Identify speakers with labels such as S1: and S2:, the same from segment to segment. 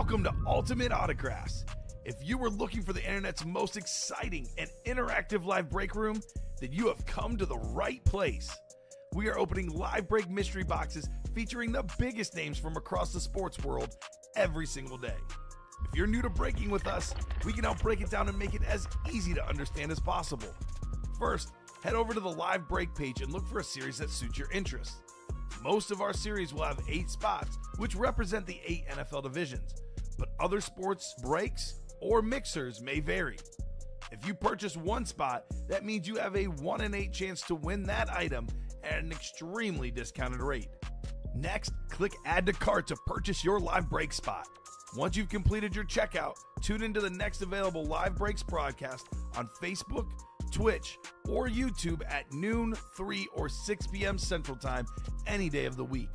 S1: Welcome to Ultimate Autographs. If you were looking for the internet's most exciting and interactive live break room, then you have come to the right place. We are opening live break mystery boxes featuring the biggest names from across the sports world every single day. If you're new to breaking with us, we can help break it down and make it as easy to understand as possible. First, head over to the live break page and look for a series that suits your interests. Most of our series will have 8 spots, which represent the 8 NFL divisions, but other sports breaks or mixers may vary. If you purchase one spot, that means you have a 1 in 8 chance to win that item at an extremely discounted rate. Next, click Add to Cart to purchase your live break spot. Once you've completed your checkout, tune into the next available live breaks broadcast on Facebook, Twitch, or YouTube at noon, 3, or 6 p.m. Central Time any day of the week.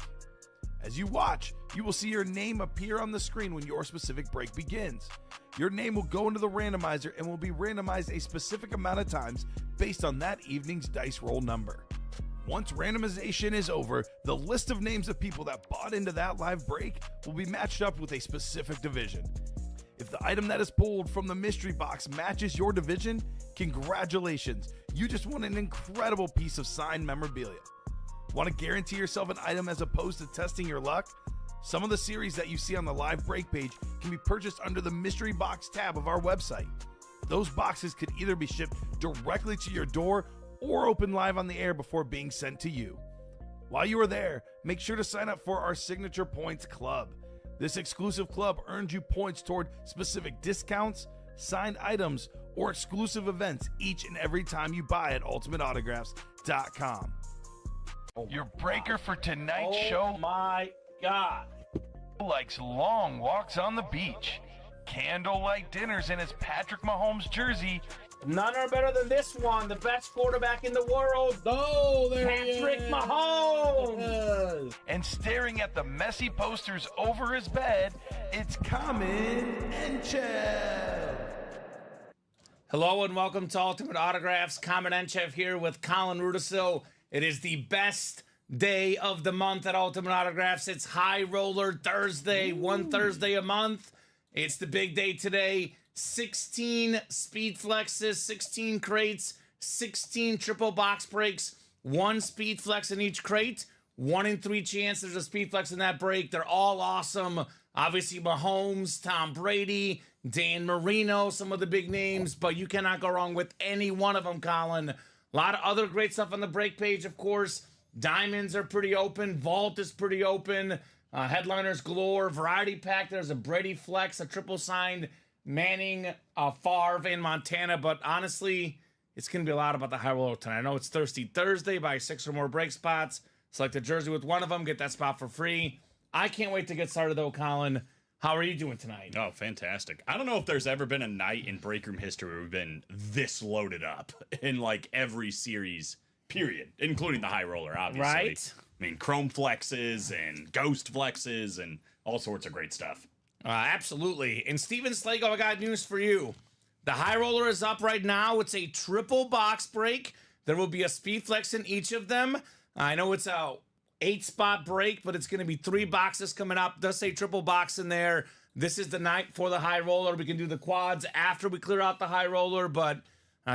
S1: As you watch, you will see your name appear on the screen when your specific break begins. Your name will go into the randomizer and will be randomized a specific amount of times based on that evening's dice roll number. Once randomization is over, the list of names of people that bought into that live break will be matched up with a specific division. If the item that is pulled from the mystery box matches your division, congratulations, you just won an incredible piece of signed memorabilia. Want to guarantee yourself an item as opposed to testing your luck? Some of the series that you see on the live break page can be purchased under the mystery box tab of our website. Those boxes could either be shipped directly to your door or open live on the air before being sent to you. While you are there, make sure to sign up for our Signature Points Club. This exclusive club earns you points toward specific discounts, signed items, or exclusive events each and every time you buy at ultimateautographs.com. Your breaker for tonight's show.
S2: Oh my God.
S1: Likes long walks on the beach, candlelight dinners in his Patrick Mahomes jersey.
S2: None are better than this one, the best quarterback in the world.
S3: Oh, there
S2: Patrick
S3: he is.
S2: Mahomes.
S1: And staring at the messy posters over his bed, it's Kamen Entchev.
S2: Hello and welcome to Ultimate Autographs. Kamen Entchev here with Colin Rudisil. It is the best day of the month at Ultimate Autographs. It's High Roller Thursday, one Thursday a month. It's the big day today. 16 speed flexes, 16 crates, 16 triple box breaks, 1 speed flex in each crate, 1 in 3 chance there's a speed flex in that break. They're all awesome. Obviously, Mahomes, Tom Brady, Dan Marino, some of the big names, but you cannot go wrong with any one of them, Colin. A lot of other great stuff on the break page, of course. Diamonds are pretty open. Vault is pretty open. Headliners galore. Variety pack. There's a Brady flex, a triple signed Manning, Favre in Montana, but honestly, it's going to be a lot about the high roller tonight. I know it's Thirsty Thursday. Buy 6 or more break spots. Select a jersey with one of them. Get that spot for free. I can't wait to get started, though, Colin. How are you doing tonight?
S3: Oh, fantastic. I don't know if there's ever been a night in break room history where we've been this loaded up in, like, every series, period, including the high roller, obviously.
S2: Right?
S3: I mean, chrome flexes and ghost flexes and all sorts of great stuff.
S2: Absolutely. And Steven Slago, I got news for you. The high roller is up right now. It's a triple box break. There will be a speed flex in each of them. I know it's a 8-spot break, but it's going to be 3 boxes coming up. It does say triple box in there. This is the night for the high roller. We can do the quads after we clear out the high roller, but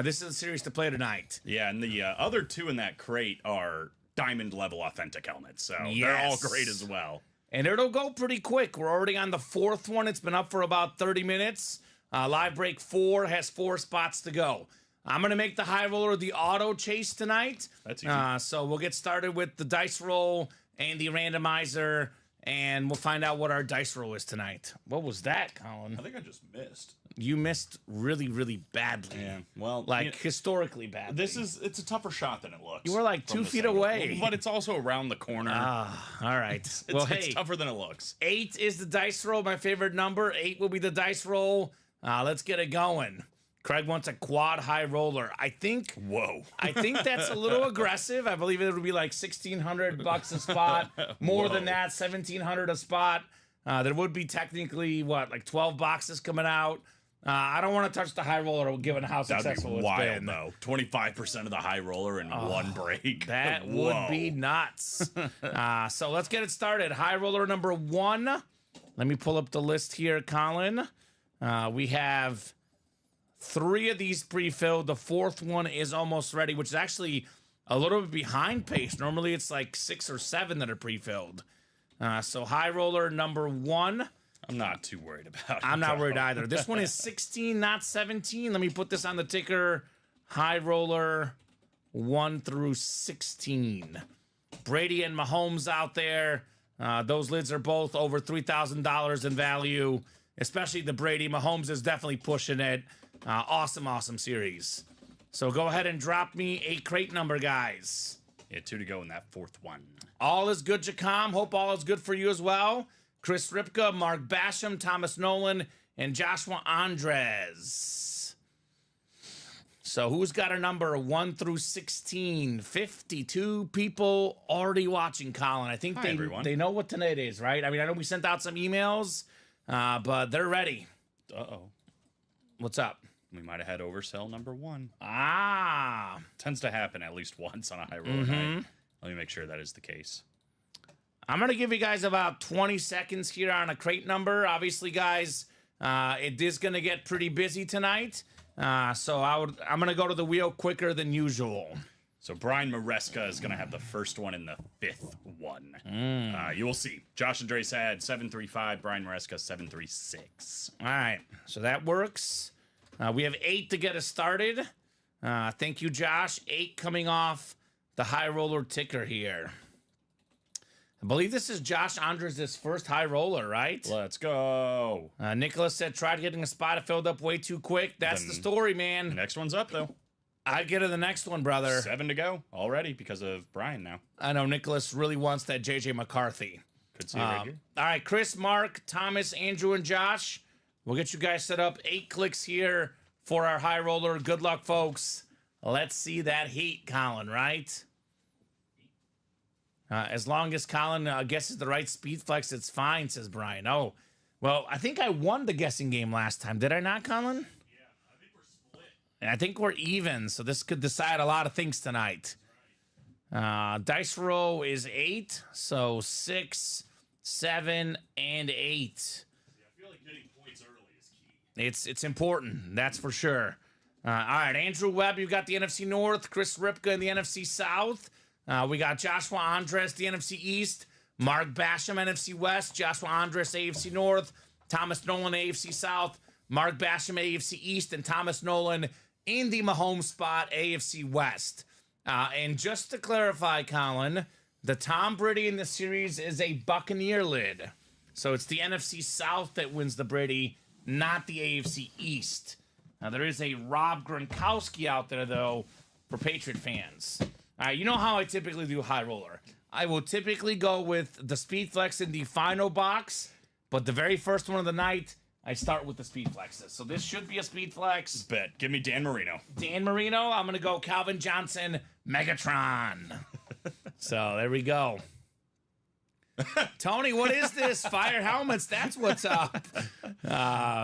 S2: this is a series to play tonight.
S3: Yeah, and the other 2 in that crate are diamond level authentic helmets, so
S2: Yes.
S3: they're all great as well.
S2: And it'll go pretty quick. We're already on the 4th one. It's been up for about 30 minutes. Live break 4 has 4 spots to go. I'm going to make the high roller the auto chase tonight.
S3: That's easy.
S2: So we'll get started with the dice roll and the randomizer, and we'll find out what our dice roll is tonight. What was that, Colin?
S3: I think I just missed.
S2: You missed really, really badly.
S3: Yeah, well,
S2: like historically badly.
S3: It's a tougher shot than it looks.
S2: You were like
S3: from
S2: 2
S3: the
S2: feet
S3: single.
S2: away.
S3: But it's also around the corner.
S2: All right.
S3: It's tougher than it looks.
S2: 8 is the dice roll, my favorite number. 8 will be the dice roll. Let's get it going. Craig wants a quad high roller. I think that's a little aggressive. I believe it would be like $1,600 a spot. More than that, $1,700 a spot. There would be technically, like 12 boxes coming out. I don't want to touch the high roller given how successful it's been.
S3: Though. 25% of the high roller in one break.
S2: That would be nuts. So let's get it started. High roller number 1. Let me pull up the list here, Colin. We have 3 of these pre-filled. The 4th one is almost ready, which is actually a little bit behind pace. Normally it's like 6 or 7 that are pre-filled. So high roller number 1.
S3: I'm not too worried about it.
S2: I'm not worried either. This one is 16, not 17. Let me put this on the ticker. High roller 1 through 16. Brady and Mahomes out there. Those lids are both over $3,000 in value, especially the Brady. Mahomes is definitely pushing it. Awesome series. So go ahead and drop me a crate number, guys.
S3: Yeah, 2 to go in that 4th one.
S2: All is good, Jacom. Hope all is good for you as well. Chris Ripka, Mark Basham, Thomas Nolan, and Joshua Andres. So who's got a number 1 through 16? 52 people already watching, Colin. I think they know what tonight is, right? I mean, I know we sent out some emails, but they're ready.
S3: Uh-oh.
S2: What's up?
S3: We might have had oversell number 1.
S2: Ah.
S3: Tends to happen at least once on a high roller night. Let me make sure that is the case.
S2: I'm going to give you guys about 20 seconds here on a crate number. Obviously, guys, it is going to get pretty busy tonight. So I'm going to go to the wheel quicker than usual.
S3: So Brian Maresca is going to have the first one in the 5th one. You will see. Josh Andres had 735, Brian Maresca 736.
S2: All right, so that works. We have 8 to get us started. Thank you, Josh. 8 coming off the high roller ticker here. I believe this is Josh Andres' first high roller, right?
S3: Let's go.
S2: Nicholas said, tried getting a spot. It filled up way too quick. That's the story, man.
S3: The next one's up, though.
S2: I'd get to the next one, brother.
S3: 7 to go already because of Brian now.
S2: I know Nicholas really wants that J.J. McCarthy.
S3: Could see it right here.
S2: All right, Chris, Mark, Thomas, Andrew, and Josh. We'll get you guys set up. 8 clicks here for our high roller. Good luck, folks. Let's see that heat, Colin, right? As long as Colin guesses the right speed flex, it's fine, says Brian. Oh, well, I think I won the guessing game last time. Did I not, Colin?
S3: Yeah, I think we're split.
S2: I think we're even, so this could decide a lot of things tonight. Dice roll is 8, so 6, 7, and 8.
S3: I feel like getting points early is key.
S2: It's important, that's for sure. All right, Andrew Webb, you've got the NFC North. Chris Ripka in the NFC South. We got Joshua Andres, the NFC East. Mark Basham, NFC West. Joshua Andres, AFC North. Thomas Nolan, AFC South. Mark Basham, AFC East. And Thomas Nolan in the Mahomes spot, AFC West. And just to clarify, Colin, the Tom Brady in the series is a Buccaneer lid. So it's the NFC South that wins the Brady, not the AFC East. Now, there is a Rob Gronkowski out there, though, for Patriot fans. All right, you know how I typically do high roller. I will typically go with the speed flex in the final box, but the very first one of the night, I start with the speed flexes. So this should be a speed flex.
S3: Bet. Give me Dan Marino.
S2: Dan Marino. I'm going to go Calvin Johnson, Megatron. So there we go. Tony, what is this? Fire helmets. That's what's up.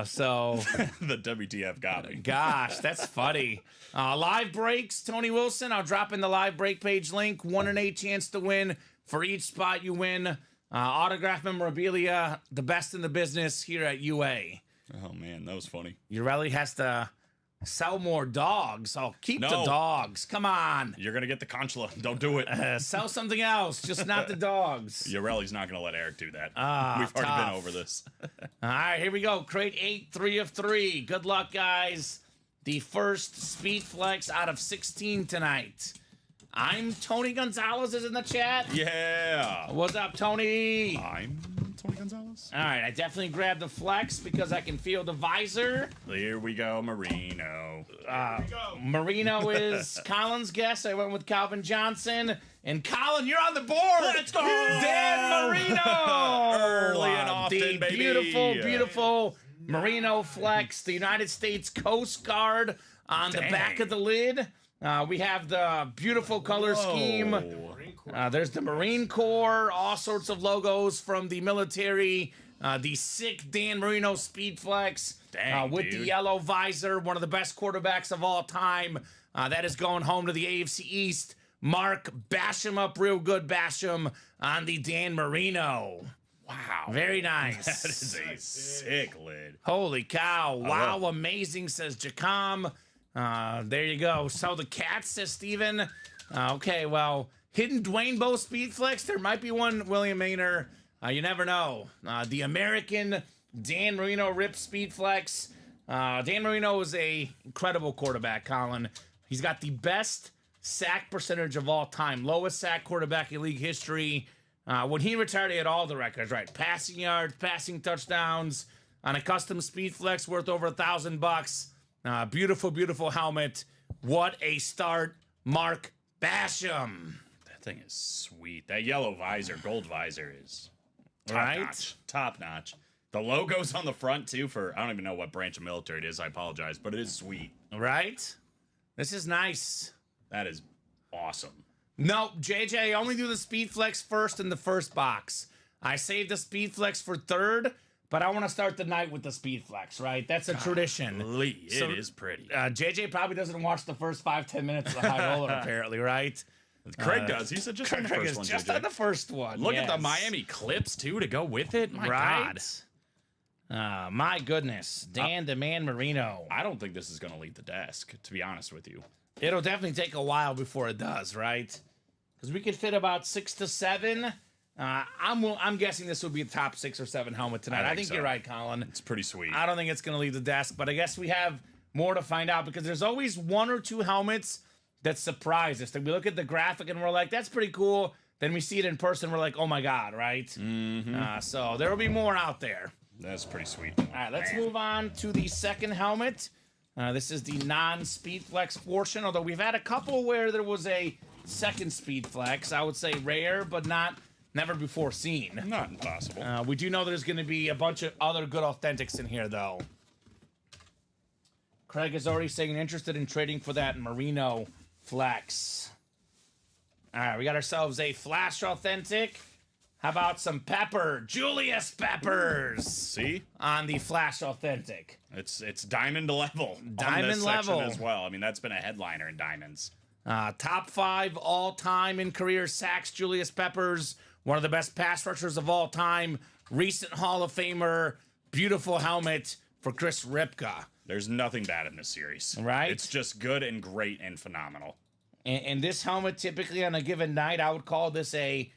S2: So
S3: The WTF got me.
S2: gosh, that's funny. Live breaks, Tony Wilson. I'll drop in the live break page link. 1 in 8 chance to win for each spot you win. Autograph memorabilia, the best in the business here at UA.
S3: Oh, man, that was funny.
S2: Urelli has to sell more dogs. I'll keep the dogs. Come on.
S3: You're going to get the consola. Don't do it.
S2: Sell something else, just not the dogs.
S3: Urelli's not going to let Eric do that. We've
S2: tough.
S3: already been over this.
S2: All right, here we go. Crate 8, 3 of 3. Good luck, guys. The first speed flex out of 16 tonight. I'm Tony Gonzalez is in the chat.
S3: Yeah.
S2: What's up, Tony?
S3: I'm Tony Gonzalez.
S2: All right, I definitely grabbed the flex because I can feel the visor.
S3: Here we go, Marino.
S2: Marino is Colin's guess. I went with Calvin Johnson. And Colin, you're on the board.
S3: Let's go.
S2: Dan Marino.
S3: Early and often,
S2: the
S3: baby.
S2: Beautiful Marino flex. The United States Coast Guard on the back of the lid. We have the beautiful color scheme. There's the Marine Corps, all sorts of logos from the military. The sick Dan Marino Speed Flex with the yellow visor. One of the best quarterbacks of all time. That is going home to the AFC East. Mark, bash him up real good, bash him on the Dan Marino.
S3: Wow.
S2: Very nice.
S3: That is a sick lid.
S2: Holy cow. Wow,
S3: love it.
S2: amazing, says Jacom. There you go. So the cat, says Steven. Okay, well, hidden Dwayne Bowe speed flex. There might be one, William Maynor. You never know. The American Dan Marino rip speed flex. Dan Marino is a incredible quarterback, Colin. He's got the best sack percentage of all time. Lowest sack quarterback in league history. When he retired, he had all the records, right? Passing yards, passing touchdowns on a custom speed flex worth over $1,000. Beautiful, beautiful helmet. What a start, Mark Basham.
S3: That thing is sweet. That yellow visor, gold visor is top
S2: Right?
S3: notch. Top notch. The logo's on the front, too, for, I don't even know what branch of military it is. I apologize, but it is sweet.
S2: Right? This is nice.
S3: That is awesome.
S2: No, JJ, only do the speed flex first in the first box. I saved the speed flex for third, but I want to start the night with the speed flex, right? That's a tradition.
S3: It is pretty.
S2: JJ probably doesn't watch the first 5-10 minutes of the high roller, apparently, right?
S3: Craig does. He said just on the
S2: Craig
S3: first
S2: is
S3: one,
S2: just
S3: JJ.
S2: on the first one.
S3: Look at the
S2: yes.
S3: Miami Clips, too, to go with it. My God.
S2: Right? My goodness. Dan the Man Marino.
S3: I don't think this is going to leave the desk, to be honest with you.
S2: It'll definitely take a while before it does, right? Because we could fit about 6 to 7. I'm guessing this will be a top 6 or 7 helmet tonight. I think
S3: so.
S2: you're right, Colin.
S3: It's pretty sweet.
S2: I don't think it's going to leave the desk, but I guess we have more to find out because there's always 1 or 2 helmets that surprise us. Like we look at the graphic and we're like, that's pretty cool. Then we see it in person, we're like, oh my God, right? Mm-hmm. So there will be more out there.
S3: That's pretty sweet.
S2: All right, let's move on to the second helmet. This is the non-speed flex portion, although we've had a couple where there was a second speed flex. I would say rare, but never before seen.
S3: Not impossible.
S2: We do know there's going to be a bunch of other good authentics in here, though. Craig is already saying interested in trading for that Merino flex. All right, we got ourselves a Flash authentic. How about some Pepper, Julius Peppers?
S3: See?
S2: On the Flash authentic.
S3: It's diamond level.
S2: Diamond
S3: on this section
S2: level.
S3: as well. I mean, that's been a headliner in diamonds.
S2: Top 5 all-time in career sacks, Julius Peppers. One of the best pass rushers of all time. Recent Hall of Famer. Beautiful helmet for Chris Ripka.
S3: There's nothing bad in this series.
S2: Right?
S3: It's just good and great and phenomenal.
S2: And this helmet, typically on a given night, I would call this a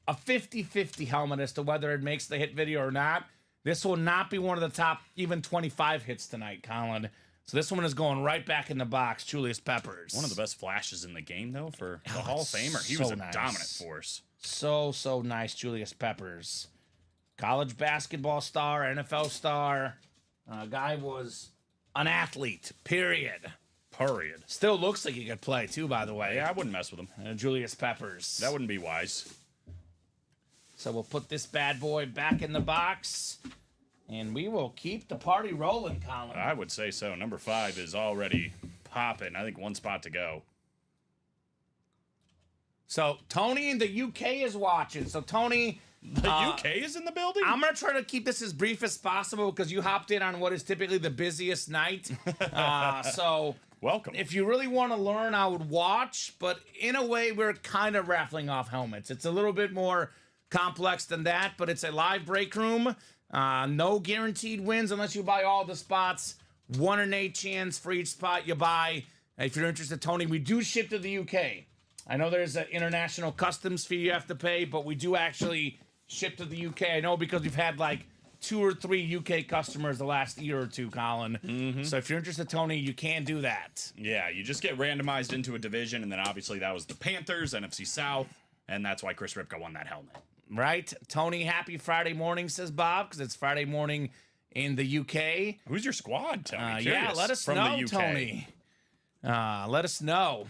S2: 50-50 helmet as to whether it makes the hit video or not. This will not be one of the top even 25 hits tonight, Colin. So this one is going right back in the box, Julius Peppers.
S3: One of the best flashes in the game, though, for the Hall of Famer. He
S2: so
S3: was a
S2: nice.
S3: dominant force.
S2: So nice, Julius Peppers. College basketball star, NFL star. Guy was an athlete, period. Still looks like he could play, too, by the way.
S3: Yeah, I wouldn't mess with him.
S2: Julius Peppers.
S3: That wouldn't be wise.
S2: So we'll put this bad boy back in the box, and we will keep the party rolling, Colin.
S3: I would say so. Number 5 is already popping. I think 1 spot to go.
S2: So Tony in the UK is watching. So Tony...
S3: The UK is in the building?
S2: I'm going to try to keep this as brief as possible because you hopped in on what is typically the busiest night. So...
S3: Welcome.
S2: If you really want to learn, I would watch, but in a way, we're kind of raffling off helmets. It's a little bit more complex than that, but it's a live break room. No guaranteed wins unless you buy all the spots. 1 in 8 chance for each spot you buy. If you're interested, Tony, we do ship to the UK. I know there's an international customs fee you have to pay, but we do actually ship to the UK. I know because we've had like 2 or 3 UK customers the last year or 2, Colin. Mm-hmm. So if you're interested, Tony, you can do that.
S3: Yeah, you just get randomized into a division, and then obviously that was the Panthers, NFC South, and that's why Chris Ripka won that helmet.
S2: Right? Tony, happy Friday morning, says Bob, because it's Friday morning in the UK.
S3: Who's your squad, Tony?
S2: Yeah, let us
S3: from
S2: know,
S3: the UK.
S2: Tony. Let us know.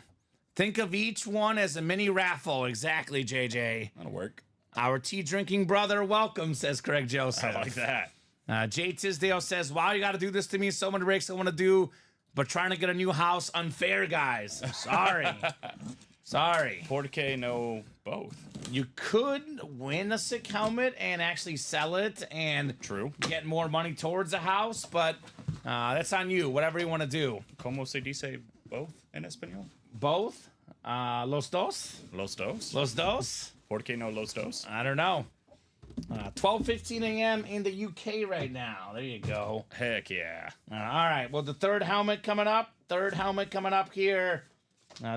S2: Think of each one as a mini raffle. Exactly, JJ.
S3: That'll work.
S2: Our tea drinking brother, welcome, says Craig Joseph.
S3: I like that.
S2: Jay Tisdale says, wow, you got to do this to me. So many breaks I want to do, but trying to get a new house, unfair, guys. Sorry. Sorry.
S3: Portiquet, no, both.
S2: You could win a sick helmet and actually sell it and
S3: True.
S2: get more money towards a house, but that's on you. Whatever you want to do.
S3: Como se dice both in español?
S2: Both? Los dos?
S3: Los dos.
S2: Los dos?
S3: Portiquet, no los dos.
S2: I don't know. 12:15 a.m. in the UK right now. There you go.
S3: Heck yeah.
S2: All right. Well, the third helmet coming up. Third helmet coming up here.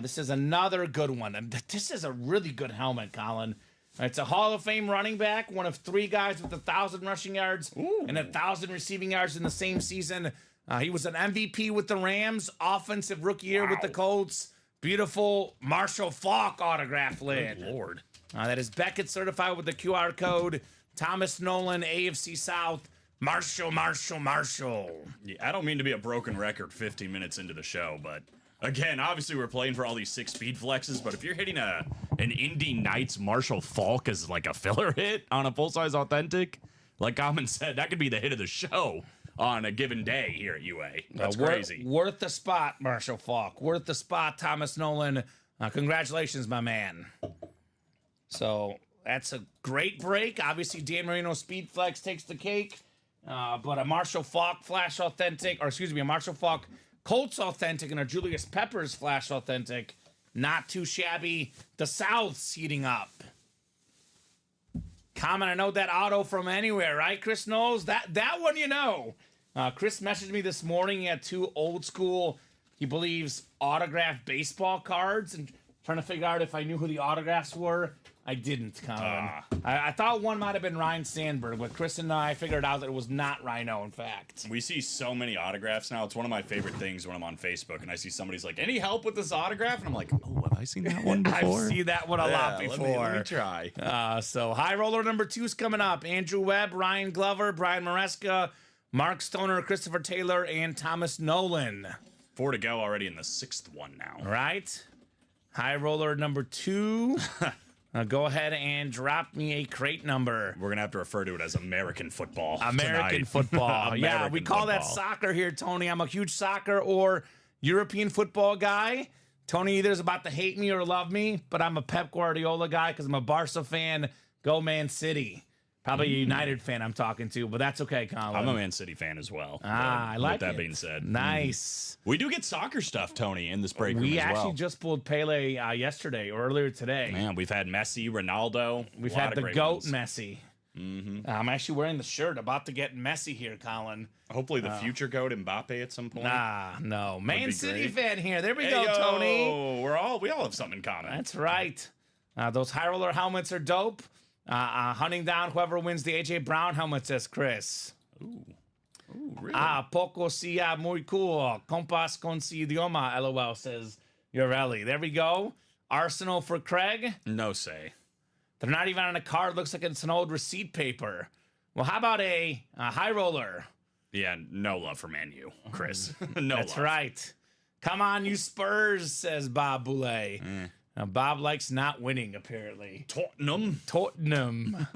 S2: This is another good one. And this is a really good helmet, Colin. It's a Hall of Fame running back, one of 3 guys with 1,000 rushing yards and 1,000 receiving yards in the same season. He was an MVP with the Rams, offensive rookie year with the Colts. Beautiful Marshall Faulk autograph lid.
S3: Good Lord.
S2: That is Beckett certified with the QR code. Thomas Nolan, AFC South. Marshall.
S3: Yeah, I don't mean to be a broken record 15 minutes into the show, but again, obviously we're playing for all these 6 speed flexes, but if you're hitting an Indy Knights Marshall Faulk as like a filler hit on a full-size authentic, like Kamen said, that could be the hit of the show on a given day here at UA. That's crazy.
S2: Worth the spot, Marshall Faulk. Worth the spot, Thomas Nolan. Congratulations, my man. So that's a great break. Obviously, Dan Marino Speed Flex takes the cake. But a Marshall Faulk Flash Authentic, or excuse me, a Marshall Faulk Colts Authentic and a Julius Peppers Flash Authentic. Not too shabby. The South's heating up. Kamen, I know that auto from anywhere, right? Chris knows that one, you know. Chris messaged me this morning. He had 2 old school, he believes, autographed baseball cards, and trying to figure out if I knew who the autographs were. I didn't, Colin. I thought one might have been Ryan Sandberg, but Chris and I figured out that it was not Rhino, in fact.
S3: We see so many autographs now. It's one of my favorite things when I'm on Facebook and I see somebody's like, any help with this autograph? And I'm like, oh, have I seen that one before?
S2: I've seen that one a lot before.
S3: Let me try.
S2: So high roller number 2 is coming up. Andrew Webb, Ryan Glover, Brian Maresca, Mark Stoner, Christopher Taylor, and Thomas Nolan.
S3: 4 to go already in the 6th one now.
S2: Right. High roller number 2. Go ahead and drop me a crate number.
S3: We're going to have to refer to it as American football.
S2: American football. Yeah, we call that soccer here, Tony. I'm a huge soccer or European football guy. Tony either is about to hate me or love me, but I'm a Pep Guardiola guy because I'm a Barca fan. Go Man City. Probably a United fan I'm talking to, but that's okay, Colin.
S3: I'm a Man City fan as well.
S2: I like
S3: with that being said.
S2: Nice.
S3: We do get soccer stuff, Tony, in this break room
S2: We
S3: as well.
S2: actually just pulled Pele yesterday or earlier today.
S3: Man, we've had Messi, Ronaldo.
S2: We've had the GOAT Messi. I'm actually wearing the shirt. About to get Messi here, Colin.
S3: Hopefully the future GOAT Mbappe at some point.
S2: No. Man City
S3: great.
S2: fan here. There we go, Tony.
S3: We all have something in common.
S2: That's right. Those high roller helmets are dope. Hunting down whoever wins the AJ Brown helmet, says Chris.
S3: Ooh, really?
S2: Poco sia muy cool. Compas con si idioma, LOL, says Urelli. There we go. Arsenal for Craig.
S3: No say.
S2: They're not even on a card. Looks like it's an old receipt paper. Well, how about a high roller?
S3: Yeah, no love for Man U, Chris. No
S2: That's
S3: love.
S2: right. Come on, you Spurs, says Bob Boulay. Now, Bob likes not winning, apparently. Tottenham.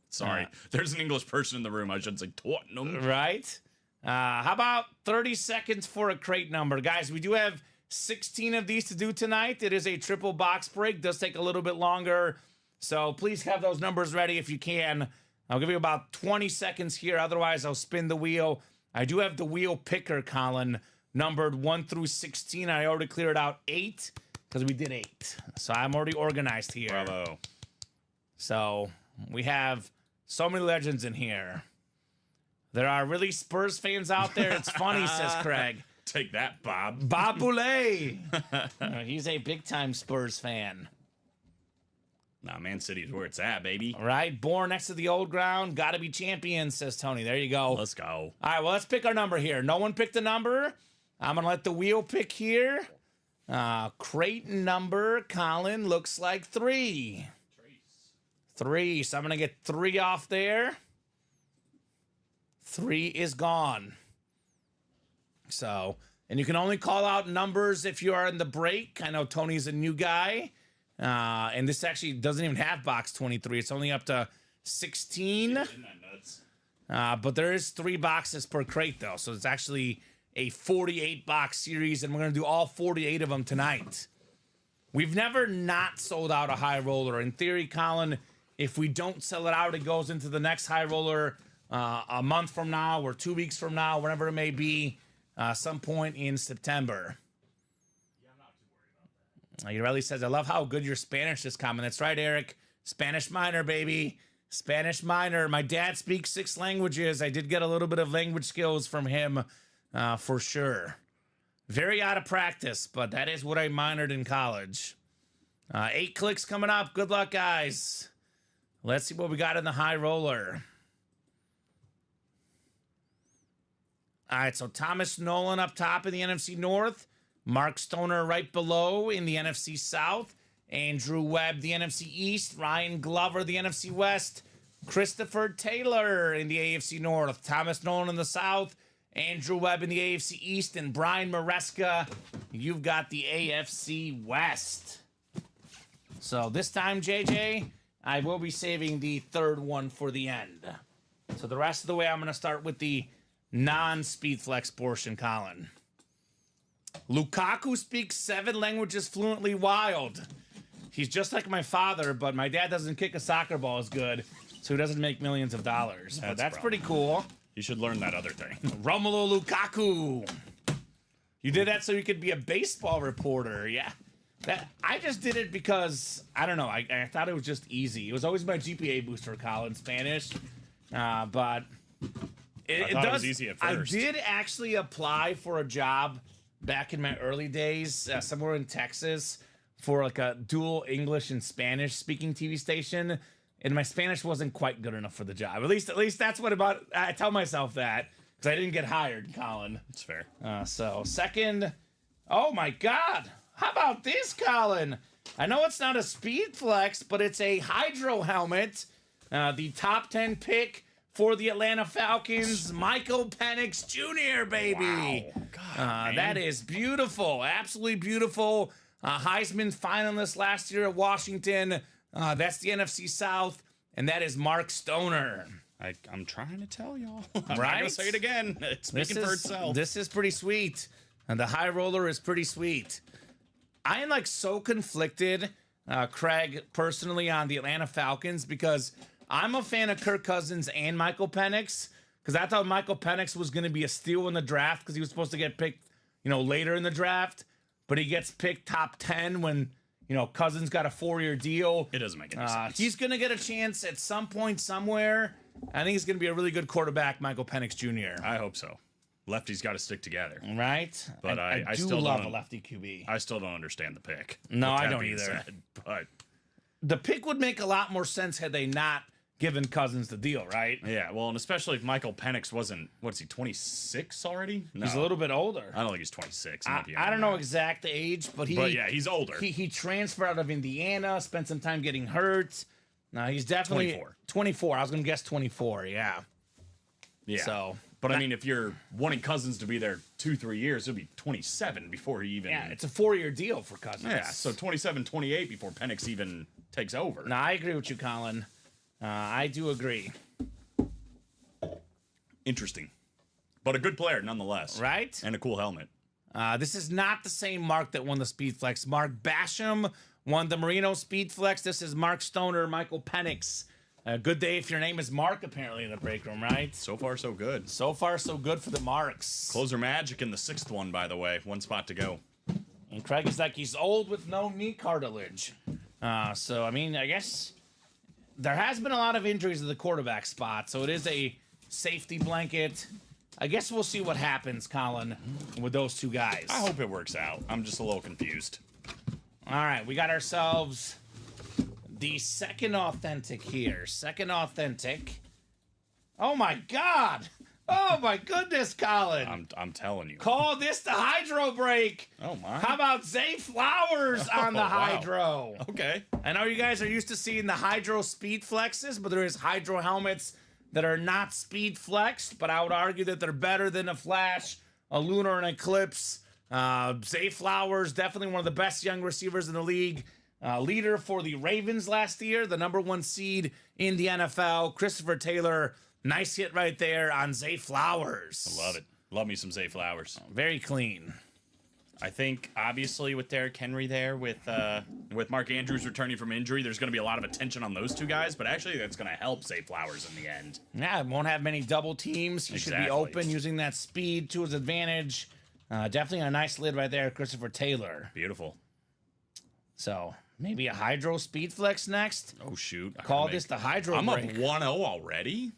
S3: Sorry. There's an English person in the room. I should say Tottenham.
S2: Right? How about 30 seconds for a crate number? Guys, we do have 16 of these to do tonight. It is a triple box break. Does take a little bit longer. So please have those numbers ready if you can. I'll give you about 20 seconds here. Otherwise, I'll spin the wheel. I do have the wheel picker, Colin, numbered 1 through 16. I already cleared out 8 because we did 8. So I'm already organized here.
S3: Bravo.
S2: So we have so many legends in here. There are really Spurs fans out there. It's funny, says Craig.
S3: Take that, Bob.
S2: Bob Boulay. He's a big-time Spurs fan.
S3: Nah, Man City is where it's at, baby.
S2: Right? Born next to the old ground. Got to be champions, says Tony. There you go.
S3: Let's go.
S2: All right, well, let's pick our number here. No one picked a number. I'm going to let the wheel pick here. Crate number, Colin, looks like 3. 3. So I'm going to get 3 off there. 3 is gone. So, and you can only call out numbers if you are in the break. I know Tony's a new guy. And this actually doesn't even have box 23. It's only up to 16.
S3: Isn't that nuts?
S2: But there is 3 boxes per crate, though. So it's actually a 48-box series, and we're going to do all 48 of them tonight. We've never not sold out a high roller. In theory, Colin, if we don't sell it out, it goes into the next high roller a month from now or 2 weeks from now, whenever it may be, some point in September. Urelli says, I love how good your Spanish is, Kamen. That's right, Eric. Spanish minor, baby. Spanish minor. My dad speaks 6 languages. I did get a little bit of language skills from him for sure. Very out of practice, but that is what I minored in college. 8 clicks coming up. Good luck, guys. Let's see what we got in the high roller. All right, so Thomas Nolan up top in the NFC North. Mark Stoner right below in the NFC South. Andrew Webb, the NFC East. Ryan Glover, the NFC West. Christopher Taylor in the AFC North. Thomas Nolan in the South. Andrew Webb in the AFC East. And Brian Maresca, you've got the AFC West. So this time, JJ, I will be saving the third one for the end. So the rest of the way, I'm going to start with the non-speed flex portion, Colin. Lukaku speaks 7 languages fluently. Wild. He's just like my father, but my dad doesn't kick a soccer ball as good, so he doesn't make millions of dollars. That's pretty cool.
S3: You should learn that other thing.
S2: Romelu Lukaku. You did that so you could be a baseball reporter. Yeah. I just did it because, I don't know, I thought it was just easy. It was always my GPA booster, Colin, Spanish. But it
S3: was easy at first.
S2: I did actually apply for a job back in my early days, somewhere in Texas, for like a dual English and Spanish speaking TV station, and my Spanish wasn't quite good enough for the job. At least that's what I tell myself that, because I didn't get hired, Colin.
S3: That's fair.
S2: So second, oh my God, how about this, Colin? I know it's not a speed flex, but it's a hydro helmet. The top 10 pick for the Atlanta Falcons, Michael Penix Jr., baby.
S3: Wow. God,
S2: that is beautiful. Absolutely beautiful. Heisman finalist last year at Washington. That's the NFC South. And that is Mark Stoner.
S3: I'm trying to tell y'all. I'm not
S2: Right?
S3: going to say it again. It's speaking for itself.
S2: This is pretty sweet. And the high roller is pretty sweet. I am like so conflicted, Craig, personally on the Atlanta Falcons, because I'm a fan of Kirk Cousins and Michael Penix, because I thought Michael Penix was going to be a steal in the draft because he was supposed to get picked, later in the draft, but he gets picked top 10 when, Cousins got a 4-year deal.
S3: It doesn't make any sense.
S2: He's going to get a chance at some point somewhere. I think he's going to be a really good quarterback, Michael Penix Jr.
S3: I hope so. Lefties got to stick together.
S2: Right?
S3: But I
S2: do
S3: still
S2: love
S3: don't,
S2: a lefty QB.
S3: I still don't understand the pick.
S2: No,
S3: With
S2: I
S3: that
S2: don't
S3: being
S2: either.
S3: said, but
S2: The pick would make a lot more sense had they not given Cousins the deal, right?
S3: yeah, well, and especially if Michael Penix wasn't, what's he, 26 already? No,
S2: He's a little bit older.
S3: I don't think he's 26. He might be
S2: I
S3: younger
S2: don't
S3: than
S2: know
S3: that.
S2: exact age, but
S3: yeah, he's older.
S2: He transferred out of Indiana, spent some time getting hurt. No, he's definitely
S3: 24.
S2: 24. I was going to guess 24, yeah.
S3: Yeah.
S2: So,
S3: but I mean, if you're wanting Cousins to be there 2-3 years, it'll be 27 before he even.
S2: yeah, it's a 4-year deal for Cousins.
S3: Yeah, so 27, 28 before Penix even takes over.
S2: No, I agree with you, Colin. I do agree.
S3: Interesting. But a good player nonetheless.
S2: Right?
S3: And a cool helmet.
S2: This is not the same Mark that won the Speed Flex. Mark Basham won the Marino Speed Flex. This is Mark Stoner, Michael Penix. Good day if your name is Mark, apparently, in the break room, right?
S3: So far, so good.
S2: So far, so good for the Marks.
S3: Closer Magic in the 6th one, by the way. 1 spot to go.
S2: And Craig is like, he's old with no knee cartilage. So, I mean, I guess there has been a lot of injuries at the quarterback spot, so it is a safety blanket. I guess we'll see what happens, Colin, with those two guys.
S3: I hope it works out. I'm just a little confused.
S2: All right, we got ourselves the second authentic here. Second authentic. Oh, my God. Oh, my goodness, Colin.
S3: I'm telling you.
S2: Call this the hydro break.
S3: Oh, my.
S2: How about Zay Flowers on the
S3: wow.
S2: hydro?
S3: Okay.
S2: I know you guys are used to seeing the hydro speed flexes, but there is hydro helmets that are not speed flexed, but I would argue that they're better than a Flash, a Lunar, and Eclipse. Zay Flowers, definitely one of the best young receivers in the league. Leader for the Ravens last year, the #1 seed in the NFL. Christopher Taylor, nice hit right there on Zay Flowers.
S3: I love it. Love me some Zay Flowers.
S2: Very clean.
S3: I think, obviously, with Derrick Henry there, with Mark Andrews returning from injury, there's going to be a lot of attention on those two guys, but actually that's going to help Zay Flowers in the end.
S2: Yeah, won't have many double teams. He should be
S3: Exactly.
S2: open, using that speed to his advantage. Definitely a nice lid right there, Christopher Taylor.
S3: Beautiful.
S2: So maybe a Hydro Speed Flex next.
S3: Oh, shoot.
S2: Call this the Hydro
S3: I'm
S2: break.
S3: up 1-0 already.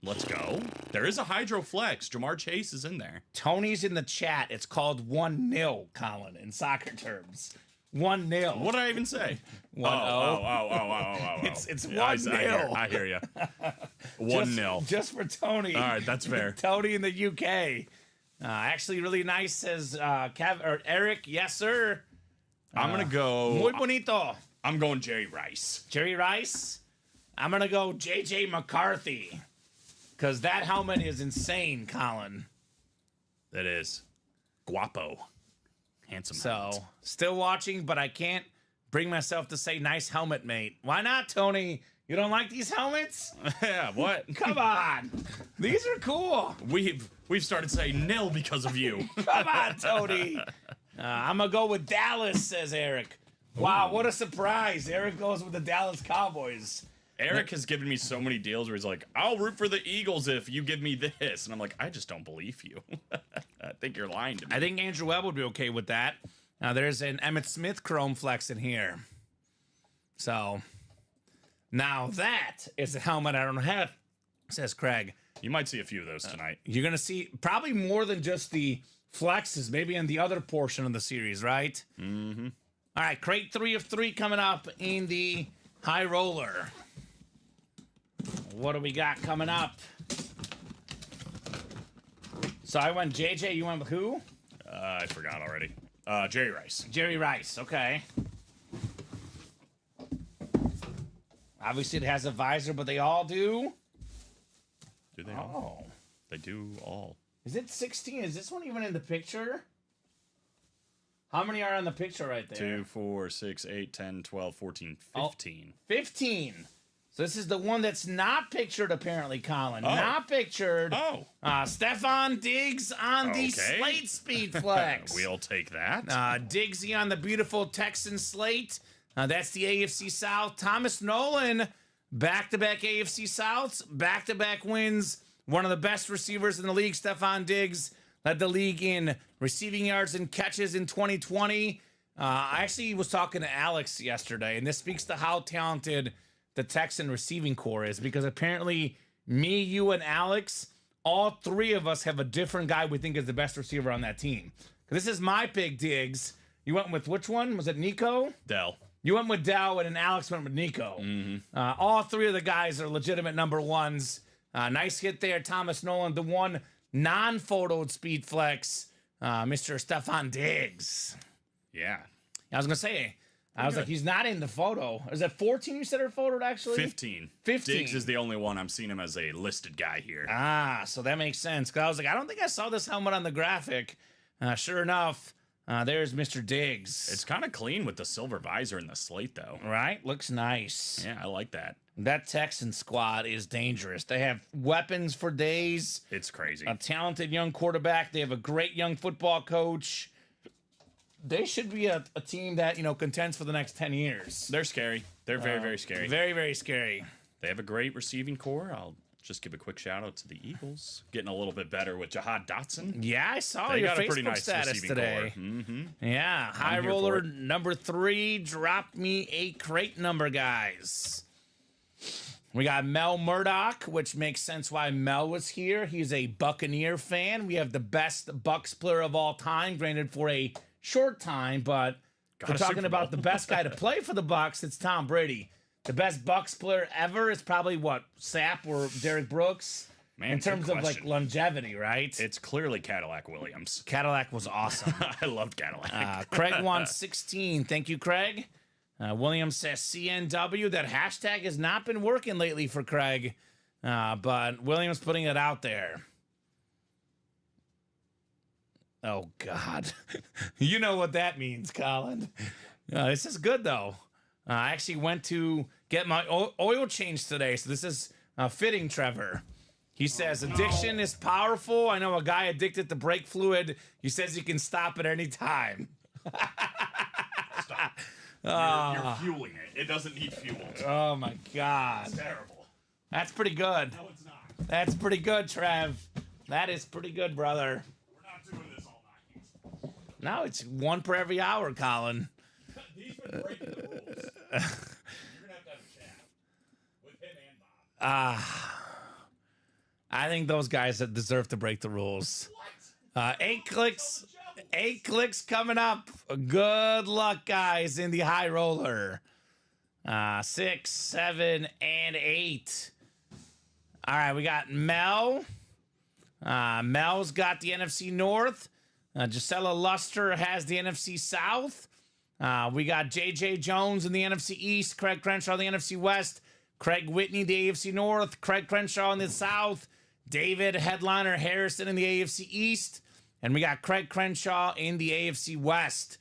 S3: Let's go. There is a Hydro Flex. Jamar Chase is in there.
S2: Tony's in the chat. It's called 1-0, Colin, in soccer terms. 1-0.
S3: What did I even say?
S2: 1-0.
S3: Oh.
S2: It's
S3: Yeah,
S2: 1-0.
S3: I hear you. 1-0.
S2: Just for Tony.
S3: All right, that's fair.
S2: Tony in the UK. Actually, really nice, says Eric. Yes, sir.
S3: I'm going to go.
S2: Muy bonito.
S3: I'm going Jerry Rice.
S2: Jerry Rice. I'm going to go JJ McCarthy. Because that helmet is insane, Colin.
S3: That is. Guapo. Handsome. helmet.
S2: Still watching, but I can't bring myself to say nice helmet, mate. Why not, Tony? You don't like these helmets?
S3: Yeah, what?
S2: Come on. These are cool.
S3: We've started saying nil because of you.
S2: Come on, Tony. I'm going to go with Dallas, says Eric. Wow, what a surprise. Eric goes with the Dallas Cowboys.
S3: Eric has given me so many deals where he's like, I'll root for the Eagles if you give me this. And I'm like, I just don't believe you. I think you're lying to me.
S2: I think Andrew Webb would be okay with that. Now, there's an Emmitt Smith Chrome Flex in here. So, now that is a helmet I don't have, says Craig.
S3: You might see a few of those tonight.
S2: You're going to see probably more than just the flexes, maybe in the other portion of the series, right?
S3: Mm-hmm.
S2: All right, crate 3 of 3 coming up in the high roller. What do we got coming up? So I went JJ, you went with who?
S3: I forgot already. Jerry Rice.
S2: Jerry Rice, okay. Obviously it has a visor, but they all do.
S3: Do they all?
S2: Oh.
S3: They do all.
S2: Is it 16? Is this one even in the picture? How many are on the picture right there?
S3: 2, 4, 6, 8, 10, 12, 14, 15.
S2: 15. So this is the one that's not pictured, apparently, Colin.
S3: Oh.
S2: Not pictured.
S3: Oh.
S2: Stefan Diggs on the
S3: Okay.
S2: slate speed flex.
S3: We'll take that.
S2: Diggsy on the beautiful Texan slate. That's the AFC South. Thomas Nolan, back-to-back AFC Souths, back-to-back wins. One of the best receivers in the league, Stefan Diggs, led the league in receiving yards and catches in 2020. I actually was talking to Alex yesterday, and this speaks to how talented the Texan receiving core is, because apparently me, you, and Alex, all three of us have a different guy we think is the best receiver on that team. This is my pick, Diggs. You went with which one? Was it Nico?
S3: Dell.
S2: You went with Dow, and then Alex went with Nico.
S3: Mm-hmm.
S2: All three of the guys are legitimate number ones. Nice hit there, Thomas Nolan. The one non-photoed speed flex, Mr. Stefan Diggs.
S3: Yeah.
S2: I was going to say, I was like, he's not in the photo. Is that 14 you said are photoed, actually?
S3: 15.
S2: 15.
S3: Diggs is the only one I'm seeing him as a listed guy here.
S2: So that makes sense. Because I was like, I don't think I saw this helmet on the graphic. Sure enough, there's Mr. Diggs.
S3: It's kind of clean with the silver visor and the slate, though.
S2: Right? Looks nice.
S3: Yeah, I like that.
S2: That Texan squad is dangerous. They have weapons for days.
S3: It's crazy.
S2: A talented young quarterback. They have a great young football coach. They should be a team that, contends for the next 10 years.
S3: They're scary. They're very, very scary.
S2: Very, very scary.
S3: They have a great receiving core. I'll just give a quick shout out to the Eagles. Getting a little bit better with Jahad Dotson.
S2: Yeah, I saw
S3: They
S2: your
S3: got a
S2: Facebook
S3: pretty nice
S2: status
S3: receiving
S2: today.
S3: core. Mm-hmm.
S2: Yeah, high
S3: here
S2: roller
S3: for it.
S2: number 3 dropped me a crate number, guys. We got Mel Murdoch, which makes sense why Mel was here. He's a Buccaneer fan. We have the best Bucs player of all time, granted for a short time, but we're talking about the best guy to play for the Bucs. It's Tom Brady. The best Bucs player ever is probably what, Sapp or Derek Brooks?
S3: Man,
S2: in terms
S3: good
S2: of like
S3: question.
S2: longevity, right?
S3: It's clearly Cadillac Williams.
S2: Cadillac was awesome.
S3: I loved Cadillac.
S2: Craig won 16. Thank you, Craig. Williams says CNW. That hashtag has not been working lately for Craig, but Williams putting it out there. Oh, God. You know what that means, Colin. This is good, though. I actually went to get my oil change today, so this is fitting, Trevor. He says, addiction is powerful. I know a guy addicted to brake fluid. He says he can stop at any time.
S3: Stop. You're fueling it. It doesn't need fuel.
S2: Oh, my God.
S3: It's terrible.
S2: That's pretty good.
S3: No, it's not.
S2: That's pretty good, Trev. That is pretty good, brother.
S3: We're not doing this all night.
S2: No, it's one per every hour, Colin.
S3: He's been breaking the rules. You're gonna have a chat with him and Bob.
S2: I think those guys that deserve to break the rules.
S3: What?
S2: 8 clicks. 8 clicks coming up. Good luck, guys, in the high roller. 6, 7, and 8. All right, we got Mel. Mel's got the NFC North. Gisela Luster has the NFC South. We got JJ Jones in the NFC East. Craig Crenshaw in the NFC West. Craig Whitney, the AFC North. Craig Crenshaw in the South. David Headliner Harrison in the AFC East. And we got Craig Crenshaw in the AFC West.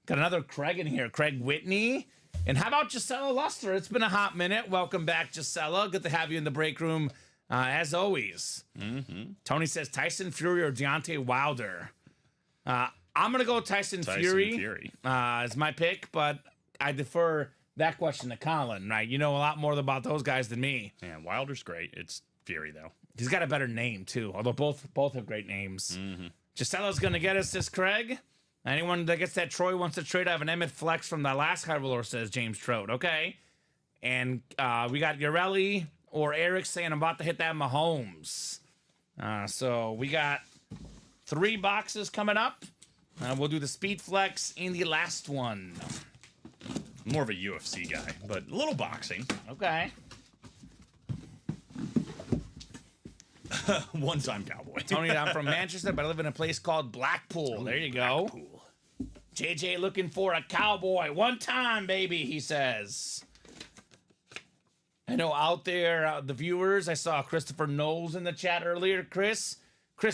S2: Got another Craig in here, Craig Whitney. And how about Gisela Luster? It's been a hot minute. Welcome back, Gisela. Good to have you in the break room, as always. Tony says Tyson Fury or Deontay Wilder. I'm going to go Tyson Fury. Is my pick, but I defer that question to Colin, right? You know a lot more about those guys than me.
S3: Yeah, Wilder's great. It's Fury, though.
S2: He's got a better name, too, although both have great names. Gisela's going to get us, says Craig. Anyone that gets that Troy wants to trade, I have an Emmett Flex from the last high roller, says James Trout. Okay. And we got Urelli or Eric saying I'm about to hit that Mahomes. So we got 3 boxes coming up. We'll do the Speed Flex in the last one.
S3: More of a UFC guy, but a little boxing.
S2: Okay.
S3: One-time cowboy.
S2: Tony, I'm from Manchester, but I live in a place called Blackpool. There you go.
S3: Blackpool.
S2: JJ looking for a cowboy. One time, baby, he says. I know out there, the viewers, I saw Christopher Knowles in the chat earlier. Chris,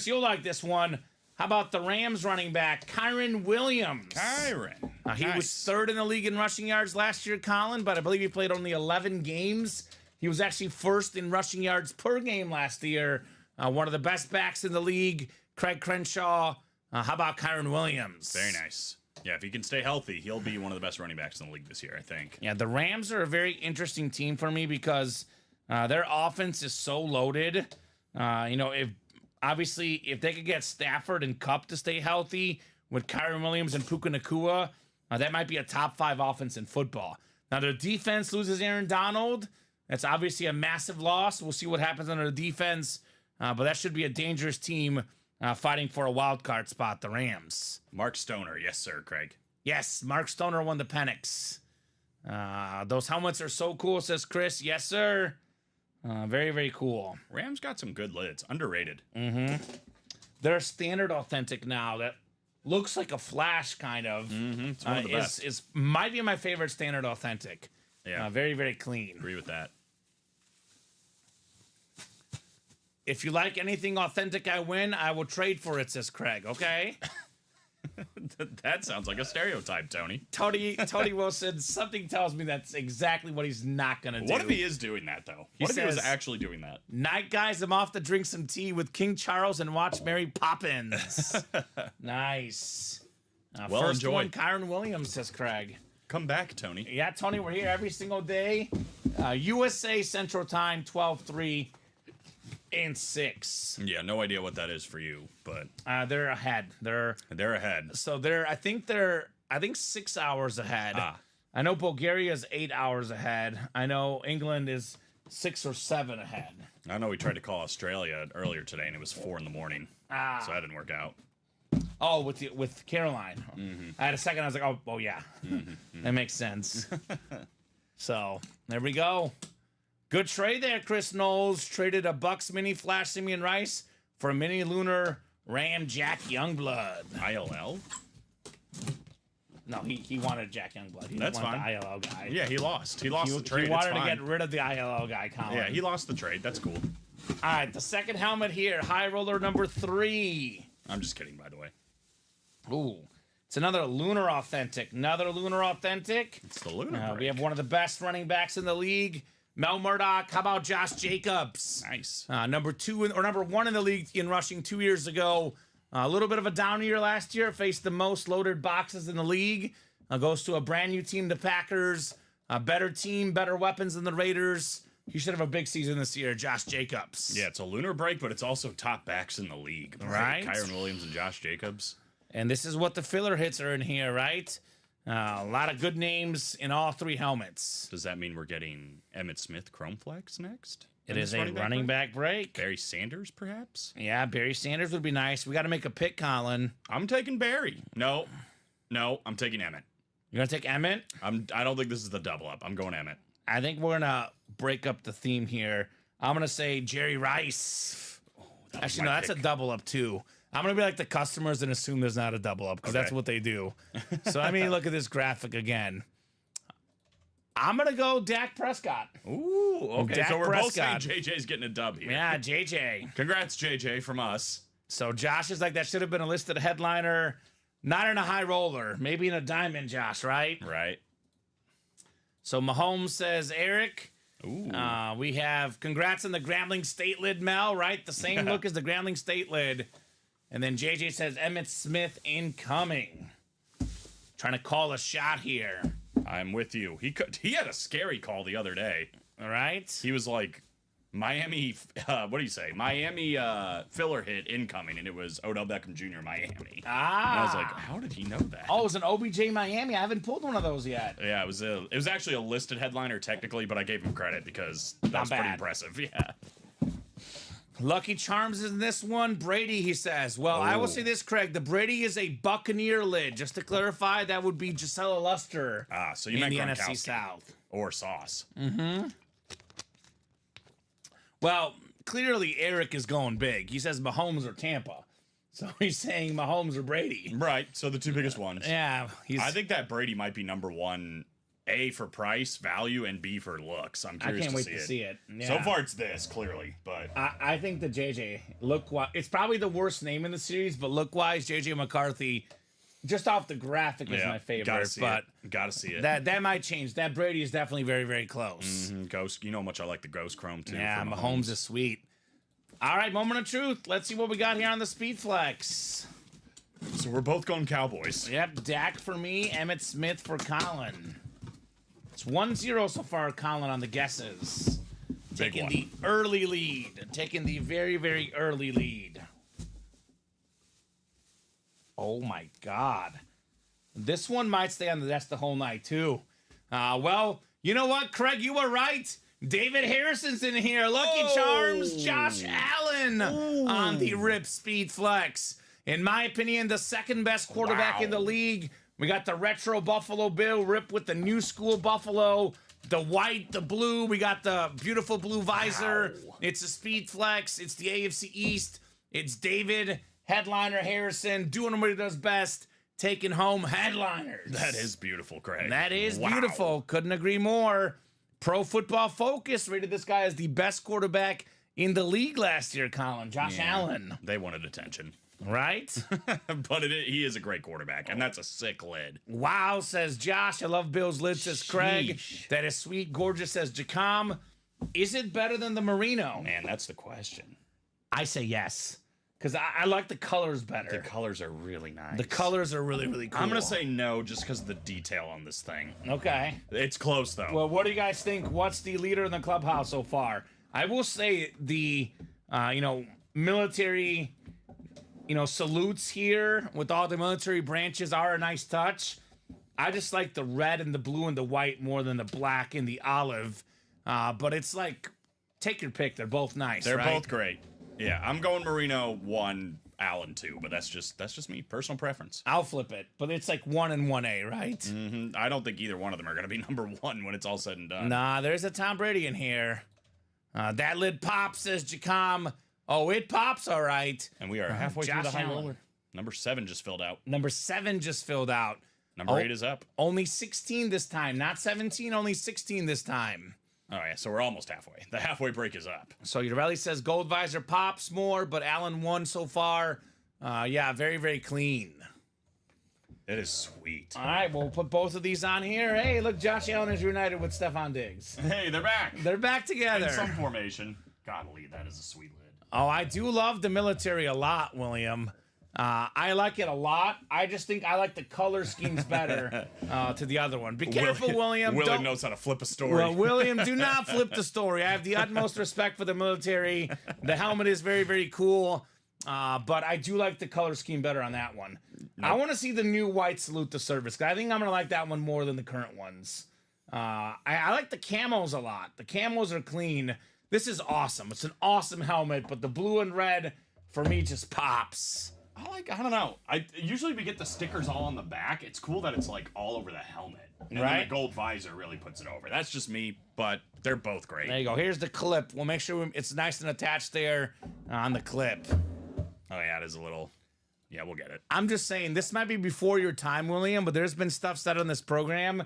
S2: you'll like this one. How about the Rams running back, Kyron Williams? He was 3rd in the league in rushing yards last year, Colin, but I believe he played only 11 games. He was actually 1st in rushing yards per game last year. One of the best backs in the league, Craig Crenshaw. How about Kyron Williams?
S3: Very nice. Yeah, if he can stay healthy, he'll be one of the best running backs in the league this year, I think.
S2: Yeah, the Rams are a very interesting team for me because their offense is so loaded. If they could get Stafford and Kupp to stay healthy with Kyron Williams and Puka Nacua, that might be a top 5 offense in football. Now, their defense loses Aaron Donald. That's obviously a massive loss. We'll see what happens under the defense, but that should be a dangerous team fighting for a wild card spot, the Rams.
S3: Mark Stoner. Yes, sir, Craig.
S2: Yes, Mark Stoner won the Penix. Those helmets are so cool, says Chris. Yes, sir. Very, very cool.
S3: Rams got some good lids. Underrated.
S2: They're standard authentic now. That looks like a flash, kind of.
S3: It's one of the best.
S2: Might be my favorite standard authentic.
S3: Yeah.
S2: Very, very clean.
S3: Agree with that.
S2: If you like anything authentic I win, I will trade for it, says Craig. Okay?
S3: That sounds like a stereotype, Tony.
S2: Tony Wilson, something tells me that's exactly what he's not going to do.
S3: What if he is doing that, though? What if he was actually doing that?
S2: Night, guys, I'm off to drink some tea with King Charles and watch Mary Poppins. Nice.
S3: Well,
S2: first
S3: enjoy.
S2: one, Kyron Williams, says Craig.
S3: Come back, Tony.
S2: Yeah, Tony, we're here every single day. USA Central Time, 12/3 and 6.
S3: Yeah, no idea what that is for you, but
S2: They're ahead. They're
S3: ahead.
S2: So I think 6 hours ahead. I know Bulgaria is 8 hours ahead. I know England is 6 or 7 ahead.
S3: I know we tried to call Australia earlier today, and it was 4 in the morning. So that didn't work out.
S2: Oh, with Caroline. I had a second. I was like, oh yeah, that makes sense. So there we go. Good trade there, Chris Knowles. Traded a Bucks mini Flash Simeon Rice for a mini Lunar Ram Jack Youngblood.
S3: ILL?
S2: No, he wanted Jack Youngblood. He
S3: That's
S2: didn't want
S3: fine.
S2: the ILL guy.
S3: Yeah, he lost. He lost the trade.
S2: He wanted
S3: It's
S2: to
S3: fine.
S2: get rid of the ILL guy, Colin.
S3: Yeah, he lost the trade. That's cool.
S2: All right, the second helmet here, high roller number 3.
S3: I'm just kidding, by the way.
S2: Ooh, it's another Lunar Authentic. Another Lunar Authentic.
S3: It's the Lunar
S2: We have one of the best running backs in the league, Mel Murdoch. How about Josh Jacobs?
S3: Nice.
S2: Number 1 in the league in rushing 2 years ago. A little bit of a down year last year. Faced the most loaded boxes in the league. Goes to a brand new team, the Packers. A better team, better weapons than the Raiders. He should have a big season this year, Josh Jacobs.
S3: Yeah, it's a lunar break, but it's also top backs in the league.
S2: Right.
S3: Kyron Williams and Josh Jacobs.
S2: And this is what the filler hits are in here, right? A lot of good names in all three helmets.
S3: Does that mean we're getting Emmitt Smith Chrome Flex next?
S2: It is a running back break.
S3: Barry Sanders, perhaps?
S2: Yeah, Barry Sanders would be nice. We got to make a pick, Colin.
S3: I'm taking Barry. No, I'm taking Emmitt.
S2: You're going to take Emmitt?
S3: I don't think this is the double up. I'm going Emmitt.
S2: I think we're going to break up the theme here. I'm going to say Jerry Rice. Actually, no, that's a double up, too. I'm going to be like the customers and assume there's not a double up because that's what they do. So, I mean, look at this graphic again. I'm going to go Dak Prescott.
S3: Ooh, okay.
S2: Dak
S3: so we're
S2: Prescott.
S3: both saying JJ's getting a dub here.
S2: Yeah, JJ.
S3: Congrats, JJ, from us.
S2: So Josh is like, that should have been a listed headliner, not in a high roller, maybe in a diamond, Josh, right?
S3: Right.
S2: So Mahomes says, Eric,
S3: Ooh.
S2: we have congrats on the Grambling State lid, Mel, right? The same look as the Grambling State lid. And then JJ says, Emmitt Smith incoming. Trying to call a shot here.
S3: I'm with you. He had a scary call the other day.
S2: All right.
S3: He was like, Miami, what do you say? Miami filler hit incoming, and it was Odell Beckham Jr. Miami.
S2: Ah.
S3: And I was like, how did he know that?
S2: Oh, it was an OBJ Miami. I haven't pulled one of those yet.
S3: Yeah, it was actually a listed headliner technically, but I gave him credit because that was pretty impressive. Yeah.
S2: Lucky Charms in this one. Brady, he says. Well, I will say this, Craig. The Brady is a Buccaneer lid. Just to clarify, that would be Gisela Luster.
S3: So you
S2: in
S3: meant
S2: the
S3: Gronkowski.
S2: NFC South.
S3: Or Sauce.
S2: Mm-hmm. Well, clearly Eric is going big. He says Mahomes or Tampa. So he's saying Mahomes or Brady.
S3: Right, so the two biggest ones.
S2: Yeah.
S3: I think that Brady might be number one, A, for price, value, and B, for looks. I'm curious
S2: can't wait
S3: to
S2: to see it. Yeah.
S3: So far, it's this, clearly, but...
S2: I think the JJ, look-wise, it's probably the worst name in the series, but look-wise, JJ McCarthy, just off the graphic, is my favorite.
S3: Gotta see it.
S2: That might change. That Brady is definitely very, very close.
S3: Mm-hmm. Ghost, you know how much I like the Ghost Chrome, too.
S2: Yeah, Mahomes is sweet. All right, moment of truth. Let's see what we got here on the Speed Flex.
S3: So we're both going Cowboys.
S2: Yep, Dak for me, Emmitt Smith for Colin. It's 1-0 so far, Colin, on the guesses. Taking the early lead. Taking the very, very early lead. Oh, my God. This one might stay on the desk the whole night, too. Well, you know what, Craig? You were right. David Harrison's in here. Lucky Charms. Josh Allen on the RIP Speed Flex. In my opinion, the second best quarterback in the league. We got the retro Buffalo Bill RIP with the new school Buffalo. The white, the blue. We got the beautiful blue visor. It's a Speed Flex. It's the AFC East. It's David, headliner Harrison, doing what he does best, taking home headliners.
S3: That is beautiful, Craig.
S2: That is beautiful. Couldn't agree more. Pro Football Focus rated this guy as the best quarterback in the league last year, Colin. Josh Allen.
S3: They wanted attention.
S2: Right?
S3: But he is a great quarterback, and that's a sick lid.
S2: Wow, says Josh. I love Bill's lid, says Craig.
S3: Sheesh.
S2: That is sweet. Gorgeous, says Jacom. Is it better than the Merino?
S3: Man, that's the question.
S2: I say yes. Because I like the colors better.
S3: The colors are really nice.
S2: The colors are really, really cool.
S3: I'm going to say no just because of the detail on this thing.
S2: Okay.
S3: It's close, though.
S2: Well, what do you guys think? What's the leader in the clubhouse so far? I will say the, military, salutes here with all the military branches are a nice touch. I just like the red and the blue and the white more than the black and the olive. But it's like, take your pick. They're both nice,
S3: They're
S2: right?
S3: both great. Yeah, I'm going Merino 1, Allen 2, but that's just me, personal preference.
S2: I'll flip it, but it's like 1 and 1A, right?
S3: Mm-hmm. I don't think either one of them are going to be number 1 when it's all said and done.
S2: Nah, there's a Tom Brady in here. That lid pops, says Jacom. Oh, it pops, all right.
S3: And we are halfway through the
S2: Josh
S3: high
S2: Allen.
S3: roller. Number 7 just filled out.
S2: Number 7 just filled out.
S3: Number 8 is up.
S2: Only 16 this time, not 17, only 16 this time.
S3: Oh, yeah, so we're almost halfway. The halfway break is up.
S2: So Urelli says Gold Visor pops more, but Allen won so far. Yeah, very, very clean.
S3: It is sweet.
S2: All right, we'll put both of these on here. Hey, look, Josh Allen is reunited with Stephon Diggs.
S3: Hey, they're back.
S2: They're back together.
S3: In some formation. Golly, that is a sweet lid.
S2: Oh, I do love the military a lot, William. I like it a lot. I just think I like the color schemes better to the other one. Be careful, William.
S3: William knows how to flip a story.
S2: Well, William, do not flip the story. I have the utmost respect for the military. The helmet is very, very cool. But I do like the color scheme better on that one. I want to see the new white salute to service. I think I'm going to like that one more than the current ones. I like the camos a lot. The camos are clean. This is awesome. It's an awesome helmet, but the blue and red, for me, just pops.
S3: I don't know. Usually we get the stickers all on the back. It's cool that it's like all over the helmet. And
S2: Right.
S3: then the gold visor really puts it over. That's just me, but they're both great.
S2: There you go. Here's the clip. We'll make sure it's nice and attached there on the clip.
S3: Oh yeah, it is a little. Yeah, we'll get it.
S2: I'm just saying, this might be before your time, William, but there's been stuff said on this program.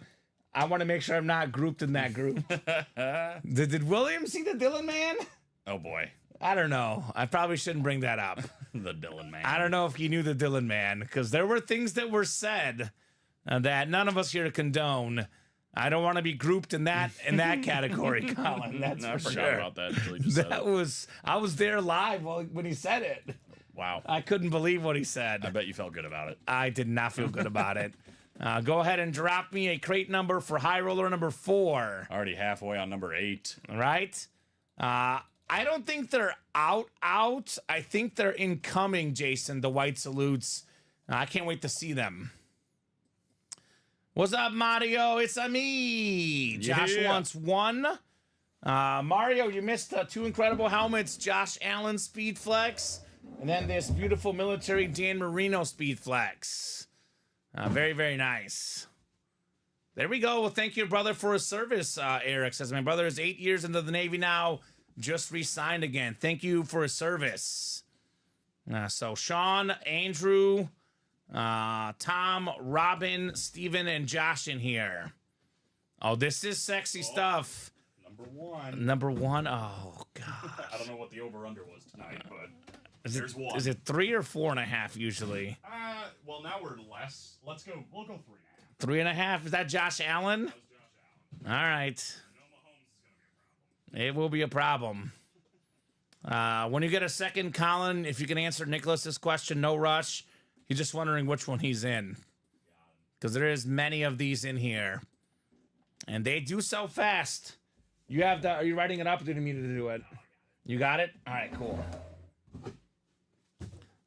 S2: I want to make sure I'm not grouped in that group. Did William see the Dylan Man?
S3: Oh boy,
S2: I don't know. I probably shouldn't bring that up.
S3: the Dylan Man.
S2: I don't know if he knew the Dylan Man, because there were things that were said that none of us here condone. I don't want to be grouped in that category, Colin. That's
S3: I
S2: for
S3: forgot
S2: sure.
S3: about that until he just said it.
S2: I was there live when he said it.
S3: Wow.
S2: I couldn't believe what he said.
S3: I bet you felt good about it.
S2: I did not feel good about it. Go ahead and drop me a crate number for high roller number 4.
S3: Already halfway on number 8.
S2: All right. I don't think they're out. I think they're incoming, Jason, the white salutes. I can't wait to see them. What's up, Mario? It's me. Josh
S3: Yeah.
S2: wants 1. Mario, you missed 2 incredible helmets. Josh Allen Speed Flex. And then this beautiful military Dan Marino Speed Flex. Very, very nice. There we go. Well, thank you, brother, for his service. Eric says, my brother is 8 years into the Navy now. Just re-signed again. Thank you for his service. So Sean, Andrew, Tom, Robin, Steven, and Josh in here. Oh, this is sexy stuff.
S3: Number 1.
S2: Oh, God.
S3: I don't know what the over-under was tonight, but
S2: Is
S3: one.
S2: Is it 3 or 4.5 usually?
S3: Well, now we're less. We'll go 3.5.
S2: 3.5? Is that Josh Allen?
S3: That was Josh Allen.
S2: All right.
S3: No Mahomes is going to be a problem.
S2: It will be a problem. When you get a second, Colin, if you can answer Nicholas's question, no rush. He's just wondering which one he's in. Because there is many of these in here. And they do sell fast. You have the, are you writing it up or do you need me to do it? You got it? All right, cool.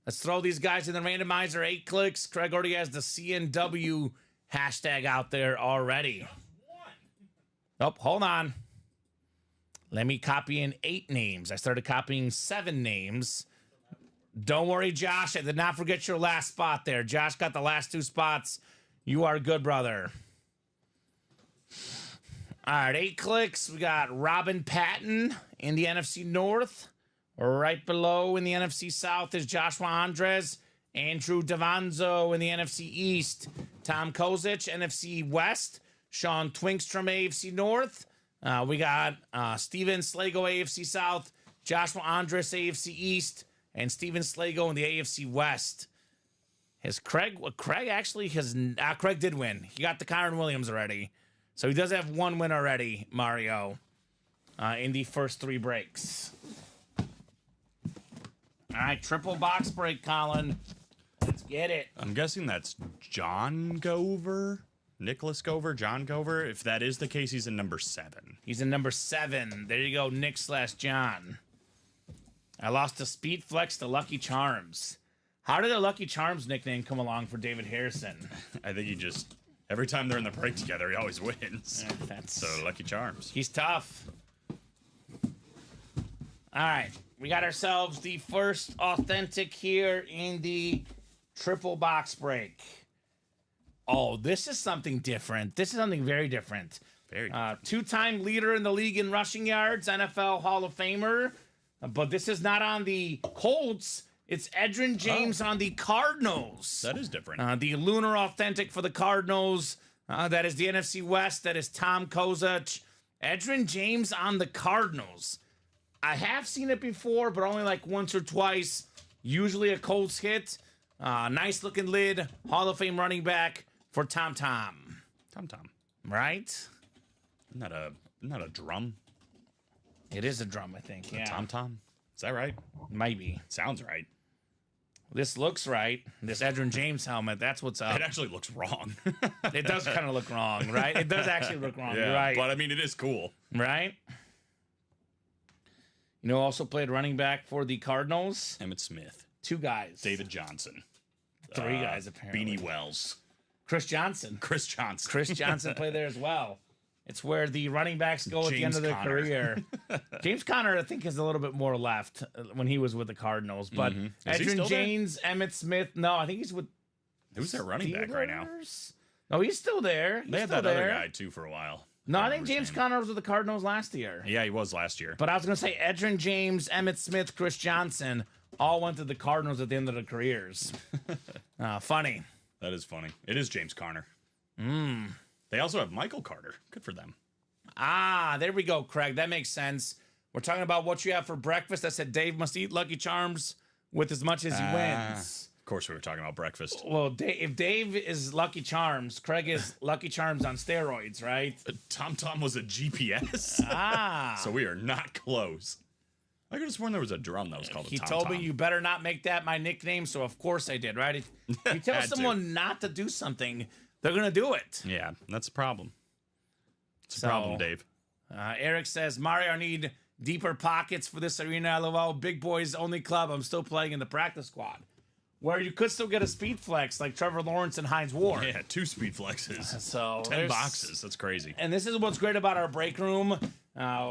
S2: Let's throw these guys in the randomizer. 8 clicks. Craig already has the CNW hashtag out there already. Oh, hold on. Let me copy in 8 names. I started copying 7 names. Don't worry, Josh. I did not forget your last spot there. Josh got the last 2 spots. You are good, brother. All right, 8 clicks. We got Robin Patton in the NFC North. Right below in the NFC South is Joshua Andres. Andrew Davanzo in the NFC East. Tom Kozic, NFC West. Sean Twinkstrom, AFC North. We got Steven Slago, AFC South. Joshua Andres, AFC East. And Steven Slago in the AFC West. Has Craig actually has... Craig did win. He got the Kyron Williams already. So he does have 1 win already, Mario, in the first 3 breaks. All right, triple box break, Colin. Let's get it.
S3: I'm guessing that's John Gover, Nicholas Gover, John Gover. If that is the case, he's in number 7.
S2: He's in number 7. There you go, Nick/John. I lost to Speed Flex to Lucky Charms. How did the Lucky Charms nickname come along for David Harrison?
S3: I think he just, every time they're in the break together, he always wins.
S2: That's
S3: So Lucky Charms.
S2: He's tough. All right, we got ourselves the first authentic here in the triple box break. Oh, this is something different. This is something very different.
S3: Very.
S2: 2-time leader in the league in rushing yards, NFL Hall of Famer. But this is not on the Colts. It's Edgerrin James on the Cardinals.
S3: That is different.
S2: The Lunar Authentic for the Cardinals. That is the NFC West. That is Tom Kozic. Edgerrin James on the Cardinals. I have seen it before, but only like once or twice. Usually a Colts hit. Nice looking lid. Hall of Fame running back for Tom.
S3: Tom.
S2: Right?
S3: Not a drum.
S2: It is a drum, I think. Yeah.
S3: Tom. Is that right?
S2: Maybe.
S3: Sounds right.
S2: This looks right. This Edgerrin James helmet, that's what's up.
S3: It actually looks wrong.
S2: It does kind of look wrong, right? It does actually look wrong. You're right.
S3: But I mean, it is cool.
S2: Right? You know, also played running back for the Cardinals.
S3: Emmitt Smith.
S2: 2 guys.
S3: David Johnson.
S2: Three guys, apparently.
S3: Beanie Wells.
S2: Chris Johnson.
S3: Chris Johnson.
S2: Chris Johnson played there as well. It's where the running backs go at the end of their
S3: Conner.
S2: career. James Conner, I think, is a little bit more left when he was with the Cardinals. But Edgerrin James, Emmitt Smith, no, I think he's with
S3: Who's their running back right now?
S2: No, he's still there.
S3: They had that other guy, too, for a while.
S2: No, I think James Conner was with the Cardinals last year.
S3: Yeah, he was last year.
S2: But I was going to say Edgerrin James, Emmitt Smith, Chris Johnson all went to the Cardinals at the end of their careers. Funny.
S3: That is funny. It is James Conner. They also have Michael Carter. Good for them.
S2: Ah, there we go, Craig. That makes sense. We're talking about what you have for breakfast. I said Dave must eat Lucky Charms with as much as he wins.
S3: Of course, we were talking about breakfast.
S2: Well, if Dave is Lucky Charms, Craig is Lucky Charms on steroids, right?
S3: Tom Tom was a GPS. So we are not close. I could have sworn there was a drum that was called a Tom Tom.
S2: He told me you better not make that my nickname, so of course I did, right? If you tell someone not to do something, they're going to do it.
S3: Yeah, that's a problem. It's a problem, Dave.
S2: Eric says, Mario, I need deeper pockets for this arena. LOL, big boys only club. I'm still playing in the practice squad. Where you could still get a speed flex like Trevor Lawrence and Hines Ward.
S3: Yeah, 2 speed flexes.
S2: So
S3: 10 boxes. That's crazy.
S2: And this is what's great about our break room.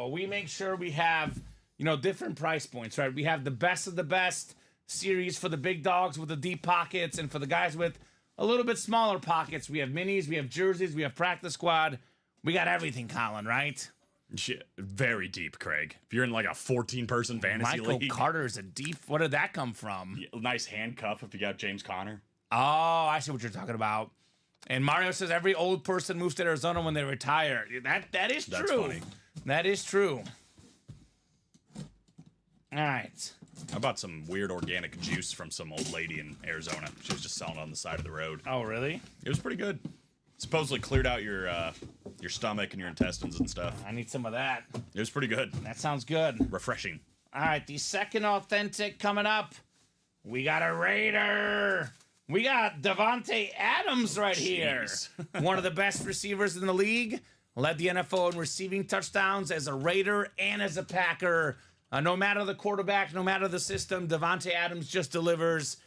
S2: We make sure we have, different price points, right? We have the best of the best series for the big dogs with the deep pockets, and for the guys with a little bit smaller pockets, we have minis, we have jerseys, we have practice squad. We got everything, Colin, right?
S3: Shit, very deep, Craig. If you're in like a 14-person fantasy
S2: Michael
S3: league.
S2: Carter's a deep. What did that come from?
S3: Nice handcuff if you got James Conner.
S2: Oh, I see what you're talking about. And Mario says every old person moves to Arizona when they retire. That is true.
S3: That's funny.
S2: That is true. All right.
S3: I bought some weird organic juice from some old lady in Arizona. She was just selling it on the side of the road.
S2: Oh, really?
S3: It was pretty good. Supposedly cleared out your stomach and your intestines and stuff.
S2: I need some of that.
S3: It was pretty good.
S2: That sounds good.
S3: Refreshing.
S2: All right, the second authentic coming up. We got a Raider. We got Davante Adams right here. One of the best receivers in the league. Led the NFL in receiving touchdowns as a Raider and as a Packer. No matter the quarterback, no matter the system, Davante Adams just delivers.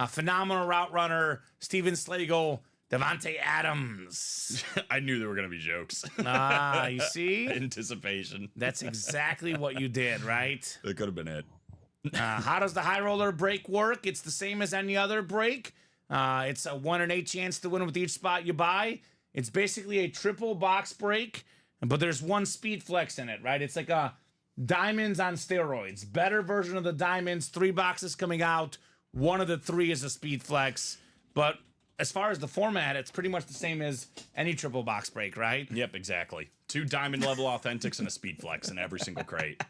S2: Phenomenal route runner. Steven Slagle. Davante Adams.
S3: I knew there were going to be jokes.
S2: You see?
S3: Anticipation.
S2: That's exactly what you did, right?
S3: That could have been it.
S2: How does the high roller break work? It's the same as any other break. It's a 1 in 8 chance to win with each spot you buy. It's basically a triple box break, but there's one speed flex in it, right? It's like a diamonds on steroids. Better version of the diamonds, 3 boxes coming out. One of the 3 is a speed flex, but as far as the format, it's pretty much the same as any triple box break, right?
S3: Yep, exactly. 2 diamond level authentics and a speed flex in every single crate.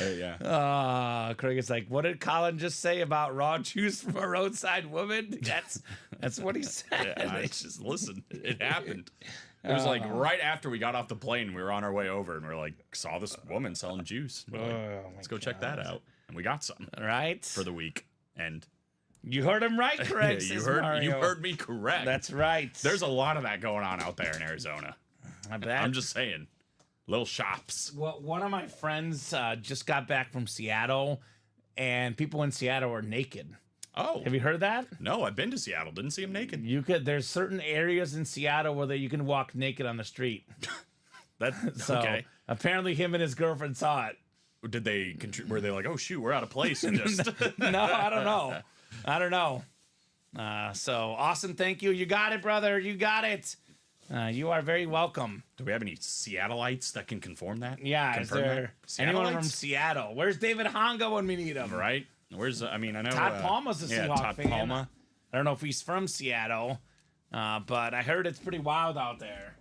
S3: Yeah.
S2: Craig is like, what did Colin just say about raw juice from a roadside woman? That's what he said.
S3: Yeah, I just listen. It happened. It was like right after we got off the plane, we were on our way over, and we are like, saw this woman selling juice. We're like, let's go check that out, and we got some
S2: right
S3: for the week. And
S2: you heard him right, Craig.
S3: you heard me correct.
S2: That's right.
S3: There's a lot of that going on out there in Arizona.
S2: I bet.
S3: I'm just saying, little shops.
S2: Well, one of my friends just got back from Seattle, and people in Seattle are naked.
S3: Oh,
S2: have you heard that?
S3: No, I've been to Seattle. Didn't see him naked.
S2: There's certain areas in Seattle where you can walk naked on the street.
S3: That's
S2: so,
S3: okay.
S2: Apparently, him and his girlfriend saw it.
S3: Did they? Were they like, oh shoot, we're out of place? And just
S2: no, I don't know. So awesome. Thank you. You got it, brother. You got it. You are very welcome.
S3: Do we have any Seattleites that can confirm that?
S2: Yeah, is there anyone from Seattle? Where's David Hongo when we need him?
S3: Right. Where's I know
S2: Todd Palma's a Seahawks
S3: Todd
S2: fan.
S3: Palma.
S2: I don't know if he's from Seattle, but I heard it's pretty wild out there.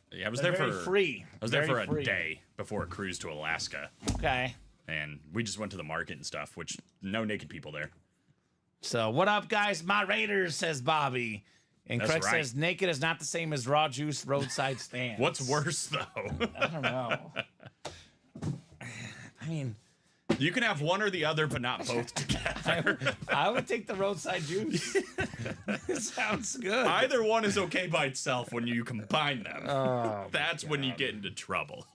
S3: Yeah, I was there for
S2: free.
S3: I was there for a day before a cruise to Alaska.
S2: Okay.
S3: And we just went to the market and stuff, which no naked people there.
S2: So what up, guys? My Raiders, says Bobby. And
S3: That's
S2: Craig
S3: right.
S2: says naked is not the same as raw juice roadside stands.
S3: What's worse though?
S2: I don't know. I mean,
S3: you can have one or the other, but not both together.
S2: I would take the roadside juice. It sounds good.
S3: Either one is okay by itself when you combine them.
S2: Oh,
S3: that's when you get into trouble.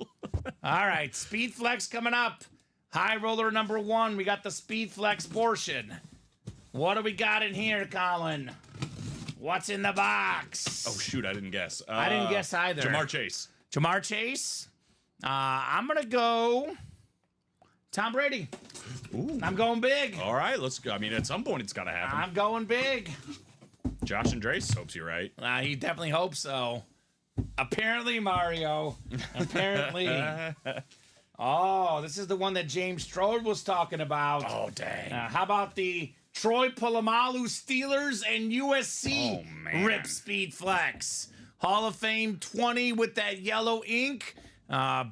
S2: All right, Speed Flex coming up. High roller number 1. We got the Speed Flex portion. What do we got in here, Colin? What's in the box?
S3: Oh, shoot, I didn't guess.
S2: I didn't guess either.
S3: Jamar Chase.
S2: Jamar Chase. I'm going to go Tom Brady.
S3: Ooh.
S2: I'm going big.
S3: All right, let's go. I mean, at some point, it's got to happen.
S2: I'm going big.
S3: Josh Andres hopes you're right.
S2: He definitely hopes so. Apparently, Mario. Apparently. Oh, this is the one that James Strode was talking about.
S3: Oh, dang.
S2: How about the Troy Polamalu Steelers and USC Rip Speed Flex? Hall of Fame 20 with that yellow ink.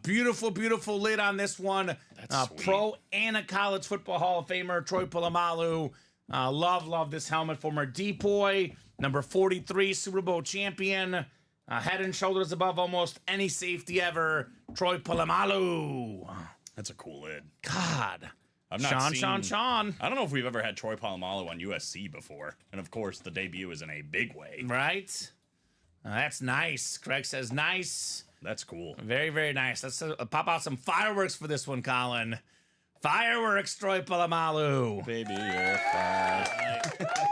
S2: Beautiful, beautiful lid on this one.
S3: That's sweet.
S2: Pro and a college football Hall of Famer, Troy Polamalu. Love this helmet. Former Depoy, number 43 Super Bowl champion. Head and shoulders above almost any safety ever. Troy Polamalu.
S3: That's a cool lid.
S2: God.
S3: I've not
S2: Sean.
S3: I don't know if we've ever had Troy Polamalu on USC before. And of course, the debut is in a big way.
S2: Right? That's nice. Craig says nice.
S3: That's cool.
S2: Very, very nice. Let's pop out some fireworks for this one, Colin. Fireworks, Troy Polamalu.
S3: Baby, you're fine.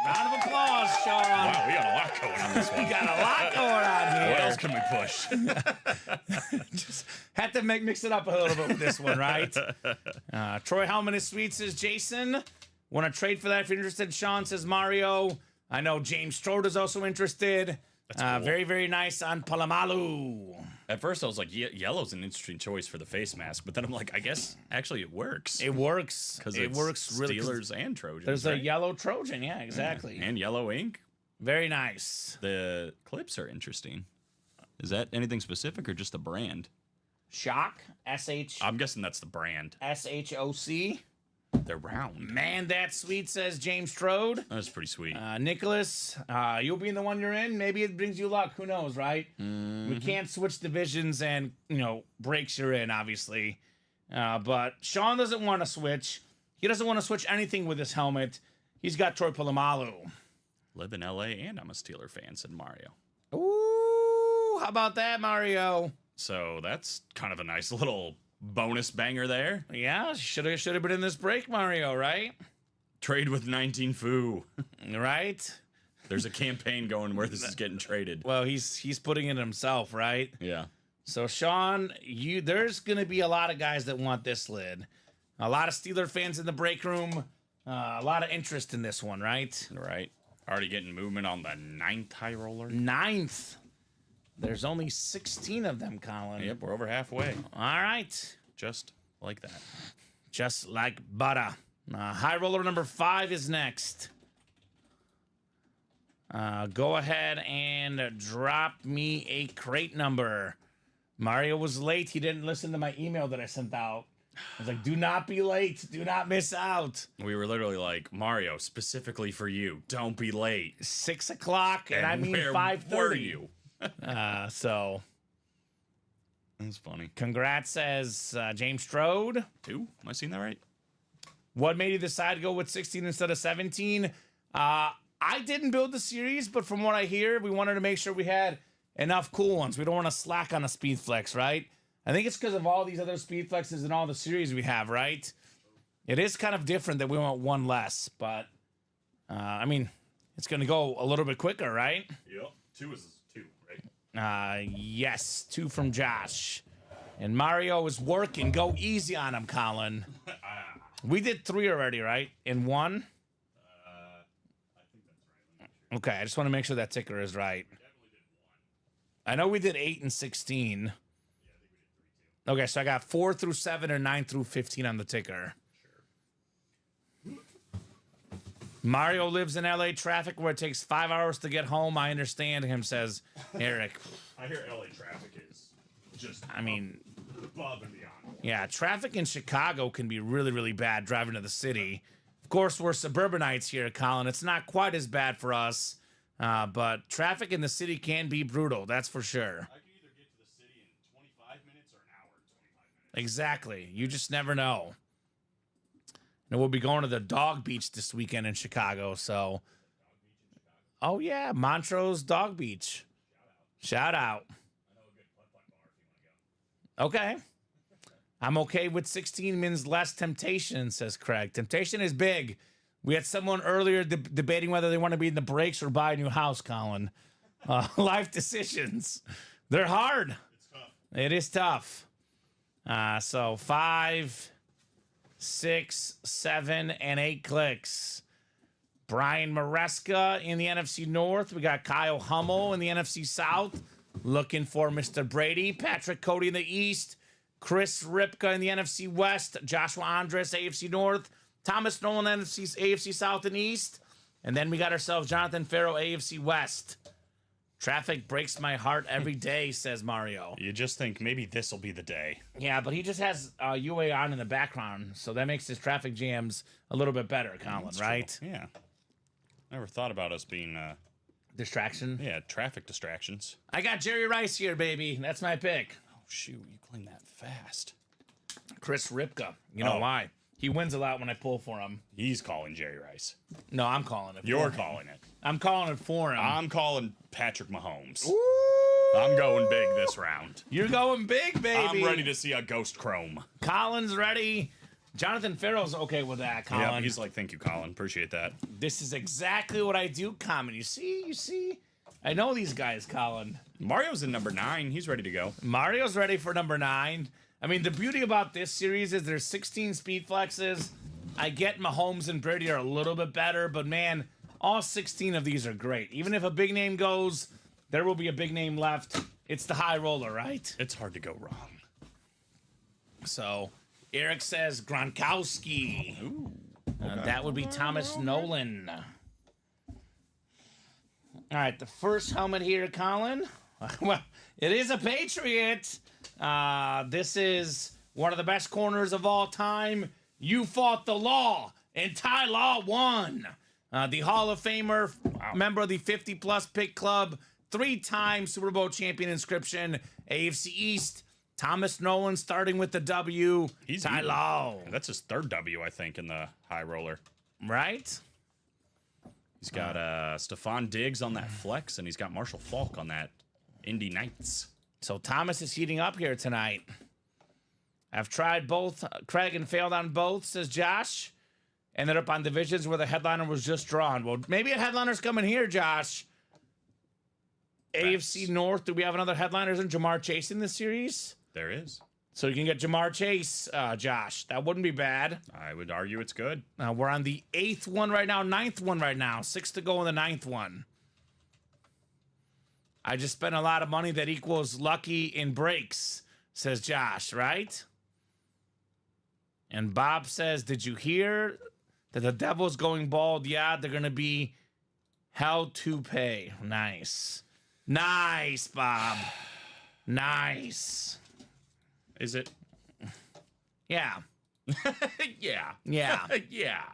S2: Round of applause, Sean.
S3: Wow, we got a lot going on this one.
S2: We got a lot going on here.
S3: What else can we push?
S2: Just had to mix it up a little bit with this one, right? Troy Helmet is sweet, says Jason. Want to trade for that if you're interested? Sean says Mario. I know James Strode is also interested.
S3: That's cool.
S2: Very, very nice on Polamalu.
S3: At first, I was like, yellow's an interesting choice for the face mask. But then I'm like, I guess actually it works.
S2: It works.
S3: Because
S2: it works really.
S3: Steelers and Trojans.
S2: There's
S3: right?
S2: a yellow Trojan. Yeah, exactly.
S3: And yellow ink.
S2: Very nice.
S3: The clips are interesting. Is that anything specific or just the brand?
S2: Shock. S-H.
S3: I'm guessing that's the brand.
S2: S-H-O-C.
S3: They're round.
S2: Man, that's sweet, says James Strode.
S3: That's pretty sweet.
S2: Nicholas, you'll be in the one you're in. Maybe it brings you luck. Who knows, right? We can't switch divisions and, breaks you're in, obviously. But Sean doesn't want to switch. He doesn't want to switch anything with his helmet. He's got Troy Polamalu.
S3: Live in LA and I'm a Steeler fan, said Mario.
S2: Ooh, how about that, Mario?
S3: So that's kind of a nice little bonus banger there.
S2: Yeah, should have been in this break, Mario, right?
S3: Trade with 19 Foo.
S2: Right?
S3: There's a campaign going where this is getting traded.
S2: Well, he's putting it himself, right?
S3: Yeah.
S2: So, Sean, there's going to be a lot of guys that want this lid. A lot of Steeler fans in the break room. A lot of interest in this one, right?
S3: Right. Already getting movement on the 9th high roller.
S2: 9th. There's only 16 of them, Colin.
S3: Yep, we're over halfway.
S2: All right.
S3: Just like that.
S2: Just like butter. High roller number 5 is next. Go ahead and drop me a crate number. Mario was late. He didn't listen to my email that I sent out. I was like, do not be late. Do not miss out.
S3: We were literally like, Mario, specifically for you, don't be late.
S2: 6 o'clock, and I mean 5:30.
S3: Were you?
S2: So
S3: That's funny.
S2: congrats, says James Strode.
S3: 2? Am I seeing that right?
S2: What made you decide to go with 16 instead of 17? I didn't build the series, but from what I hear, we wanted to make sure we had enough cool ones. We don't want to slack on a speed flex, right? I think it's because of all these other speed flexes and all the series we have, right? It is kind of different that we want one less, but I mean, it's going to go a little bit quicker, right?
S3: Yep. 2 is 2, right?
S2: Yes, 2 from Josh. And Mario is working. Go easy on him, Colin. We did 3 already, right? In 1?
S3: I think that's right.
S2: Okay, I just want to make sure that ticker is right. I know we did 8 and 16. Okay, so I got 4 through 7 or 9 through 15 on the ticker. Sure. Mario lives in LA traffic where it takes 5 hours to get home. I understand him, says Eric.
S3: I hear LA traffic is just above and beyond.
S2: Yeah, traffic in Chicago can be really, really bad driving to the city. Of course, we're suburbanites here, Colin. It's not quite as bad for us, but traffic in the city can be brutal, that's for sure.
S3: I can either get to the city in 25 minutes or an hour and 25 minutes.
S2: Exactly. You just never know. And we'll be going to the Dog Beach this weekend in Chicago, so. Oh, yeah, Montrose Dog Beach. Shout out.
S3: I know a good putt-putt bar if you want to go.
S2: Okay. I'm okay with 16 means less temptation, says Craig. Temptation is big. We had someone earlier debating whether they want to be in the breaks or buy a new house, Colin. Life decisions. They're hard.
S3: It's tough.
S2: It is tough. So 5, 6, 7, and 8 clicks. Brian Maresca in the NFC North. We got Kyle Hummel in the NFC South. Looking for Mr. Brady. Patrick Cody in the East. Chris Ripka in the NFC West. Joshua Andres, AFC North. Thomas Nolan, AFC South and East. And then we got ourselves Jonathan Farrow, AFC West. Traffic breaks my heart every day, says Mario.
S3: You just think maybe this will be the day.
S2: Yeah, but he just has UA on in the background, so that makes his traffic jams a little bit better, Colin,
S3: That's
S2: right?
S3: true. Yeah. Never thought about us being,
S2: Distraction.
S3: yeah, traffic distractions.
S2: I got Jerry Rice here, baby. That's my pick.
S3: Oh, shoot. You claim that fast.
S2: Chris Ripka. You know
S3: Oh.
S2: why? He wins a lot when I pull for him.
S3: He's calling Jerry Rice.
S2: No, I'm calling it.
S3: You're
S2: for him.
S3: calling it.
S2: I'm calling it for him.
S3: I'm calling Patrick Mahomes.
S2: Ooh.
S3: I'm going big this round.
S2: You're going big, baby.
S3: I'm ready to see a ghost chrome.
S2: Colin's ready. Jonathan Farrell's okay with that, Colin.
S3: Yeah, he's like, thank you, Colin. Appreciate that.
S2: This is exactly what I do, Common. You see? I know these guys, Colin.
S3: Mario's in number 9. He's ready to go.
S2: Mario's ready for number 9. I mean, the beauty about this series is there's 16 speed flexes. I get Mahomes and Brady are a little bit better, but man, all 16 of these are great. Even if a big name goes, there will be a big name left. It's the high roller, right?
S3: It's hard to go wrong.
S2: So, Eric says Gronkowski.
S3: Ooh. Okay.
S2: That would be Thomas Nolan. All right, the first helmet here, Colin. Well, it is a Patriot. This is one of the best corners of all time. You fought the law, and Ty Law won. The Hall of Famer, member of the 50-plus pick club, 3-time Super Bowl champion inscription, AFC East. Thomas Nolan starting with the W. Ty Law.
S3: That's his 3rd W, I think, in the high roller.
S2: Right?
S3: He's got Stephon Diggs on that flex, and he's got Marshall Faulk on that Indy Knights.
S2: So Thomas is heating up here tonight. I've tried both, Craig, and failed on both, says Josh. Ended up on divisions where the headliner was just drawn. Well, maybe a headliner's coming here, Josh. AFC North, do we have another headliners in Jamar Chase in this series?
S3: There is.
S2: So you can get Jamar Chase, Josh. That wouldn't be bad.
S3: I would argue it's good.
S2: We're on the 8th one right now, 9th one right now. 6 to go in the 9th one. I just spent a lot of money that equals lucky in breaks, says Josh, right? And Bob says, did you hear that the Devil's going bald? Yeah, they're going to be hell to pay. Nice. Nice, Bob. Nice.
S3: Is it?
S2: Yeah.
S3: Yeah.
S2: Yeah.
S3: Yeah.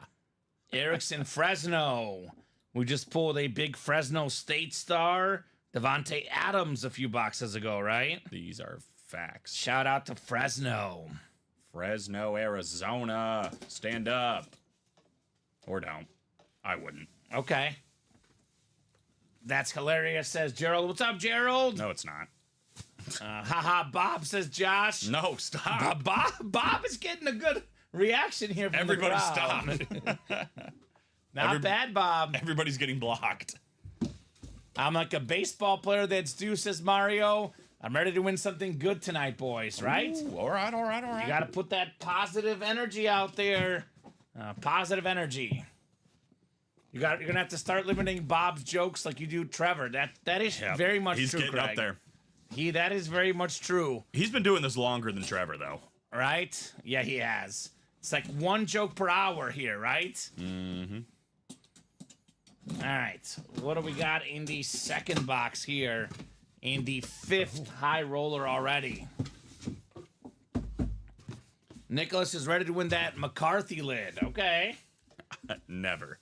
S2: Eric's in Fresno. We just pulled a big Fresno State star, Devontae Adams, a few boxes ago, right?
S3: These are facts.
S2: Shout out to Fresno.
S3: Fresno, Arizona. Stand up. Or don't. I wouldn't.
S2: Okay. That's hilarious, says Gerald. What's up, Gerald?
S3: No, it's not.
S2: Haha, Bob, says Josh.
S3: No, stop.
S2: Bob is getting a good reaction here from
S3: Everybody
S2: the
S3: stop.
S2: crowd. Not bad, Bob.
S3: Everybody's getting blocked.
S2: I'm like a baseball player that's due, says Mario. I'm ready to win something good tonight, boys, right?
S3: Ooh, all right.
S2: You got to put that positive energy out there. Positive energy. You're gonna have to start limiting Bob's jokes like you do Trevor. That is very much
S3: He's
S2: true.
S3: getting
S2: Craig.
S3: up there.
S2: That is very much true.
S3: He's been doing this longer than Trevor, though.
S2: Right? Yeah, he has. It's like 1 joke per hour here, right?
S3: Mm-hmm.
S2: All right. What do we got in the second box here? In the 5th high roller already. Nicholas is ready to win that McCarthy lid. Okay.
S3: Never.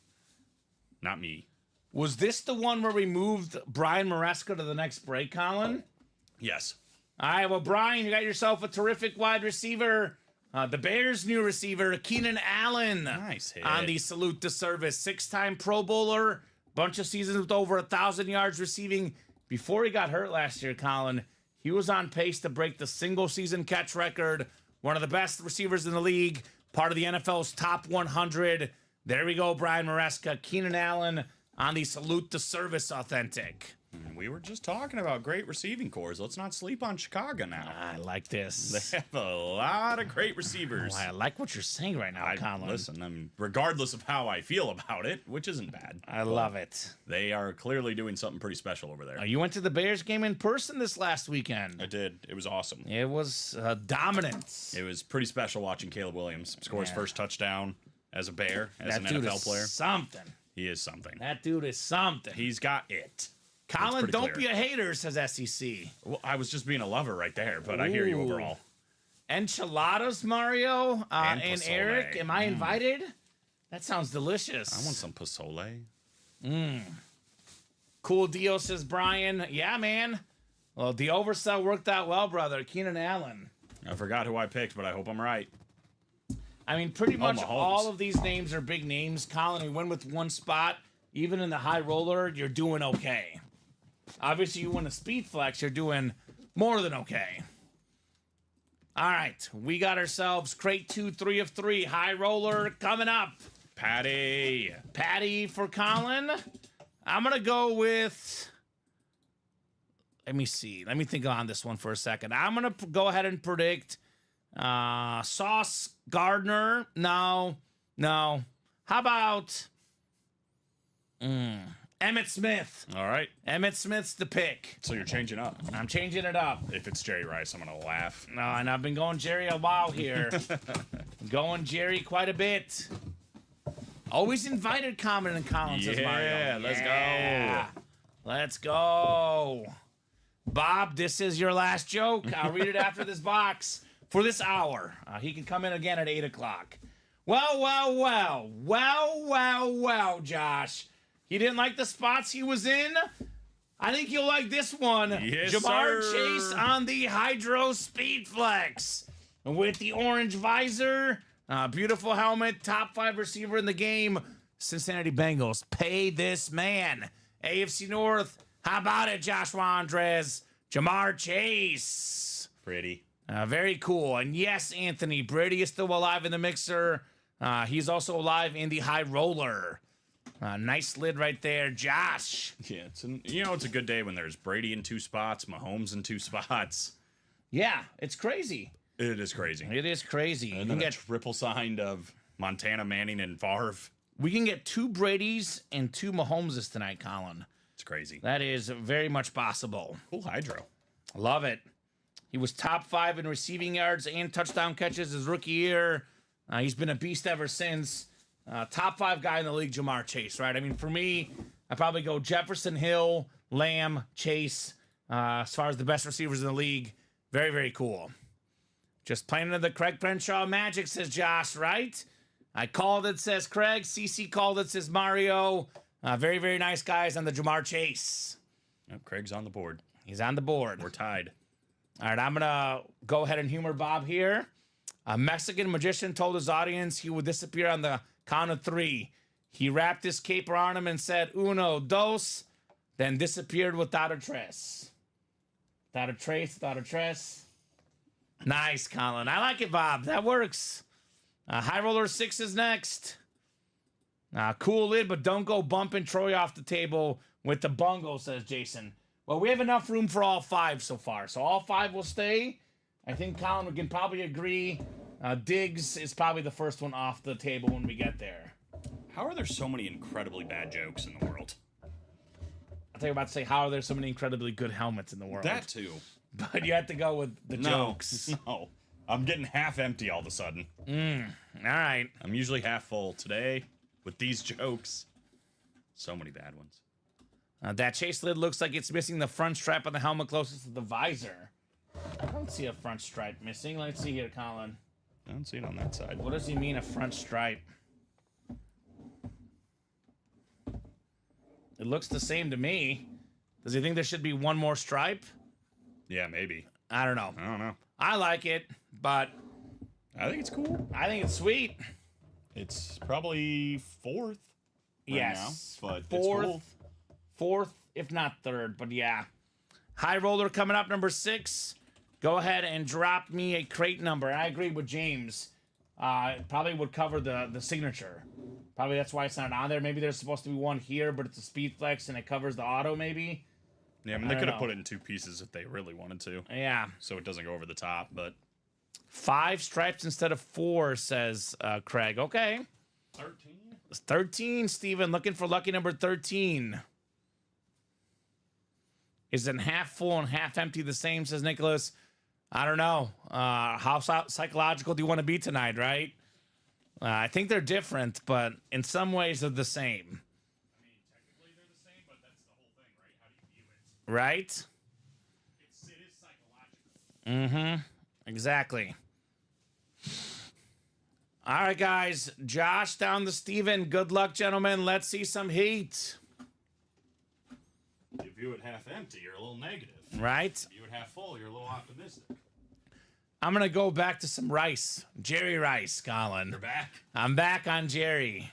S3: Not me.
S2: Was this the one where we moved Brian Maresca to the next break, Colin?
S3: Yes.
S2: All right, well, Brian, you got yourself a terrific wide receiver. The Bears' new receiver, Keenan Allen.
S3: Nice hit.
S2: On the salute to service. 6-time Pro Bowler. Bunch of seasons with over 1,000 yards receiving. Before he got hurt last year, Colin, he was on pace to break the single-season catch record. One of the best receivers in the league. Part of the NFL's top 100. There we go, Brian Maresca. Keenan Allen on the Salute to Service Authentic.
S3: We were just talking about great receiving cores. Let's not sleep on Chicago now.
S2: I like this.
S3: They have a lot of great receivers.
S2: I like what you're saying right now, Colin.
S3: Listen, I mean, regardless of how I feel about it, which isn't bad.
S2: I love it.
S3: They are clearly doing something pretty special over there.
S2: You went to the Bears game in person this last weekend.
S3: I did. It was awesome.
S2: It was dominance.
S3: It was pretty special watching Caleb Williams score his first touchdown as a Bear, as
S2: that
S3: an
S2: dude
S3: NFL
S2: is
S3: player.
S2: something.
S3: He is something.
S2: That dude is something.
S3: He's got it.
S2: Colin, don't
S3: clear.
S2: be a hater, says SEC.
S3: Well, I was just being a lover right there, but I hear you overall.
S2: Enchiladas, Mario, and
S3: pozole.
S2: Eric. Am I invited? That sounds delicious.
S3: I want some pozole.
S2: Cool deal, says Brian. Yeah, man. Well, the oversell worked out well, brother. Keenan Allen.
S3: I forgot who I picked, but I hope I'm right.
S2: I mean, pretty much
S3: Mahomes.
S2: all of these names are big names. Colin, we went with one spot. Even in the high roller, you're doing okay. Obviously, you win a speed flex, you're doing more than okay. All right, we got ourselves crate 2, 3 of 3, high roller coming up.
S3: Patty
S2: For Colin. I'm going to go with, let me see. Let me think on this one for a second. I'm going to go ahead and predict Sauce Gardner. No. How about Emmitt Smith?
S3: All right.
S2: Emmitt Smith's the pick.
S3: So you're changing up.
S2: I'm changing it up.
S3: If it's Jerry Rice, I'm going to laugh.
S2: No, and I've been going Jerry a while here. Going Jerry quite a bit. Always invited Kamen and Collins, says Mario.
S3: Yeah, let's go.
S2: Let's go. Bob, this is your last joke. I'll read it after this box for this hour. He can come in again at 8 o'clock. Well, Josh. He didn't like the spots he was in. I think you'll like this one.
S3: Yes,
S2: Jamar
S3: sir.
S2: Chase on the Hydro Speed Flex with the orange visor. Beautiful helmet. Top 5 receiver in the game. Cincinnati Bengals. Pay this man. AFC North. How about it, Joshua Andres? Jamar Chase.
S3: Pretty.
S2: Very cool. And yes, Anthony, Brady is still alive in the mixer. He's also alive in the high roller. Nice lid right there, Josh.
S3: Yeah, it's a good day when there's Brady in 2 spots, Mahomes in 2 spots.
S2: Yeah, it's crazy.
S3: It is crazy.
S2: It is crazy.
S3: And then a triple signed of Montana, Manning, and Favre.
S2: We can get 2 Bradys and 2 Mahomeses tonight, Colin.
S3: It's crazy.
S2: That is very much possible.
S3: Cool hydro.
S2: Love it. He was top 5 in receiving yards and touchdown catches his rookie year. He's been a beast ever since. Top 5 guy in the league, Jamar Chase, right? I mean, for me, I probably go Jefferson, Hill, Lamb, Chase, as far as the best receivers in the league. Very, very cool. Just playing into the Craig Crenshaw magic, says Josh, right? I called it, says Craig. CC called it, says Mario. Very, very nice guys on the Jamar Chase.
S3: Yep, Craig's on the board.
S2: He's on the board.
S3: We're tied.
S2: All right, I'm going to go ahead and humor Bob here. A Mexican magician told his audience he would disappear on the count of 3. He wrapped his cape around him and said, 1, 2, then disappeared without a trace. Without a trace, without a trace. Nice, Colin. I like it, Bob. That works. High Roller 6 is next. Cool lid, but don't go bumping Troy off the table with the bungle, says Jason. Well, we have enough room for all 5 so far, so all 5 will stay. I think, Colin, we can probably agree Diggs is probably the first one off the table when we get there.
S3: How are there so many incredibly bad jokes in the world?
S2: I think I'm about to say, how are there so many incredibly good helmets in the world?
S3: That too.
S2: But you have to go with the jokes.
S3: No. I'm getting half empty all of a sudden.
S2: All right.
S3: I'm usually half full today with these jokes. So many bad ones.
S2: That Chase lid looks like it's missing the front strap on the helmet closest to the visor. I don't see a front stripe missing. Let's see here, Colin.
S3: I don't see it on that side.
S2: What does he mean, a front stripe? It looks the same to me. Does he think there should be one more stripe?
S3: Yeah, maybe.
S2: I don't know.
S3: I don't know.
S2: I like it, but
S3: I think it's cool.
S2: I think it's sweet.
S3: It's probably 4th.
S2: Yes.
S3: Now, but
S2: fourth,
S3: it's cool.
S2: 4th, if not 3rd, but yeah. High roller coming up, number 6. Go ahead and drop me a crate number. I agree with James. Probably would cover the signature. Probably that's why it's not on there. Maybe there's supposed to be one here, but it's a speed flex and it covers the auto maybe.
S3: Yeah, I mean, they could have put it in 2 pieces if they really wanted to.
S2: Yeah.
S3: So it doesn't go over the top, but...
S2: 5 stripes instead of 4, says Craig. Okay.
S3: 13?
S2: 13, Steven. Looking for lucky number 13. Is it half full and half empty the same, says Nicholas? I don't know. How psychological do you want to be tonight, right? I think they're different, but in some ways they're the same.
S3: I mean, technically they're the same, but that's the whole thing, right? How do you view it?
S2: Right?
S3: It is psychological.
S2: Mm-hmm. Exactly. All right, guys. Josh down to Steven. Good luck, gentlemen. Let's see some heat.
S3: You view it half empty, you're a little negative.
S2: Right?
S3: If you view it half full, you're a little optimistic.
S2: I'm going to go back to some Rice. Jerry Rice, Colin.
S3: You're back?
S2: I'm back on Jerry.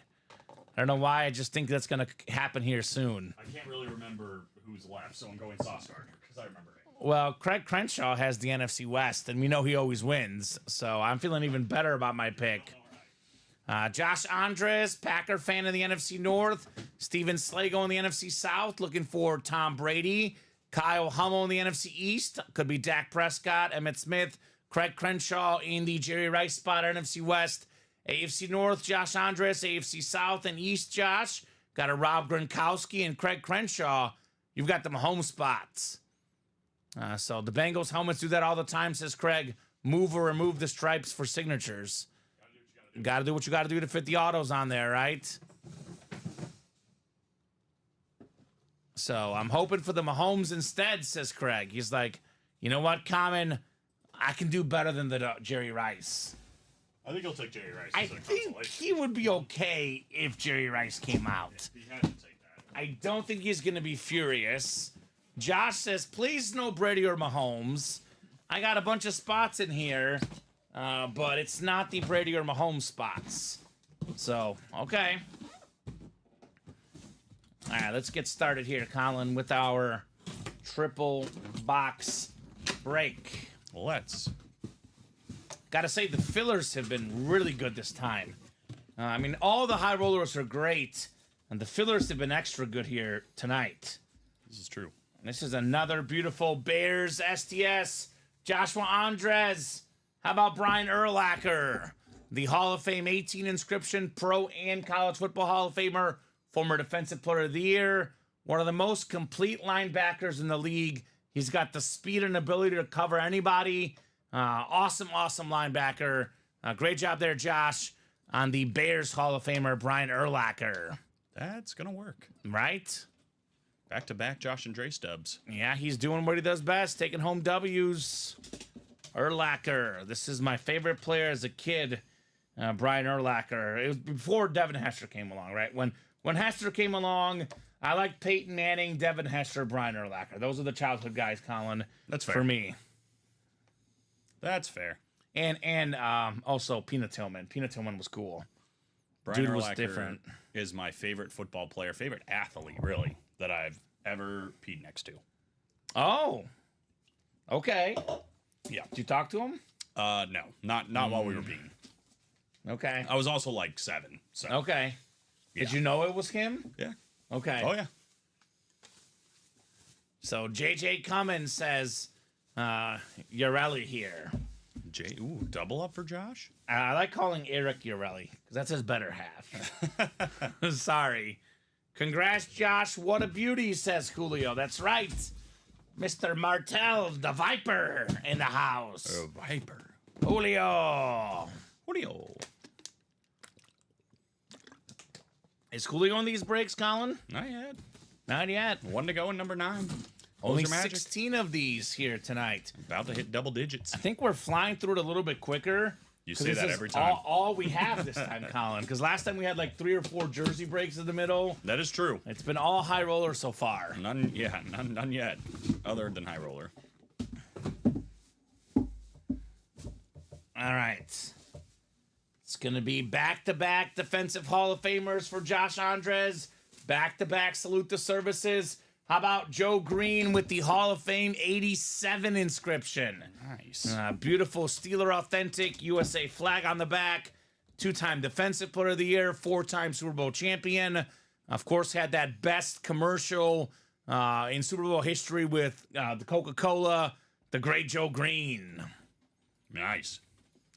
S2: I don't know why. I just think that's going to happen here soon.
S3: I can't really remember who's left, so I'm going Sauce Gardner, because I remember it.
S2: Well, Craig Crenshaw has the NFC West, and we know he always wins, so I'm feeling even better about my pick. Josh Andres, Packer fan of the NFC North. Steven Slago in the NFC South, looking for Tom Brady. Kyle Hummel in the NFC East. Could be Dak Prescott, Emmitt Smith, Craig Crenshaw in the Jerry Rice spot, NFC West. AFC North, Josh Andres. AFC South and East, Josh. Got a Rob Gronkowski and Craig Crenshaw. You've got them home spots. So the Bengals helmets do that all the time, says Craig. Move or remove the stripes for signatures. Got to do what you got to do to fit the autos on there, right? So I'm hoping for the Mahomes instead, says Craig. He's like, you know what, Kamen? I can do better than the Jerry Rice.
S3: I think he'll take Jerry Rice.
S2: I think he would be okay if Jerry Rice came out.
S3: He had to take that.
S2: I don't think he's going to be furious. Josh says, please no Brady or Mahomes. I got a bunch of spots in here, but it's not the Brady or Mahomes spots. So, okay. All right, let's get started here, Colin, with our triple box break.
S3: Let's.
S2: Gotta say, the fillers have been really good this time. I mean, all the high rollers are great, and the fillers have been extra good here tonight.
S3: This is true.
S2: This is another beautiful Bears STS. Joshua Andres. How about Brian Urlacher? The Hall of Fame 18 inscription, pro and college football Hall of Famer, former Defensive Player of the Year, one of the most complete linebackers in the league. He's got the speed and ability to cover anybody. Awesome linebacker. Great job there, Josh, on the Bears Hall of Famer, Brian Urlacher.
S3: That's going to work.
S2: Right?
S3: Back-to-back Josh and Dre stubs.
S2: Yeah, he's doing what he does best, taking home W's. Urlacher. This is my favorite player as a kid, Brian Urlacher. It was before Devin Hester came along, right? When Hester came along, I liked Peyton Manning, Devin Hester, Brian Urlacher. Those are the childhood guys, Colin.
S3: That's fair.
S2: For me.
S3: That's fair.
S2: And also Peanut Tillman. Peanut Tillman was cool.
S3: Brian
S2: Dude
S3: Urlacher
S2: was different.
S3: is my favorite football player, favorite athlete, really, that I've ever peed next to.
S2: Oh. Okay.
S3: Yeah.
S2: Did you talk to him?
S3: No, not while we were peeing.
S2: Okay.
S3: I was also like 7. So
S2: Okay. Did
S3: Yeah.
S2: you know it was him?
S3: yeah.
S2: Okay.
S3: Oh yeah.
S2: So JJ Cummins says, Urelli here.
S3: Ooh, double up for Josh?
S2: I like calling Eric Urelli because that's his better half. Sorry. Congrats, Josh. What a beauty, says Julio. That's right. Mr. Martel, the Viper, in the house.
S3: Viper.
S2: Julio.
S3: Julio.
S2: Is Julio on these breaks, Colin?
S3: Not yet.
S2: Not yet.
S3: 1 to go in number 9.
S2: Only
S3: Close your magic.
S2: 16 of these here tonight.
S3: About to hit double digits.
S2: I think we're flying through it a little bit quicker.
S3: You
S2: 'cause
S3: say
S2: this
S3: that
S2: is
S3: every time.
S2: All we have this time, Colin. Because last time we had like 3 or 4 jersey breaks in the middle.
S3: That is true.
S2: It's been all high roller so far.
S3: None yet, other than high roller.
S2: All right. It's going to be back-to-back defensive Hall of Famers for Josh Andres. Back-to-back salute to services How about Joe Green with the Hall of Fame 87 inscription?
S3: Nice.
S2: Beautiful Steeler authentic USA flag on the back. 2-time Defensive Player of the Year, 4-time Super Bowl champion. Of course, had that best commercial in Super Bowl history with the Coca-Cola, the great Joe Green.
S3: Nice.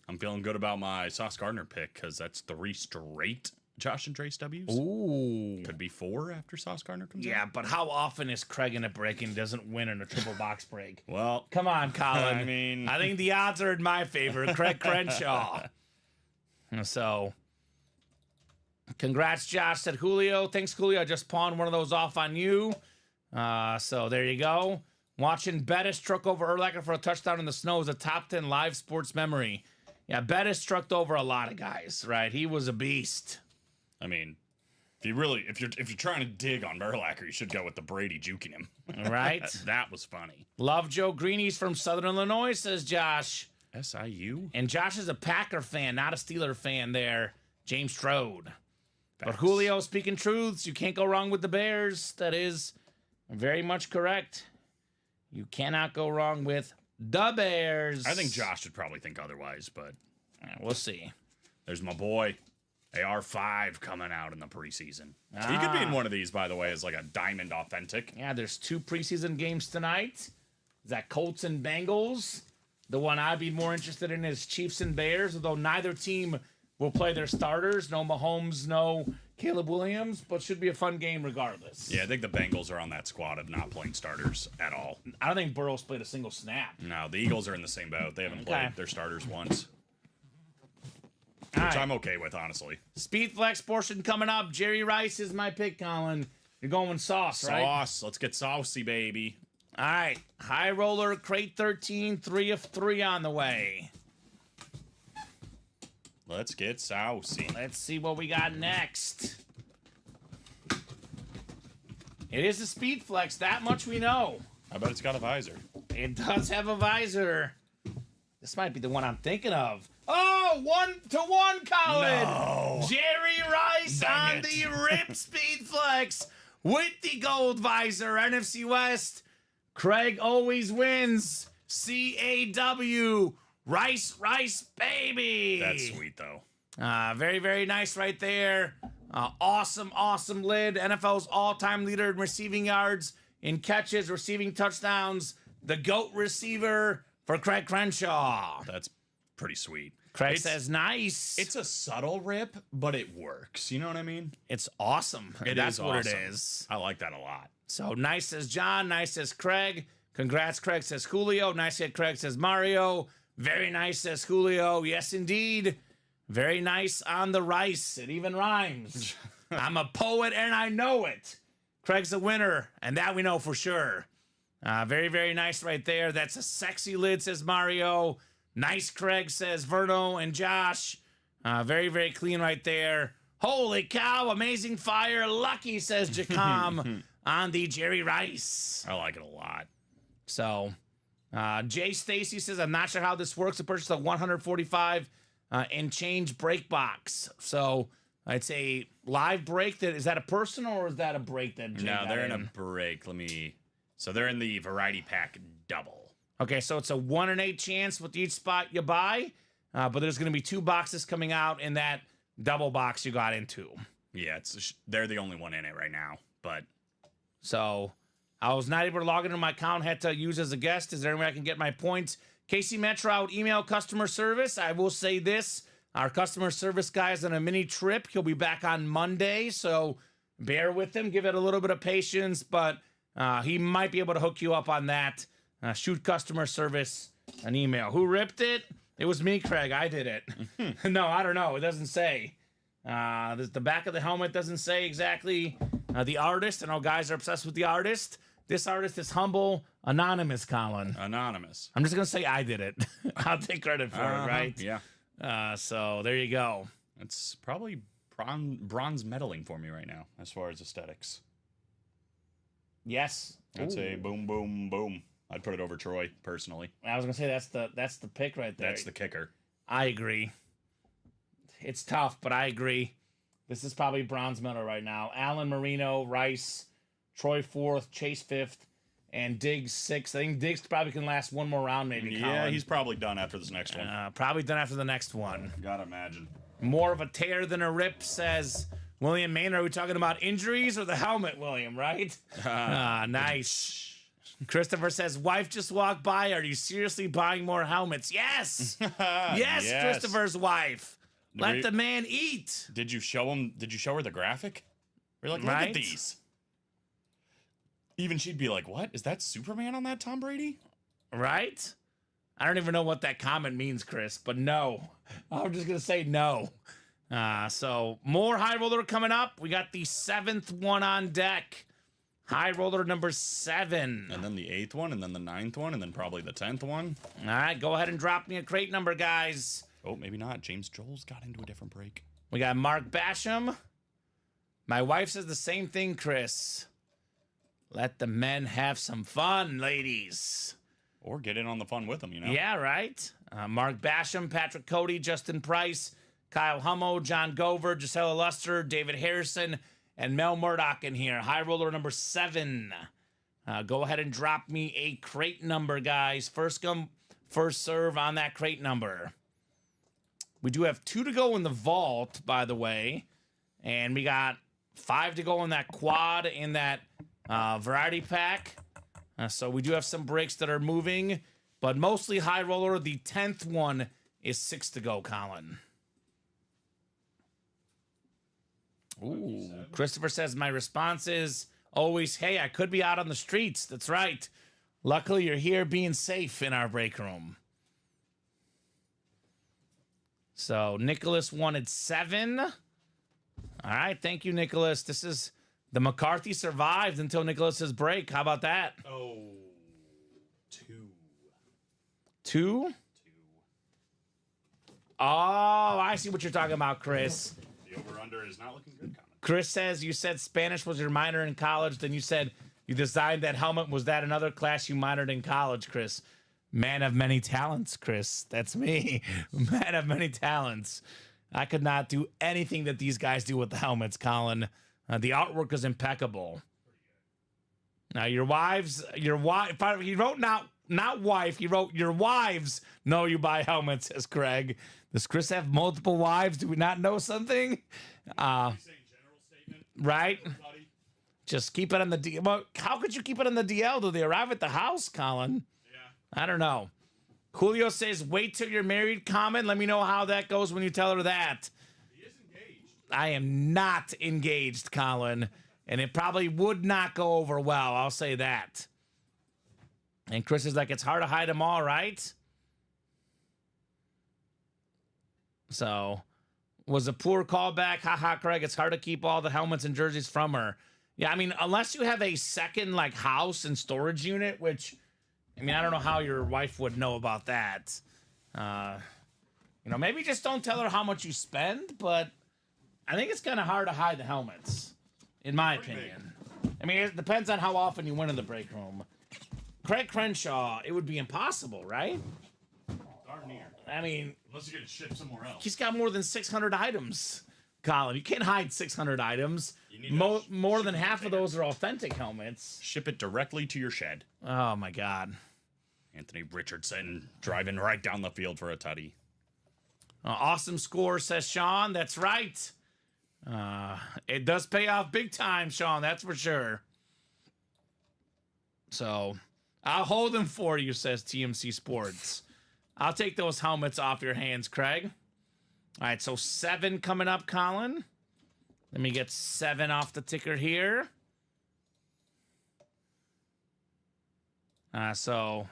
S3: I'm feeling good about my Sauce Gardner pick because that's 3 straight Josh and Trace W's.
S2: Ooh.
S3: Could be 4 after Sauce Gardner comes in.
S2: Yeah, but how often is Craig in a break and doesn't win in a triple box break?
S3: Well,
S2: Come on, Colin.
S3: I mean,
S2: I think the odds are in my favor. Craig Crenshaw. So, congrats, Josh, said Julio. Thanks, Julio. I just pawned one of those off on you. So, there you go. Watching Bettis truck over Urlacher for a touchdown in the snow is a top 10 live sports memory. Yeah, Bettis trucked over a lot of guys, right? He was a beast.
S3: I mean, if you're trying to dig on Urlacher, you should go with the Brady juking him.
S2: Right?
S3: That was funny.
S2: Love Joe Greenies from Southern Illinois, says Josh.
S3: SIU?
S2: And Josh is a Packer fan, not a Steeler fan there. James Strode. But
S3: Facts.
S2: Julio, speaking truths, you can't go wrong with the Bears. That is very much correct. You cannot go wrong with the Bears.
S3: I think Josh should probably think otherwise, but
S2: We'll see.
S3: there's my boy. AR5 coming out in the preseason. He could be in one of these, by the way, as like a diamond authentic.
S2: Yeah, there's 2 preseason games tonight. Is that Colts and Bengals? The one I'd be more interested in is Chiefs and Bears, although neither team will play their starters. No Mahomes, no Caleb Williams, but should be a fun game regardless.
S3: Yeah, I think the Bengals are on that squad of not playing starters at all.
S2: I don't think Burrow's played a single snap.
S3: No, the Eagles are in the same boat. They haven't
S2: Okay.
S3: played their starters once,
S2: All
S3: which
S2: right.
S3: I'm okay with, honestly.
S2: Speed flex portion coming up. Jerry Rice is my pick, Colin. You're going sauce, right?
S3: Sauce. Let's get saucy, baby.
S2: All right. High roller, crate 13, 3 of 3 on the way.
S3: Let's get saucy.
S2: Let's see what we got next. It is a speed flex. That much we know.
S3: I bet it's got a visor.
S2: It does have a visor. This might be the one I'm thinking of. Oh, 1-to-1, Colin.
S3: No.
S2: Jerry Rice
S3: Dang
S2: on
S3: it.
S2: the RIP speed flex with the gold visor. NFC West. Craig always wins. CAW. Rice, baby.
S3: That's sweet, though.
S2: Very, very nice right there. Awesome lid. NFL's all-time leader in receiving yards, in catches, receiving touchdowns. The GOAT receiver for Craig Crenshaw.
S3: That's pretty sweet.
S2: Craig says nice.
S3: It's a subtle rip, but it works. You know what I mean?
S2: It's awesome.
S3: It
S2: That's
S3: is
S2: what it
S3: awesome.
S2: is.
S3: I like that a lot.
S2: So nice says John. Nice says Craig. Congrats, Craig says Julio. Nice said Craig says Mario. Very nice says Julio. Yes, indeed. Very nice on the rice. It even rhymes. I'm a poet and I know it. Craig's a winner, and that we know for sure. Very, very nice right there. That's a sexy lid, says Mario. Nice, Craig, says Verno and Josh. Very, very clean right there. Holy cow, amazing fire. Lucky, says Jacom on the Jerry Rice.
S3: I like it a lot.
S2: So, Jay Stacy says, I'm not sure how this works to purchase a 145 and change break box. So, it's a live break. Is that a person or is that a break that Jay
S3: No,
S2: got
S3: they're in a break. So they're in the variety pack double.
S2: Okay, so it's a 1 in 8 chance with each spot you buy, but there's going to be 2 boxes coming out in that double box you got into.
S3: Yeah, they're the only one in it right now. But
S2: So I was not able to log into my account, had to use as a guest. Is there any way I can get my points? Casey Metro, I would email customer service. I will say this. Our customer service guy is on a mini trip. He'll be back on Monday, so bear with him. Give it a little bit of patience, but he might be able to hook you up on that. Shoot customer service an email. Who ripped it? It was me, Craig. I did it. No, I don't know. It doesn't say. The back of the helmet doesn't say exactly the artist. I know guys are obsessed with the artist. This artist is humble, anonymous, Colin.
S3: anonymous.
S2: I'm just going to say I did it. I'll take credit for it, right?
S3: Yeah.
S2: So there you go.
S3: It's probably bronze medaling for me right now as far as aesthetics.
S2: Yes.
S3: I'd say
S2: Ooh.
S3: boom, boom, boom. I'd put it over Troy, personally.
S2: I was going to say that's the pick right there.
S3: That's the kicker.
S2: I agree. It's tough, but I agree. This is probably bronze medal right now. Allen Marino, Rice, Troy 4th, Chase 5th, and Diggs 6th. I think Diggs probably can last one more round, maybe.
S3: Yeah,
S2: Colin.
S3: he's probably done after this next one.
S2: Probably done after the next one.
S3: Gotta imagine.
S2: More of a tear than a rip, says William Maynard. Are we talking about injuries or the helmet, William, right? Nice. Christopher says, wife just walked by. Are you seriously buying more helmets? Yes. Yes, Christopher's wife. Let the man eat.
S3: Did you show her the graphic? We're like, look at these. Even she'd be like, what? Is that Superman on that Tom Brady?
S2: Right? I don't even know what that comment means, Chris, but no. I'm just going to say no. So more high roller coming up. We got the 7th one on deck. High roller number 7.
S3: And then the 8th one, and then the 9th one, and then probably the 10th one.
S2: All right, go ahead and drop me a crate number, guys.
S3: Oh, maybe not. James Joel's got into a different break.
S2: We got Mark Basham. My wife says the same thing, Chris. Let the men have some fun, ladies.
S3: Or get in on the fun with them, you know?
S2: Yeah, right. Mark Basham, Patrick Cody, Justin Price, Kyle Hummo, John Gover, Gisela Luster, David Harrison, and Mel Murdoch in here. High roller number 7. Go ahead and drop me a crate number, guys. First come, first serve on that crate number. We do have 2 to go in the vault, by the way. And we got 5 to go in that quad in that variety pack. So we do have some breaks that are moving, but mostly high roller. The 10th one is 6 to go, Colin. Ooh, Christopher says my response is always, hey, I could be out on the streets. That's right. Luckily, you're here being safe in our break room. So Nicholas wanted 7. All right, thank you, Nicholas. This is the McCarthy survived until Nicholas's break. How about that?
S3: Oh, 2.
S2: 2? Oh, I see what you're talking about, Chris.
S3: The over-under is not looking good, Common.
S2: Chris says you said Spanish was your minor in college. Then you said you designed that helmet. Was that another class you minored in college, Chris? Man of many talents, Chris. That's me. Man of many talents. I could not do anything that these guys do with the helmets, Colin. The artwork is impeccable. Now, he wrote not wife, he wrote your wives know you buy helmets, says Craig. Does Chris have multiple wives? Do we not know something? Right? Just keep it on the DL. Well, how could you keep it on the DL? Do they arrive at the house, Colin? Yeah. I don't know. Julio says, wait till you're married, Common. Let me know how that goes when you tell her that.
S3: He is engaged.
S2: I am not engaged, Colin. And it probably would not go over well. I'll say that. And Chris is like, it's hard to hide them all, right? So, was a poor callback. Haha, Craig, it's hard to keep all the helmets and jerseys from her. Yeah, I mean, unless you have a second, like, house and storage unit, which, I mean, I don't know how your wife would know about that. Maybe just don't tell her how much you spend, but I think it's kind of hard to hide the helmets, in my opinion. I mean, it depends on how often you went in the break room. Craig Crenshaw, it would be impossible, right?
S3: Darn near.
S2: I mean,
S3: Unless you get it shipped somewhere else.
S2: he's got more than 600 items, Colin. You can't hide 600 items. More than half of those are authentic helmets.
S3: Ship it directly to your shed.
S2: Oh, my God.
S3: Anthony Richardson driving right down the field for a tutty.
S2: Awesome score, says Sean. That's right. It does pay off big time, Sean. That's for sure. So, I'll hold them for you, says TMC Sports. I'll take those helmets off your hands, Craig. All right, so 7 coming up, Colin. Let me get 7 off the ticker here. So,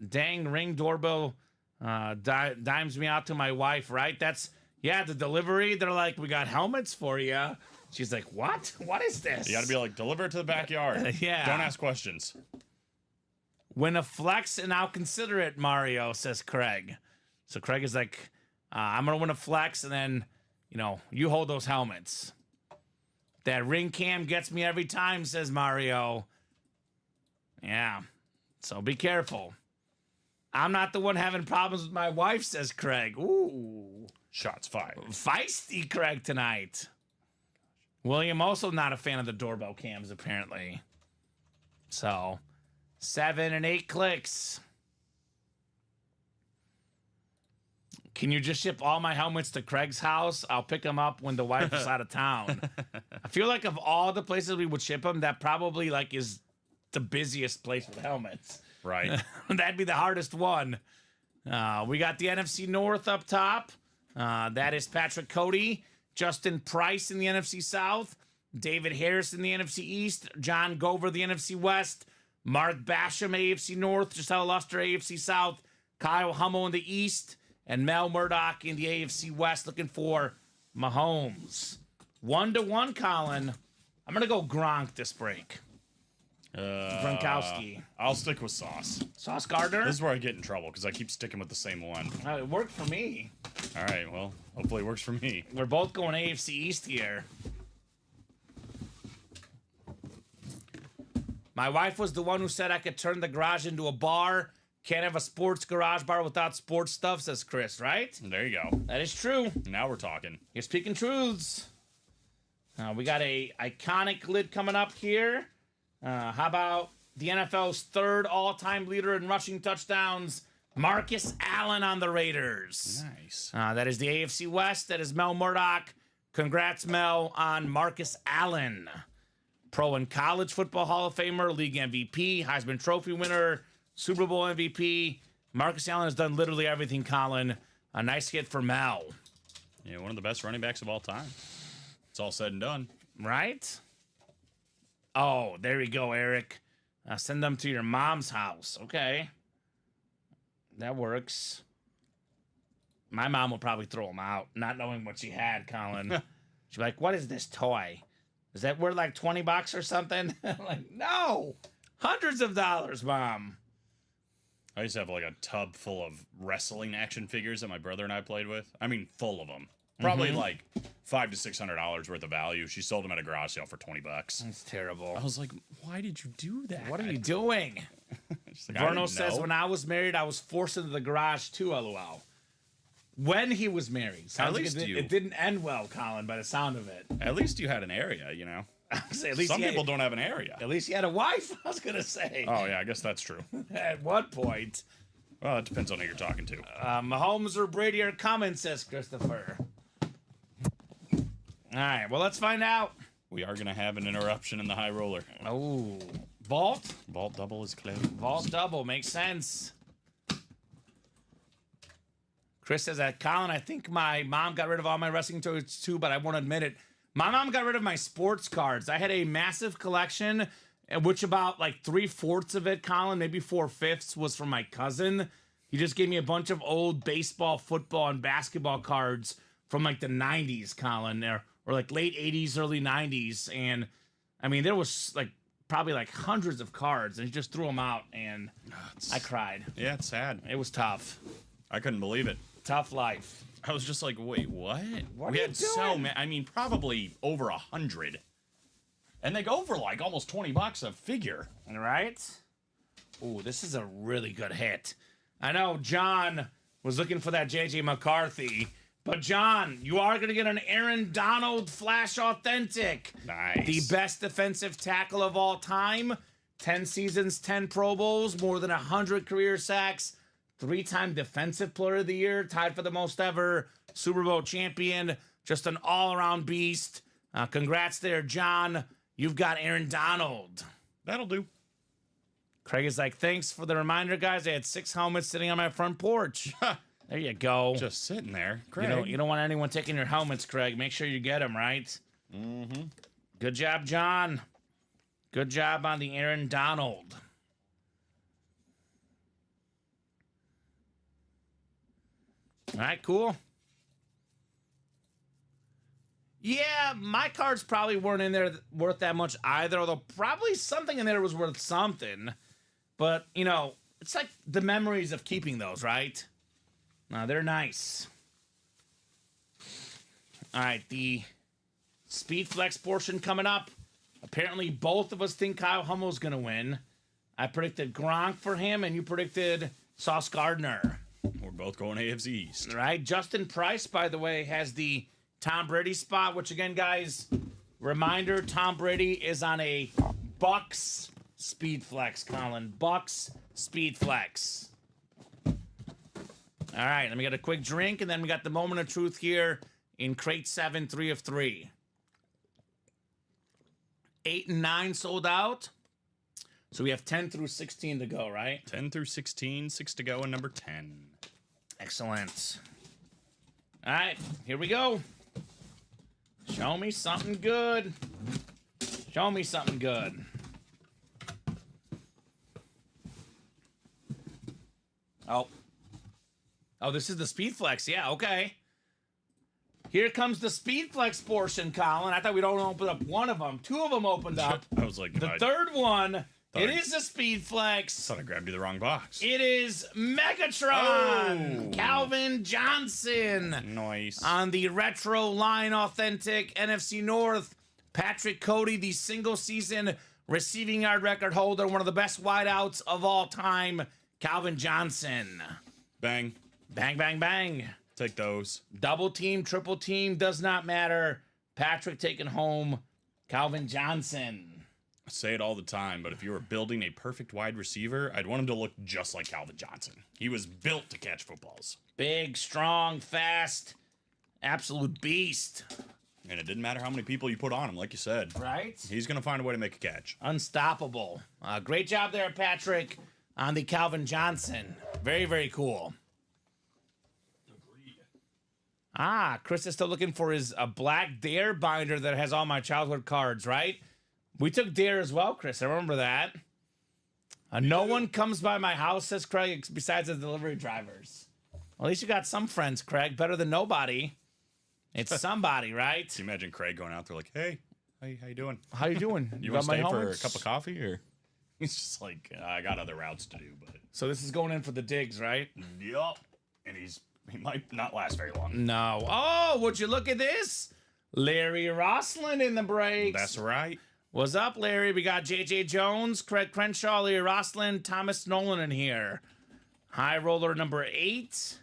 S2: dang, Ring doorbell dimes me out to my wife, right? That's, yeah, the delivery. They're like, we got helmets for you. She's like, what? What is this?
S3: You got to be like, deliver it to the backyard.
S2: Yeah.
S3: Don't ask questions.
S2: Win a flex and I'll consider it, Mario, says Craig. So Craig is like, I'm going to win a flex and then, you hold those helmets. That ring cam gets me every time, says Mario. Yeah. So be careful. I'm not the one having problems with my wife, says Craig. Ooh.
S3: Shots fired.
S2: Feisty Craig tonight. William also not a fan of the doorbell cams, apparently. So 7 and 8 clicks. Can you just ship all my helmets to Craig's house? I'll pick them up when the wife is out of town. I feel like of all the places we would ship them, that probably like is the busiest place with helmets.
S3: Right.
S2: That'd be the hardest one. We got the NFC North up top. That is Patrick Cody, Justin Price in the NFC South, David Harris in the NFC East, John Gover, the NFC West, Mark Basham, AFC North, Giselle Luster, AFC South, Kyle Hummel in the East, and Mel Murdoch in the AFC West looking for Mahomes. 1-1, Colin. I'm going to go Gronk this break. Gronkowski.
S3: I'll stick with Sauce.
S2: Sauce Gardner?
S3: This is where I get in trouble because I keep sticking with the same one.
S2: It worked for me.
S3: All right, well, hopefully it works for me.
S2: We're both going AFC East here. My wife was the one who said I could turn the garage into a bar. Can't have a sports garage bar without sports stuff, says Chris, right?
S3: There you go.
S2: That is true.
S3: Now we're talking.
S2: You're speaking truths. We got a iconic lid coming up here. How about the NFL's third all-time leader in rushing touchdowns, Marcus Allen on the Raiders?
S3: Nice.
S2: That is the AFC West. That is Mel Murdoch. Congrats, Mel, on Marcus Allen. Pro and College Football Hall of Famer, League MVP, Heisman Trophy winner, Super Bowl MVP. Marcus Allen has done literally everything, Colin. A nice hit for Mel.
S3: Yeah, one of the best running backs of all time. It's all said and done.
S2: Right? Oh, there we go, Eric. Send them to your mom's house. Okay. That works. My mom will probably throw them out, not knowing what she had, Colin. She'd be like, what is this toy? Is that worth like $20 or something? I'm like, no. Hundreds of dollars, Mom.
S3: I used to have like a tub full of wrestling action figures that my brother and I played with. I mean, full of them. Probably like $500 to $600 worth of value. She sold them at a garage sale for $20.
S2: That's terrible.
S3: I was like, why did you do that?
S2: What are you doing?
S3: Like,
S2: Verno says, when I was married, I was forced into the garage too, LOL. When he was married.
S3: At least
S2: it didn't end well, Colin, by the sound of it.
S3: At least you had an area, you know.
S2: At least
S3: Some people don't have an area.
S2: At least he had a wife, I was going to say.
S3: Oh, yeah, I guess that's true.
S2: At what point?
S3: Well, it depends on who you're talking to.
S2: Mahomes or Brady are coming, says Christopher. All right, well, let's find out.
S3: We are going to have an interruption in the high roller.
S2: Oh, vault?
S3: Vault double is closed.
S2: Vault double, makes sense. Chris says that, Colin, I think my mom got rid of all my wrestling toys too, but I won't admit it. My mom got rid of my sports cards. I had a massive collection, which about like 3/4 of it, Colin, maybe 4/5 was from my cousin. He just gave me a bunch of old baseball, football, and basketball cards from like the 90s, Colin, or like late 80s, early 90s. And I mean, there was like probably like hundreds of cards, and he just threw them out, and I cried.
S3: Yeah, it's sad.
S2: It was tough.
S3: I couldn't believe it.
S2: Tough life.
S3: I was just like, wait, what?
S2: What
S3: we
S2: are you
S3: had so
S2: doing?
S3: many. I mean, probably over 100. And they go for like almost $20 a figure.
S2: Right? Ooh, this is a really good hit. I know John was looking for that J.J. McCarthy, but John, you are going to get an Aaron Donald Flash Authentic.
S3: Nice.
S2: The best defensive tackle of all time. 10 seasons, 10 Pro Bowls, more than 100 career sacks. 3-time Defensive Player of the Year, tied for the most ever. Super Bowl champion. Just an all-around beast. Congrats there, John. You've got Aaron Donald.
S3: That'll do.
S2: Craig is like, thanks for the reminder, guys. I had 6 helmets sitting on my front porch. There you go.
S3: Just sitting there. Craig.
S2: You don't want anyone taking your helmets, Craig. Make sure you get them, right? Mm-hmm. Good job, John. Good job on the Aaron Donald. All right, cool. Yeah, my cards probably weren't in there worth that much either, although probably something in there was worth something. But, you know, it's like the memories of keeping those, right? They're nice. All right, the Speed Flex portion coming up. Apparently, both of us think Kyle Hummel's going to win. I predicted Gronk for him, and you predicted Sauce Gardner.
S3: We're both going AFC East.
S2: Right. Justin Price, by the way, has the Tom Brady spot, which again, guys, reminder, Tom Brady is on a Bucks Speed Flex, Colin. Bucks Speed Flex. All right, let me get a quick drink, and then we got the moment of truth here in crate 7, 3 of 3. 8 and 9 sold out. So we have 10 through 16 to go, right?
S3: 10 through 16, 6 to go, and number 10.
S2: Excellent. All right, here we go. Show me something good. Show me something good. Oh, this is the Speed Flex. Yeah, okay. Here comes the Speed Flex portion, Colin. I thought we'd only open up one of them. 2 of them opened up.
S3: I was like,
S2: the third one, it is a Speed Flex.
S3: Thought I grabbed you the wrong box.
S2: It is Megatron. Calvin Johnson.
S3: Nice.
S2: On the Retro Line Authentic NFC North, Patrick Cody, the single season receiving yard record holder, one of the best wideouts of all time, Calvin Johnson.
S3: Bang.
S2: Bang, bang, bang.
S3: Take those.
S2: Double team, triple team, does not matter. Patrick taking home Calvin Johnson.
S3: I say it all the time, but if you were building a perfect wide receiver, I'd want him to look just like Calvin Johnson. He was built to catch footballs.
S2: Big, strong, fast, absolute beast.
S3: And it didn't matter how many people you put on him, like you said.
S2: Right?
S3: He's going to find a way to make a catch.
S2: Unstoppable. Great job there, Patrick, on the Calvin Johnson. Very, very cool. Chris is still looking for his black Dare binder that has all my childhood cards, right? We took Dare as well, Chris. I remember that. No one comes by my house, says Craig, besides the delivery drivers. Well, at least you got some friends, Craig. Better than nobody. It's somebody, right?
S3: Can you imagine Craig going out there like, hey, how you doing?
S2: How you doing?
S3: You want to stay for a cup of coffee? Or he's just like, I got other routes to do. But
S2: So this is going in for the digs, right?
S3: Yup. And he might not last very long.
S2: No. Oh, would you look at this? Larry Rosslin in the breaks.
S3: That's right.
S2: What's up, Larry? We got J.J. Jones, Craig Crenshaw, Larry Rosslin, Thomas Nolan in here. High roller number 8.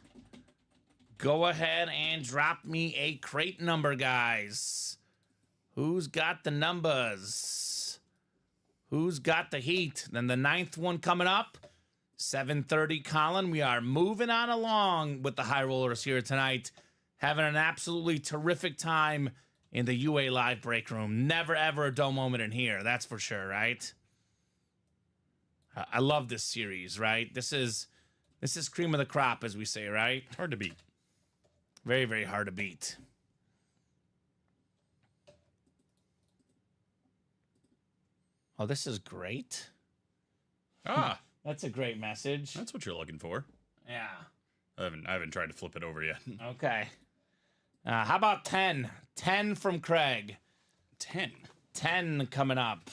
S2: Go ahead and drop me a crate number, guys. Who's got the numbers? Who's got the heat? Then the 9th one coming up. 7:30, Colin. We are moving on along with the high rollers here tonight. Having an absolutely terrific time in the UA Live break room. Never, ever a dull moment in here. That's for sure, right? I love this series, right? This is cream of the crop, as we say, right?
S3: Hard to beat.
S2: Very, very hard to beat. Oh, this is great. That's a great message.
S3: That's what you're looking for.
S2: Yeah.
S3: I haven't tried to flip it over yet.
S2: Okay. How about 10? 10 from Craig.
S3: 10.
S2: 10 coming up.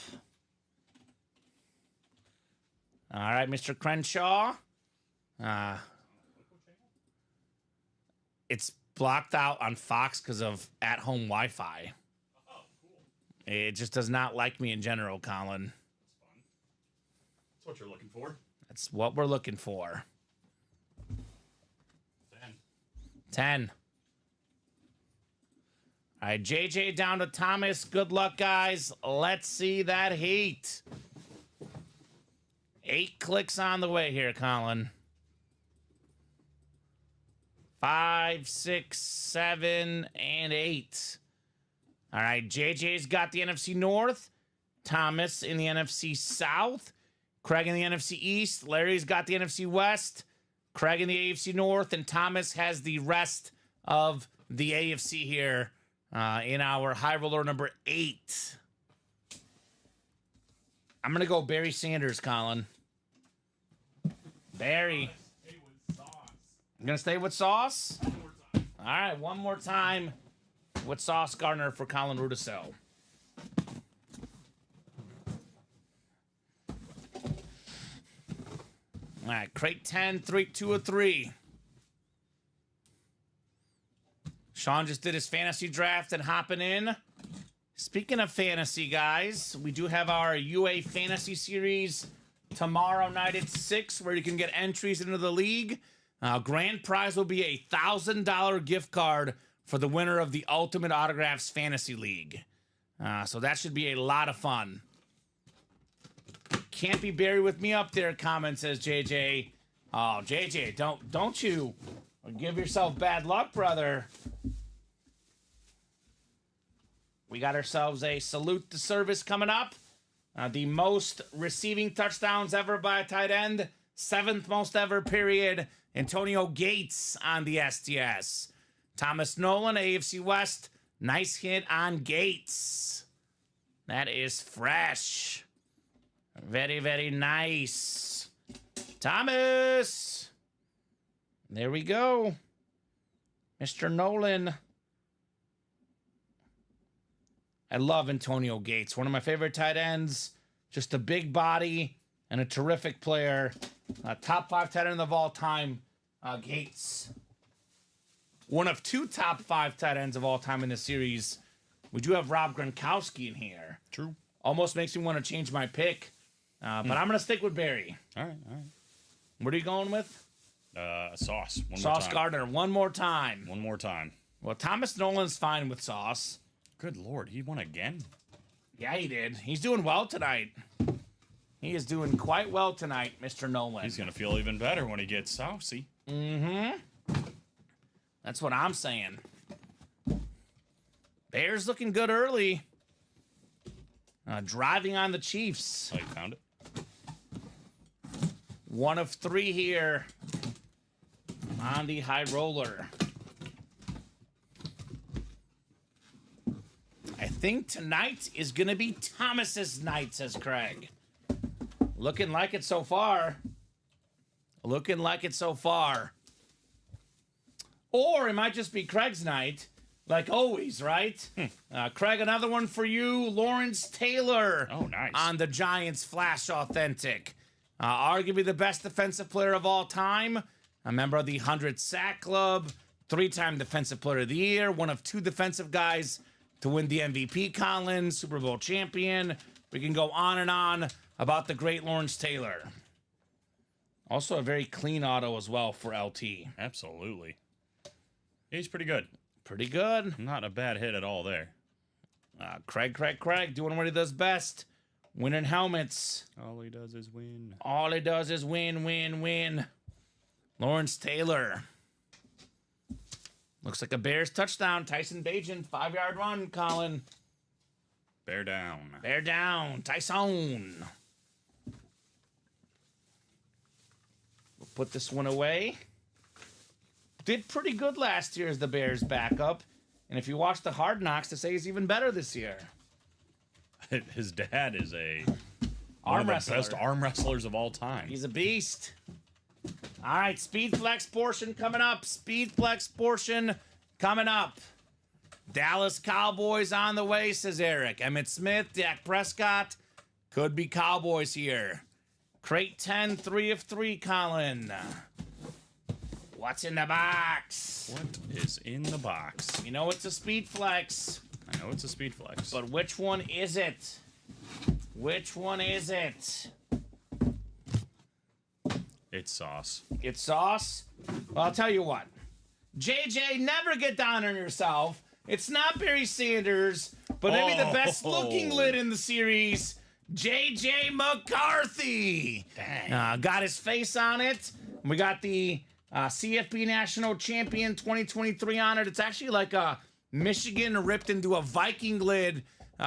S2: All right, Mr. Crenshaw. It's blocked out on Fox because of at-home Wi-Fi.
S3: Oh, cool.
S2: It just does not like me in general, Colin.
S3: That's what you're looking for.
S2: That's what we're looking for.
S3: 10.
S2: 10. All right, JJ down to Thomas. Good luck, guys. Let's see that heat. 8 clicks on the way here, Colin. 5, 6, 7, and 8. All right, JJ's got the NFC North. Thomas in the NFC South. Craig in the NFC East. Larry's got the NFC West. Craig in the AFC North. And Thomas has the rest of the AFC here in our high roller number 8. I'm going to go Barry Sanders, Colin. Barry. I'm going to stay with Sauce? All right, one more time with Sauce Gardner for Colin Rudisil. All right, crate 10, 2 of 3. Sean just did his fantasy draft and hopping in. Speaking of fantasy, guys, we do have our UA Fantasy Series tomorrow night at 6, where you can get entries into the league. Grand prize will be a $1,000 gift card for the winner of the Ultimate Autographs Fantasy League. So that should be a lot of fun. can't be buried with me up there, comment, says JJ. Oh, JJ, don't you give yourself bad luck, brother. We got ourselves a salute to service coming up. The most receiving touchdowns ever by a tight end. 7th most ever, period. Antonio Gates on the STS. Thomas Nolan, AFC West. Nice hit on Gates. That is fresh. Very, very nice. Thomas. There we go. Mr. Nolan. I love Antonio Gates. One of my favorite tight ends. Just a big body and a terrific player. Top 5 tight end of all time, Gates. One of 2 top 5 tight ends of all time in this series. We do have Rob Gronkowski in here.
S3: True.
S2: Almost makes me want to change my pick. But I'm going to stick with Barry.
S3: All right.
S2: What are you going with?
S3: Sauce.
S2: Sauce Gardner, one more time.
S3: One more time.
S2: Well, Thomas Nolan's fine with Sauce.
S3: Good Lord, he won again?
S2: Yeah, he did. He's doing well tonight. He is doing quite well tonight, Mr. Nolan.
S3: He's going to feel even better when he gets saucy.
S2: Mm-hmm. That's what I'm saying. Bears looking good early. Driving on the Chiefs.
S3: Oh, you found it?
S2: 1 of 3 here on the high roller. I think tonight is going to be Thomas's night, says Craig. Looking like it so far. Looking like it so far. Or it might just be Craig's night, like always, right? Craig, another one for you. Lawrence Taylor.
S3: Oh, nice.
S2: On the Giants Flash Authentic. Arguably the best defensive player of all time. A member of the 100 Sack Club. 3-time Defensive Player of the Year. One of 2 defensive guys to win the MVP, Colin. Super Bowl champion. We can go on and on about the great Lawrence Taylor. Also a very clean auto as well for LT.
S3: Absolutely. He's pretty good.
S2: Pretty good.
S3: Not a bad hit at all there.
S2: Craig doing what he does best. Winning helmets.
S3: All he does is win.
S2: All he does is win, win, win. Lawrence Taylor. Looks like a Bears touchdown. Tyson Bagent, 5-yard run, Colin.
S3: Bear down.
S2: Bear down. Tyson. We'll put this one away. Did pretty good last year as the Bears backup. And if you watch the Hard Knocks, to say he's even better this year.
S3: His dad is
S2: Arm
S3: one of the
S2: wrestler.
S3: best arm wrestlers of all time.
S2: He's a beast. All right, Speed Flex portion coming up. Speed Flex portion coming up. Dallas Cowboys on the way, says Eric. Emmitt Smith, Dak Prescott. Could be Cowboys here. Crate 10, 3 of 3, Colin. What's in the box?
S3: What is in the box?
S2: You know it's a Speed Flex.
S3: I know it's a speed flex.
S2: But which one is it? Which one is it?
S3: It's Sauce.
S2: It's Sauce? Well, I'll tell you what. JJ, never get down on yourself. It's not Barry Sanders, but maybe the best looking lid in the series, JJ McCarthy.
S3: Dang.
S2: Got his face on it. We got the CFP National Champion 2023 on it. It's actually like a Michigan ripped into a Viking lid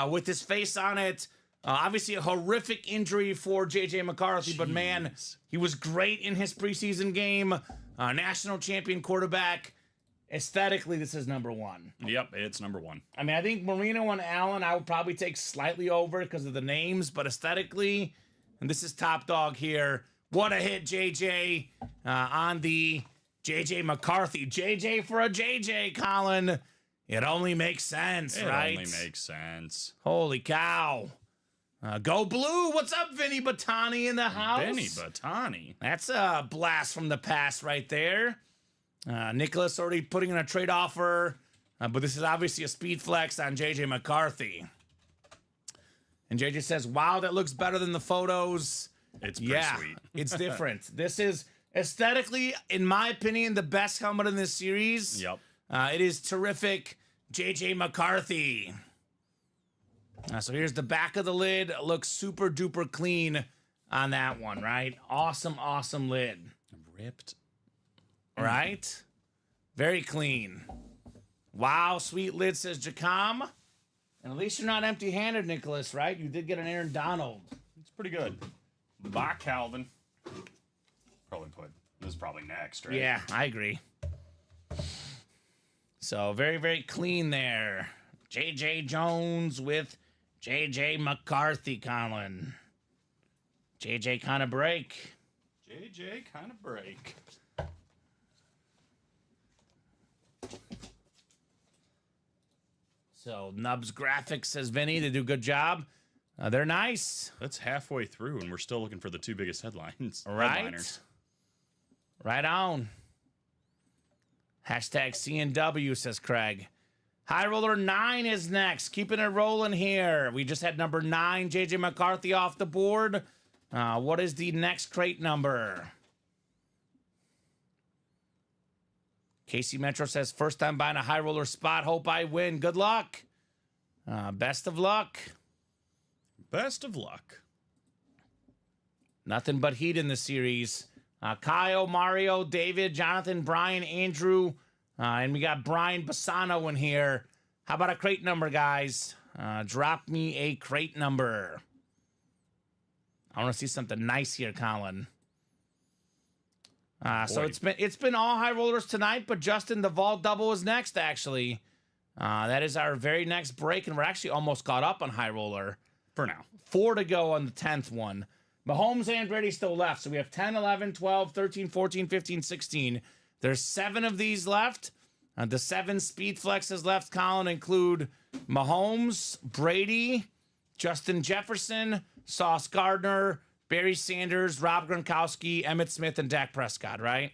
S2: with his face on it. Obviously a horrific injury for JJ McCarthy, but man, he was great in his preseason game. National champion quarterback. Aesthetically, this is number 1.
S3: Yep, it's number 1.
S2: I mean, I think Marino and Allen I would probably take slightly over because of the names, but aesthetically, and this is top dog here. What a hit, JJ, on the JJ McCarthy. JJ for a JJ, Colin. It only makes sense, right?
S3: It only makes sense.
S2: Holy cow. Go Blue. What's up, Vinny Batani in the house?
S3: Vinny Batani.
S2: That's a blast from the past right there. Nicholas already putting in a trade offer, but this is obviously a speed flex on JJ McCarthy. And JJ says, wow, that looks better than the photos.
S3: It's pretty sweet.
S2: It's different. This is aesthetically, in my opinion, the best helmet in this series.
S3: Yep.
S2: It is terrific. JJ McCarthy. So here's the back of the lid. Looks super duper clean on that one, right? Awesome, awesome lid.
S3: Ripped.
S2: Right? Very clean. Wow, sweet lid, says Jacom. And at least you're not empty-handed, Nicholas, right? You did get an Aaron Donald.
S3: It's pretty good. Bye, Calvin. This is probably next, right?
S2: Yeah, I agree. So, very, very clean there. J.J. Jones with J.J. McCarthy, Colin. J.J. kind of break.
S3: JJ kind of break.
S2: So, Nubs Graphics, says Vinny. They do a good job. They're nice.
S3: That's halfway through, and we're still looking for the two biggest headlines.
S2: Right?
S3: Headliners.
S2: Right on. Hashtag CNW, says Craig. High Roller 9 is next. Keeping it rolling here. We just had number 9, JJ McCarthy, off the board. What is the next crate number? Casey Metro says, first time buying a High Roller spot. Hope I win. Good luck. Best of luck.
S3: Best of luck.
S2: Nothing but heat in the series. Kyle, Mario, David, Jonathan, Brian, Andrew, and we got Brian Bassano in here. How about a crate number, guys? Drop me a crate number. I want to see something nice here, Colin. So it's been all high rollers tonight, but Justin, the vault double is next, actually. That is our very next break, and we're actually almost caught up on high roller.
S3: For now.
S2: 4 to go on the 10th one. Mahomes and Brady still left. So we have 10, 11, 12, 13, 14, 15, 16. There's 7 of these left. The 7 speed flexes left, Colin, include Mahomes, Brady, Justin Jefferson, Sauce Gardner, Barry Sanders, Rob Gronkowski, Emmitt Smith, and Dak Prescott, right?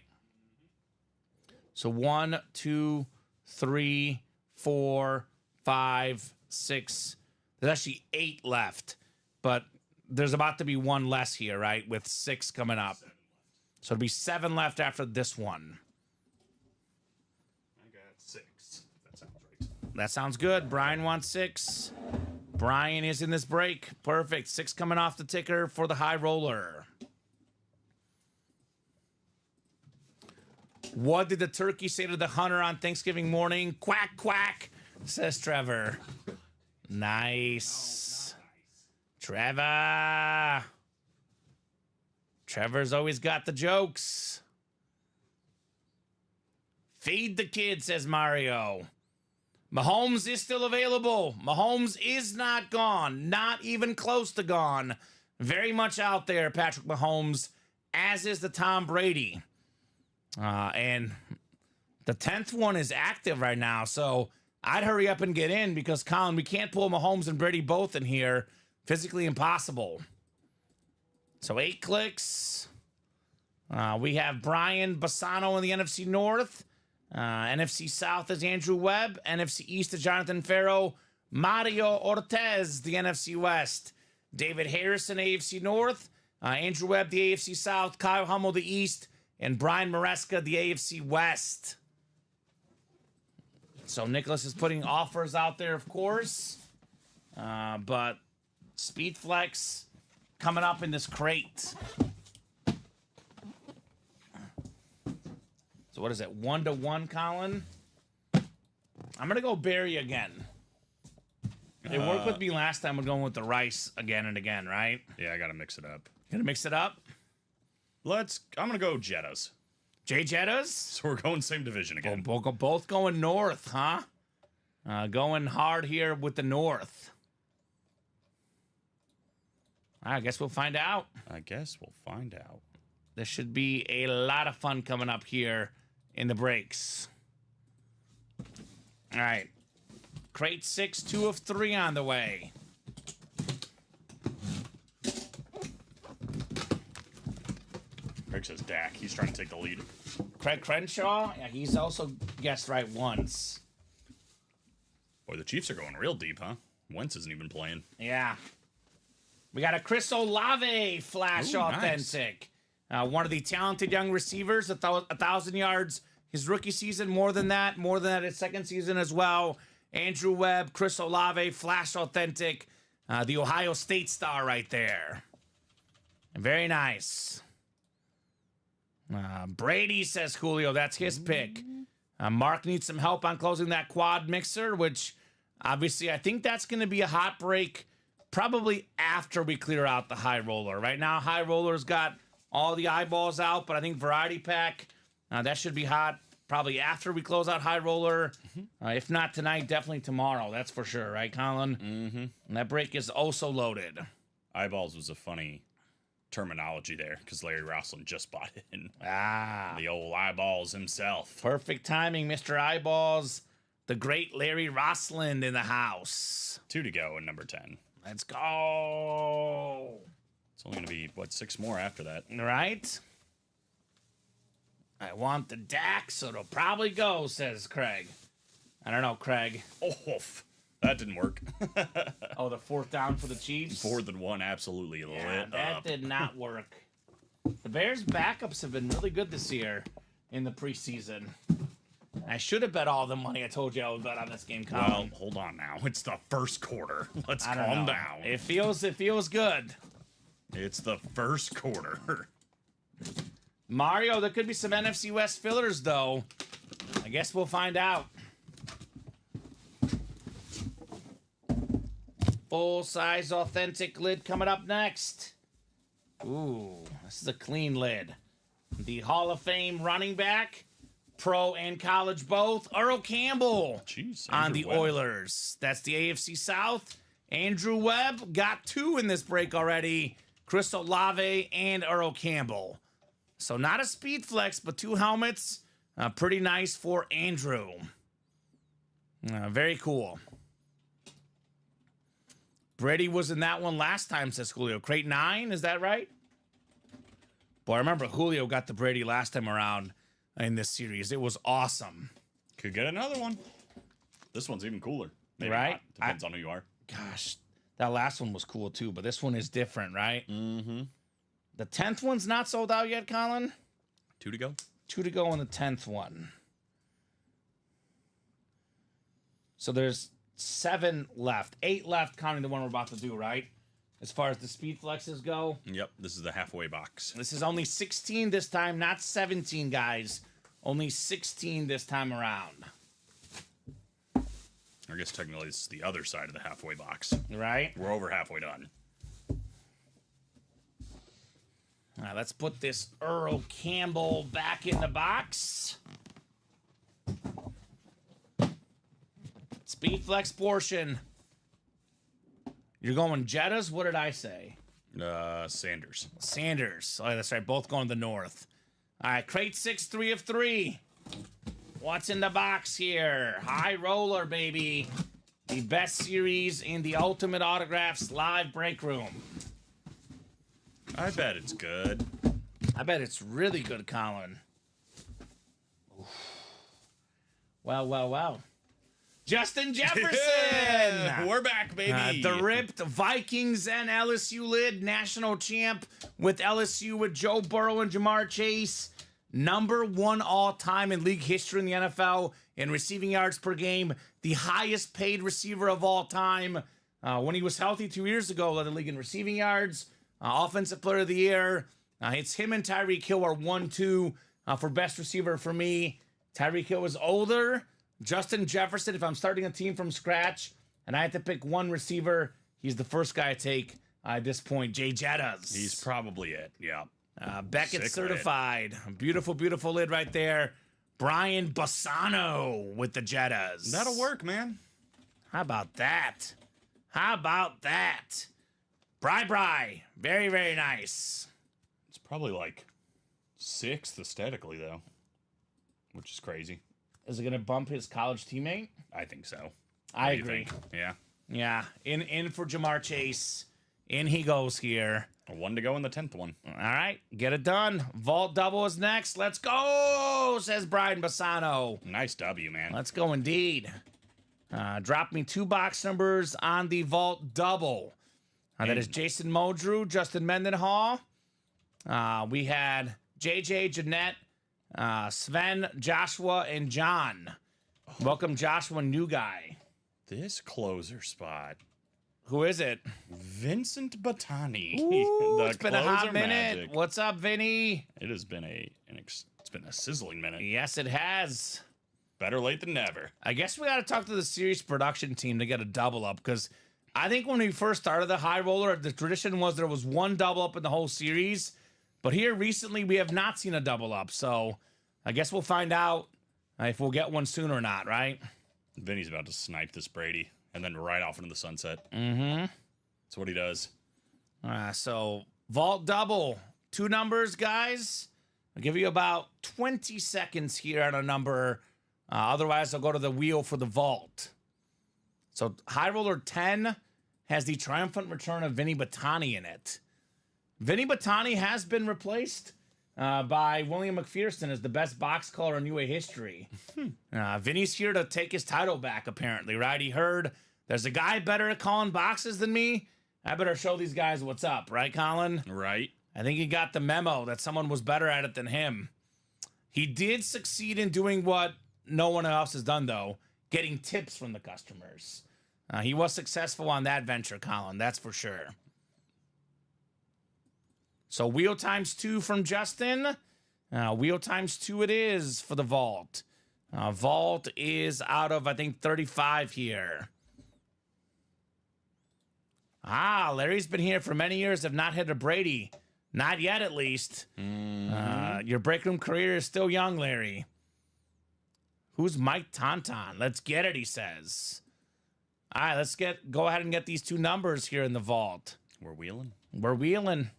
S2: So 1, 2, 3, 4, 5, 6. There's actually 8 left. But there's about to be 1 less here, right? With 6 coming up. So it'll be 7 left after this one.
S3: I got 6. That sounds right.
S2: That sounds good. Brian wants 6. Brian is in this break. Perfect. 6 coming off the ticker for the high roller. What did the turkey say to the hunter on Thanksgiving morning? Quack, quack, says Trevor. Nice. Trevor. Trevor's always got the jokes. Feed the kid, says Mario. Mahomes is still available. Mahomes is not gone. Not even close to gone. Very much out there, Patrick Mahomes, as is the Tom Brady. And the 10th one is active right now, so I'd hurry up and get in because, Colin, we can't pull Mahomes and Brady both in here. Physically impossible. So 8 clicks. We have Brian Bassano in the NFC North. NFC South is Andrew Webb. NFC East is Jonathan Farrow. Mario Ortez, the NFC West. David Harrison, AFC North. Andrew Webb, the AFC South. Kyle Hummel, the East. And Brian Maresca, the AFC West. So Nicholas is putting offers out there, of course. But Speed Flex coming up in this crate. So what is it? 1-1, Colin? I'm going to go Barry again. It worked with me last time. We're going with the Rice again and again, right?
S3: Yeah, I got to mix it up.
S2: Gonna mix it up?
S3: I'm going to go Jettas.
S2: J Jettas?
S3: So we're going same division again.
S2: Both going north, huh? Going hard here with the north. I guess we'll find out. There should be a lot of fun coming up here in the breaks. All right. Crate 6, 2 of 3 on the way.
S3: Craig says Dak. He's trying to take the lead.
S2: Craig Crenshaw? Yeah, he's also guessed right once.
S3: Boy, the Chiefs are going real deep, huh? Wentz isn't even playing.
S2: Yeah. We got a Chris Olave flash authentic. Nice. One of the talented young receivers, 1,000 yards his rookie season, more than that his second season as well. Andrew Webb, Chris Olave, flash authentic. The Ohio State star right there. Very nice. Brady says Julio. That's his pick. Mark needs some help on closing that quad mixer, which obviously I think that's going to be a hot break probably after we clear out the high roller. Right now, high roller's got all the eyeballs out, but I think variety pack, that should be hot probably after we close out high roller. If not tonight, definitely tomorrow. That's for sure, right, Colin?
S3: Mm-hmm.
S2: And that break is also loaded.
S3: Eyeballs was a funny terminology there because Larry Roslin just bought it in. The old eyeballs himself.
S2: Perfect timing, Mr. Eyeballs. The great Larry Roslin in the house.
S3: 2 to go in number 10.
S2: Let's go.
S3: It's only going to be, what, 6 more after that.
S2: Right? I want the Dak, so it'll probably go, says Craig. I don't know, Craig.
S3: Oh, that didn't work.
S2: Oh, the 4th down for the Chiefs?
S3: 4th and 1 absolutely lit
S2: that
S3: up.
S2: did not work. The Bears' backups have been really good this year in the preseason. I should have bet all the money I told you I would bet on this game, Colin.
S3: Well, hold on now. It's the first quarter. Let's
S2: I don't
S3: calm
S2: know.
S3: down.
S2: It feels good.
S3: It's the first quarter.
S2: Mario, there could be some NFC West fillers, though. I guess we'll find out. Full-size authentic lid coming up next. Ooh, this is a clean lid. The Hall of Fame running back, pro and college both, Earl Campbell.
S3: Jeez,
S2: on the
S3: Webb.
S2: Oilers. That's the AFC South. Andrew Webb got 2 in this break already. Chris Olave and Earl Campbell. So not a speed flex, but 2 helmets. Pretty nice for Andrew. Very cool. Brady was in that one last time, says Julio. Crate 9, is that right? Boy, I remember Julio got the Brady last time around in this series. It was awesome.
S3: Could get another one. This one's even cooler. Maybe
S2: Right?
S3: not. Depends on who you are.
S2: Gosh, that last one was cool too, but this one is different, right?
S3: Mm-hmm.
S2: The 10th one's not sold out yet, Colin?
S3: 2 to go.
S2: 2 to go on the 10th one. So there's 7 left. 8 left, counting the one we're about to do, right? As far as the speed flexes go.
S3: Yep, this is the halfway box.
S2: This is only 16 this time, not 17, guys. Only 16 this time around.
S3: I guess technically this is the other side of the halfway box.
S2: Right?
S3: We're over halfway done.
S2: All right, let's put this Earl Campbell back in the box. Speed flex portion. You're going Jettas? What did I say?
S3: Sanders.
S2: Sanders. Oh, that's right. Both going to the north. All right, crate 6, 3 of 3. What's in the box here? High roller, baby. The best series in the Ultimate Autographs live break room.
S3: I bet it's good.
S2: I bet it's really good, Colin. Oof. Wow. Justin Jefferson!
S3: Yeah, we're back, baby.
S2: The ripped Vikings and LSU lid, national champ with LSU with Joe Burrow and Jamar Chase. Number 1 all-time in league history in the NFL in receiving yards per game. The highest paid receiver of all time. When he was healthy 2 years ago, led the league in receiving yards. Offensive player of the year. It's him and Tyreek Hill are 1-2 for best receiver for me. Tyreek Hill is older. Justin Jefferson, if I'm starting a team from scratch and I have to pick one receiver, he's the first guy I take at this point. Jay Jettas.
S3: He's probably it, yeah.
S2: Beckett
S3: Sick
S2: certified. Beautiful, beautiful lid right there. Brian Bassano with the Jettas.
S3: That'll work, man.
S2: How about that? Bri. Very, very nice.
S3: It's probably like 6th aesthetically, though, which is crazy.
S2: Is it going to bump his college teammate?
S3: I think so.
S2: I
S3: What do you
S2: agree.
S3: think? Yeah.
S2: Yeah. In for Jamar Chase. In he goes here.
S3: 1 to go in the 10th one.
S2: All right. Get it done. Vault double is next. Let's go, says Brian Bassano.
S3: Nice W, man.
S2: Let's go indeed. Drop me 2 box numbers on the Vault double. That is Jason Modrew, Justin Mendenhall. We had JJ, Jeanette, Sven, Joshua, and John. Welcome, Joshua, new guy.
S3: This closer spot.
S2: Who is it?
S3: Vincent Bottani.
S2: Ooh, it's been a hot
S3: closer
S2: minute.
S3: magic.
S2: What's up, Vinny?
S3: It has been it's been a sizzling minute.
S2: Yes, it has.
S3: Better late than never.
S2: I guess we got to talk to the series production team to get a double up, because I think when we first started the high roller, the tradition was there was one double up in the whole series. But here recently, we have not seen a double up. So I guess we'll find out if we'll get one soon or not, right?
S3: Vinny's about to snipe this Brady and then ride off into the sunset.
S2: Mm-hmm.
S3: That's what he does.
S2: So vault double. 2 numbers, guys. I'll give you about 20 seconds here on a number. Otherwise, I'll go to the wheel for the vault. So high roller 10 has the triumphant return of Vinny Bottani in it. Vinny Bottani has been replaced by William McPherson as the best box caller in UA history. Vinny's here to take his title back, apparently, right? He heard there's a guy better at calling boxes than me. I better show these guys what's up, right, Colin?
S3: Right.
S2: I think he got the memo that someone was better at it than him. He did succeed in doing what no one else has done, though, getting tips from the customers. He was successful on that venture, Colin, that's for sure. So wheel times 2 from Justin. Wheel times 2 it is for the vault. Vault is out of, I think, 35 here. Larry's been here for many years, have not hit a Brady. Not yet, at least. Your break room career is still young, Larry. Who's Mike Tauntaun? Let's get it, he says. All right, let's go ahead and get these 2 numbers here in the vault.
S3: We're wheeling.
S2: We're wheeling.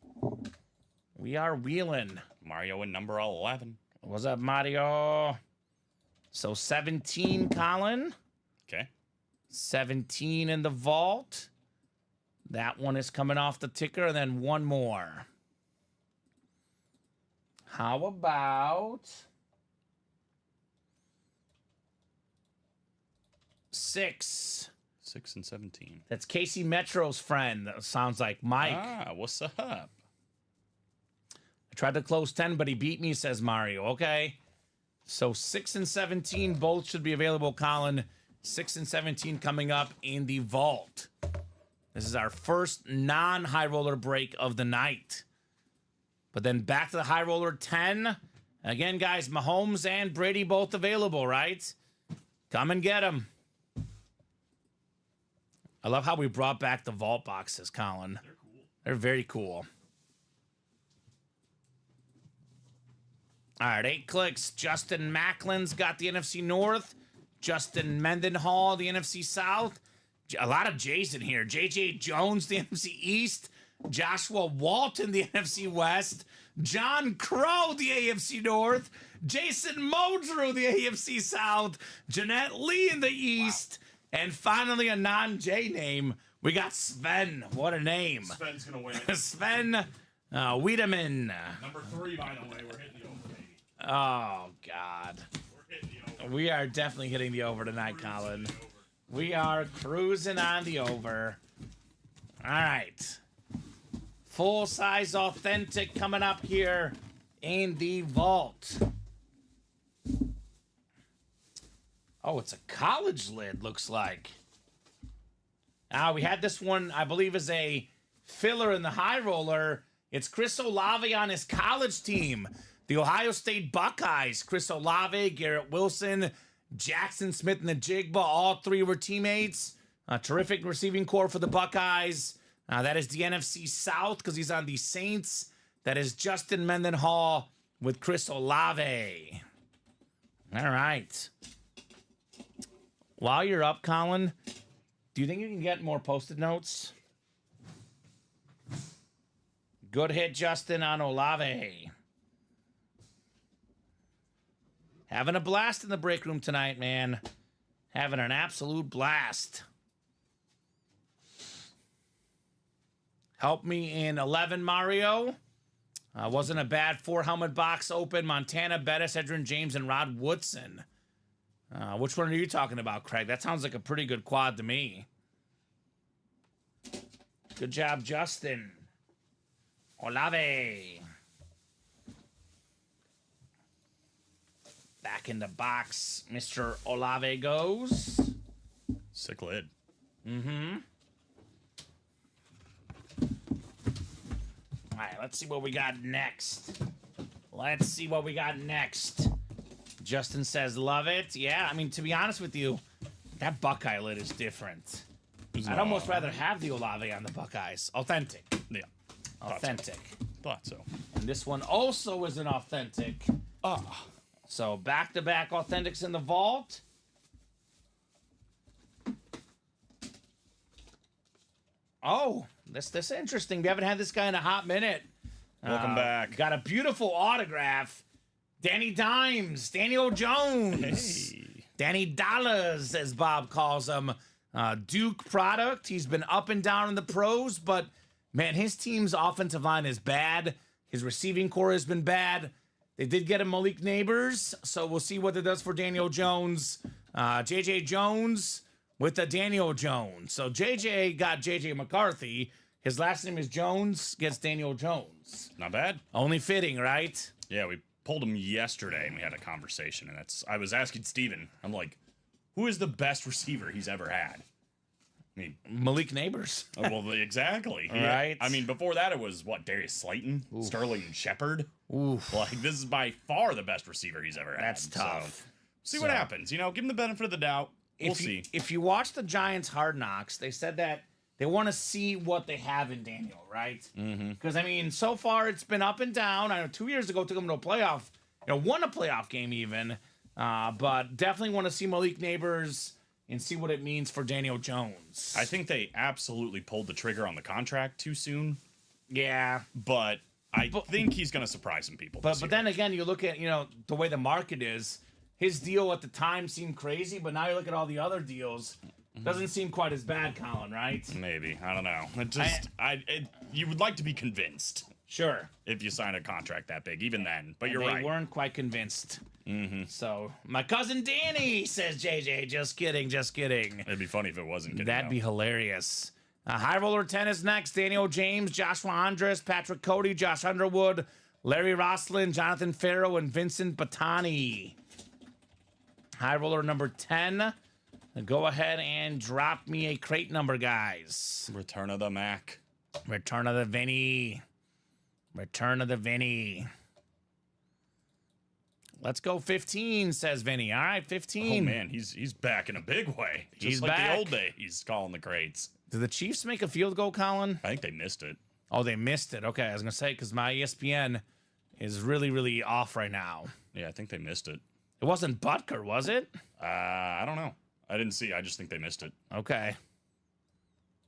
S2: We are wheeling.
S3: Mario in number 11.
S2: What's up, Mario? So 17, Colin.
S3: Okay.
S2: 17 in the vault. That one is coming off the ticker, and then one more. How about 6?
S3: 6 and 17.
S2: That's Casey Metro's friend. That sounds like Mike.
S3: What's up?
S2: I tried to close 10, but he beat me, says Mario. Okay. So 6 and 17 both should be available, Colin. 6 and 17 coming up in the vault. This is our first non-high roller break of the night. But then back to the high roller 10. Again, guys, Mahomes and Brady both available, right? Come and get them. I love how we brought back the vault boxes, Colin.
S3: They're cool.
S2: They're very cool. All right, 8 clicks. Justin Macklin's got the NFC North. Justin Mendenhall, the NFC South. A lot of J's in here. J.J. Jones, the NFC East. Joshua Walton, the NFC West. John Crow, the AFC North. Jason Modrew, the AFC South. Jeanette Lee in the East. Wow. And finally, a non-J name. We got Sven. What a name.
S3: Sven's going to win.
S2: Sven Wiedemann.
S3: Number 3, by the way. We're hitting the over, baby.
S2: Oh, God.
S3: We're hitting the over.
S2: We are definitely hitting the over tonight, Colin. We are cruising on the over. All right. Full-size authentic coming up here in the vault. Oh, it's a college lid, looks like. We had this one, I believe, as a filler in the high roller. It's Chris Olave on his college team. The Ohio State Buckeyes. Chris Olave, Garrett Wilson, Jackson Smith, and the Jigba. All 3 were teammates. A terrific receiving core for the Buckeyes. That is the NFC South because he's on the Saints. That is Justin Mendenhall with Chris Olave. All right. While you're up, Colin, do you think you can get more Post-it notes? Good hit, Justin, on Olave. Having a blast in the break room tonight, man. Having an absolute blast. Help me in 11, Mario. Wasn't a bad 4-helmet box open. Montana, Bettis, Edrin James, and Rod Woodson. Which one are you talking about, Craig? That sounds like a pretty good quad to me. Good job, Justin. Olave. Back in the box, Mr. Olave goes.
S3: Sick lid.
S2: Mm-hmm. right, let's see what we got next. Let's see what we got next. Justin says, love it. Yeah, I mean, to be honest with you, that Buckeye lid is different. I'd almost rather have the Olave on the Buckeyes. Authentic.
S3: Yeah.
S2: Authentic.
S3: Thought so.
S2: And this one also is an authentic. So back-to-back authentics in the vault. Oh, this is interesting. We haven't had this guy in a hot minute.
S3: Welcome back.
S2: Got a beautiful autograph. Danny Dimes, Daniel Jones.
S3: Hey.
S2: Danny Dollars, as Bob calls him. Duke product. He's been up and down in the pros, but man, his team's offensive line is bad. His receiving core has been bad. They did get him Malik Neighbors, so we'll see what it does for Daniel Jones. JJ Jones with the Daniel Jones. So JJ got JJ McCarthy. His last name is Jones, gets Daniel Jones.
S3: Not bad.
S2: Only fitting, right?
S3: Yeah, we pulled him yesterday and we had a conversation, and I was asking Steven, I'm like, who is the best receiver he's ever had? I mean,
S2: Malik Neighbors.
S3: well, exactly.
S2: Right.
S3: I mean, before that, it was what, Darius Slayton, Sterling Shepard.
S2: Oof.
S3: Like, this is by far the best receiver he's ever had.
S2: That's tough.
S3: So, see what happens. You know, give him the benefit of the doubt. We'll see.
S2: If you watch the Giants' Hard Knocks, they said that they want to see what they have in Daniel, right? Because, I mean, so far it's been up and down. I know 2 years ago took him to a playoff, won a playoff game even. But definitely want to see Malik Neighbors and see what it means for Daniel Jones.
S3: I think they absolutely pulled the trigger on the contract too soon.
S2: Yeah.
S3: But I think he's going to surprise some people.
S2: But then again, you look at, the way the market is. His deal at the time seemed crazy, but now you look at all the other deals. Doesn't seem quite as bad, Colin, right?
S3: Maybe. I don't know. You would like to be convinced.
S2: Sure.
S3: If you sign a contract that big, even then. But you're
S2: They
S3: right.
S2: weren't quite convinced. So, my cousin Danny, says JJ. Just kidding, just kidding.
S3: It'd be funny if it wasn't. Kidding,
S2: That'd be hilarious. High Roller 10 is next. Daniel James, Joshua Andres, Patrick Cody, Josh Underwood, Larry Roslin, Jonathan Farrow, and Vincent Batani. High Roller number 10. Go ahead and drop me a crate number, guys.
S3: Return of the Mac.
S2: Return of the Vinny. Return of the Vinny. Let's go 15, says Vinny. All right, 15.
S3: Oh, man, he's back in a big way. Just
S2: He's
S3: like
S2: back.
S3: the old day. He's calling the crates.
S2: Did the Chiefs make a field goal, Colin?
S3: I think they missed it.
S2: Oh, they missed it. Okay, I was going to say, because my ESPN is really, really off right now.
S3: Yeah, I think they missed it.
S2: It wasn't Butker, was it?
S3: I don't know. I didn't see. I just think they missed it.
S2: Okay.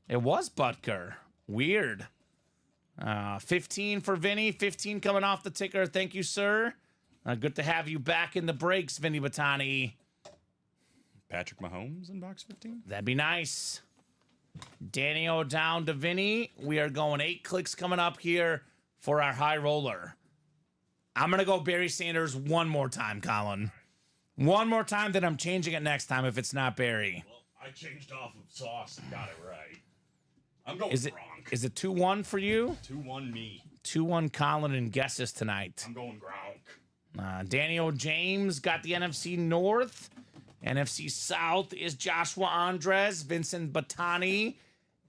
S2: It was Butker. Weird. 15 for Vinny. 15 coming off the ticker. Thank you, sir. Good to have you back in the breaks, Vinny Batani.
S3: Patrick Mahomes in box 15?
S2: That'd be nice. Daniel down to Vinny. We are going 8 clicks coming up here for our high roller. I'm going to go Barry Sanders one more time, Colin. One more time, then I'm changing it next time if it's not Barry.
S3: Well, I changed off of Sauce and got it right. I'm going Gronk.
S2: Is it 2-1 for you?
S3: 2-1 me.
S2: 2-1 Colin and guesses tonight.
S3: I'm going Gronk.
S2: Daniel James got the NFC North. NFC South is Joshua Andres, Vincent Batani.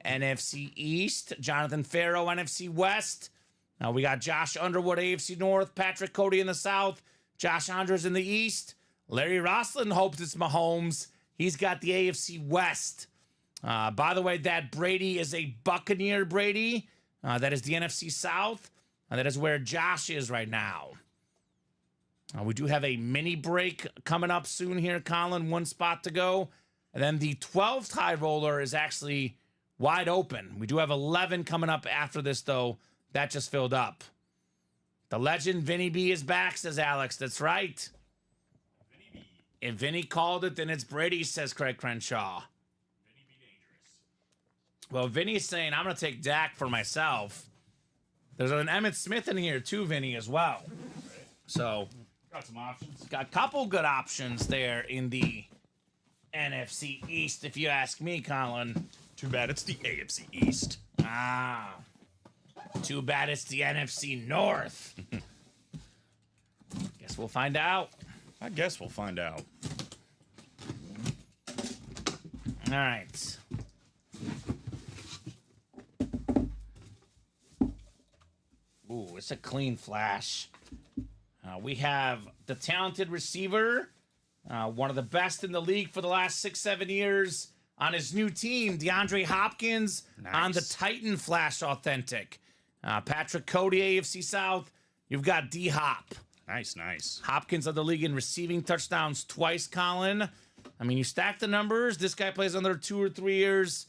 S2: NFC East, Jonathan Farrow, NFC West. We got Josh Underwood, AFC North, Patrick Cody in the South, Josh Andres in the East. Larry Roslin hopes it's Mahomes. He's got the AFC West. By the way, that Brady is a Buccaneer Brady. That is the NFC South. That is where Josh is right now. We do have a mini break coming up soon here, Colin. 1 spot to go. And then the 12th high roller is actually wide open. We do have 11 coming up after this, though. That just filled up. The legend Vinny B is back, says Alex. That's right.
S3: Vinny B.
S2: If Vinny called it, then it's Brady, says Craig Crenshaw.
S3: Vinny B dangerous.
S2: Well, Vinny's saying, I'm going to take Dak for myself. There's an Emmitt Smith in here, too, Vinny, as well. So,
S3: got some options.
S2: Got a couple good options there in the NFC East, if you ask me, Colin.
S3: Too bad it's the AFC East.
S2: Too bad it's the NFC North. Guess we'll find out.
S3: I guess we'll find out.
S2: All right. it's a clean flash. We have the talented receiver, one of the best in the league for the last 6-7 years on his new team, DeAndre Hopkins, on the Titan Flash Authentic. Patrick Cody, AFC South. You've got D-Hop.
S3: Nice.
S2: Hopkins led the league in receiving touchdowns twice, Colin. I mean, you stack the numbers. This guy plays another 2 or 3 years.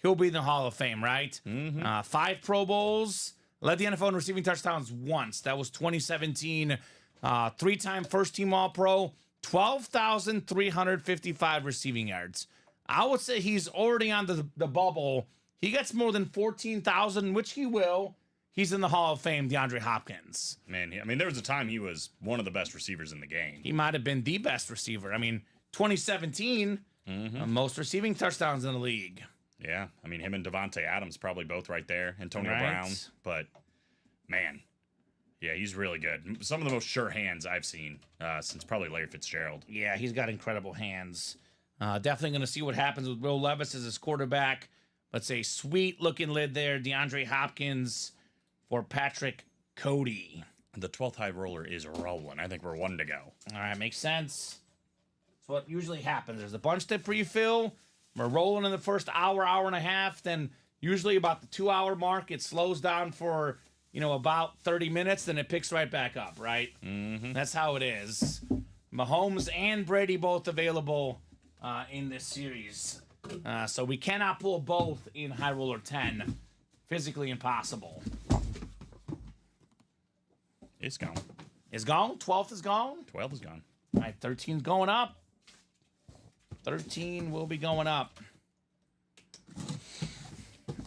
S2: He'll be in the Hall of Fame, right? 5 Pro Bowls. Led the NFL in receiving touchdowns once. That was 2017. 3-time first-team All-Pro. 12,355 receiving yards. I would say he's already on the bubble. He gets more than 14,000, which he will. He's in the Hall of Fame, DeAndre Hopkins.
S3: Man, I mean, there was a time he was one of the best receivers in the game.
S2: He might have been the best receiver. I mean, 2017, most receiving touchdowns in the league.
S3: Yeah, I mean, him and Devontae Adams probably both right there. Antonio Brown. But, man, yeah, he's really good. Some of the most sure hands I've seen since probably Larry Fitzgerald.
S2: Yeah, he's got incredible hands. Definitely going to see what happens with Will Levis as his quarterback. Let's say sweet-looking lid there. DeAndre Hopkins for Patrick Cody.
S3: The 12th high roller is rolling. I think we're 1 to go.
S2: All right, makes sense. That's what usually happens. There's a bunch that pre-fill. We're rolling in the first hour and a half. Then usually about the 2-hour mark, it slows down for, about 30 minutes. Then it picks right back up, right? That's how it is. Mahomes and Brady both available in this series. So we cannot pull both in High Roller 10. Physically impossible.
S3: It's gone.
S2: Is gone? 12th is gone?
S3: 12 is gone.
S2: All right, 13's going up. 13 will be going up.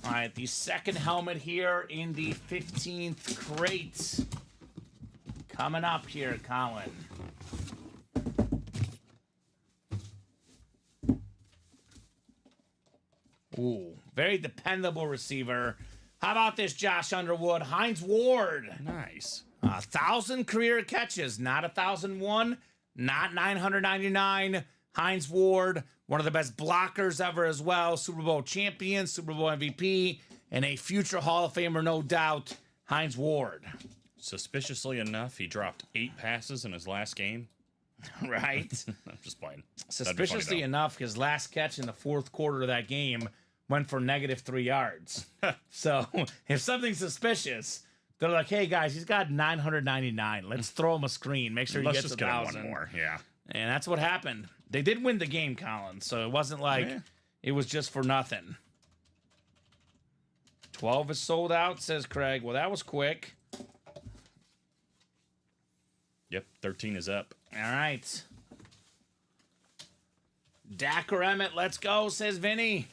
S2: All right, the second helmet here in the 15th crate. Coming up here, Colin. Ooh, very dependable receiver. How about this, Josh Underwood? Hines Ward.
S3: Nice.
S2: 1,000 career catches, not 1,001, not 999. Hines Ward, one of the best blockers ever as well. Super Bowl champion, Super Bowl MVP, and a future Hall of Famer, no doubt. Hines Ward.
S3: Suspiciously enough, he dropped 8 passes in his last game.
S2: Right?
S3: I'm just playing.
S2: Suspiciously enough, his last catch in the fourth quarter of that game went for -3 yards. So if something's suspicious, they're like, hey, guys, he's got 999. Let's throw him a screen. Make sure he gets 1,000.
S3: One more. Yeah.
S2: And that's what happened. They did win the game, Colin, so it wasn't like it was just for nothing. 12 is sold out, says Craig. Well, that was quick.
S3: Yep, 13 is up.
S2: All right. Dak or Emmett, let's go, says Vinny.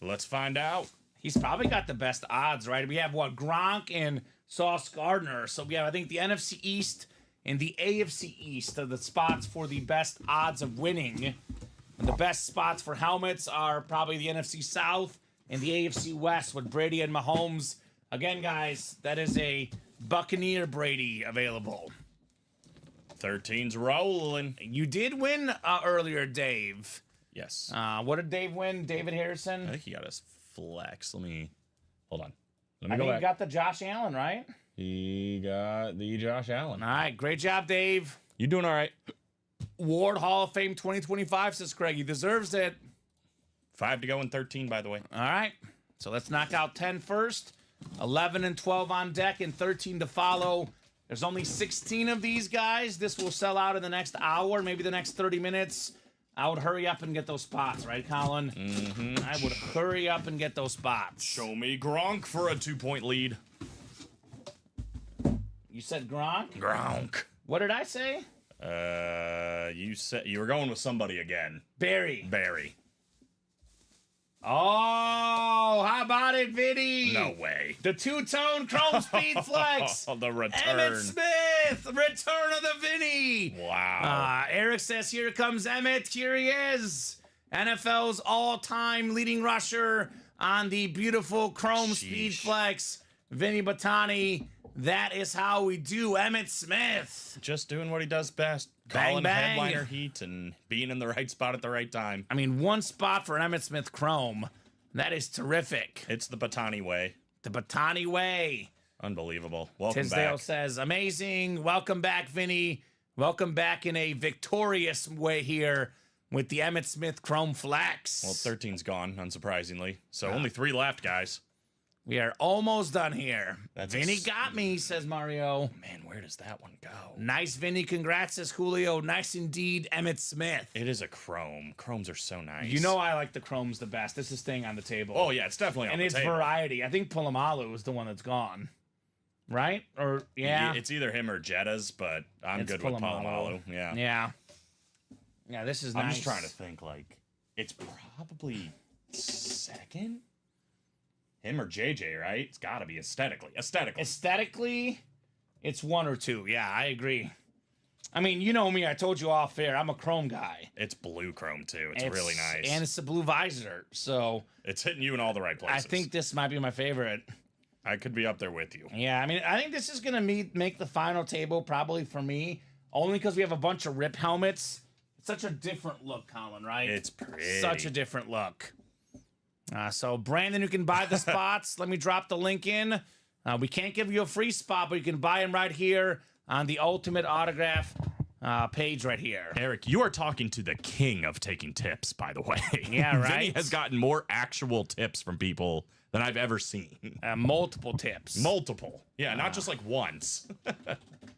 S3: Let's find out.
S2: He's probably got the best odds, right? We have, Gronk and Sauce Gardner. So we have, I think, the NFC East and the AFC East are the spots for the best odds of winning. And the best spots for helmets are probably the NFC South and the AFC West with Brady and Mahomes. Again, guys, that is a Buccaneer Brady available.
S3: 13's rolling.
S2: You did win earlier, Dave.
S3: Yes.
S2: What did Dave win? David Harrison?
S3: I think he got his flex. Hold on. Let
S2: I
S3: me go
S2: think
S3: back.
S2: you got the Josh Allen, right?
S3: He got the Josh Allen.
S2: All right, great job, Dave.
S3: You doing all right?
S2: Ward Hall of Fame 2025, says Craig. He deserves it.
S3: 5 to go in 13, by the way.
S2: All right, so let's knock out 10 first. 11 and 12 on deck and 13 to follow. There's only 16 of these guys. This will sell out in the next hour, maybe the next 30 minutes. I would hurry up and get those spots, right, Colin? I would hurry up and get those spots.
S3: Show me Gronk for a 2-point lead.
S2: You said Gronk?
S3: Gronk.
S2: What did I say?
S3: You said you were going with somebody again.
S2: Barry.
S3: Oh,
S2: how about it, Vinny?
S3: no way.
S2: The two-tone Chrome Speed Flex.
S3: The return.
S2: Emmett Smith, return of the Vinny.
S3: Wow.
S2: Eric says, here comes Emmett. Here he is. NFL's all-time leading rusher on the beautiful Chrome Speed Flex. Vinny Batani. That is how we do. Emmett Smith.
S3: Just doing what he does best.
S2: Bang,
S3: Calling
S2: bang.
S3: headliner heat and being in the right spot at the right time.
S2: I mean, one spot for Emmett Smith Chrome. That is terrific.
S3: It's the Batani way.
S2: The Batani way.
S3: Unbelievable. Welcome
S2: Tisdale
S3: back.
S2: says, amazing. Welcome back, Vinny. Welcome back in a victorious way here with the Emmitt Smith Chrome Flex.
S3: Well, 13's gone, unsurprisingly. So only 3 left, guys.
S2: We are almost done here.
S3: That's
S2: Vinny got me, says Mario.
S3: Man, where does that one go?
S2: Nice, Vinny. Congrats, says Julio. Nice indeed, Emmitt Smith.
S3: It is a chrome. Chromes are so nice.
S2: You know I like the chromes the best. This is staying on the table.
S3: Oh, yeah, it's definitely on
S2: and
S3: the
S2: it's
S3: table.
S2: variety. I think Palomalu is the one that's gone. Right? Or, yeah.
S3: It's either him or Jetta's, but I'm
S2: It's
S3: good with Palomalu. Yeah.
S2: Yeah. Yeah, this is
S3: I'm
S2: nice.
S3: just trying to think, like, it's probably second? Him or JJ, right? It's got to be aesthetically.
S2: Aesthetically, it's 1 or 2. Yeah, I agree. I mean, you know me. I told you off air. I'm a chrome guy.
S3: It's blue chrome, too. It's really nice.
S2: And it's a blue visor. So
S3: it's hitting you in all the right places.
S2: I think this might be my favorite.
S3: I could be up there with you.
S2: Yeah, I mean, I think this is going to make the final table probably for me, only because we have a bunch of rip helmets. It's such a different look, Colin, right?
S3: It's pretty.
S2: Such a different look. So, Brandon, you can buy the spots. Let me drop the link in. We can't give you a free spot, but you can buy them right here on the Ultimate Autograph page right here.
S3: Eric, you are talking to the king of taking tips, by the way.
S2: Yeah, right?
S3: Vinny has gotten more actual tips from people than I've ever seen.
S2: Multiple tips.
S3: Multiple. Yeah, not just like once.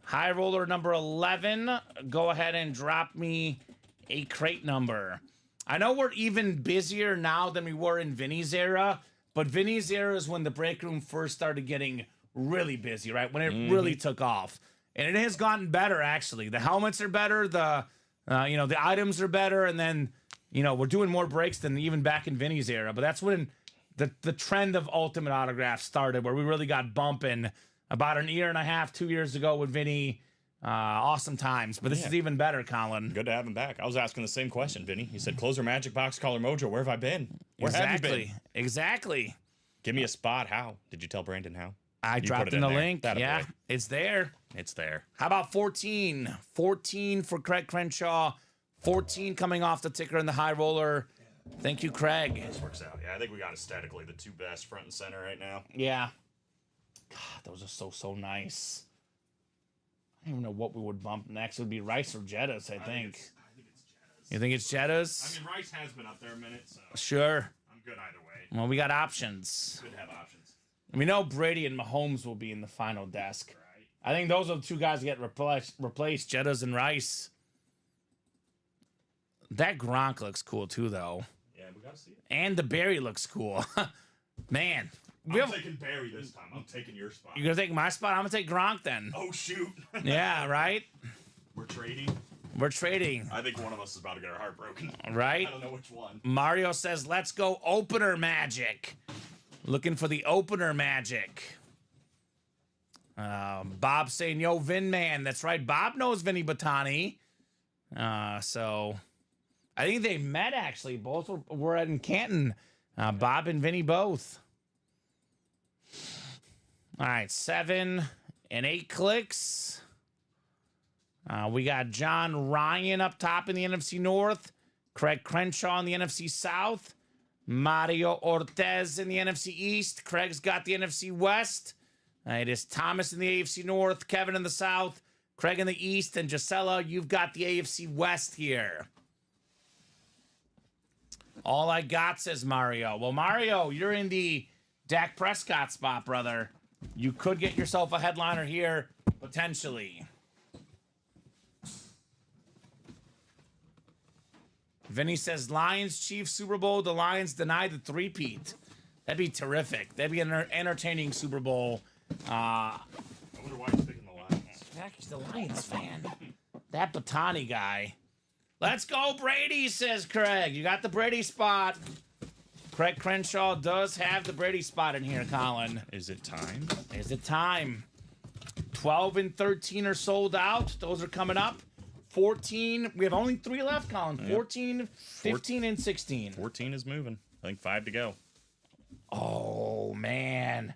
S2: High roller number 11. Go ahead and drop me a crate number. I know we're even busier now than we were in Vinny's era, but Vinny's era is when the break room first started getting really busy, right? When it really took off. And it has gotten better, actually. The helmets are better, the items are better, and then, we're doing more breaks than even back in Vinny's era. But that's when the trend of Ultimate Autographs started, where we really got bumping about an year and a half, 2 years ago with Vinny. Awesome times, but this is even better, Colin.
S3: Good to have him back. I was asking the same question, Vinny. He said, "Closer, Magic Box, Caller Mojo. Where have I been? Where have you been?
S2: Exactly.
S3: Give me a spot. How? Did you tell Brandon how?
S2: I dropped in the link. Yeah,
S3: boy.
S2: it's there.
S3: It's there.
S2: How about 14? 14 for Craig Crenshaw. 14 coming off the ticker in the high roller. Thank you, Craig.
S3: This works out. Yeah, I think we got aesthetically the 2 best front and center right now.
S2: Yeah. God, those are so nice. I don't even know what we would bump next. It would be Rice or Jettas, I think.
S3: I think it's Jetta's.
S2: You think it's Jettas?
S3: I mean, Rice has been up there a minute, so
S2: Sure.
S3: I'm good either way.
S2: Well, we got options.
S3: Good to have options.
S2: We know Brady and Mahomes will be in the final desk.
S3: Right.
S2: I think those are the 2 guys that get replaced, Jettas and Rice. That Gronk looks cool, too, though.
S3: Yeah, we got to see it.
S2: And the Barry looks cool. Man.
S3: I'm taking Barry this time. I'm taking your spot.
S2: You're going to take my spot? I'm going to take Gronk then.
S3: Oh, shoot.
S2: Yeah, right?
S3: We're trading.
S2: We're trading.
S3: I think one of us is about to get our heart broken.
S2: Right?
S3: I don't know which one.
S2: Mario says, let's go opener magic. Looking for the opener magic. Bob saying, yo, Vin man. That's right. Bob knows Vinny Batani. So I think they met, actually. Both were in Canton. Bob and Vinny both. All right, 7 and 8 clicks. We got John Ryan up top in the NFC North. Craig Crenshaw in the NFC South. Mario Ortez in the NFC East. Craig's got the NFC West. It is Thomas in the AFC North. Kevin in the South. Craig in the East. And Gisela, you've got the AFC West here. All I got, says Mario. Well, Mario, you're in the Dak Prescott spot, brother. You could get yourself a headliner here, potentially. Vinny says, Lions, Chiefs, Super Bowl. The Lions deny the three-peat. That'd be terrific. That'd be an entertaining Super Bowl.
S3: I wonder why he's picking the Lions.
S2: He's the Lions fan. That Batani guy. Let's go, Brady, says Craig. You got the Brady spot. Craig Crenshaw does have the Brady spot in here, Colin.
S3: Is it time?
S2: Is it time? 12 and 13 are sold out. Those are coming up. 14. We have only 3 left, Colin. 14, 15, and 16.
S3: 14 is moving. I think 5 to go.
S2: Oh, man.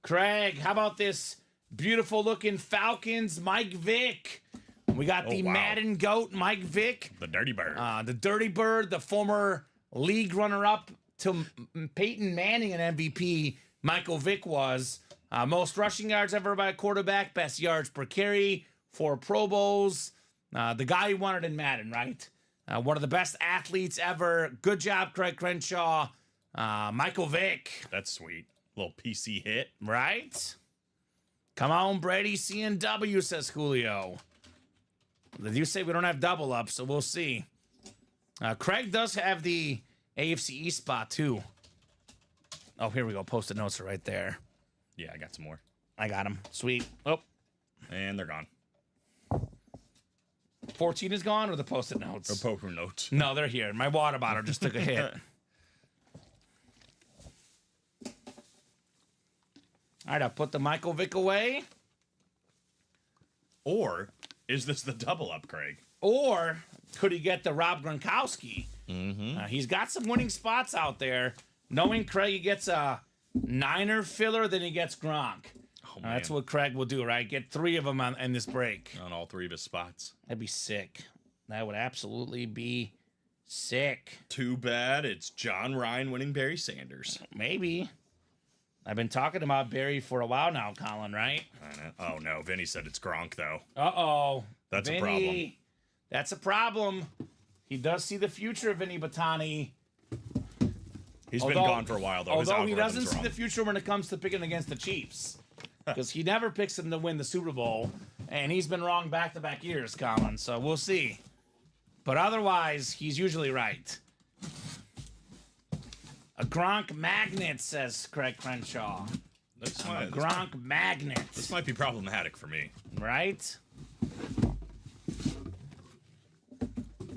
S2: Craig, how about this beautiful-looking Falcons Mike Vick? We got the Madden GOAT Mike Vick.
S3: The Dirty Bird.
S2: The Dirty Bird, the former league runner-up to Peyton Manning, an MVP, Michael Vick was. Most rushing yards ever by a quarterback, best yards per carry, 4 Pro Bowls. The guy you wanted in Madden, right? One of the best athletes ever. Good job, Craig Crenshaw. Michael Vick.
S3: That's sweet. Little PC hit.
S2: Right? Come on, Brady. CNW, says Julio. They do say we don't have double up, so we'll see. Craig does have the AFC East spot, too. Oh, here we go. Post-it notes are right there.
S3: Yeah, I got some more.
S2: I got them. Sweet. Oh.
S3: And they're gone.
S2: 14 is gone, or the post-it notes?
S3: Or poker notes.
S2: No, they're here. My water bottle just took a hit. All right, I'll put the Michael Vick away.
S3: Or is this the double up, Craig?
S2: Or could he get the Rob Gronkowski?
S3: Mm-hmm.
S2: He's got some winning spots out there. Knowing Craig, he gets a Niner filler, then he gets Gronk.
S3: Oh, man.
S2: That's what Craig will do, right? Get 3 of them in this break.
S3: On all 3 of his spots.
S2: That'd be sick. That would absolutely be sick.
S3: Too bad it's John Ryan winning Barry Sanders.
S2: Maybe. I've been talking about Barry for a while now, Colin, right?
S3: I know. Oh, no. Vinny said it's Gronk, though.
S2: Uh-oh.
S3: That's
S2: Vinny,
S3: a problem.
S2: That's a problem. He does see the future of Vinny Batani.
S3: He's been gone for a while, though. His
S2: Although he doesn't
S3: algorithm's
S2: see
S3: wrong.
S2: the future when it comes to picking against the Chiefs. Because he never picks them to win the Super Bowl. And he's been wrong back-to-back years, Colin. So we'll see. But otherwise, he's usually right. A Gronk magnet, says Craig Crenshaw. A Gronk magnet.
S3: This might be problematic for me.
S2: Right?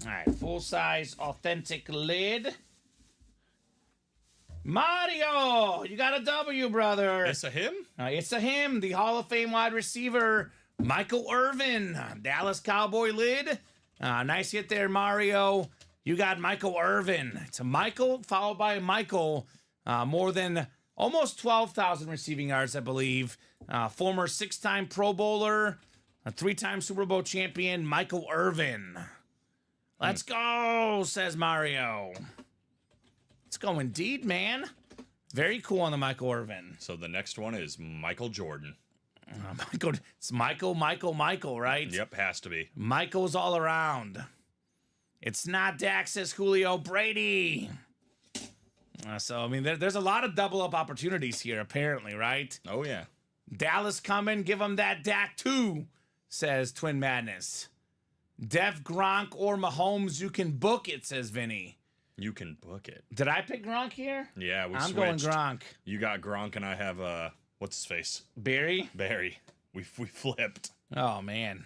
S2: All right, full-size, authentic lid. Mario, you got a W, brother.
S3: It's a him?
S2: It's a him, the Hall of Fame wide receiver, Michael Irvin, Dallas Cowboy lid. Nice hit there, Mario. You got Michael Irvin. It's a Michael followed by a Michael. More than almost 12,000 receiving yards, I believe. Former 6-time Pro Bowler, a 3-time Super Bowl champion, Michael Irvin. Let's go, says Mario. Let's go indeed, man. Very cool on the Michael Irvin.
S3: So the next one is Michael Jordan.
S2: It's Michael, right?
S3: Yep, has to be.
S2: Michael's all around. It's not Dak, says Julio. Brady. So, I mean, there's a lot of double-up opportunities here, apparently, right?
S3: Oh, yeah.
S2: Dallas coming. Give him that Dak, too, says Twin Madness. Dev, Gronk, or Mahomes, you can book it, says Vinny.
S3: You can book it.
S2: Did I pick Gronk here?
S3: Yeah,
S2: I'm going Gronk.
S3: You got Gronk, and I have, what's his face?
S2: Barry?
S3: Barry. We flipped.
S2: Oh, man.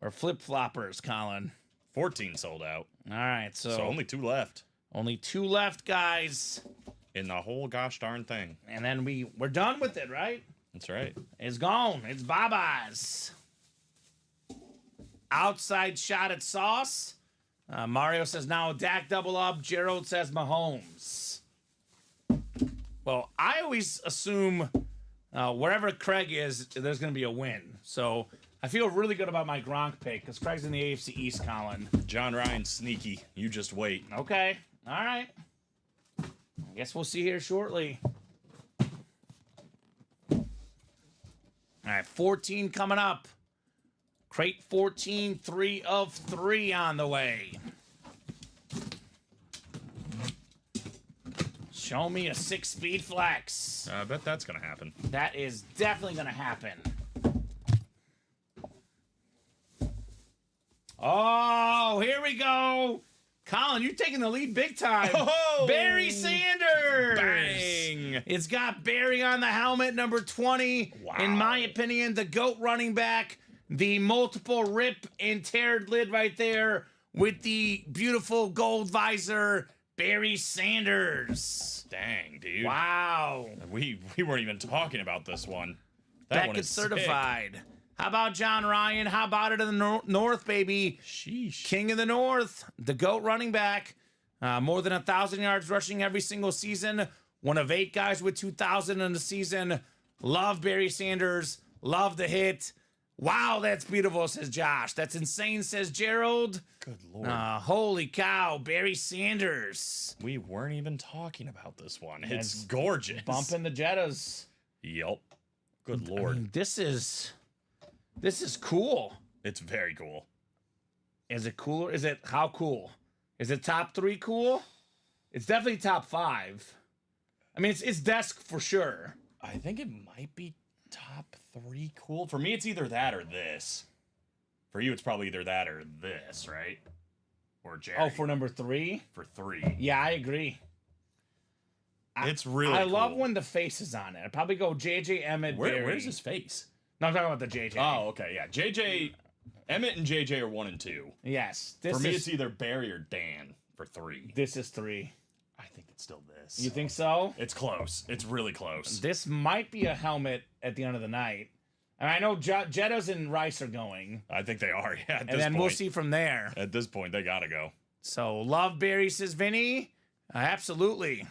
S2: We're flip-floppers, Colin.
S3: 14 sold out.
S2: All right, so
S3: only 2 left.
S2: Only 2 left, guys.
S3: In the whole gosh darn thing.
S2: And then we're done with it, right?
S3: That's right.
S2: It's gone. It's bye-byes. Outside shot at Sauce. Mario says now Dak double up. Gerald says Mahomes. Well, I always assume wherever Craig is, there's going to be a win. So I feel really good about my Gronk pick because Craig's in the AFC East, Colin.
S3: John Ryan sneaky. You just wait.
S2: Okay. All right. I guess we'll see here shortly. All right, 14 coming up. Crate 14, 3 of 3 on the way. Show me a 6-speed flex.
S3: I bet that's going to happen.
S2: That is definitely going to happen. Oh, here we go. Colin, you're taking the lead big time.
S3: Oh,
S2: Barry Sanders.
S3: Bang.
S2: It's got Barry on the helmet, number 20.
S3: Wow.
S2: In my opinion, the GOAT running back. The multiple rip and teared lid right there with the beautiful gold visor, Barry Sanders.
S3: Dang, dude.
S2: Wow.
S3: We weren't even talking about this one. That one
S2: Beckett
S3: is
S2: certified.
S3: Sick.
S2: How about John Ryan? How about it in the North, baby?
S3: Sheesh.
S2: King of the North, the GOAT running back. More than 1,000 yards rushing every single season. One of 8 guys with 2,000 in the season. Love Barry Sanders. Love the hit. Wow, that's beautiful, says Josh. That's insane, says Gerald.
S3: Good Lord.
S2: Holy cow, Barry Sanders.
S3: We weren't even talking about this one. It's gorgeous.
S2: Bumping the Jettas.
S3: Yep. Good
S2: I
S3: Lord.
S2: mean, this is cool.
S3: It's very cool.
S2: Is it cooler? Is it how cool? Is it top 3 cool? It's definitely top 5. I mean, it's desk for sure.
S3: I think it might be top 3 cool. For me, it's either that or this. For you, it's probably either that or this, right? Or Jerry.
S2: Oh, for number 3?
S3: For 3.
S2: Yeah, I agree.
S3: It's really
S2: I
S3: cool.
S2: love when the face is on it. I'd probably go JJ, Emmett, Barry.
S3: Where's his face?
S2: No, I'm talking about the JJ.
S3: Oh, okay, yeah. JJ, Emmett and JJ are 1 and 2.
S2: Yes.
S3: For me, it's either Barry or Dan for 3.
S2: This is 3.
S3: I think it's still this.
S2: You think so?
S3: It's close. It's really close.
S2: This might be a helmet at the end of the night. And I know Jettas and Rice are going.
S3: I think they are, yeah, at this
S2: And then
S3: point.
S2: we'll see from there.
S3: At this point, they gotta go.
S2: So, love Barry, says Vinny. Absolutely.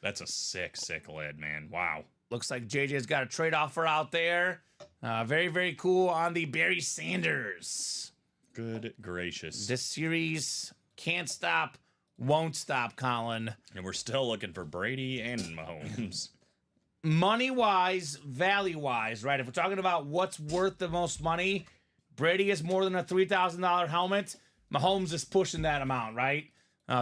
S3: That's a sick lid, man. Wow.
S2: Looks like JJ's got a trade offer out there. Very, very cool on the Barry Sanders.
S3: Good gracious.
S2: This series can't stop, won't stop, Colin.
S3: And we're still looking for Brady and Mahomes.
S2: Money-wise, value-wise, right? If we're talking about what's worth the most money, Brady is more than a $3,000 helmet. Mahomes is pushing that amount, right?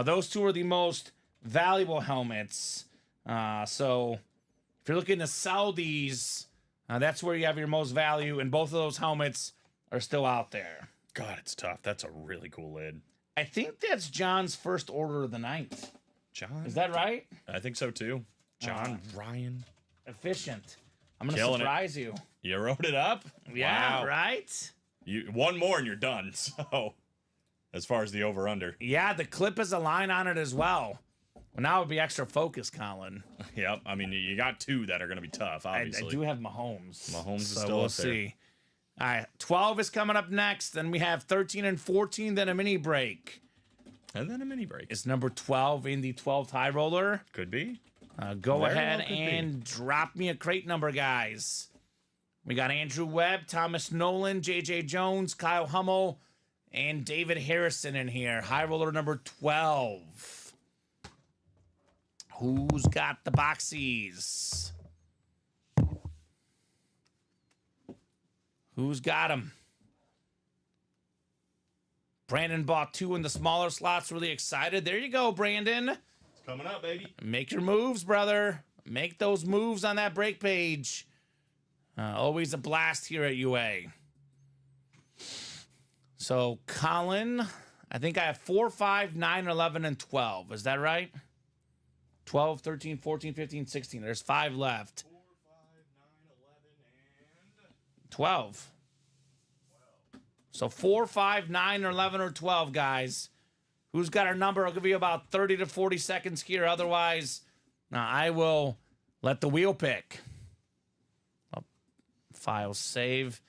S2: Those two are the most valuable helmets. So if you're looking to sell these, that's where you have your most value, and both of those helmets are still out there.
S3: God, it's tough. That's a really cool lid.
S2: I think that's John's first order of the night.
S3: John?
S2: Is that right?
S3: I think so, too. John, Ryan.
S2: Efficient. I'm going to
S3: Killing it.
S2: surprise you.
S3: You wrote it up?
S2: Yeah,
S3: Wow.
S2: right?
S3: One more and you're done. So, as far as the over-under.
S2: Yeah, the clip has a line on it as well. Well, now it would be extra focus, Colin.
S3: Yep. I mean, you got 2 that are going to be tough, obviously.
S2: I do have Mahomes.
S3: Mahomes is
S2: so
S3: still
S2: we'll
S3: up there.
S2: see. All right, 12 is coming up next. Then we have 13 and 14, then a mini break.
S3: And then a mini break.
S2: Is number 12 in the 12th high roller?
S3: Could be.
S2: Go
S3: Very
S2: ahead
S3: well could be.
S2: and drop me a crate number, guys. We got Andrew Webb, Thomas Nolan, JJ Jones, Kyle Hummel, and David Harrison in here. High roller number 12. Who's got the boxies? Who's got them? Brandon bought 2 in the smaller slots. Really excited. There you go, Brandon.
S3: It's coming up, baby.
S2: Make your moves, brother. Make those moves on that break page. Always a blast here at UA. So, Colin, I think I have 4, 5, 9, 11, and 12. Is that right? 12, 13, 14, 15, 16. There's 5 left.
S3: 4, 5, 9, 11, and
S2: 12. So 4, 5, 9, or 11, or 12, guys. Who's got our number? I'll give you about 30 to 40 seconds here. Otherwise, I will let the wheel pick. I'll file save.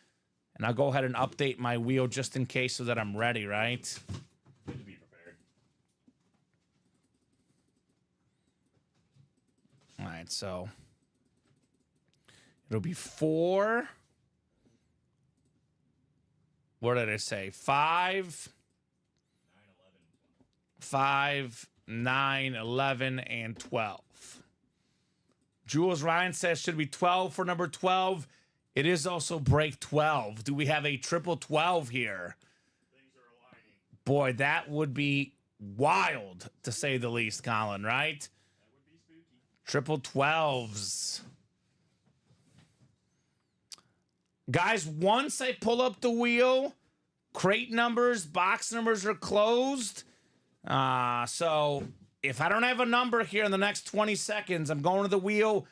S2: And I'll go ahead and update my wheel just in case so that I'm ready, right?
S3: Good to be prepared.
S2: All right, so it'll be 4. What did I say? 5, 5, 9, 11, and 12. Jules Ryan says should be 12 for number 12. It is also break 12. Do we have a triple 12 here?
S3: Things are aligning.
S2: Boy, that would be wild, to say the least, Colin, right?
S3: That would be spooky.
S2: Triple 12s. Guys, once I pull up the wheel, crate numbers, box numbers are closed. So if I don't have a number here in the next 20 seconds, I'm going to the wheel.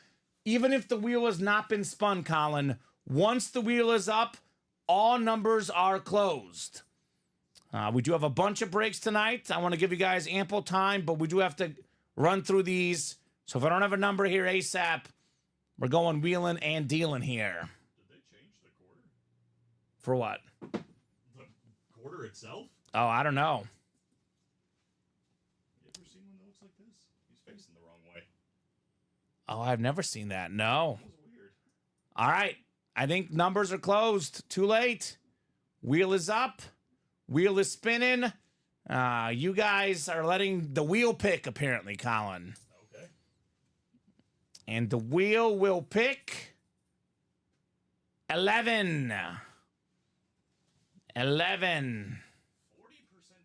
S2: Even if the wheel has not been spun, Colin, once the wheel is up, all numbers are closed. We do have a bunch of breaks tonight. I want to give you guys ample time, but we do have to run through these. So if I don't have a number here ASAP, we're going wheeling and dealing here.
S3: Did they change the quarter?
S2: For what?
S3: The quarter itself?
S2: Oh, I don't know.
S3: You ever seen one that looks like this? He's facing the wrong way.
S2: Oh, I've never seen that. No.
S3: That was weird.
S2: All right. I think numbers are closed. Too late. Wheel is up. Wheel is spinning. You guys are letting the wheel pick, apparently, Colin.
S3: Okay.
S2: And the wheel will pick 11. 11.
S3: 40%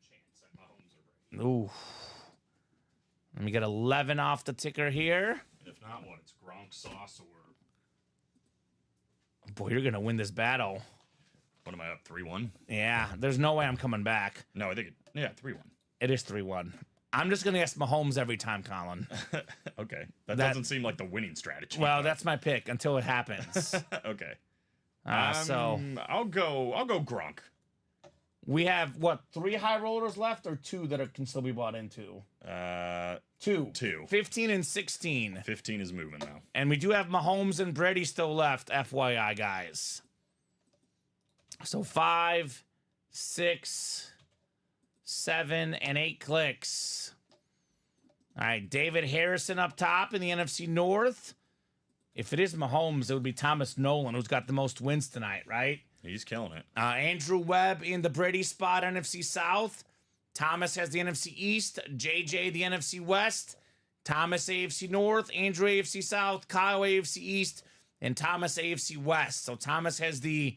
S3: chance that Mahomes or Brady.
S2: Ooh. Let me get 11 off the ticker here.
S3: And if not, what? It's Gronk, Sauce, or...
S2: Boy, you're going to win this battle.
S3: What am I up, 3-1?
S2: Yeah, there's no way I'm coming back.
S3: No, I think yeah, 3-1.
S2: It is 3-1. I'm just going to ask Mahomes every time, Colin.
S3: Okay. That doesn't seem like the winning strategy.
S2: Well, that's my pick until it happens.
S3: Okay.
S2: So
S3: I'll go Gronk.
S2: we have, what, 3 high rollers left or 2 that can still be bought into? 2.
S3: 2.
S2: 15 and 16.
S3: 15 is moving now.
S2: And we do have Mahomes and Brady still left, FYI, guys. So 5, 6, 7, and 8 clicks. All right, David Harrison up top in the NFC North. If it is Mahomes, it would be Thomas Nolan, who's got the most wins tonight, right?
S3: He's killing it.
S2: Andrew Webb in the Brady spot, NFC South. Thomas has the NFC East. JJ the NFC West. Thomas AFC North. Andrew AFC South. Kyle AFC East. And Thomas AFC West. So Thomas has the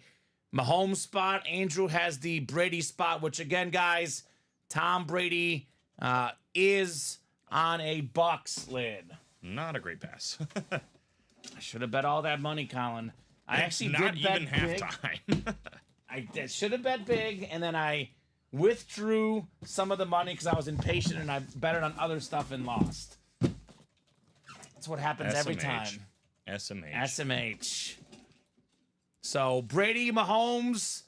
S2: Mahomes spot. Andrew has the Brady spot, which again, guys, Tom Brady is on a Bucks lid.
S3: Not a great pass.
S2: I should have bet all that money, Colin. I actually
S3: Not
S2: did bet
S3: even
S2: big.
S3: halftime.
S2: I should have bet big, and then I withdrew some of the money because I was impatient and I betted on other stuff and lost. That's what happens every time.
S3: SMH.
S2: SMH. So Brady, Mahomes,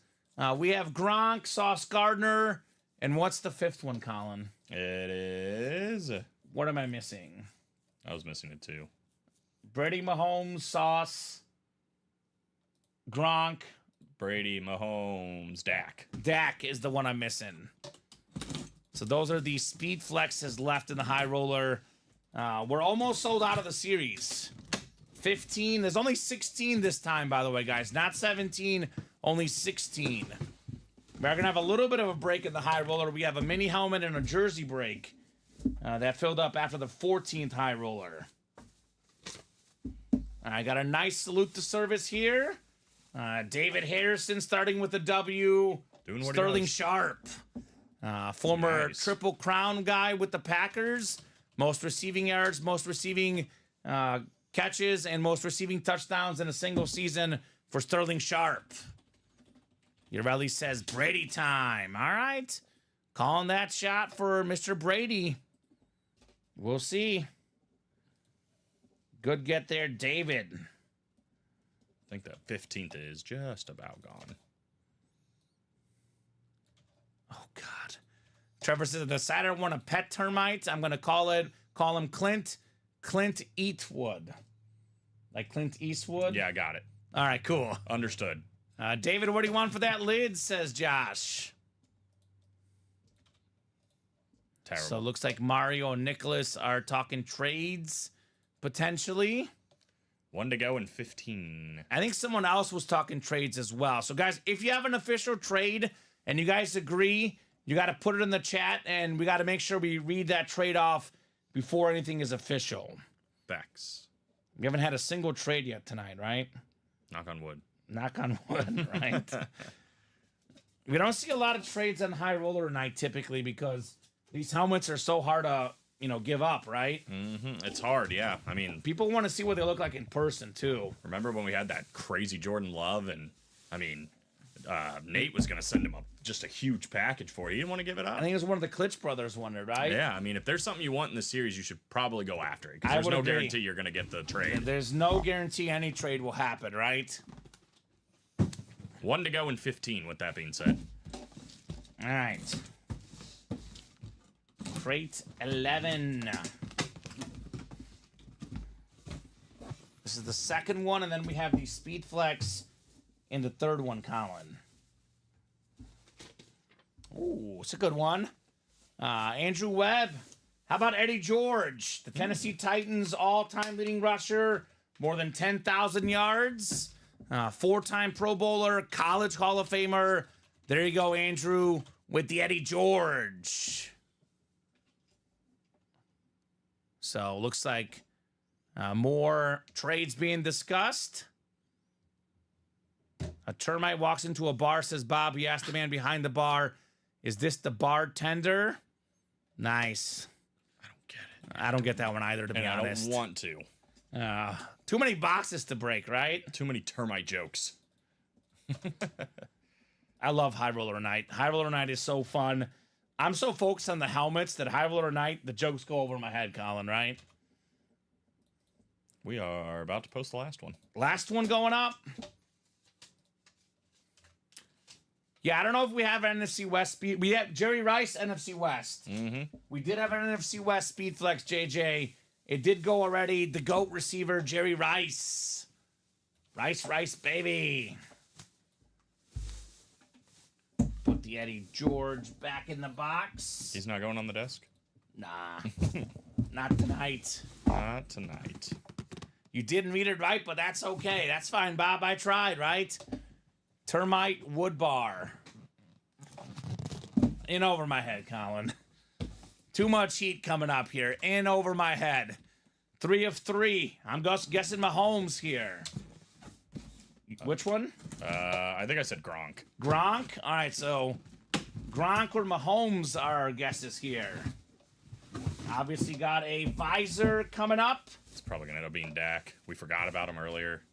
S2: we have Gronk, Sauce Gardner, and what's the 5th one, Colin?
S3: It is.
S2: What am I missing?
S3: I was missing it too.
S2: Brady, Mahomes, Sauce, Gronk.
S3: Brady, Mahomes, Dak.
S2: Dak is the one I'm missing. So those are the speed flexes left in the high roller. We're almost sold out of the series. 15. There's only 16 this time, by the way, guys. Not 17, only 16. We're going to have a little bit of a break in the high roller. We have a mini helmet and a jersey break that filled up after the 14th high roller. I got a nice salute to service here. David Harrison starting with a W.
S3: Doing what
S2: Sterling
S3: he does.
S2: Sharp, former
S3: Nice.
S2: Triple Crown guy with the Packers. Most receiving yards, most receiving catches, and most receiving touchdowns in a single season for Sterling Sharp. Urelli says Brady time. All right. Calling that shot for Mr. Brady. We'll see. Good get there, David.
S3: I think that 15th is just about gone.
S2: Oh, God. Trevor says, the Saturn want a pet termite. I'm going to call him Clint Eastwood. Like Clint Eastwood?
S3: Yeah, I got it.
S2: All right, cool.
S3: Understood.
S2: David, what do you want for that lid, says Josh.
S3: Terrible.
S2: So it looks like Mario and Nicholas are talking trades, potentially.
S3: 1 to go in 15.
S2: I think someone else was talking trades as well. So, guys, if you have an official trade and you guys agree, you got to put it in the chat, and we got to make sure we read that trade off before anything is official.
S3: Facts.
S2: We haven't had a single trade yet tonight, right?
S3: Knock on wood.
S2: Knock on wood, right? We don't see a lot of trades on high roller night typically because these helmets are so hard to, give up, right?
S3: Mm-hmm. It's hard, yeah. I mean,
S2: People want to see what they look like in person, too.
S3: remember when we had that crazy Jordan Love, and Nate was going to send him just a huge package for you. He didn't want to give it up.
S2: I think it was one of the Klitsch brothers wanted, right?
S3: Yeah, I mean, if there's something you want in the series, you should probably go after it.
S2: I
S3: Because there's
S2: would
S3: no
S2: agree.
S3: guarantee you're going to get the trade.
S2: There's no guarantee any trade will happen, right?
S3: 1 to go in 15, with that being said.
S2: All right. Crate 11. This is the second one, and then we have the Speed Flex in the third one, Colin. Ooh, it's a good one. Andrew Webb. How about Eddie George? The Tennessee Titans all-time leading rusher. More than 10,000 yards. 4-time Pro Bowler. College Hall of Famer. There you go, Andrew, with the Eddie George. So, looks like More trades being discussed. A termite walks into a bar, says Bob. He asked the man behind the bar, is this the bartender? Nice.
S3: I don't get it.
S2: I don't get that one either, to be
S3: And
S2: honest.
S3: I don't want to.
S2: Too many boxes to break, right?
S3: Too many termite jokes.
S2: I love High Roller Night. High Roller Night is so fun. I'm so focused on the helmets that High Roller Night, the jokes go over my head, Colin, right?
S3: We are about to post the last one.
S2: Last one going up. Yeah, I don't know if we have NFC West speed. We have Jerry Rice, NFC West.
S3: Mm-hmm.
S2: We did have an NFC West speed flex, JJ. It did go already. The GOAT receiver, Jerry Rice. Rice, baby. Put the Eddie George back in the box.
S3: He's not going on the desk?
S2: Nah, not tonight.
S3: Not tonight.
S2: You didn't read it right, but that's okay. That's fine, Bob. I tried, right? Termite Wood Bar. In over my head, Colin. Too much heat coming up here. In over my head. 3 of 3. I'm just guessing Mahomes here. Which one?
S3: I think I said Gronk.
S2: Gronk? All right, so Gronk or Mahomes are our guesses here. Obviously got a visor coming up.
S3: It's probably going to end up being Dak. We forgot about him earlier.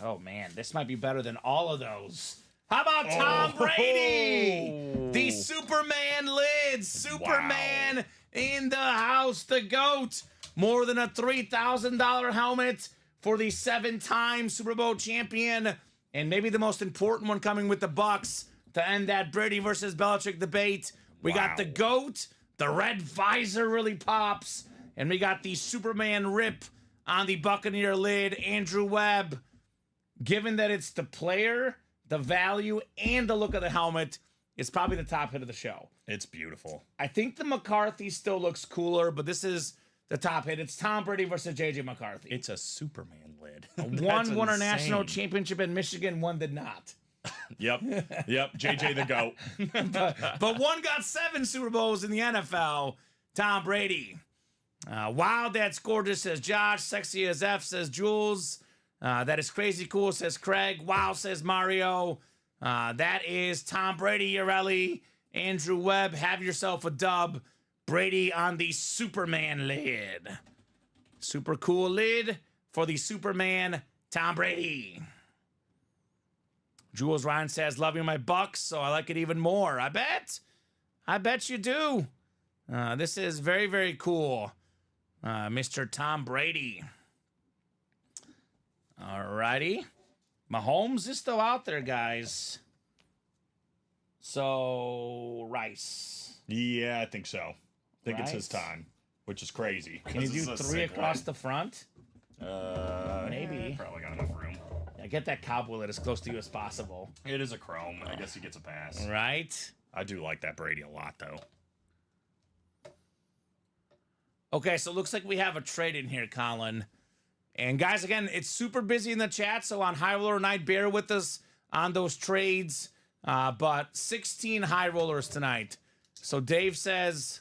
S2: Oh, man, this might be better than all of those. How about Tom Brady? The Superman lids. Superman in the house. The GOAT. More than a $3,000 helmet for the 7-time Super Bowl champion. And maybe the most important one coming with the Bucks to end that Brady versus Belichick debate. We got the GOAT. The red visor really pops. And we got the Superman rip on the Buccaneer lid. Andrew Webb. Given that it's the player, the value, and the look of the helmet, it's probably the top hit of the show.
S3: It's beautiful.
S2: I think the McCarthy still looks cooler, but this is the top hit. It's Tom Brady versus J.J. McCarthy.
S3: It's a Superman lid.
S2: One won a national championship in Michigan, one did not.
S3: Yep. JJ the GOAT.
S2: But one got 7 Super Bowls in the NFL. Tom Brady. Wow, that's gorgeous, says Josh. Sexy as F, says Jules. That is crazy cool, says Craig. Wow, says Mario. That is Tom Brady, Urelli. Andrew Webb, have yourself a dub. Brady on the Superman lid. Super cool lid for the Superman Tom Brady. Jules Ryan says, love you my Bucks, so I like it even more. I bet you do. This is very, very cool. Mr. Tom Brady. Alrighty. Mahomes is still out there, guys. So, Rice.
S3: Yeah, I think so. I think it's his
S2: Rice.
S3: time, which is crazy.
S2: Can you do 3 across the front? Maybe.
S3: Probably got enough room.
S2: Yeah, get that cowboy lid as close to you as possible.
S3: It is a chrome. I guess he gets a pass.
S2: Right?
S3: I do like that Brady a lot, though.
S2: Okay, so it looks like we have a trade in here, Colin. And guys, again, it's super busy in the chat, so on High Roller Night, bear with us on those trades. But 16 high rollers tonight. So Dave says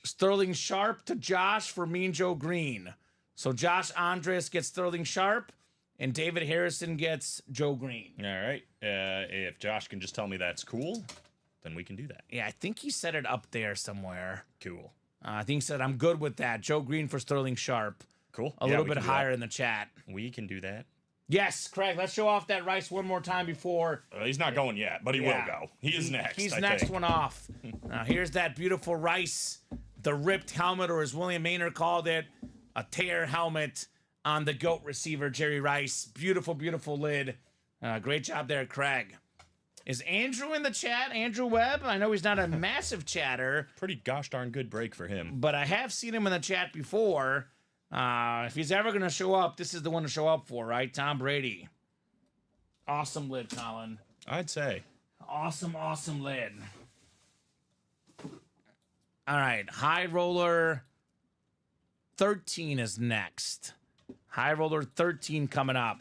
S2: Sterling Sharp to Josh for Mean Joe Green. So Josh Andres gets Sterling Sharp, and David Harrison gets Joe Green.
S3: All right. If Josh can just tell me that's cool, then we can do that.
S2: Yeah, I think he said it up there somewhere.
S3: Cool.
S2: I think he said, I'm good with that. Joe Green for Sterling Sharp.
S3: Cool.
S2: A little bit higher in the chat.
S3: We can do that.
S2: Yes, Craig, let's show off that Rice one more time before.
S3: He's not going yet, but he will go. He is next.
S2: He's
S3: I
S2: next
S3: think.
S2: one off. Here's that beautiful Rice, the ripped helmet, or as William Maynard called it, a tear helmet on the GOAT receiver, Jerry Rice. Beautiful, beautiful lid. Great job there, Craig. Is Andrew in the chat? Andrew Webb? I know he's not a massive chatter,
S3: Pretty gosh darn good break for him.
S2: but I have seen him in the chat before. If he's ever going to show up, this is the one to show up for, right? Tom Brady. Awesome lid, Colin.
S3: I'd say.
S2: Awesome, awesome lid. All right, High Roller 13 is next. High Roller 13 coming up.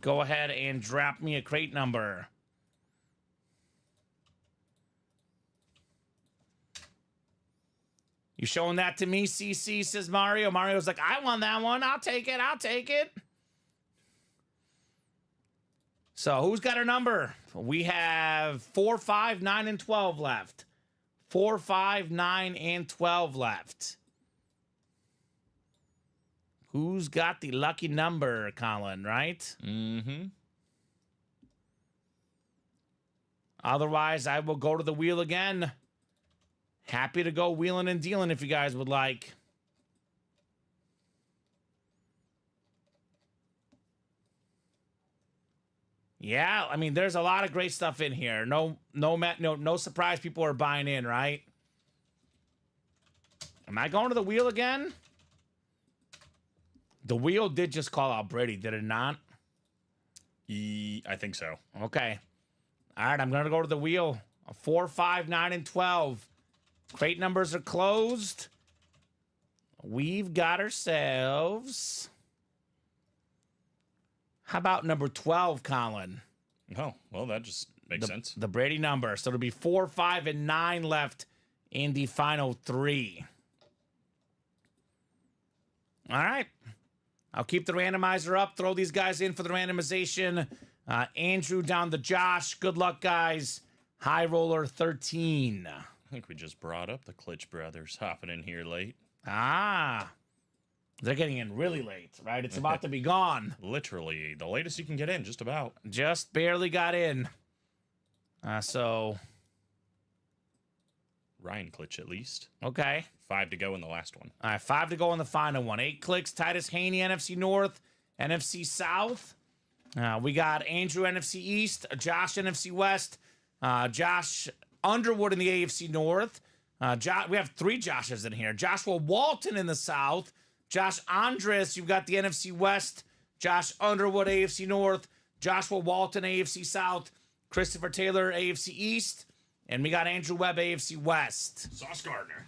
S2: Go ahead and drop me a crate number. You showing that to me, CC, says Mario. Mario's like, I want that one. I'll take it. I'll take it. So who's got our number? We have 4, 5, 9, and 12 left. 4, 5, 9, and 12 left. Who's got the lucky number, Colin, right?
S3: Mm-hmm.
S2: Otherwise, I will go to the wheel again. Happy to go wheeling and dealing if you guys would like. Yeah, I mean, there's a lot of great stuff in here. No surprise people are buying in, right? Am I going to the wheel again? The wheel did just call out Brady, did it not?
S3: I think so.
S2: Okay. All right, I'm going to go to the wheel. 4, 5, 9, and 12. Crate numbers are closed. We've got ourselves... How about number 12, Colin?
S3: Oh, well, that just makes sense.
S2: The Brady number. So it'll be 4, 5, and 9 left in the final 3. All right. I'll keep the randomizer up. Throw these guys in for the randomization. Andrew down to Josh. Good luck, guys. High roller 13.
S3: I think we just brought up the Klitsch brothers hopping in here late.
S2: Ah. They're getting in really late, right? It's about to be gone.
S3: Literally, the latest you can get in, just about.
S2: Just barely got in. So...
S3: Ryan Klitsch, at least.
S2: Okay.
S3: 5 to go in the last one.
S2: All right, 5 to go in the final one. 8 clicks. Titus Haney, NFC North, NFC South. We got Andrew, NFC East. Josh, NFC West. Josh Underwood in the AFC North. We have 3 Joshes in here. Joshua Walton in the South. Josh Andres, you've got the NFC West. Josh Underwood, AFC North. Joshua Walton, AFC South. Christopher Taylor, AFC East. And we got Andrew Webb, AFC West.
S3: Sauce Gardner.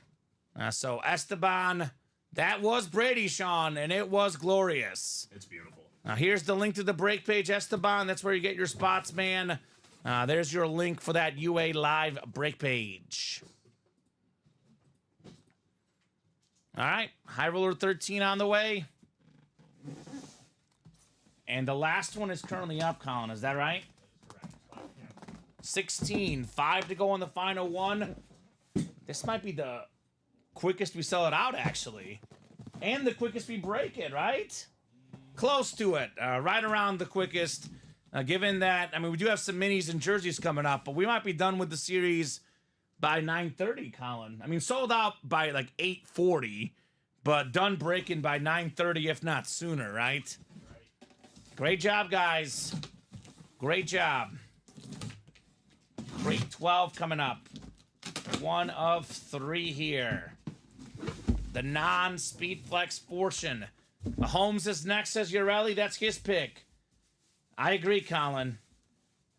S2: So Esteban, that was Brady, Sean, and it was glorious.
S3: It's beautiful.
S2: Now here's the link to the break page, Esteban. That's where you get your spots, man. There's your link for that UA Live break page. All right, High Roller 13 on the way. And the last one is currently up, Colin. Is that right? 16, 5 to go on the final one. This might be the quickest we sell it out, actually. And the quickest we break it, right? Close to it. Right around the quickest. Given that, I mean, we do have some minis and jerseys coming up, but we might be done with the series by 9:30, Colin. I mean, sold out by like 8:40, but done breaking by 9:30, if not sooner, right? Great job, guys. Great job. Crate 12 coming up. 1 of 3 here. The non-speed flex portion. Mahomes is next, says Urelli. That's his pick. I agree, Colin.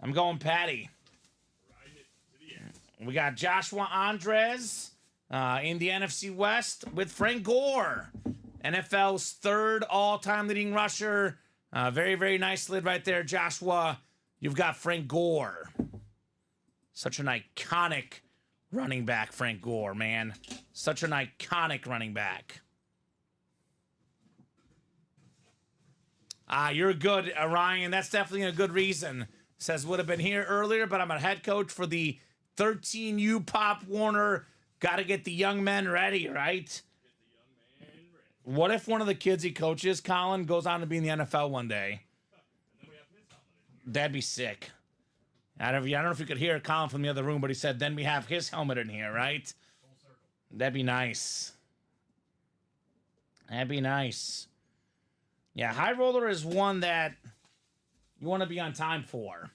S2: I'm going Patty. We got Joshua Andres in the NFC West with Frank Gore. NFL's 3rd all-time leading rusher. Very, very nice lid right there, Joshua. You've got Frank Gore. Such an iconic running back, Frank Gore, man. Such an iconic running back. You're good, Ryan. That's definitely a good reason. Says would have been here earlier, but I'm a head coach for the 13U Pop Warner. Got to get the young men ready, right? What if one of the kids he coaches, Colin, goes on to be in the NFL one day? That'd be sick. I don't know if you could hear Colin from the other room, but he said, then we have his helmet in here, right? That'd be nice. That'd be nice. Yeah, High Roller is one that you want to be on time for.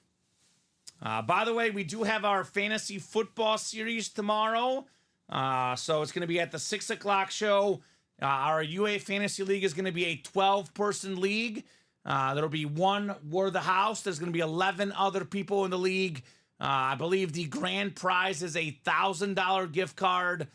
S2: By the way, we do have our fantasy football series tomorrow. So it's going to be at the 6 o'clock show. Our UA Fantasy League is going to be a 12-person league. There'll be one Word of the House. There's going to be 11 other people in the league. I believe the grand prize is a $1,000 gift card.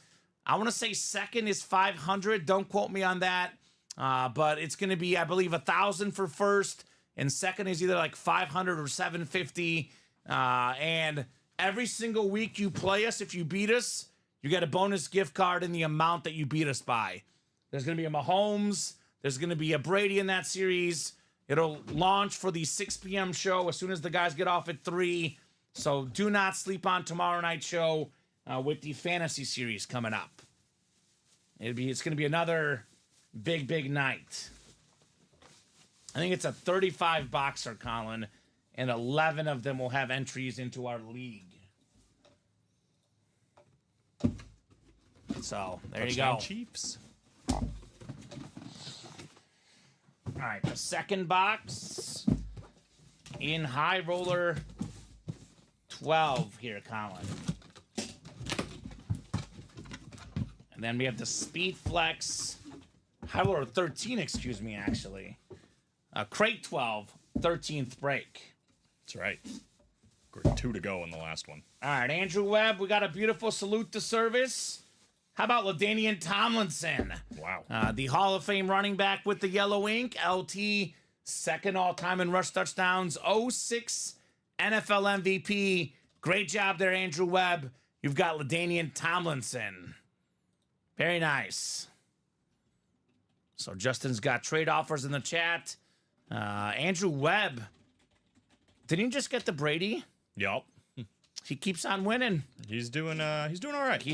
S2: I want to say second is $500. Don't quote me on that. But it's going to be, I believe, $1,000 for first, and second is either like $500 or $750. And every single week you play us, if you beat us, you get a bonus gift card in the amount that you beat us by. There's going to be a Mahomes. There's going to be a Brady in that series. It'll launch for the 6 p.m. show as soon as the guys get off at 3. So do not sleep on tomorrow night's show with the fantasy series coming up. It's going to be another big night. I think it's a 35 boxer, Colin, and 11 of them will have entries into our league. So there you go.
S3: Chiefs.
S2: All right, the second box in High Roller 12 here, Colin. And then we have the Speed Flex High Roller 13, excuse me, actually. Crate 12, 13th break.
S3: That's right. Great, 2 to go in the last one.
S2: All right, Andrew Webb, we got a beautiful salute to service. How about LaDainian Tomlinson?
S3: Wow.
S2: The Hall of Fame running back with the yellow ink. LT, second all-time in rush touchdowns. 06 NFL MVP. Great job there, Andrew Webb. You've got LaDainian Tomlinson. Very nice. So Justin's got trade offers in the chat. Andrew Webb. Didn't he just get the Brady?
S3: Yup.
S2: He keeps on winning.
S3: He's doing all right.
S2: He's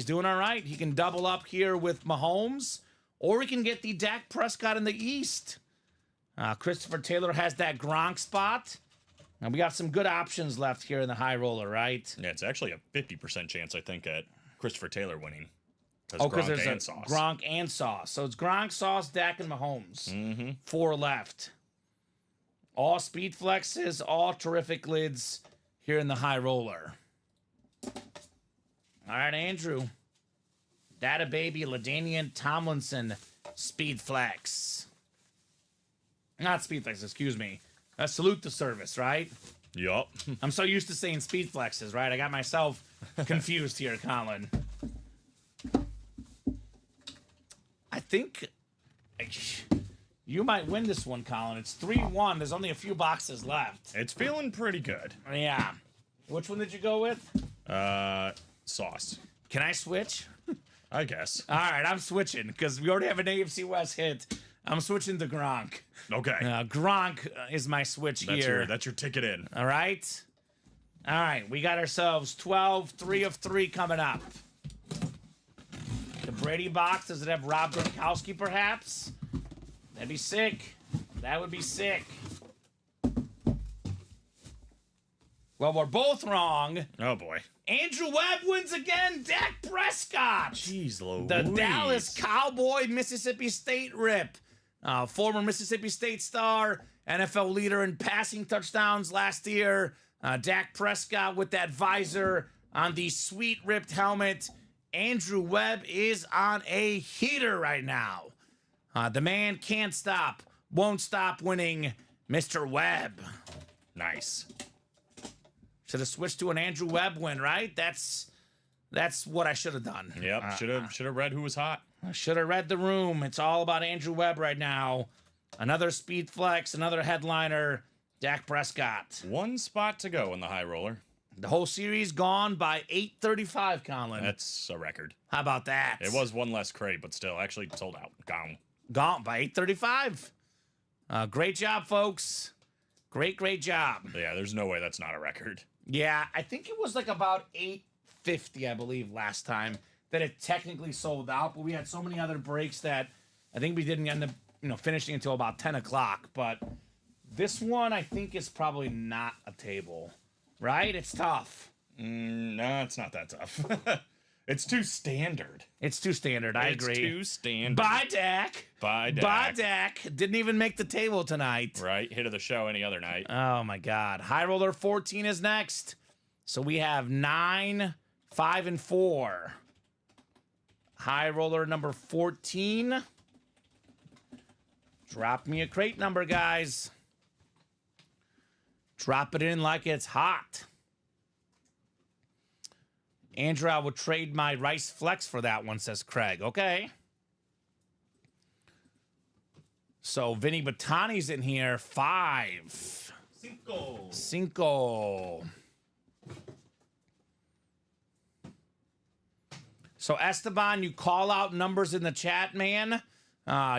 S2: doing all right. He can double up here with Mahomes, or he can get the Dak Prescott in the East. Christopher Taylor has that Gronk spot. And we got some good options left here in the high roller, right?
S3: Yeah, it's actually a 50% chance, I think, at Christopher Taylor winning.
S2: Because there's Gronk and Sauce. So it's Gronk, Sauce, Dak, and Mahomes. 4 left. All speed flexes, all terrific lids here in the high roller. All right, Andrew. Data Baby, LaDainian Tomlinson, Speed Flex. Not Speed Flex, excuse me. Salute the service, right?
S3: Yup.
S2: I'm so used to saying Speed Flexes, right? I got myself confused here, Colin. I think you might win this one, Colin. It's 3-1. There's only a few boxes left.
S3: It's feeling pretty good.
S2: Yeah. Which one did you go with?
S3: Sauce.
S2: Can I switch?
S3: I guess.
S2: All right, I'm switching because we already have an AFC West hit. I'm switching to Gronk.
S3: Okay.
S2: Gronk is my switch here.
S3: That's your ticket in.
S2: All right. All right, we got ourselves 12, 3 of 3 coming up. The Brady box, does it have Rob Gronkowski perhaps? That'd be sick. That would be sick. Well, we're both wrong.
S3: Oh, boy.
S2: Andrew Webb wins again. Dak Prescott.
S3: Jeez, Louise.
S2: The Dallas Cowboy Mississippi State rip. Former Mississippi State star, NFL leader in passing touchdowns last year. Dak Prescott with that visor on the sweet ripped helmet. Andrew Webb is on a heater right now. The man can't stop, won't stop winning, Mr. Webb.
S3: Nice.
S2: Should have switched to an Andrew Webb win, right? That's what I should have done.
S3: Yep, should have read who was hot.
S2: I should have read the room. It's all about Andrew Webb right now. Another speed flex, another headliner, Dak Prescott.
S3: 1 spot to go in the high roller.
S2: The whole series gone by 8:35, Colin.
S3: That's a record.
S2: How about that?
S3: It was 1 less crate, but still, actually sold out.
S2: Gone by 8:35. Great job, folks. Great job.
S3: Yeah, there's no way that's not a record.
S2: Yeah, I think it was like about 8:50, I believe, last time that it technically sold out. But we had so many other breaks that I think we didn't end up, finishing until about 10 o'clock. But this one, I think, is probably not a table, right? It's tough.
S3: No, it's not that tough. It's too standard.
S2: It's too standard. I agree.
S3: It's too standard.
S2: Bye, Dak.
S3: Bye, Dak.
S2: Bye, Dak. Didn't even make the table tonight.
S3: Right? Hit of the show any other night.
S2: Oh, my God. High Roller 14 is next. So we have 9, 5, and 4. High Roller number 14. Drop me a crate number, guys. Drop it in like it's hot. Andrew, I would trade my Rice Flex for that one, says Craig. Okay. So Vinny Batani's in here. 5. So So Esteban, you call out numbers in the chat, man.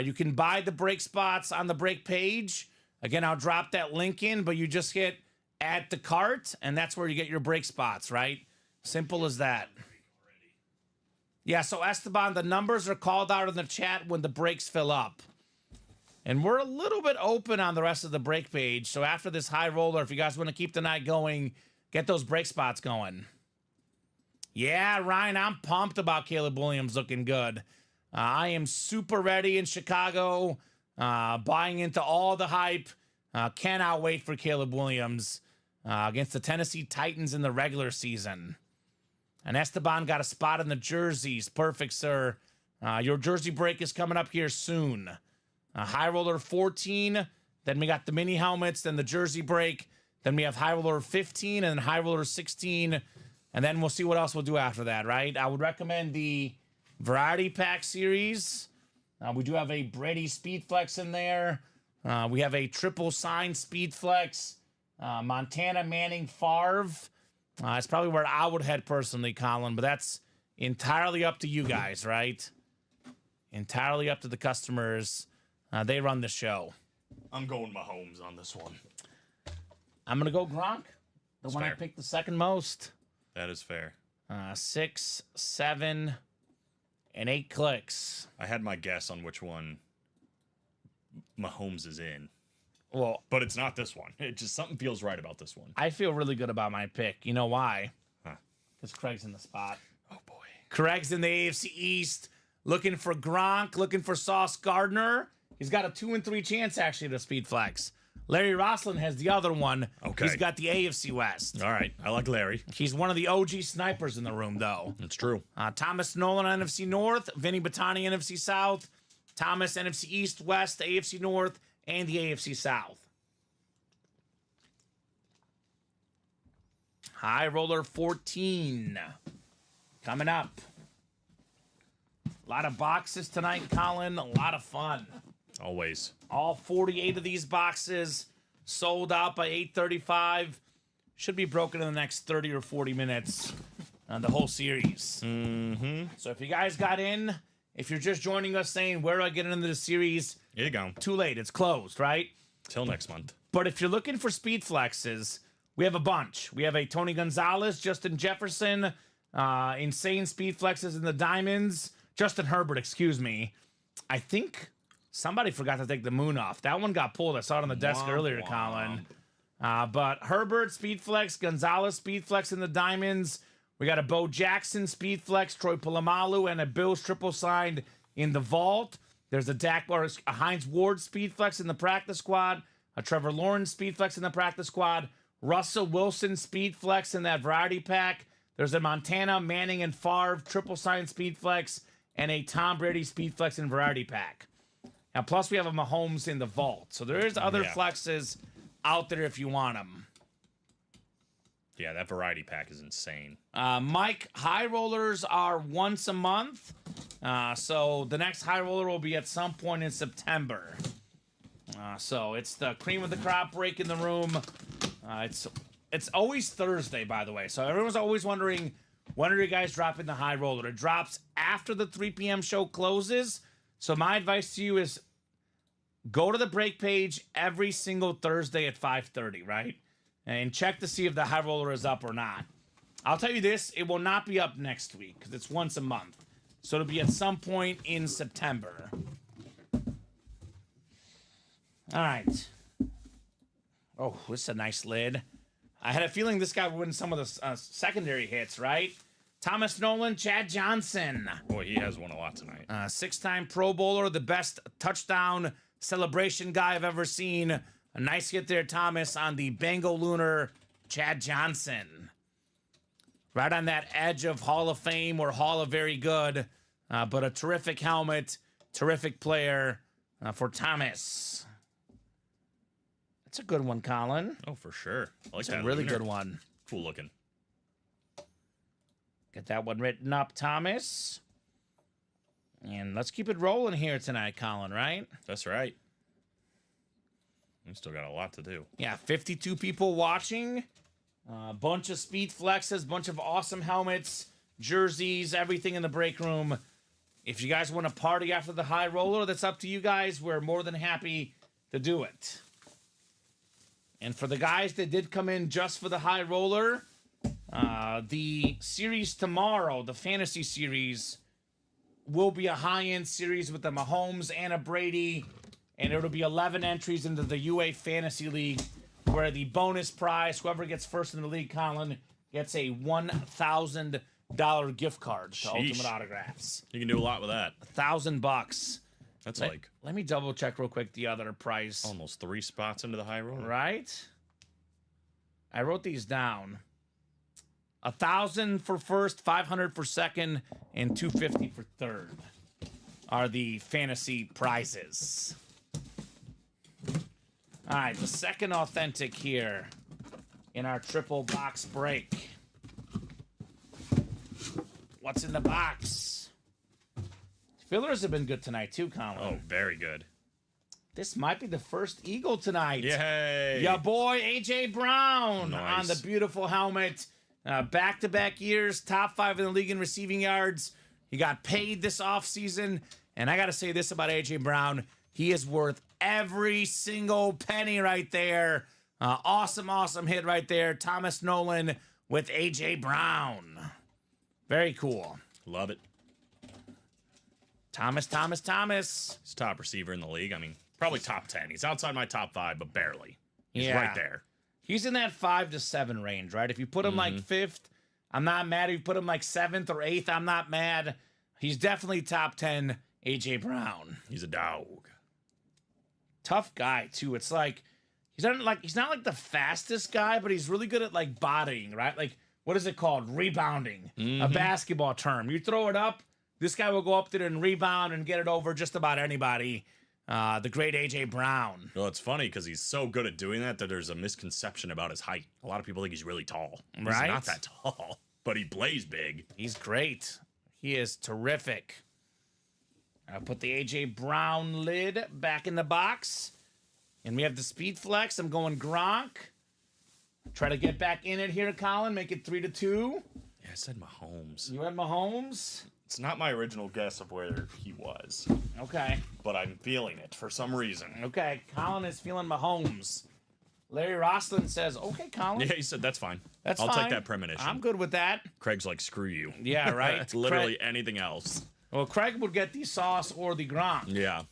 S2: You can buy the break spots on the break page. Again, I'll drop that link in, but you just hit add to cart, and that's where you get your break spots, right? Simple as that. Yeah, so Esteban, the numbers are called out in the chat when the breaks fill up. And we're a little bit open on the rest of the break page. So after this high roller, if you guys want to keep the night going, get those break spots going. Yeah, Ryan, I'm pumped about Caleb Williams looking good. I am super ready in Chicago, buying into all the hype. Cannot wait for Caleb Williams against the Tennessee Titans in the regular season. And Esteban got a spot in the jerseys. Perfect, sir. Your jersey break is coming up here soon. High roller 14. Then we got the mini helmets, then the jersey break. Then we have high roller 15 and then high roller 16. And then we'll see what else we'll do after that, right? I would recommend the Variety Pack series. We do have a Brady Speed Flex in there. We have a triple sign Speed Flex. Montana Manning Favre. It's probably where I would head personally, Colin, but that's entirely up to you guys, right? Entirely up to the customers. They run the show.
S3: I'm going Mahomes on this one.
S2: I'm going to go Gronk. The
S3: That's
S2: one
S3: fair.
S2: I picked the second most.
S3: That is fair.
S2: 6, 7, and 8 clicks.
S3: I had my guess on which one Mahomes is in,
S2: Well,
S3: but it's not this one. It just something feels right about this one.
S2: I feel really good about my pick. You know why?
S3: Huh.
S2: Because Craig's in the spot.
S3: Oh boy.
S2: Craig's in the AFC East, looking for Gronk, looking for Sauce Gardner. He's got a 2 and 3 chance actually to speed flex. Larry Roslin has the other one.
S3: Okay.
S2: He's got the AFC West.
S3: All right. I like Larry.
S2: He's one of the OG snipers in the room, though.
S3: That's true.
S2: Thomas Nolan, NFC North. Vinny Batani, NFC South. Thomas, NFC East, West, the AFC North, and the AFC South. High roller 14. Coming up. A lot of boxes tonight, Colin. A lot of fun.
S3: Always.
S2: All 48 of these boxes sold out by 8:35. Should be broken in the next 30 or 40 minutes on the whole series.
S3: Mm-hmm.
S2: So if you guys got in, if you're just joining us saying, where do I get into the series?
S3: Here you go.
S2: Too late. It's closed, right?
S3: Till next month.
S2: But if you're looking for speed flexes, we have a bunch. We have a Tony Gonzalez, Justin Jefferson, insane speed flexes in the diamonds. Justin Herbert, excuse me. I think somebody forgot to take the moon off. That one got pulled. I saw it on the desk earlier, Colin. But Herbert, speed flex, Gonzalez, speed flex in the diamonds. We got a Bo Jackson, speed flex, Troy Polamalu, and a Bills triple signed in the vault. There's a Heinz Ward speed flex in the practice squad, a Trevor Lawrence speed flex in the practice squad, Russell Wilson speed flex in that variety pack. There's a Montana Manning and Favre triple signed speed flex, and a Tom Brady speed flex in variety pack. Now, plus we have a Mahomes in the vault. So there is other flexes out there if you want them.
S3: Yeah, that variety pack is insane.
S2: Mike, high rollers are once a month. So the next high roller will be at some point in September. So it's the cream of the crop break in the room. It's always Thursday, by the way. So everyone's always wondering, when are you guys dropping the high roller? It drops after the 3 p.m. show closes. So my advice to you is go to the break page every single Thursday at 5:30, right? And check to see if the high roller is up or not. I'll tell you this, it will not be up next week because it's once a month. So it'll be at some point in September. All right. Oh, this is a nice lid. I had a feeling this guy would win some of the secondary hits, right? Thomas Nolan, Chad Johnson.
S3: Boy, he has won a lot tonight.
S2: 6-time Pro Bowler, the best touchdown celebration guy I've ever seen. A nice hit there, Thomas, on the Bengal Lunar, Chad Johnson. Right on that edge of Hall of Fame or Hall of Very Good, but a terrific helmet, terrific player for Thomas. That's a good one, Colin.
S3: Oh, for sure. I like
S2: That's
S3: that.
S2: a really
S3: lunar.
S2: good one.
S3: Cool looking.
S2: Get that one written up, Thomas. And let's keep it rolling here tonight, Colin, right?
S3: That's right. We still got a lot to do.
S2: Yeah, 52 people watching. A bunch of speed flexes, bunch of awesome helmets. jerseys, everything in the break room. If you guys want to party after the high roller, that's up to you guys. We're more than happy to do it. And for the guys that did come in just for the high roller, the series tomorrow, the fantasy series, will be a high-end series with the Mahomes and a Brady, and it'll be 11 entries into the UA Fantasy League, where the bonus prize, whoever gets first in the league, Colin, gets a $1,000 gift card to Ultimate Autographs.
S3: You can do a lot with that.
S2: $1,000.
S3: That's
S2: Let me double check real quick the other price.
S3: almost 3 spots into the high roller.
S2: Right? I wrote these down. 1,000 for first, 500 for second, and 250 for third are the fantasy prizes. All right, the second authentic here in our triple box break. What's in the box? Fillers have been good tonight too, Colin.
S3: Oh, very good.
S2: This might be the first Eagle tonight.
S3: Yay!
S2: Ya boy, A.J. Brown on the
S3: Nice.
S2: beautiful helmet. Back-to-back years, top 5 in the league in receiving yards. He got paid this offseason. And I got to say this about A.J. Brown. He is worth every single penny right there. Awesome hit right there. Thomas Nolan with A.J. Brown. Very cool.
S3: Love it.
S2: Thomas.
S3: He's top receiver in the league. I mean, probably top 10. He's outside my top 5, but barely. He's
S2: Yeah.
S3: right there.
S2: He's in that 5 to 7 range, right? If you put him like 5th, I'm not mad. If you put him like 7th or 8th, I'm not mad. He's definitely top 10 A.J. Brown.
S3: He's a dog.
S2: Tough guy, too. It's like he's not like the fastest guy, but he's really good at like bodying, right? Like, what is it called? Rebounding. A basketball term. You throw it up, this guy will go up there and rebound and get it over just about anybody. The great A.J. Brown.
S3: Well, it's funny because he's so good at doing that there's a misconception about his height. A lot of people think he's really tall. He's
S2: Right?
S3: not that tall, but he plays big.
S2: He's great. He is terrific. I'll put the A.J. Brown lid back in the box. And we have the Speed Flex. I'm going Gronk. Try to get back in it here, Colin. Make it 3-2.
S3: Yeah, I said Mahomes.
S2: You had Mahomes?
S3: It's not my original guess of where he was,
S2: Okay.
S3: but I'm feeling it for some reason.
S2: Okay. Colin is feeling Mahomes. Larry Roslin says, okay, Colin.
S3: Yeah, he said that's fine.
S2: That's
S3: I'll
S2: fine.
S3: take that premonition.
S2: I'm good with that.
S3: Craig's like, screw you.
S2: Yeah, right.
S3: It's literally anything else.
S2: Well, Craig would get the sauce or the Gronk.
S3: Yeah.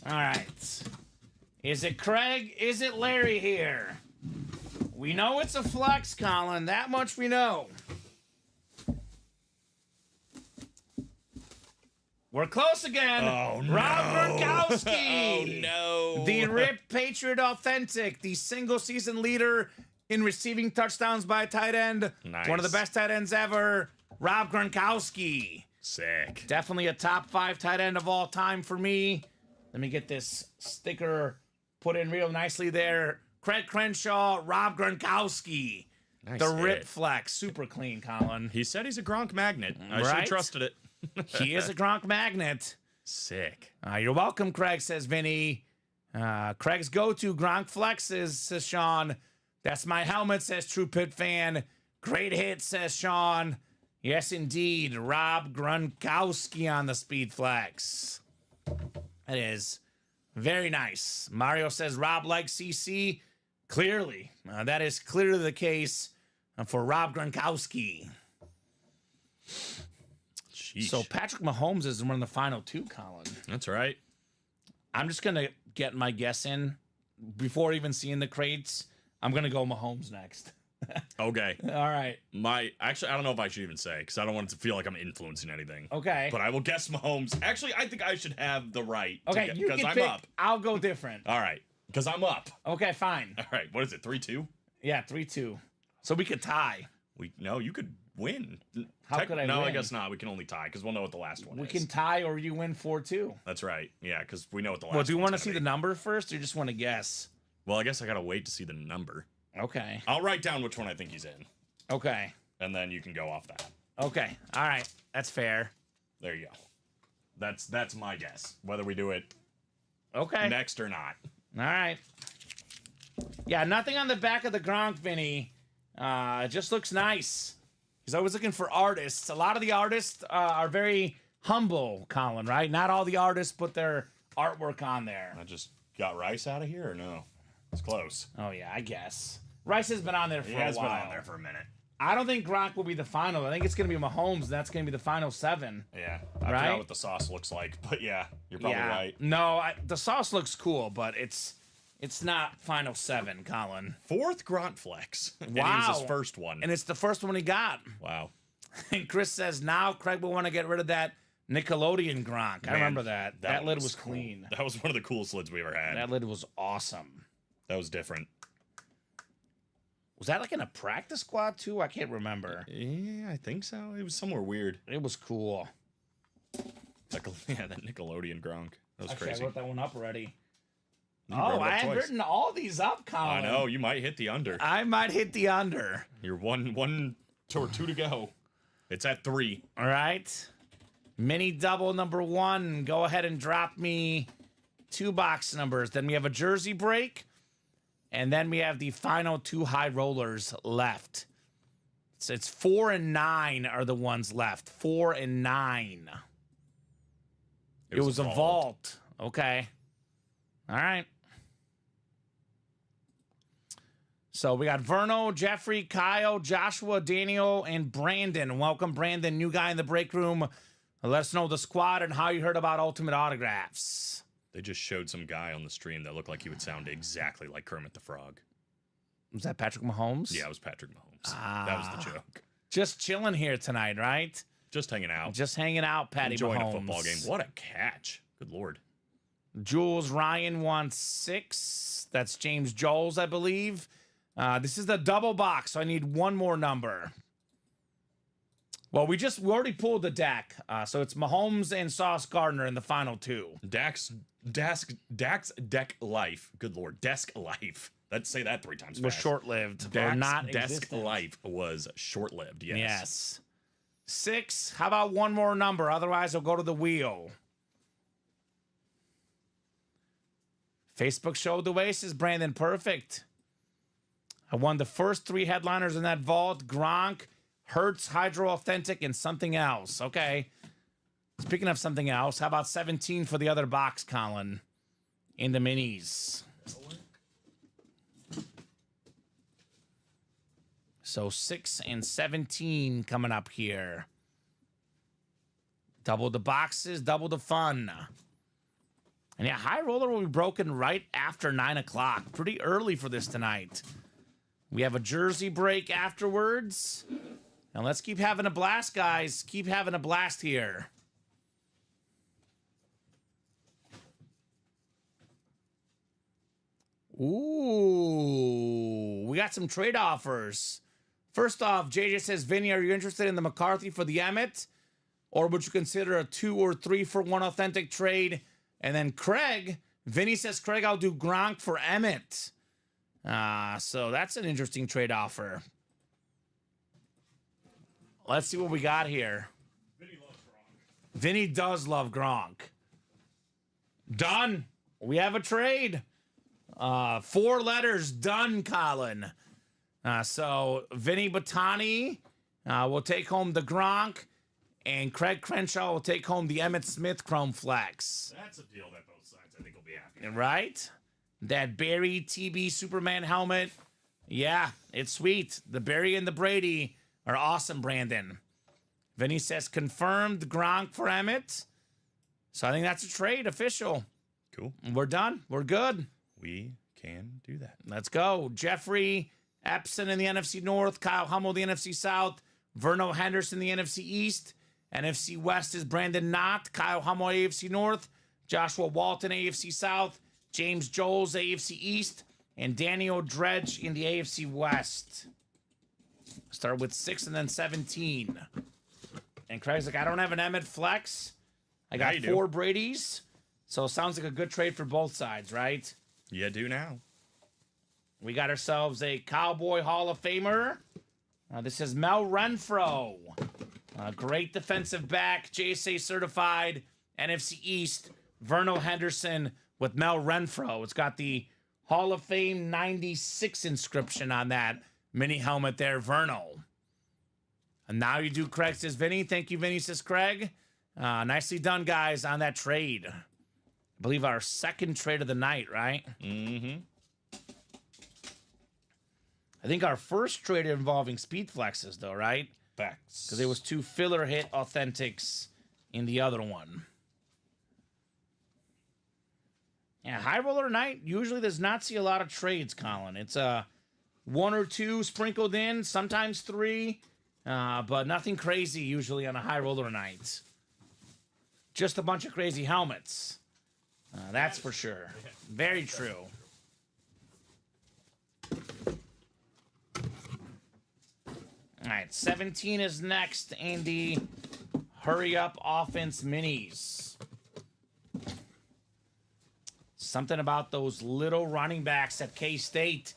S2: All right. Is it Craig? Is it Larry here? We know it's a flex, Colin. That much we know. We're close again.
S3: Oh, no.
S2: Rob Gronkowski.
S3: Oh, no.
S2: The Rip Patriot Authentic, the single season leader in receiving touchdowns by a tight end.
S3: Nice.
S2: One of the best tight ends ever. Rob Gronkowski.
S3: Sick.
S2: Definitely a top 5 tight end of all time for me. Let me get this sticker put in real nicely there. Craig Crenshaw, Rob Gronkowski.
S3: Nice
S2: The
S3: hit.
S2: Rip Flex. Super clean, Colin.
S3: He said he's a Gronk magnet. I should
S2: Right?
S3: have trusted it.
S2: He is a Gronk magnet.
S3: Sick.
S2: You're welcome, Craig, says Vinny. Craig's go-to Gronk flexes, says Sean. That's my helmet, says True Pit Fan. Great hit, says Sean. Yes, indeed. Rob Gronkowski on the Speed Flex. That is very nice. Mario says Rob likes CC. Clearly. That is clearly the case for Rob Gronkowski.
S3: Sheesh.
S2: So Patrick Mahomes is one of the final 2, Colin.
S3: That's right.
S2: I'm just going to get my guess in before even seeing the crates. I'm going to go Mahomes next.
S3: Okay.
S2: All right.
S3: Actually, I don't know if I should even say because I don't want it to feel like I'm influencing anything.
S2: Okay.
S3: But I will guess Mahomes. Actually, I think I should have the right.
S2: Okay, you
S3: because
S2: can
S3: I'm
S2: pick.
S3: up.
S2: I'll go different.
S3: All right. Because I'm up.
S2: Okay, fine.
S3: All right. What is it? 3-2?
S2: Yeah, 3-2. So we could tie.
S3: No, you could win.
S2: How could I
S3: No, I
S2: win?
S3: guess not. We can only tie because we'll know what the last one
S2: We
S3: is.
S2: can tie or you win 4-2.
S3: That's right. Yeah, because we know what the last.
S2: Well, do you
S3: want
S2: to see the number first or you just want to guess?
S3: Well, I guess I gotta wait to see the number.
S2: Okay.
S3: I'll write down which one I think he's in,
S2: Okay.
S3: and then you can go off that.
S2: Okay. All right. That's fair.
S3: There you go. That's my guess. Whether we do it
S2: Okay.
S3: next or not.
S2: All right. Yeah, nothing on the back of the Gronk, Vinny. It just looks nice. He's always looking for artists. A lot of the artists are very humble, Colin, right? Not all the artists put their artwork on there.
S3: I just got Rice out of here, or no? It's close.
S2: Oh, yeah, I guess. Rice has been on there for a while.
S3: He has been on there for a minute.
S2: I don't think Gronk will be the final. I think it's going to be Mahomes, and that's going to be the final 7.
S3: Yeah, I
S2: Right?
S3: forgot what the sauce looks like, but yeah, you're probably right.
S2: No, the sauce looks cool, but it's not final 7, Colin.
S3: 4th Grant flex.
S2: Wow.
S3: And it was his first one.
S2: And it's the first one he got.
S3: Wow.
S2: And Chris says now Craig will want to get rid of that Nickelodeon Gronk. I remember that. That lid was
S3: cool.
S2: clean.
S3: That was one of the coolest lids we ever had.
S2: That lid was awesome.
S3: That was different.
S2: Was that like in a practice squad too? I can't remember.
S3: Yeah, I think so. It was somewhere weird.
S2: It was cool.
S3: Yeah, that Nickelodeon Gronk. That was
S2: Actually,
S3: crazy.
S2: I wrote that one up already.
S3: You brought it up
S2: I had
S3: twice.
S2: written all these up, Colin.
S3: I know, you might hit the under.
S2: I might hit the under.
S3: You're one or two to go. It's at 3.
S2: All right. Mini double number 1. Go ahead and drop me 2 box numbers. Then we have a jersey break. And then we have the final 2 high rollers left. So it's 4 and 9 are the ones left. 4 and 9. It was a vault. Okay. All right. So we got Verno, Jeffrey, Kyle, Joshua, Daniel, and Brandon. Welcome, Brandon, new guy in the break room. Let us know the squad and how you heard about Ultimate Autographs.
S3: They just showed some guy on the stream that looked like he would sound exactly like Kermit the Frog.
S2: Was that Patrick Mahomes?
S3: Yeah, it was Patrick Mahomes. That was the joke.
S2: Just chilling here tonight, right?
S3: Just hanging out.
S2: Just hanging out, Patty
S3: Enjoying
S2: Mahomes.
S3: a football game. What a catch. Good Lord.
S2: Jules Ryan wants 6. That's James Joles, I believe. This is the double box, so I need one more number. Well, we already pulled the deck, so it's Mahomes and Sauce Gardner in the final 2.
S3: Dak's deck life. Good Lord. Desk life. Let's say that 3 times fast.
S2: Was short-lived. Or
S3: Dak's
S2: not
S3: desk
S2: existent.
S3: life was short-lived. Yes.
S2: Yes. 6. How about one more number? Otherwise, I'll go to the wheel. Facebook showed the way, says Brandon. Perfect. I won the first 3 headliners in that vault. Gronk, Hertz, Hydro Authentic, and something else. Okay. Speaking of something else, how about 17 for the other box, Colin? In the minis. So 6 and 17 coming up here. Double the boxes, double the fun. And yeah, high roller will be broken right after 9 o'clock. Pretty early for this tonight. We have a jersey break afterwards. And let's keep having a blast, guys. Keep having a blast here. Ooh, we got some trade offers. First off, JJ says, Vinny, are you interested in the McCarthy for the Emmett? Or would you consider a 2 or 3 for 1 authentic trade? And then Craig, Vinny says, Craig, I'll do Gronk for Emmett. So that's an interesting trade offer. Let's see what we got here.
S3: Vinny loves Gronk.
S2: Vinny does love Gronk. Done. We have a trade. 4 letters. Done, Colin. So Vinny Batani will take home the Gronk, and Craig Crenshaw will take home the Emmitt Smith Chrome Flex.
S3: That's a deal that both sides, I think, will be happy with.
S2: Right? That Barry TB Superman helmet. Yeah, it's sweet. The Barry and the Brady are awesome, Brandon. Vinny says confirmed Gronk for Emmett. So I think that's a trade official.
S3: Cool.
S2: We're done. We're good.
S3: We can do that.
S2: Let's go. Jeffrey Epson in the NFC North. Kyle Hummel, the NFC South. Verno Henderson, the NFC East. NFC West is Brandon Knott. Kyle Hummel, AFC North. Joshua Walton, AFC South. James Joles, AFC East. And Daniel Dredge in the AFC West. Start with 6 and then 17. And Craig's like, I don't have an Emmett Flex. I got 4 Brady's. So it sounds like a good trade for both sides, right?
S3: You do now.
S2: We got ourselves a Cowboy Hall of Famer. This is Mel Renfro. Great defensive back, JSA certified, NFC East, Verno Henderson with Mel Renfro. It's got the Hall of Fame 96 inscription on that mini helmet there, Verno. And now you do, Craig, says Vinny. Thank you, Vinny, says Craig. Nicely done, guys, on that trade. I believe our second trade of the night, right?
S3: Mm-hmm.
S2: I think our first trade involving speed flexes, though, right?
S3: Facts.
S2: Because there was 2 filler hit authentics in the other one. Yeah, high roller night usually does not see a lot of trades, Colin. It's 1 or 2 sprinkled in, sometimes 3, but nothing crazy usually on a high roller night. Just a bunch of crazy helmets. That's for sure. Very true. All right, 17 is next, Andy. Hurry up offense minis. Something about those little running backs at K-State.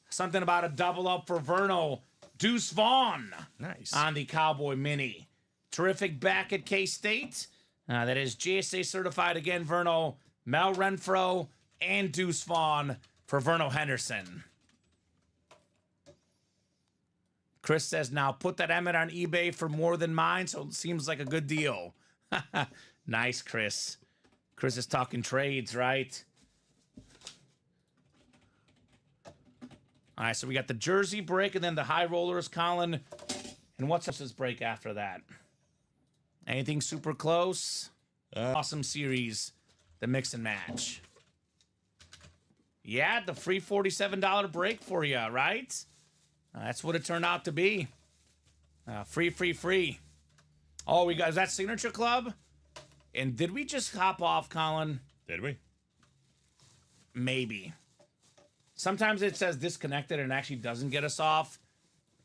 S2: Something about a double up for Verno. Deuce Vaughn.
S3: Nice.
S2: On the Cowboy Mini. Terrific back at K-State. That is GSA certified again, Verno. Mel Renfro and Deuce Vaughn for Verno Henderson. Chris says, now put that Emmett on eBay for more than mine, so it seems like a good deal. Nice, Chris. Chris is talking trades, right? All right, so we got the jersey break and then the high rollers, Colin. And what's this break after that? Anything super close? Awesome series, the mix and match. Yeah, the free $47 break for you, right? That's what it turned out to be. Free. Oh, we got, is that Signature Club? And did we just hop off, Colin?
S3: Did we?
S2: Maybe. Sometimes it says disconnected and it actually doesn't get us off.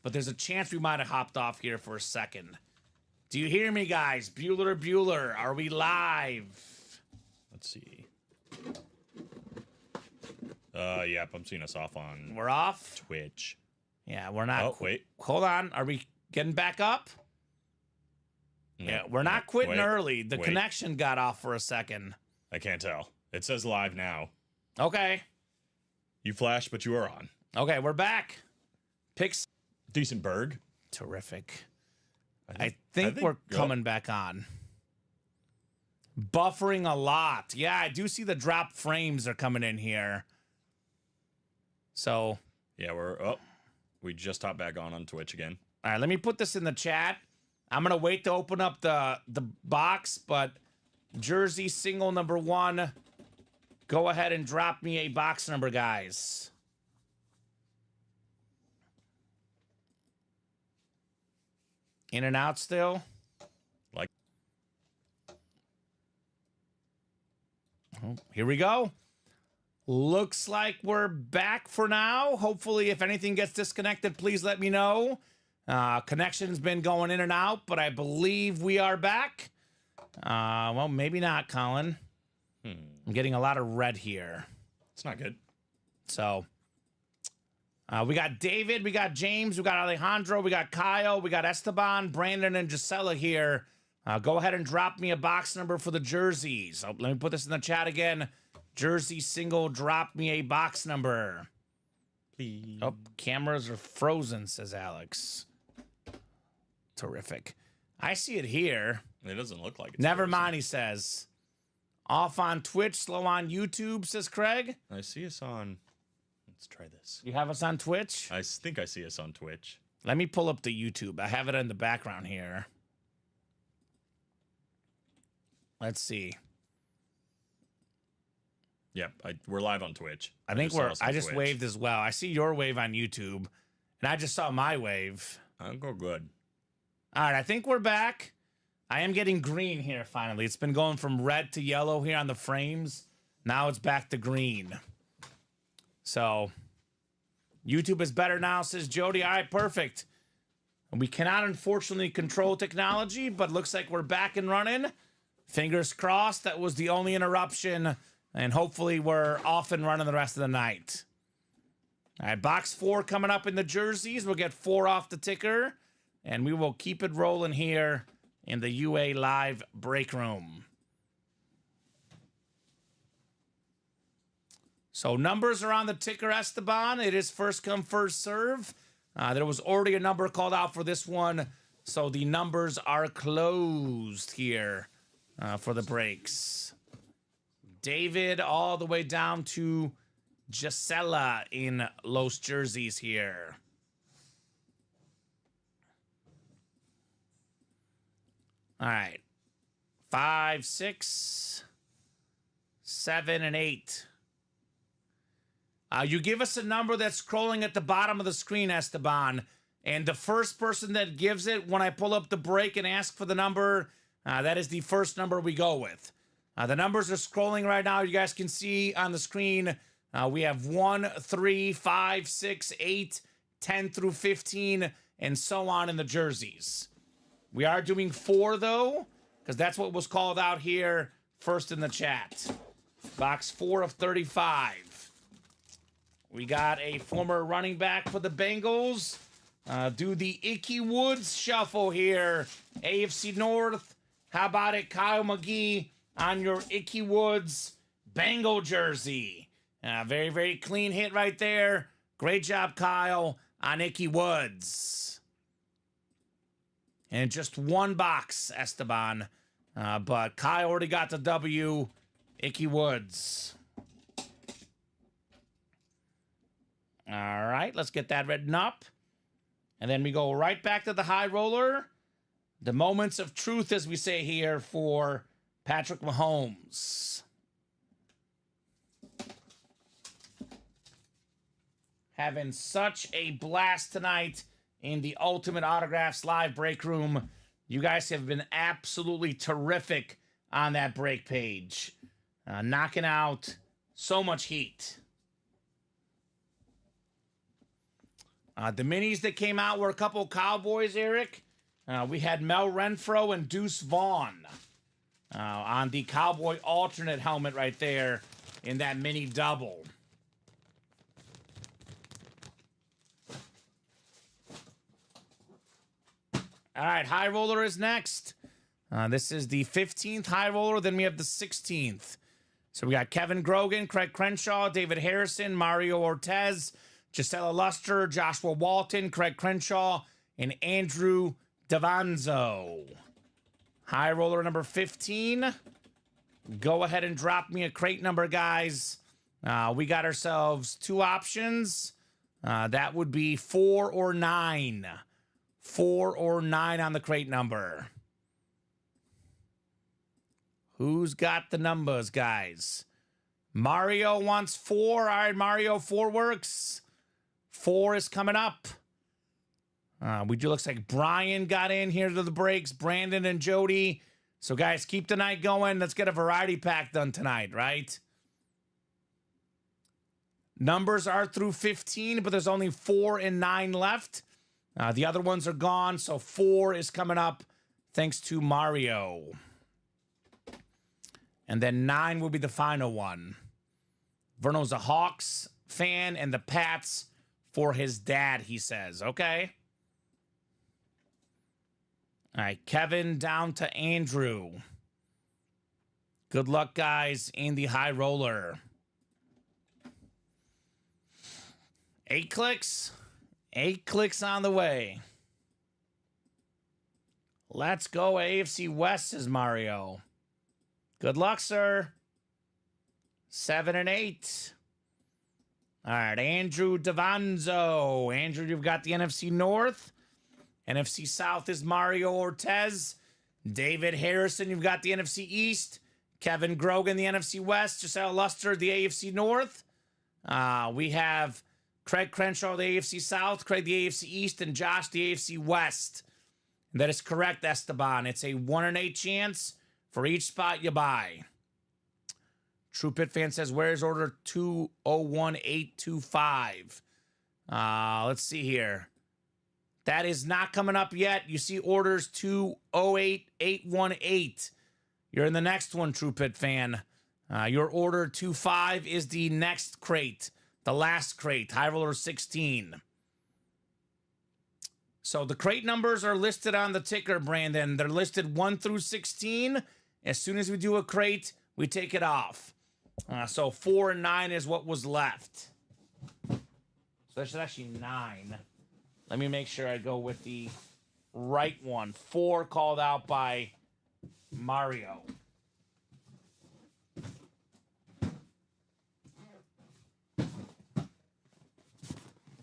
S2: But there's a chance we might have hopped off here for a second. Do you hear me, guys? Bueller, are we live?
S3: Let's see. Yep, I'm seeing us off on
S2: We're off?
S3: Twitch.
S2: Yeah, we're not.
S3: Oh, wait.
S2: Hold on. Are we getting back up?
S3: No,
S2: Yeah, we're not quitting
S3: wait,
S2: early. The
S3: wait.
S2: connection got off for a second.
S3: I can't tell. It says live now.
S2: Okay.
S3: You flashed, but you are on.
S2: Okay, we're back. Picks.
S3: Decent berg.
S2: Terrific. I think we're coming back on. Buffering a lot. Yeah, I do see the drop frames are coming in here. So.
S3: Yeah, we just hopped back on Twitch again.
S2: All right, let me put this in the chat. I'm going to wait to open up the box, but jersey single number 1. Go ahead and drop me a box number, guys. In and out still.
S3: Like.
S2: Oh, here we go. Looks like we're back for now. Hopefully, if anything gets disconnected, please let me know. Connection's been going in and out, but I believe we are back. Well, maybe not, Colin. I'm getting a lot of red here.
S3: It's not good.
S2: So, we got David, we got James, we got Alejandro, we got Kyle, we got Esteban, Brandon, and Gisela here. Go ahead and drop me a box number for the jerseys. Oh, let me put this in the chat again. Jersey single, drop me a box number.
S3: Please.
S2: Oh, cameras are frozen, says Alex. Terrific. I see it here.
S3: It doesn't look like it's
S2: Never
S3: frozen.
S2: mind, he says. Off on Twitch, slow on YouTube, says Craig.
S3: I see us on. Let's try this.
S2: You have us on Twitch?
S3: I think I see us on Twitch.
S2: Let me pull up the YouTube. I have it in the background here. Let's see.
S3: Yep, we're live on Twitch.
S2: I think
S3: saw us on
S2: I just
S3: Twitch.
S2: waved as well. I see your wave on YouTube, and I just saw my wave.
S3: I'll go good.
S2: All right, I think we're back. I am getting green here finally. It's been going from red to yellow here on the frames. Now it's back to green. So, YouTube is better now, says Jody. All right, perfect. We cannot, unfortunately, control technology, but looks like we're back and running. Fingers crossed that was the only interruption, and hopefully we're off and running the rest of the night. All right, box 4 coming up in the jerseys. We'll get 4 off the ticker, and we will keep it rolling here in the UA Live break room. So numbers are on the ticker, Esteban. It is first come, first serve. There was already a number called out for this one. So the numbers are closed here for the breaks. David all the way down to Gisela in Los Jerseys here. All right. 5, 6, 7, and 8. You give us a number that's scrolling at the bottom of the screen, Esteban. And the first person that gives it, when I pull up the break and ask for the number, that is the first number we go with. The numbers are scrolling right now. You guys can see on the screen, we have 1, 3, 5, 6, 8, 10 through 15, and so on in the jerseys. We are doing 4, though, because that's what was called out here first in the chat. Box 4 of 35. We got a former running back for the Bengals. Do the Icky Woods shuffle here. AFC North. How about it, Kyle McGee, on your Icky Woods Bengal jersey? Very, very clean hit right there. Great job, Kyle, on Icky Woods. And just one box, Esteban. But Kyle already got the W. Icky Woods. All right, let's get that written up. And then we go right back to the high roller. The moments of truth, as we say here, for Patrick Mahomes. Having such a blast tonight in the Ultimate Autographs live break room. You guys have been absolutely terrific on that break page. Knocking out so much heat. The minis that came out were a couple Cowboys, Eric. We had Mel Renfro and Deuce Vaughn on the Cowboy alternate helmet right there in that mini double. All right, high roller is next. This is the 15th high roller. Then we have the 16th. So we got Kevin Grogan, Craig Crenshaw, David Harrison, Mario Ortiz, Gisela Luster, Joshua Walton, Craig Crenshaw, and Andrew Davanzo. High roller number 15. Go ahead and drop me a crate number, guys. We got ourselves 2 options. That would be 4 or 9. 4 or 9 on the crate number. Who's got the numbers, guys? Mario wants 4. All right, Mario, 4 works. 4 is coming up. Looks like Brian got in here to the breaks. Brandon and Jody. So, guys, keep the night going. Let's get a variety pack done tonight, right? Numbers are through 15, but there's only 4 and 9 left. The other ones are gone, so 4 is coming up thanks to Mario. And then 9 will be the final one. Verno's a Hawks fan and the Pats for his dad, he says. Okay. All right, Kevin down to Andrew. Good luck, guys, in the high roller. 8 clicks. 8 clicks on the way. Let's go AFC West, says Mario. Good luck, sir. 7 and 8. All right, Andrew Davanzo. Andrew, you've got the NFC North. NFC South is Mario Ortiz. David Harrison, you've got the NFC East. Kevin Grogan, the NFC West. Giselle Luster, the AFC North. We have Craig Crenshaw, the AFC South. Craig, the AFC East. And Josh, the AFC West. That is correct, Esteban. It's a 1 in 8 chance for each spot you buy. True Pit Fan says, where's order 201825? Let's see here. That is not coming up yet. You see orders 208818. You're in the next one, True Pit Fan. Your order 25 is the next crate. The last crate, high roller 16. So the crate numbers are listed on the ticker, Brandon. They're listed 1 through 16. As soon as we do a crate, we take it off. So 4 and 9 is what was left. So that's actually 9. Let me make sure I go with the right one. 4 called out by Mario.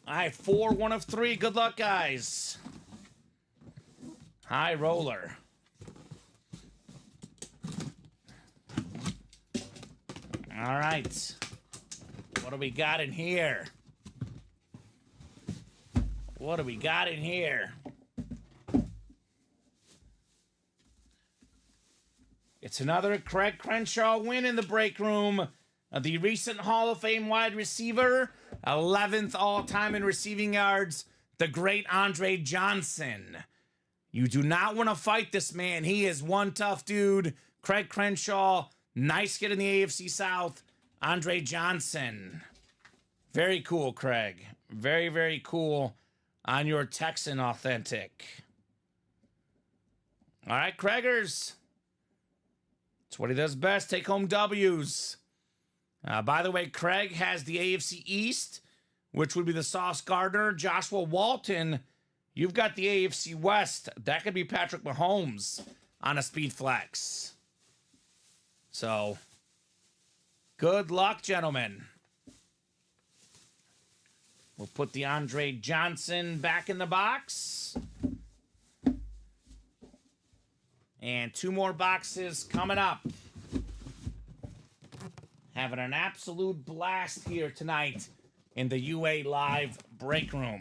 S2: All right, 4, 1 of 3. Good luck, guys. High roller. All right. What do we got in here? What do we got in here? It's another Craig Crenshaw win in the break room. The recent Hall of Fame wide receiver, 11th all-time in receiving yards, the great Andre Johnson. You do not want to fight this man. He is one tough dude. Craig Crenshaw, nice get in the AFC South. Andre Johnson. Very cool, Craig. Very, very cool on your Texan Authentic. All right, Craigers. It's what he does best. Take home W's. By the way, Craig has the AFC East, which would be the Sauce Gardner. Joshua Walton, you've got the AFC West. That could be Patrick Mahomes on a speed flex. So, good luck, gentlemen. We'll put the Andre Johnson back in the box. And 2 more boxes coming up. Having an absolute blast here tonight in the UA Live break room.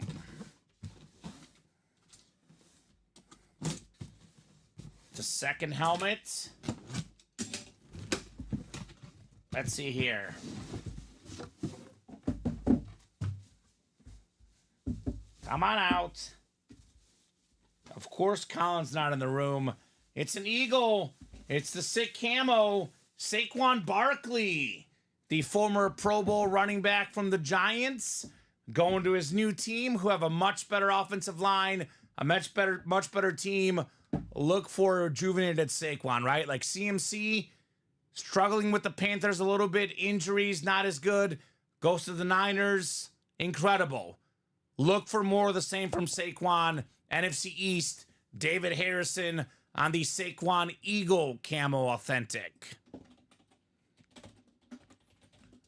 S2: The second helmet. Let's see here. Come on out. Of course, Colin's not in the room. It's an Eagle. It's the sick camo. Saquon Barkley, the former Pro Bowl running back from the Giants, going to his new team, who have a much better offensive line, a much better team. Look for rejuvenated Saquon, right? Like CMC, struggling with the Panthers a little bit. Injuries, not as good. Goes to the Niners. Incredible. Look for more of the same from Saquon. NFC East, David Harrison on the Saquon Eagle Camo Authentic.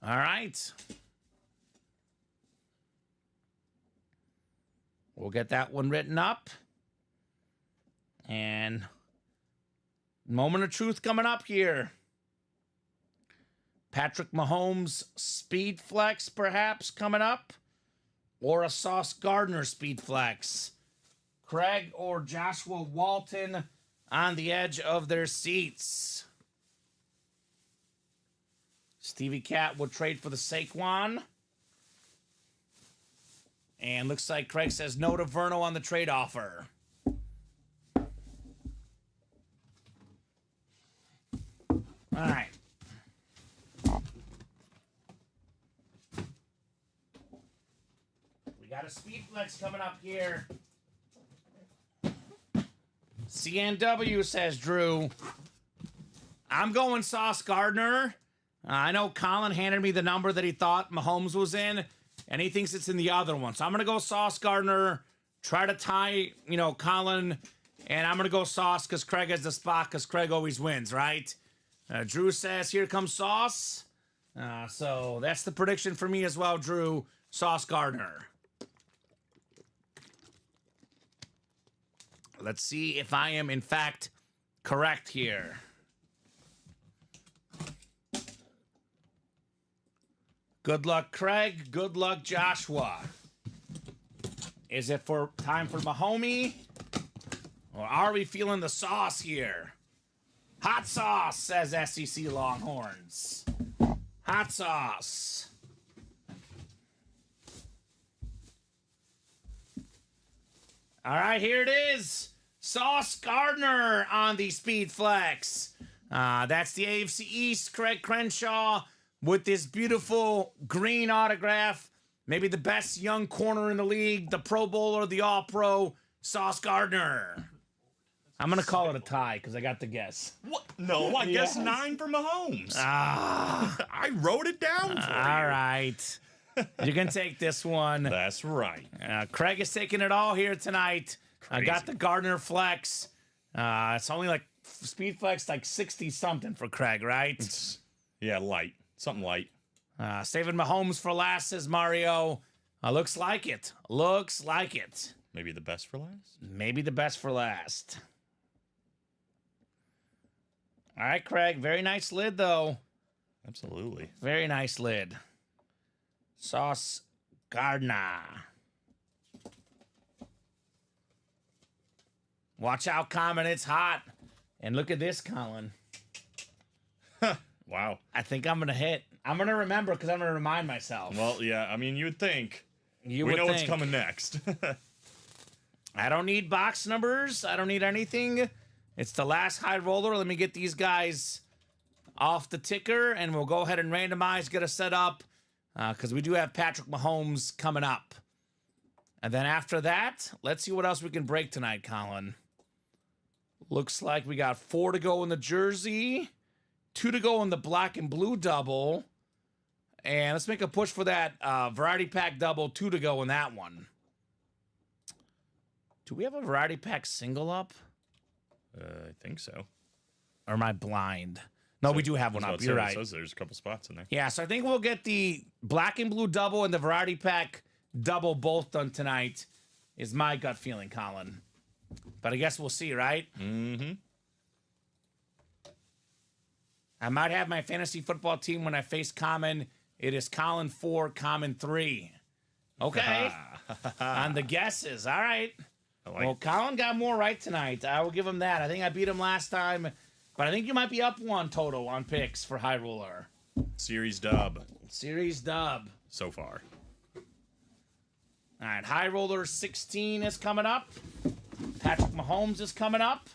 S2: All right. We'll get that one written up. And moment of truth coming up here. Patrick Mahomes speed flex perhaps coming up. Or a Sauce Gardner speed flex. Craig or Joshua Walton on the edge of their seats. Stevie Cat will trade for the Saquon. And looks like Craig says no to Verno on the trade offer. All right. We got a speed flex coming up here. CNW says Drew. I'm going Sauce Gardner. I know Colin handed me the number that he thought Mahomes was in, and he thinks it's in the other one. So I'm going to go Sauce Gardner, try to tie, Colin, and I'm going to go Sauce because Craig has the spot because Craig always wins, right? Drew says, here comes Sauce. So that's the prediction for me as well, Drew. Sauce Gardner. Let's see if I am, in fact, correct here. Good luck, Craig. Good luck, Joshua. Is it time for Mahomie? Or are we feeling the sauce here? Hot sauce, says SEC Longhorns. Hot sauce. All right, here it is. Sauce Gardner on the Speed Flex. That's the AFC East. Craig Crenshaw with this beautiful green autograph. Maybe the best young corner in the league, the Pro Bowler, the All-Pro, Sauce Gardner. I'm going to call it a tie because I got the guess.
S3: What? No, I guess 9 for Mahomes. I wrote it down for you.
S2: All right. You can take this one.
S3: That's right.
S2: Craig is taking it all here tonight. I got the Gardner Flex. It's only like Speed Flex, like 60 something for Craig, right?
S3: Yeah, light. Something light.
S2: Saving Mahomes for last, says Mario. Looks like it. Looks like it.
S3: Maybe the best for last?
S2: Maybe the best for last. All right, Craig. Very nice lid, though.
S3: Absolutely.
S2: Very nice lid. Sauce Gardner. Watch out, Kamen. It's hot. And look at this, Colin.
S3: Wow.
S2: I think I'm going to hit. I'm going to remember because I'm going to remind myself.
S3: Well, yeah, I mean, you would think.
S2: We
S3: know what's coming next.
S2: I don't need box numbers. I don't need anything. It's the last high roller. Let me get these guys off the ticker, and we'll go ahead and randomize, get a set up, because we do have Patrick Mahomes coming up. And then after that, let's see what else we can break tonight, Colin. Looks like we got 4 to go in the jersey, 2 to go in the black and blue double, and let's make a push for that variety pack double, 2 to go in that one. Do we have a variety pack single up?
S3: I think so.
S2: Or am I blind? No, we do have one up. You're right.
S3: It says there's a couple spots in there.
S2: Yeah, so I think we'll get the black and blue double and the variety pack double both done tonight, is my gut feeling, Colin. But I guess we'll see, right?
S3: Mm-hmm.
S2: I might have my fantasy football team when I face Kamen. It is Colin 4, Kamen 3. Okay. On the guesses. All right. Well, Colin got more right tonight. I will give him that. I think I beat him last time, but I think you might be up 1 total on picks for High Roller.
S3: Series dub.
S2: Series dub.
S3: So far.
S2: All right, High Roller 16 is coming up. Patrick Mahomes is coming up.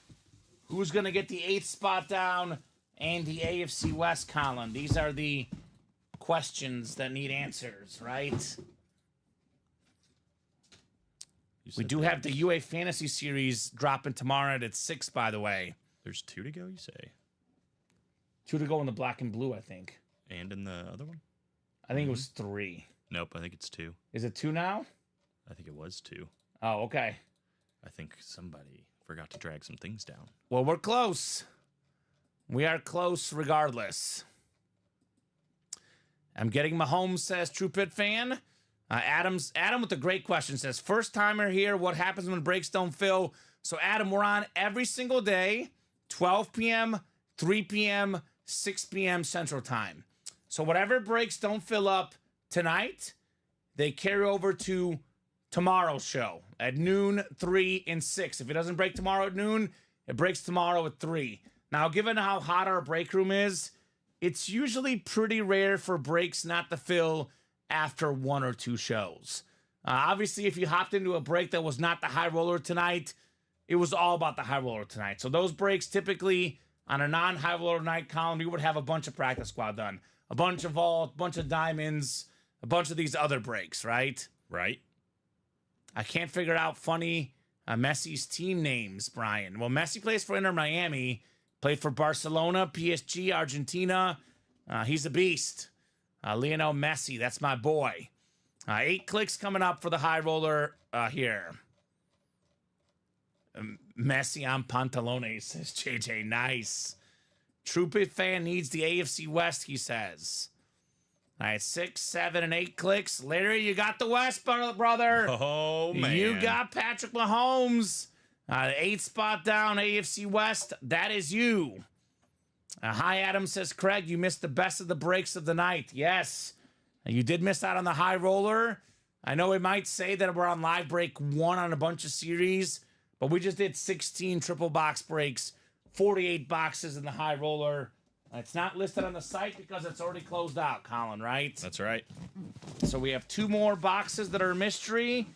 S2: Who's going to get the 8th spot down and the AFC West, Colin? These are the questions that need answers, right? We do have the UA Fantasy Series dropping tomorrow at 6, by the way.
S3: There's 2 to go, you say?
S2: 2 to go in the black and blue, I think.
S3: And in the other one?
S2: I think it was 3.
S3: Nope, I think it's 2.
S2: Is it 2 now?
S3: I think it was 2.
S2: Oh, okay.
S3: I think somebody forgot to drag some things down.
S2: Well, we're close. We are close regardless. I'm getting Mahomes, says True Pit fan. Adam with a great question says, first timer here, what happens when breaks don't fill? So, Adam, we're on every single day, 12 p.m., 3 p.m., 6 p.m. Central Time. So, whatever breaks don't fill up tonight, they carry over to tomorrow's show at noon, 3, and 6. If it doesn't break tomorrow at noon, it breaks tomorrow at 3. Now, given how hot our break room is, it's usually pretty rare for breaks not to fill after 1 or 2 shows. Obviously, if you hopped into a break that was not the High Roller tonight, it was all about the High Roller tonight. So those breaks typically on a non-High Roller night column, we would have a bunch of practice squad done, a bunch of vault, a bunch of diamonds, a bunch of these other breaks, right?
S3: Right.
S2: I can't figure out funny Messi's team names, Brian. Well, Messi plays for Inter Miami, played for Barcelona, PSG, Argentina. He's a beast. Lionel Messi, that's my boy. 8 clicks coming up for the High Roller here. Messi on pantalones, says JJ. Nice. True Pit fan needs the AFC West, he says. All right, 6, 7, and 8 clicks. Larry, you got the West, brother.
S3: Oh, man.
S2: You got Patrick Mahomes. 8th spot down, AFC West. That is you. Hi, Adam, says Craig. You missed the best of the breaks of the night. Yes, you did miss out on the High Roller. I know we might say that we're on live break 1 on a bunch of series, but we just did 16 triple box breaks, 48 boxes in the High Roller. It's not listed on the site because it's already closed out, Colin, right?
S3: That's right.
S2: So we have 2 more boxes that are a mystery,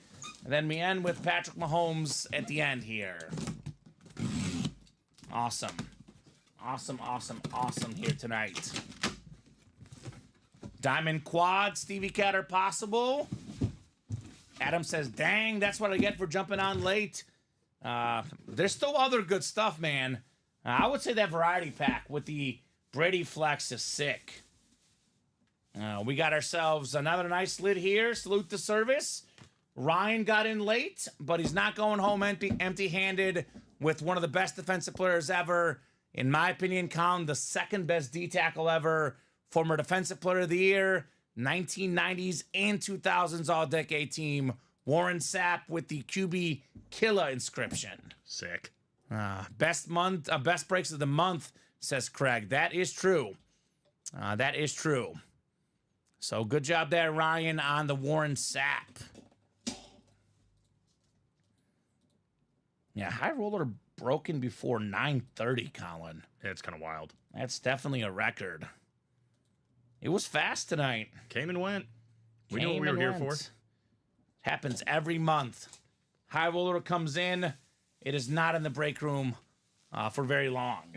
S2: and then we end with Patrick Mahomes at the end here. Awesome. Awesome, awesome, awesome here tonight. Diamond Quad, Stevie Catter possible. Adam says, dang, that's what I get for jumping on late. There's still other good stuff, man. I would say that variety pack with the Brady Flex is sick. We got ourselves another nice lid here. Salute the service. Ryan got in late, but he's not going home empty-handed with one of the best defensive players ever. In my opinion, Colin, the second best D-tackle ever, former defensive player of the year, 1990s and 2000s all-decade team, Warren Sapp with the QB Killer inscription.
S3: Sick.
S2: Best breaks of the month, says Craig. That is true. That is true. So good job there, Ryan, on the Warren Sapp. Yeah, high roller broken before 9:30, Colin.
S3: Yeah, it's kind of wild.
S2: That's definitely a record. It was fast tonight.
S3: Came and went. We knew what we were here for.
S2: Happens every month. High roller comes in. It is not in the break room for very long.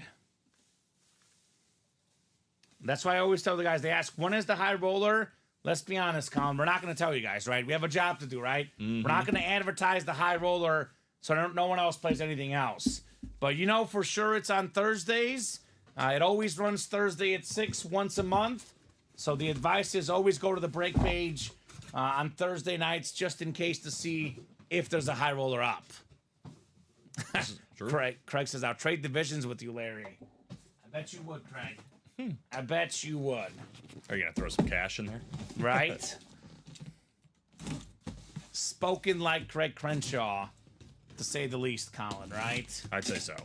S2: That's why I always tell the guys, they ask, when is the high roller? Let's be honest, Colin. We're not going to tell you guys, right? We have a job to do, right?
S3: Mm-hmm.
S2: We're not going to advertise the high roller so no one else plays anything else. But you know for sure it's on Thursdays. It always runs Thursday at 6 once a month. So the advice is always go to the break page on Thursday nights just in case to see if there's a high roller up. Craig says, I'll trade divisions with you, Larry. I bet you would, Craig. I bet you would.
S3: Are you going to throw some cash in there?
S2: Right? Spoken like Craig Crenshaw, to say the least, Colin, right?
S3: I'd say so.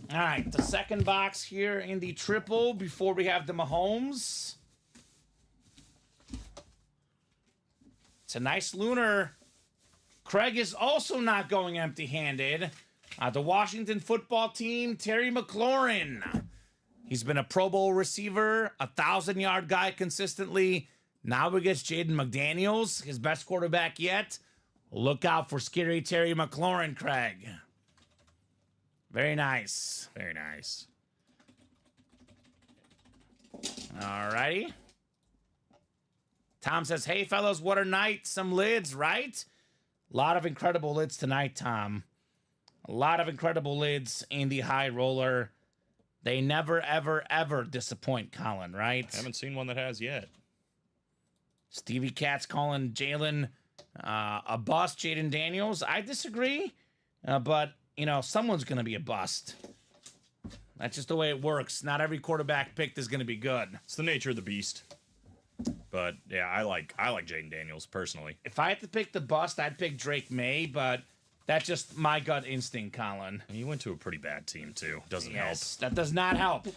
S2: All right, the second box here in the triple before we have the Mahomes. It's a nice lunar. Craig is also not going empty-handed. The Washington football team, Terry McLaurin. He's been a Pro Bowl receiver, 1,000-yard guy consistently. Now he gets Jaden McDaniels, his best quarterback yet. Look out for scary Terry McLaurin, Craig. Very nice.
S3: Very nice.
S2: All righty. Tom says, hey, fellas, what a night. Some lids, right? A lot of incredible lids tonight, Tom. A lot of incredible lids in the high roller. They never, ever, ever disappoint, Colin, right?
S3: Haven't seen one that has yet.
S2: Stevie Katz calling Jalen a bust, Jaden Daniels. I disagree, but, you know, someone's going to be a bust. That's just the way it works. Not every quarterback picked is going to be good.
S3: It's the nature of the beast. But, yeah, I like Jaden Daniels, personally.
S2: If I had to pick the bust, I'd pick Drake May, but that's just my gut instinct, Colin.
S3: And he went to a pretty bad team, too. Doesn't help.
S2: That does not help.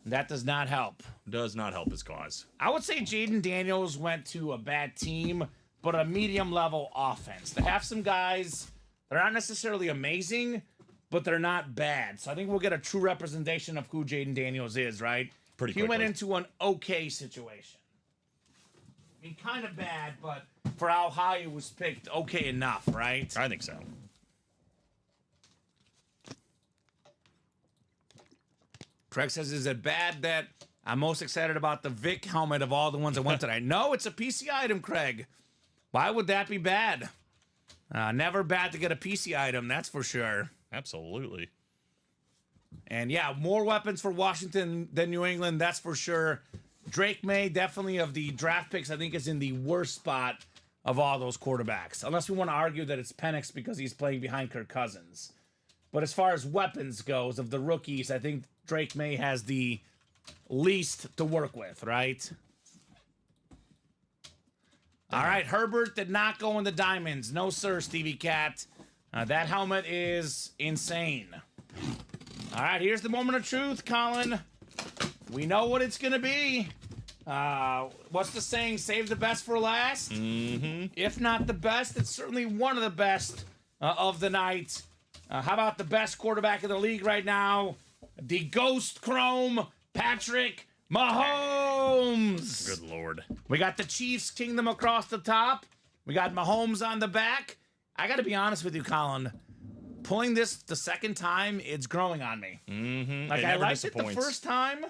S2: That does not help.
S3: Does not help his cause.
S2: I would say Jaden Daniels went to a bad team, but a medium-level offense. They have some guys that are not necessarily amazing, but they're not bad. So I think we'll get a true representation of who Jaden Daniels is, right?
S3: Pretty
S2: He
S3: quickly.
S2: went into an okay situation. I mean, kind of bad, but for how high it was picked, okay enough, right?
S3: I think so.
S2: Craig says, is it bad that I'm most excited about the Vic helmet of all the ones I went tonight? No, it's a PC item, Craig. Why would that be bad? Never bad to get a PC item, that's for sure.
S3: Absolutely.
S2: And yeah, more weapons for Washington than New England, that's for sure. Drake May, definitely of the draft picks, I think is in the worst spot of all those quarterbacks. Unless we want to argue that it's Penix because he's playing behind Kirk Cousins. But as far as weapons goes, of the rookies, I think Drake May has the least to work with, right? All right, Herbert did not go in the diamonds. No, sir, Stevie Cat. That helmet is insane. All right, here's the moment of truth, Colin. We know what it's going to be. What's the saying? Save the best for last?
S3: Mm-hmm.
S2: If not the best, it's certainly one of the best of the night. How about the best quarterback in the league right now? The Ghost Chrome, Patrick Mahomes.
S3: Good Lord.
S2: We got the Chiefs Kingdom across the top. We got Mahomes on the back. I got to be honest with you, Colin. Pulling this the second time, it's growing on me.
S3: Mm-hmm.
S2: Like, I liked it the first time.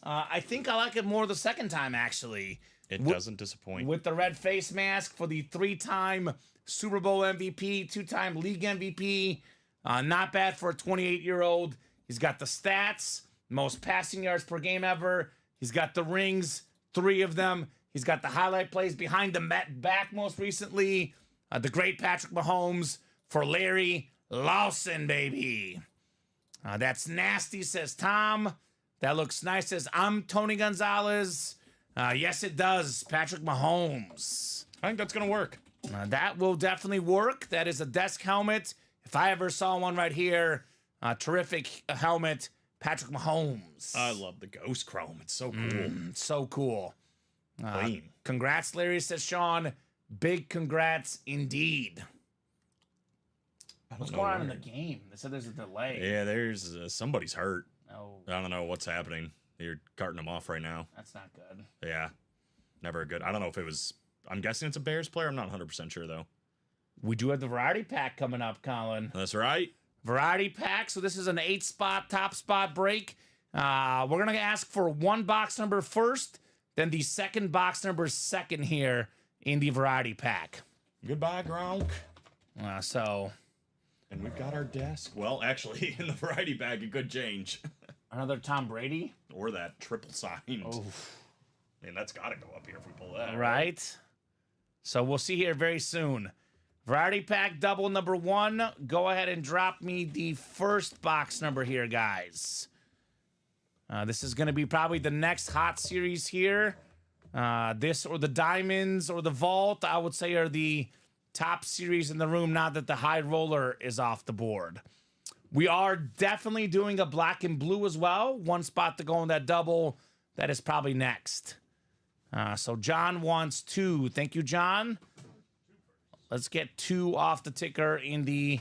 S2: I think I like it more the second time, actually.
S3: It doesn't disappoint.
S2: With the red face mask for the 3-time Super Bowl MVP, 2-time league MVP. Not bad for a 28-year-old. He's got the stats, most passing yards per game ever. He's got the rings, 3 of them. He's got the highlight plays behind the Met back most recently. The great Patrick Mahomes for Larry Lawson, baby. That's nasty, says Tom. That looks nice, says I'm Tony Gonzalez. Yes, it does. Patrick Mahomes.
S3: I think that's going to work.
S2: That will definitely work. That is a desk helmet. If I ever saw one right here, terrific helmet. Patrick Mahomes.
S3: I love the ghost chrome. It's so cool.
S2: So cool.
S3: Clean.
S2: Congrats, Larry, says Sean. Big congrats indeed. What's going on in the game? They said there's a delay.
S3: Yeah, there's somebody's hurt.
S2: Oh,
S3: I don't know what's happening. You're carting them off right now.
S2: that's not good.
S3: Yeah, never good. I don't know if it was. I'm guessing it's a Bears player. I'm not 100% sure though.
S2: We do have the variety pack coming up, Colin.
S3: That's right.
S2: Variety pack. So this is an 8-spot top spot break. We're gonna ask for one box number first, then the second box number second here in the variety pack.
S3: Goodbye, Gronk.
S2: And
S3: we've got our desk. Well, actually, in the variety bag, a good change.
S2: another Tom Brady.
S3: Or that triple signed.
S2: Oh,
S3: Man, that's got to go up here if we pull that.
S2: right. So we'll see here very soon. Variety pack double number 1. Go ahead and drop me the first box number here, guys. This is going to be probably the next hot series here. This or the Diamonds or the Vault, I would say, are the top series in the room now that the High Roller is off the board. We are definitely doing a black and blue as well. One spot to go in that double. That is probably next. So John wants 2. Thank you, John. Let's get 2 off the ticker in the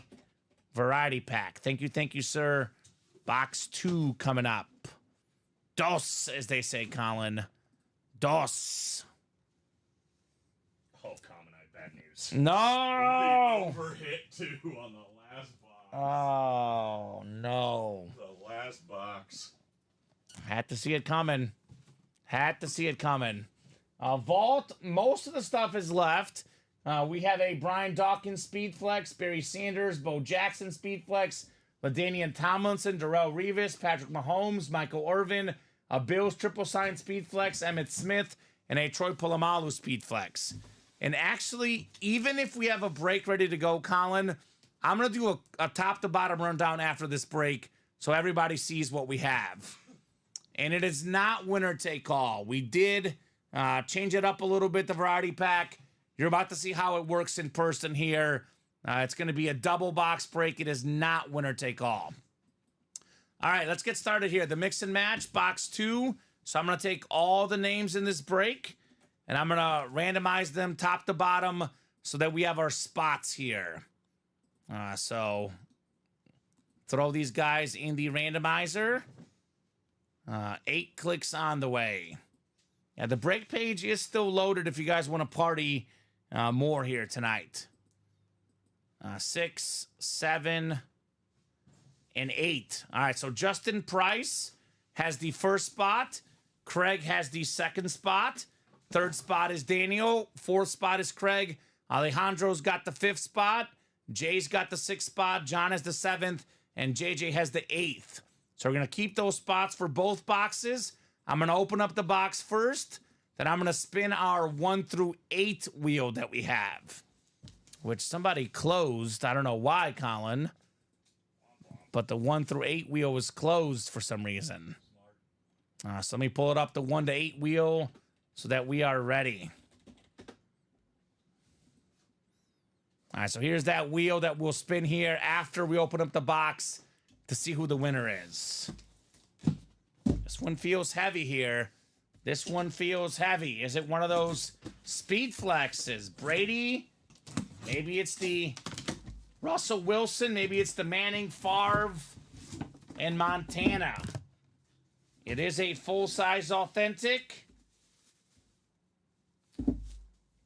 S2: variety pack. Thank you, sir. Box 2 coming up. Dos, as they say, Colin. Dos.
S3: Oh, Kamen, bad news.
S2: No!
S3: Overhit 2 on the last box.
S2: Oh, no.
S3: The last box.
S2: Had to see it coming. Vault, most of the stuff is left. We have a Brian Dawkins Speed Flex, Barry Sanders, Bo Jackson Speed Flex, LaDainian Tomlinson, Darrell Revis, Patrick Mahomes, Michael Irvin, a Bills Triple Sign Speed Flex, Emmitt Smith, and a Troy Polamalu Speed Flex. And actually, even if we have a break ready to go, Colin, I'm going to do a top-to-bottom rundown after this break so everybody sees what we have. And it is not winner take all. We did change it up a little bit, the variety pack. You're about to see how it works in person here. It's going to be a double box break. It is not winner take all. All right, let's get started here. The mix and match, box 2. So I'm going to take all the names in this break, and I'm going to randomize them top to bottom so that we have our spots here. So throw these guys in the randomizer. 8 clicks on the way. Yeah, the break page is still loaded if you guys want to party more here tonight. 6, 7, and 8. All right, so Justin Price has the first spot. Craig has the second spot. Third spot is Daniel. Fourth spot is Craig. Alejandro's got the 5th spot. Jay's got the 6th spot. John has the 7th. And JJ has the 8th. So we're going to keep those spots for both boxes. I'm going to open up the box first. Then I'm going to spin our 1 through 8 wheel that we have, which somebody closed. I don't know why, Colin, but the 1 through 8 wheel was closed for some reason. So let me pull it up, the 1 to 8 wheel, so that we are ready. All right, so here's that wheel that we'll spin here after we open up the box to see who the winner is. This one feels heavy here. This one feels heavy. Is it one of those speed flexes? Brady? Maybe it's the Russell Wilson. Maybe it's the Manning, Favre, and Montana. It is a full-size authentic.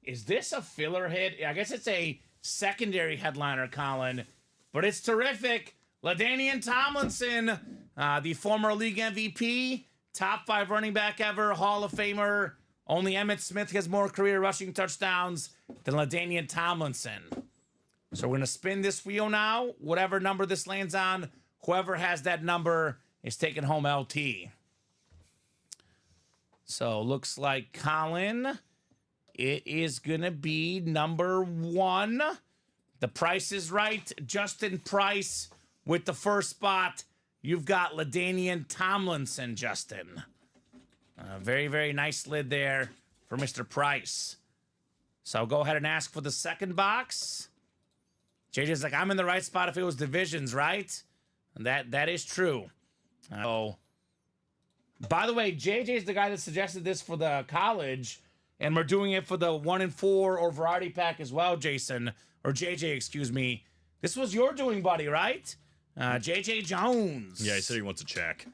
S2: Is this a filler hit? I guess it's a secondary headliner, Colin, but it's terrific. LaDainian Tomlinson, the former league MVP, top 5 running back ever, Hall of Famer. Only Emmitt Smith has more career rushing touchdowns than LaDainian Tomlinson. So we're going to spin this wheel now. Whatever number this lands on, whoever has that number is taking home LT. So looks like Colin It is going to be number 1. The Price is Right. Justin Price with the first spot. You've got LaDainian Tomlinson, Justin. Very, very nice lid there for Mr. Price. So go ahead and ask for the second box. JJ's like, I'm in the right spot if it was divisions, right? And that is true. Oh, by the way, JJ's the guy that suggested this for the college, and we're doing it for the 1 and 4 or variety pack as well, Jason. Or JJ, excuse me. This was your doing, buddy, right? JJ Jones.
S3: Yeah, he said he wants a check.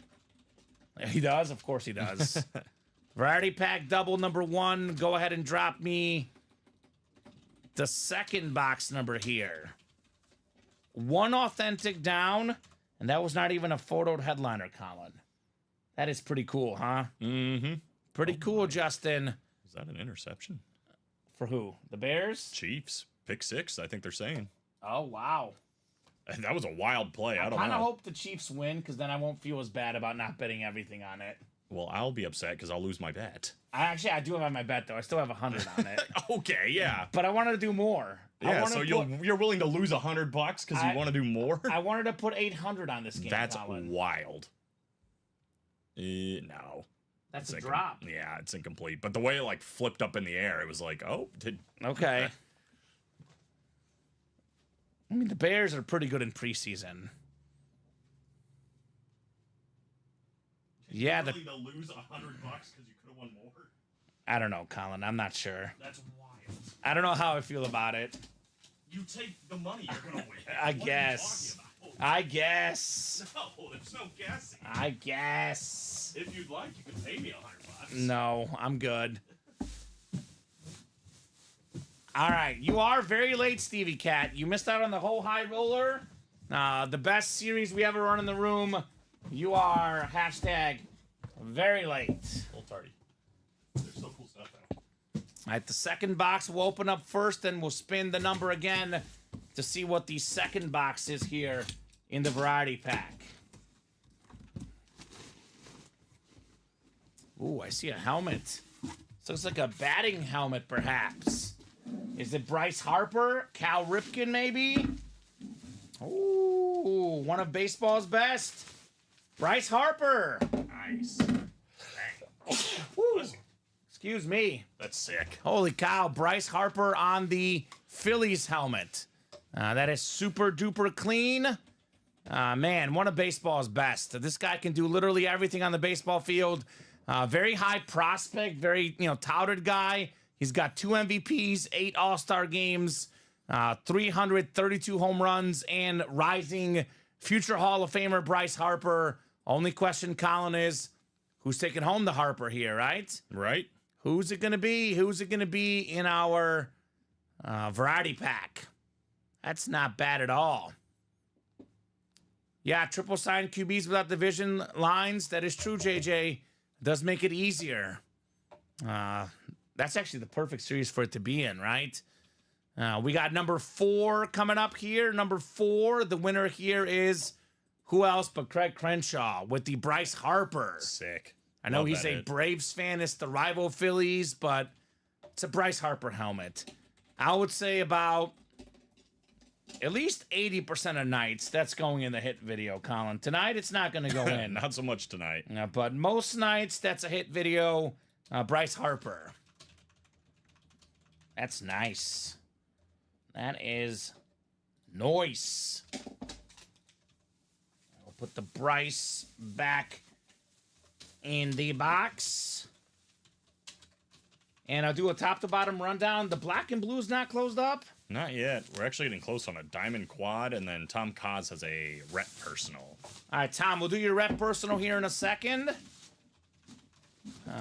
S2: He does? Of course he does. Variety pack double number 1. Go ahead and drop me the second box number here. 1 authentic down, and that was not even a photoed headliner, Colin. That is pretty cool, huh?
S3: Mm-hmm.
S2: Pretty cool, Justin.
S3: Is that an interception?
S2: For who? The Bears?
S3: Chiefs. Pick 6, I think they're saying.
S2: Oh, wow.
S3: That was a wild play. I don't know.
S2: I kind of hope the Chiefs win, because then I won't feel as bad about not betting everything on it.
S3: Well, I'll be upset because I'll lose my bet.
S2: I do have my bet, though. I still have 100 on it.
S3: Okay, yeah.
S2: But I wanted to do more.
S3: Yeah, so you're willing to lose $100 because you want to do more?
S2: I wanted to put 800 on this game,
S3: That's
S2: Colin.
S3: wild. No.
S2: That's a drop.
S3: Yeah, it's incomplete. But the way it like flipped up in the air, it was like, oh.
S2: Okay. I mean, the Bears are pretty good in preseason. Yeah,
S3: really to lose $100 because you could have won more.
S2: I don't know, Colin. I'm not sure.
S3: That's wild.
S2: I don't know how I feel about it.
S3: You take the money, you're gonna win.
S2: I guess. I guess.
S3: No, there's no guessing.
S2: I guess.
S3: If you'd like, you can pay me $100.
S2: No, I'm good. All right, you are very late, Stevie Cat. You missed out on the whole high roller. The best series we ever run in the room. You are hashtag very late.
S3: Old tardy. There's so cool stuff though.
S2: All right, the second box will open up first, and we'll spin the number again to see what the second box is here in the variety pack. Ooh, I see a helmet. This looks like a batting helmet, perhaps. Is it Bryce Harper? Cal Ripken, maybe? Ooh, one of baseball's best. Bryce Harper.
S3: Nice.
S2: Woo. Excuse me.
S3: That's sick.
S2: Holy cow, Bryce Harper on the Phillies helmet. That is super duper clean. Man, one of baseball's best. This guy can do literally everything on the baseball field. Very high prospect, very touted guy. He's got 2 MVPs, 8 All-Star games, 332 home runs, and rising future Hall of Famer Bryce Harper. Only question, Colin, is who's taking home the Harper here, right?
S3: Right.
S2: Who's it going to be? Who's it going to be in our variety pack? That's not bad at all. Yeah, triple sign QBs without division lines. That is true, JJ. It does make it easier. That's actually the perfect series for it to be in, right? We got number 4 coming up here. Number 4, the winner here is who else but Craig Crenshaw with the Bryce Harper.
S3: Sick.
S2: I know he's a Braves fan. It's the rival Phillies, but it's a Bryce Harper helmet. I would say about at least 80% of nights that's going in the hit video, Colin. Tonight, it's not going to go in.
S3: Not so much tonight.
S2: But most nights, that's a hit video. Bryce Harper. That's nice. That is nice. I'll put the Bryce back in the box. And I'll do a top to bottom rundown. The black and blue is not closed up.
S3: Not yet. We're actually getting close on a diamond quad, and then Tom Kaz has a rep personal.
S2: All right, Tom, we'll do your rep personal here in a second.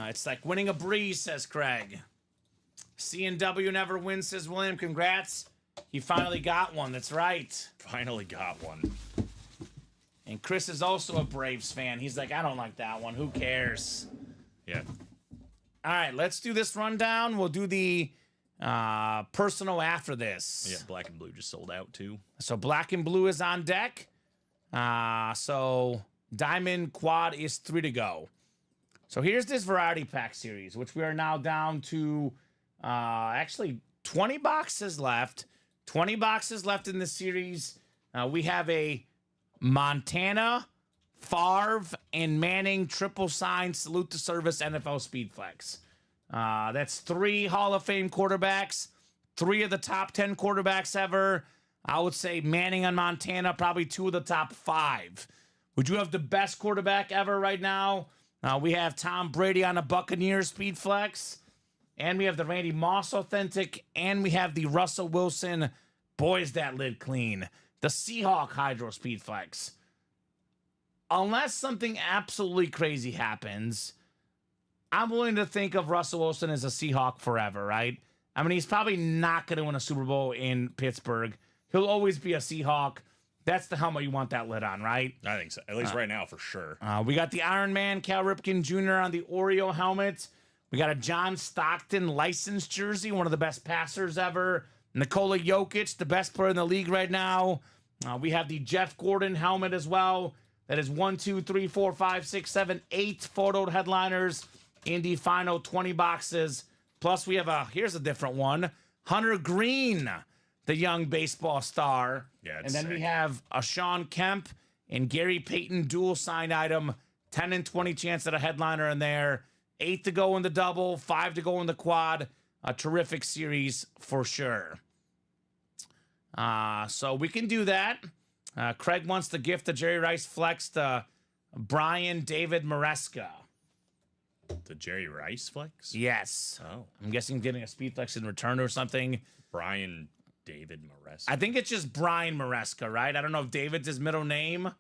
S2: It's like winning a breeze, says Craig. C&W never wins, says William. Congrats. He finally got one. That's right.
S3: Finally got one.
S2: And Chris is also a Braves fan. He's like, I don't like that one. Who cares?
S3: Yeah.
S2: All right, let's do this rundown. We'll do the personal after this.
S3: Yeah, black and blue just sold out too.
S2: So black and blue is on deck. So diamond quad is 3 to go. So here's this variety pack series, which we are now down to Actually, 20 boxes left. 20 boxes left in the series. We have a Montana, Favre, and Manning triple sign salute to service NFL Speed Flex. That's 3 Hall of Fame quarterbacks, 3 of the top 10 quarterbacks ever. I would say Manning on Montana, probably 2 of the top 5. Would you have the best quarterback ever right now? We have Tom Brady on a Buccaneers Speed Flex, and we have the Randy Moss Authentic, and we have the Russell Wilson, boys that lid clean, the Seahawk Hydro Speed Flex. Unless something absolutely crazy happens, I'm willing to think of Russell Wilson as a Seahawk forever, right? I mean, he's probably not going to win a Super Bowl in Pittsburgh. He'll always be a Seahawk. That's the helmet you want that lid on, right?
S3: I think so. At least right now, for sure.
S2: We got the Iron Man, Cal Ripken Jr. on the Oreo helmet. We got a John Stockton licensed jersey, one of the best passers ever. Nikola Jokic, the best player in the league right now. We have the Jeff Gordon helmet as well. That is 1, 2, 3, 4, 5, 6, 7, 8 photoed headliners in the final 20 boxes. Plus, we have here's a different one. Hunter Green, the young baseball star.
S3: Yeah,
S2: and then
S3: sick.
S2: we have a Sean Kemp and Gary Payton dual sign item. 10 and 20 chance at a headliner in there. 8 to go in the double, 5 to go in the quad. A terrific series for sure. So we can do that. Craig wants to gift the Jerry Rice Flex to Brian David Maresca.
S3: The Jerry Rice Flex?
S2: Yes.
S3: Oh.
S2: I'm guessing getting a Speed Flex in return or something.
S3: Brian David Maresca.
S2: I think it's just Brian Maresca, right? I don't know if David's his middle name,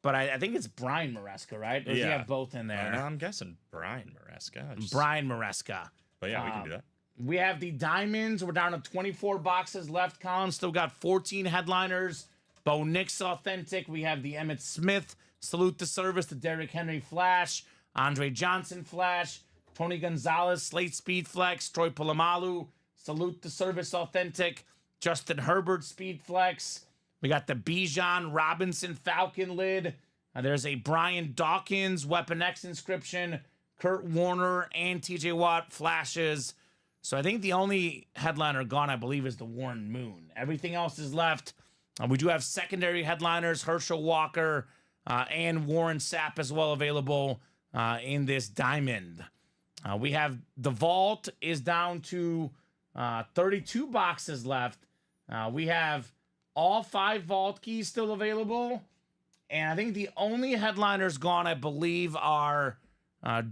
S2: but I think it's Brian Maresca, right? Or does he have both in there?
S3: No, I'm guessing Brian Maresca.
S2: Brian Maresca.
S3: But yeah, we can do that.
S2: We have the Diamonds. We're down to 24 boxes left. Colin still got 14 headliners. Bo Nix Authentic. We have the Emmitt Smith salute to service, the Derrick Henry Flash, Andre Johnson Flash, Tony Gonzalez Slate Speed Flex, Troy Polamalu salute to service Authentic, Justin Herbert Speed Flex. We got the Bijan Robinson Falcon lid. There's a Brian Dawkins Weapon X inscription, Kurt Warner and TJ Watt flashes. So I think the only headliner gone, I believe, is the Warren Moon. Everything else is left. We do have secondary headliners, Herschel Walker and Warren Sapp as well available in this diamond. We have the vault is down to 32 boxes left. We have all 5 vault keys still available. And I think the only headliners gone, I believe, are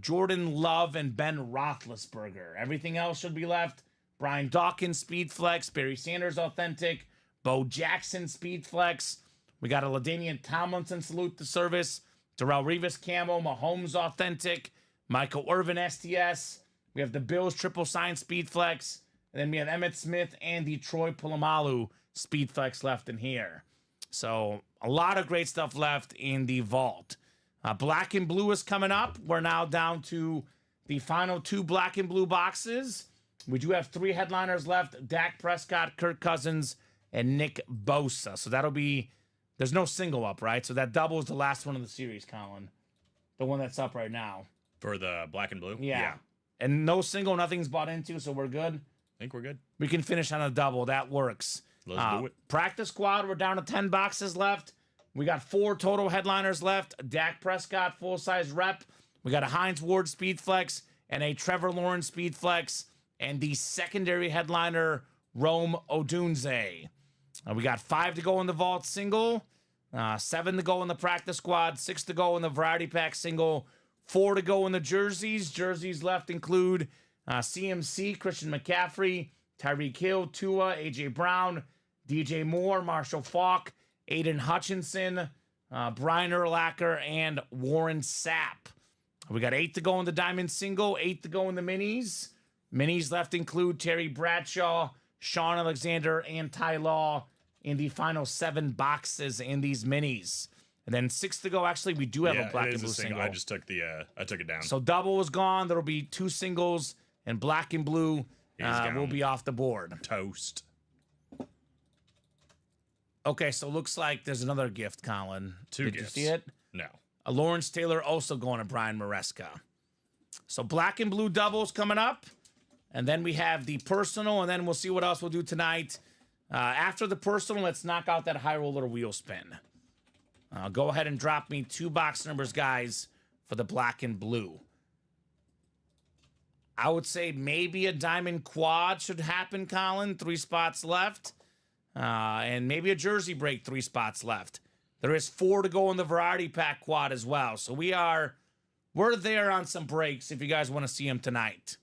S2: Jordan Love and Ben Roethlisberger. Everything else should be left. Brian Dawkins Speed Flex, Barry Sanders Authentic, Bo Jackson Speed Flex. We got a LaDainian Tomlinson salute to service, Darrelle Revis Camo, Mahomes Authentic, Michael Irvin STS. We have the Bills Triple Sign Speed Flex. And then we have Emmitt Smith and the Troy Polamalu Speed Flex left in here. So a lot of great stuff left in the vault. Black and blue is coming up. We're now down to the final 2 black and blue boxes. We do have 3 headliners left: Dak Prescott, Kirk Cousins, and Nick Bosa. So that'll be, there's no single up, right? So that double is the last one of the series, Colin. The one that's up right now.
S3: For the black and blue?
S2: Yeah. And no single, nothing's bought into, so we're good.
S3: I think we're good.
S2: We can finish on a double. That works.
S3: Let's do it.
S2: Practice squad, we're down to 10 boxes left. We got 4 total headliners left. Dak Prescott, full-size rep. We got a Hines Ward Speed Flex and a Trevor Lawrence Speed Flex. And the secondary headliner, Rome Odunze. We got 5 to go in the vault single, 7 to go in the practice squad, 6 to go in the variety pack single, 4 to go in the jerseys. Jerseys left include CMC, Christian McCaffrey, Tyreek Hill, Tua, A.J. Brown, DJ Moore, Marshall Faulk, Aiden Hutchinson, Brian Urlacher, and Warren Sapp. We got 8 to go in the diamond single, 8 to go in the minis. Minis left include Terry Bradshaw, Sean Alexander, and Ty Law in the final 7 boxes in these minis. And then 6 to go. Actually, we do have a black and blue single.
S3: I just took I took it down.
S2: So double is gone. There'll be 2 singles, and black and blue will be off the board.
S3: Toast.
S2: Okay, so looks like there's another gift, Colin.
S3: 2
S2: gifts.
S3: gifts.
S2: Did you see it?
S3: No.
S2: A Lawrence Taylor also going to Brian Maresca. So black and blue doubles coming up. And then we have the personal, and then we'll see what else we'll do tonight. After the personal, let's knock out that high roller wheel spin. Go ahead and drop me 2 box numbers, guys, for the black and blue. I would say maybe a diamond quad should happen, Colin. 3 spots left. And maybe a jersey break, 3 spots left. There is 4 to go in the variety pack quad as well. So we're there on some breaks if you guys want to see them tonight.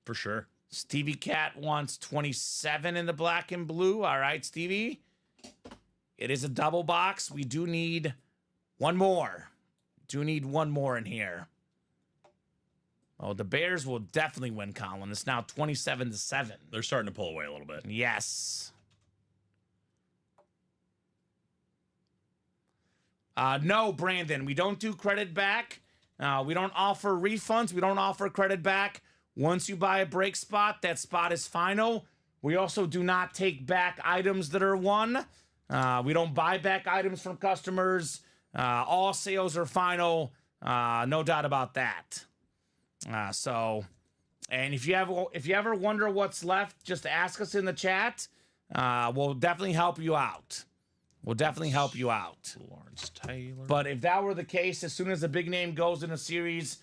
S3: For sure.
S2: Stevie Cat wants 27 in the black and blue. All right, Stevie. It is a double box. We do need one more. Do need one more in here. Oh, the Bears will definitely win, Colin. It's now 27-7.
S3: They're starting to pull away a little bit.
S2: Yes. No, Brandon, we don't do credit back. We don't offer refunds. We don't offer credit back. Once you buy a break spot, that spot is final. We also do not take back items that are won. We don't buy back items from customers. All sales are final. No doubt about that. And if you ever wonder what's left, just ask us in the chat. We'll definitely help you out.
S3: Lawrence Taylor.
S2: But if that were the case, as soon as a big name goes in a series,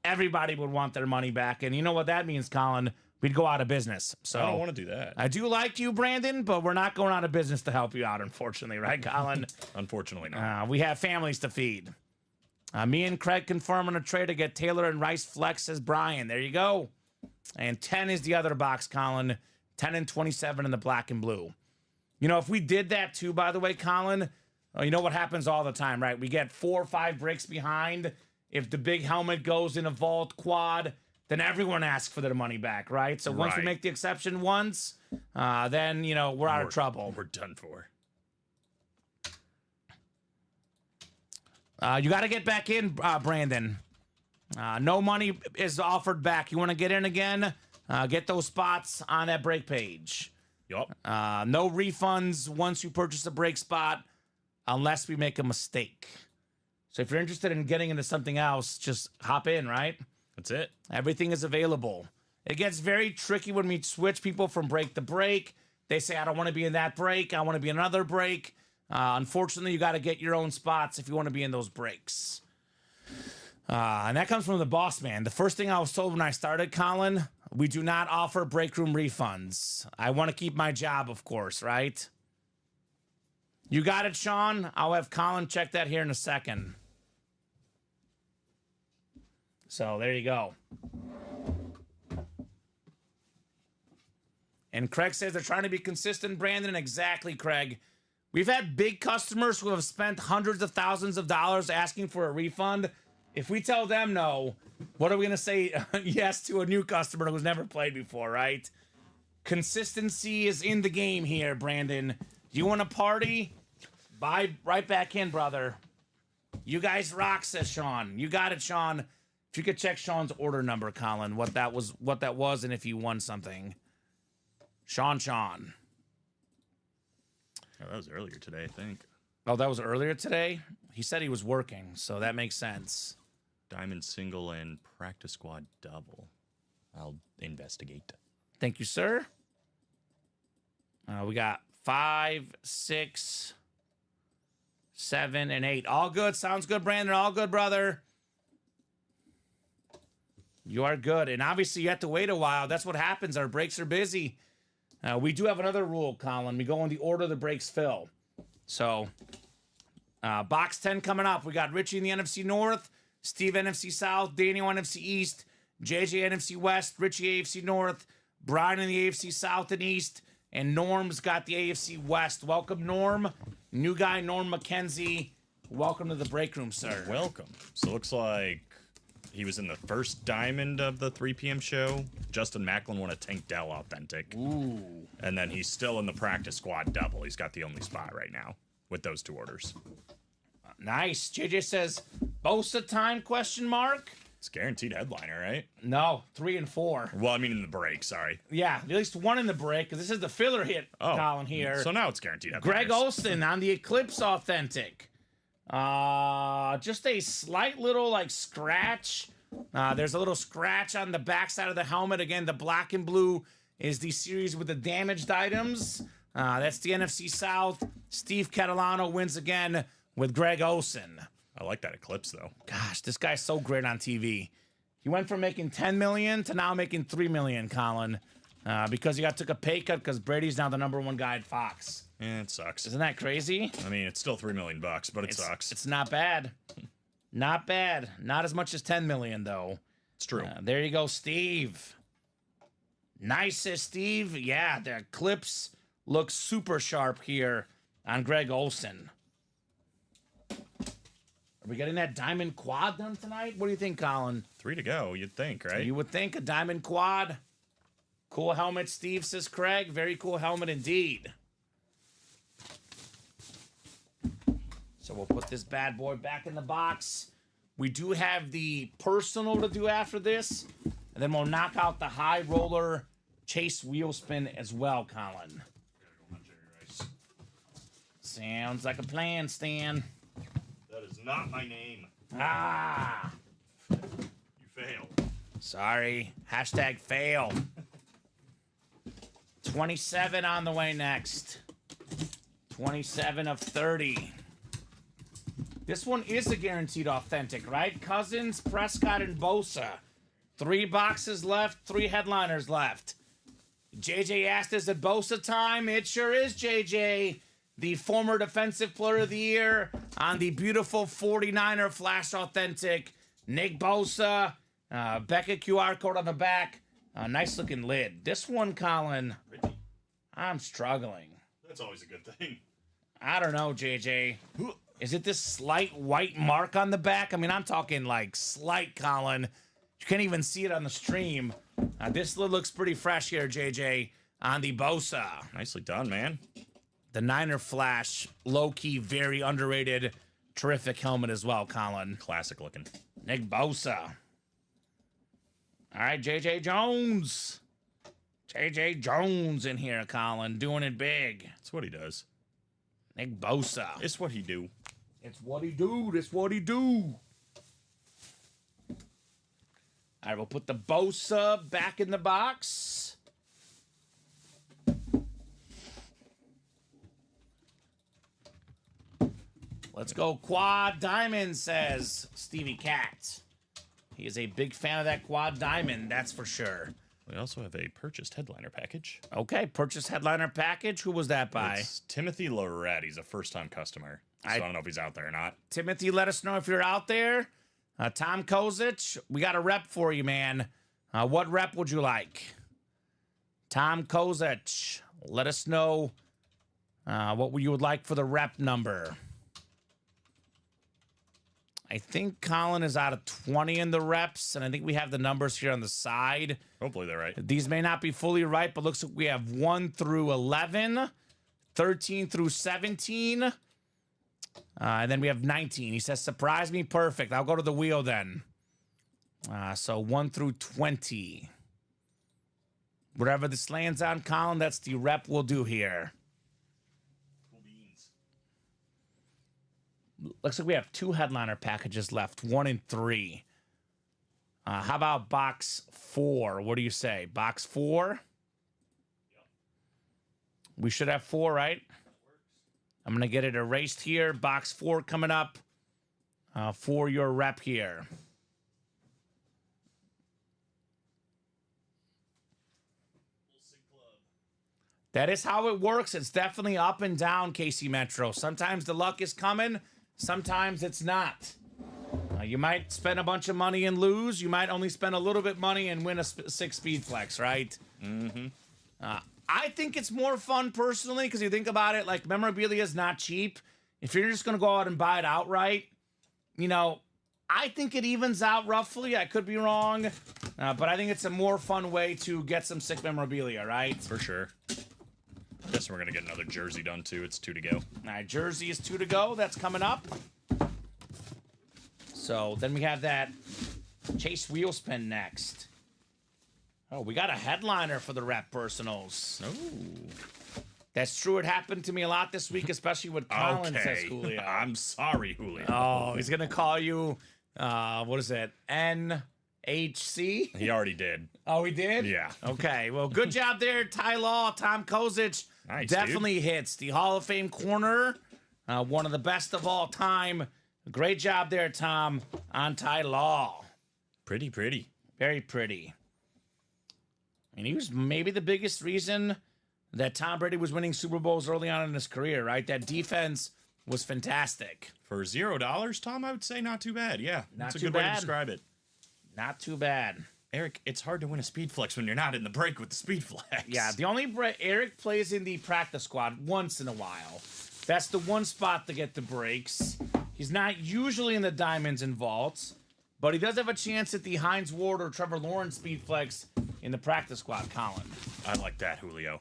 S2: everybody would want their money back. And you know what that means, Colin? We'd go out of business. So
S3: I don't want to do that.
S2: I do like you, Brandon, but we're not going out of business to help you out, unfortunately. Right, Colin?
S3: Unfortunately not.
S2: We have families to feed. Me and Craig confirm on a trade to get Taylor and Rice flex, says Brian. There you go. And 10 is the other box, Colin. 10 and 27 in the black and blue. You know, if we did that too, by the way, Colin, you know what happens all the time, right? We get 4 or 5 breaks behind. If the big helmet goes in a vault quad, then everyone asks for their money back, right? So once we make the exception once, then, you know, we're out of trouble.
S3: We're done for.
S2: You got to get back in, Brandon. No money is offered back. You want to get in again? Get those spots on that break page.
S3: Yup.
S2: No refunds once you purchase a break spot unless we make a mistake. So if you're interested in getting into something else, just hop in, right?
S3: That's it.
S2: Everything is available. It gets very tricky when we switch people from break to break. They say, I don't want to be in that break. I want to be in another break. Unfortunately, you got to get your own spots if you want to be in those breaks. And that comes from the boss man. The first thing I was told when I started, Colin, we do not offer break room refunds. I want to keep my job, of course, right? You got it, Sean? I'll have Colin check that here in a second. So there you go. And Craig says they're trying to be consistent, Brandon. Exactly, Craig. We've had big customers who have spent hundreds of thousands of dollars asking for a refund. If we tell them no, what are we going to say yes to a new customer who's never played before, right? Consistency is in the game here, Brandon. You want to party? Buy right back in, brother. You guys rock, says Sean. You got it, Sean. If you could check Sean's order number, Colin, what that was, and if you won something. Sean.
S3: Oh, that was earlier today, I think.
S2: Oh, that was earlier today? He said he was working, so that makes sense.
S3: Diamond single and practice squad double. I'll investigate.
S2: Thank you, sir. We got 5, 6, 7, and 8. All good. Sounds good, Brandon. All good, brother. You are good. And obviously, you have to wait a while. That's what happens. Our breaks are busy. We do have another rule, Colin. We go in the order the breaks fill. So, box 10 coming up. We got Richie in the NFC North, Steve NFC South, Daniel NFC East, JJ NFC West, Richie AFC North, Brian in the AFC South and East, and Norm's got the AFC West. Welcome, Norm. New guy, Norm McKenzie. Welcome to the break room, sir.
S3: Welcome. So it looks like he was in the first diamond of the 3 p.m. show. Justin Macklin won a Tank Dell Authentic.
S2: Ooh.
S3: And then he's still in the practice squad double. He's got the only spot right now with those 2 orders.
S2: Nice. JJ says, Bosa time, question mark?
S3: It's guaranteed headliner, right?
S2: No, 3 and 4.
S3: Well, I mean in the break, sorry.
S2: Yeah, at least 1 in the break, because this is the filler hit, Colin, here.
S3: So now it's guaranteed headliners.
S2: Greg Olson on the Eclipse Authentic. Just a slight little, like, scratch There's a little scratch on the backside of the helmet. Again, the black and blue is the series with the damaged items. That's the NFC South. Steve Catalano wins again with Greg Olson.
S3: I like that eclipse, though.
S2: Gosh, this guy's so great on TV. He went from making $10 million to now making $3 million, Colin, because he took a pay cut because Brady's now the #1 guy at Fox.
S3: Yeah, it sucks.
S2: Isn't that crazy?
S3: I mean, it's still $3 million, but it sucks.
S2: It's not bad. Not bad. Not as much as $10 million, though.
S3: It's true.
S2: There you go, Steve. Nice, Steve. Yeah, the clips look super sharp here on Greg Olson. Are we getting that diamond quad done tonight? What do you think, Colin?
S3: 3 to go, you'd think, right?
S2: You would think a diamond quad. Cool helmet, Steve, says Craig. Very cool helmet indeed. So we'll put this bad boy back in the box. We do have the personal to do after this. And then we'll knock out the high roller chase wheel spin as well, Colin. Sounds like a plan, Stan.
S3: That is not my name.
S2: Ah!
S3: You fail.
S2: Sorry. Hashtag fail. 27 on the way next. 27 of 30. This one is a guaranteed authentic, right? Cousins, Prescott, and Bosa. 3 boxes left, 3 headliners left. JJ asked, is it Bosa time? It sure is, JJ. The former Defensive Player of the Year on the beautiful 49er Flash Authentic. Nick Bosa. Becca QR code on the back. Nice looking lid. This one, Colin, I'm struggling.
S3: That's always a good thing.
S2: I don't know, JJ. Is it this slight white mark on the back? I mean, I'm talking like slight, Colin. You can't even see it on the stream. This lid looks pretty fresh here, JJ, on the Bosa.
S3: Nicely done, man.
S2: The Niner Flash, low-key, very underrated, terrific helmet as well, Colin.
S3: Classic looking.
S2: Nick Bosa. All right, JJ Jones. JJ Jones in here, Colin, doing it big.
S3: That's what he does.
S2: Nick Bosa.
S3: It's what he do.
S2: It's what he do. It's what he do. All right, we'll put the Bosa back in the box. Let's go quad diamond, says Stevie Cat. He is a big fan of that quad diamond, that's for sure.
S3: We also have a purchased headliner package.
S2: Okay, purchased headliner package. Who was that by?
S3: It's Timothy Lorette. He's a first-time customer. So I don't know if he's out there or not.
S2: Timothy, let us know if you're out there. Tom Kozich, we got a rep for you, man. What rep would you like? Tom Kozich, let us know what you would like for the rep number. I think Colin is out of 20 in the reps, and I think we have the numbers here on the side.
S3: Hopefully they're right.
S2: These may not be fully right, but looks like we have 1 through 11, 13 through 17, and then we have 19. He says, surprise me, perfect. I'll go to the wheel then. So 1 through 20. Whatever this lands on, Colin, that's the rep we'll do here. Looks like we have 2 headliner packages left, 1 and 3. How about box 4? What do you say? Box 4? Yep. We should have 4, right? I'm going to get it erased here. Box 4 coming up for your rep here. That is how it works. It's definitely up and down, KC Metro. Sometimes the luck is coming. Sometimes it's not. You might spend a bunch of money and lose. You might only spend a little bit money and win a 6-speed flex, right? Mm-hmm. I think it's more fun personally because you think about it, like memorabilia is not cheap. If you're just going to go out and buy it outright, you know, I think it evens out roughly. I could be wrong, but I think it's a more fun way to get some sick memorabilia, right?
S3: For sure. Guess we're going to get another jersey done, too. It's 2 to go.
S2: All right, jersey is 2 to go. That's coming up. So then we have that chase wheel spin next. Oh, we got a headliner for the rep personals.
S3: Oh.
S2: That's true. It happened to me a lot this week, especially with Colin, says Julio.
S3: I'm sorry, Julio.
S2: Oh, he's going to call you, what is it? HC?
S3: He already did.
S2: Oh, he did?
S3: Yeah.
S2: Okay. Well, good job there, Ty Law, Tom Kozic.
S3: Nice,
S2: Definitely hits the Hall of Fame corner. One of the best of all time. Great job there, Tom, on Ty Law.
S3: Pretty.
S2: Very pretty. And he was maybe the biggest reason that Tom Brady was winning Super Bowls early on in his career, right? That defense was fantastic.
S3: For $0, Tom, I would say not too bad. Yeah, that's a
S2: too
S3: good way
S2: bad.
S3: to describe it.
S2: Not too bad.
S3: Eric, it's hard to win a speed flex when you're not in the break with the speed flex.
S2: Yeah, the only Eric plays in the practice squad once in a while. That's the one spot to get the breaks. He's not usually in the diamonds and vaults, but he does have a chance at the Hines Ward or Trevor Lawrence speed flex in the practice squad, Colin.
S3: I like that, Julio.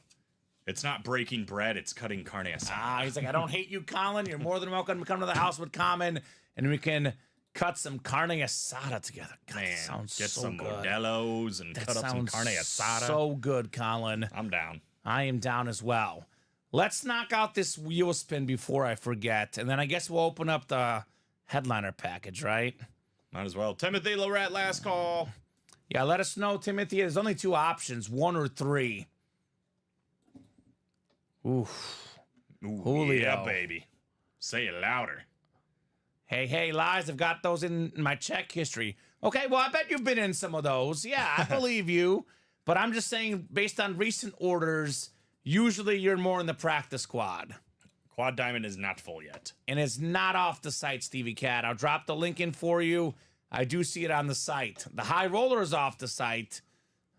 S3: It's not breaking bread, it's cutting carne asada.
S2: He's like, I don't hate you, Colin. You're more than welcome to come to the house with Kamen, and we can cut some carne asada together. God,
S3: Man,
S2: that sounds
S3: get
S2: so
S3: some
S2: good.
S3: Modelo's and
S2: That
S3: cut up some
S2: sounds
S3: carne asada.
S2: so good, Colin.
S3: I'm down.
S2: I am down as well. Let's knock out this wheel spin before I forget, and then I guess we'll open up the headliner package, right?
S3: Might as well. Timothy Lorette, last call.
S2: Yeah, let us know, Timothy. There's only 2 options, 1 or 3. Oof.
S3: Ooh,
S2: Julio.
S3: yeah, baby. Say it louder.
S2: Hey, Lies, I've got those in my check history. Okay, well, I bet you've been in some of those. Yeah, I believe you. But I'm just saying, based on recent orders, usually you're more in the practice squad.
S3: Quad Diamond is not full yet.
S2: And it's not off the site, Stevie Cat. I'll drop the link in for you. I do see it on the site. The high roller is off the site.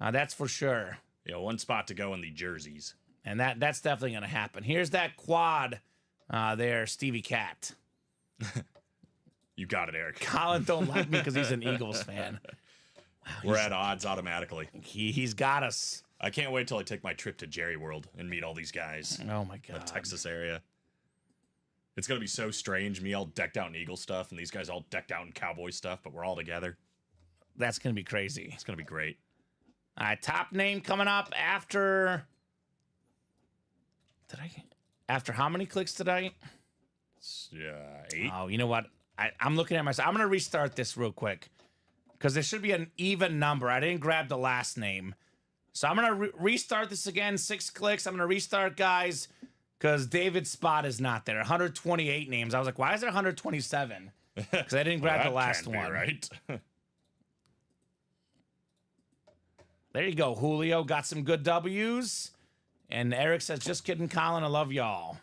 S2: That's for sure.
S3: Yeah, 1 spot to go in the jerseys.
S2: And that's definitely going to happen. Here's that quad there, Stevie Cat.
S3: You got it, Eric.
S2: Colin don't like me because he's an Eagles fan. Wow,
S3: We're at odds automatically.
S2: He's got us.
S3: I can't wait till I take my trip to Jerry World and meet all these guys.
S2: Oh, my
S3: The
S2: God.
S3: Texas area. It's going to be so strange, me all decked out in Eagle stuff and these guys all decked out in Cowboy stuff, but we're all together.
S2: That's going to be crazy.
S3: It's going to be great.
S2: All right, top name coming up after... After how many clicks today?
S3: Yeah, 8.
S2: Oh, you know what? I'm looking at myself. I'm going to restart this real quick because there should be an even number. I didn't grab the last name. So I'm going to restart this again. 6 clicks. I'm going to restart, guys, because David's spot is not there. 128 names. I was like, why is there 127? Because I didn't grab
S3: Well,
S2: the last
S3: can't be
S2: one.
S3: right?
S2: There you go. Julio got some good W's. And Eric says, just kidding, Colin. I love y'all.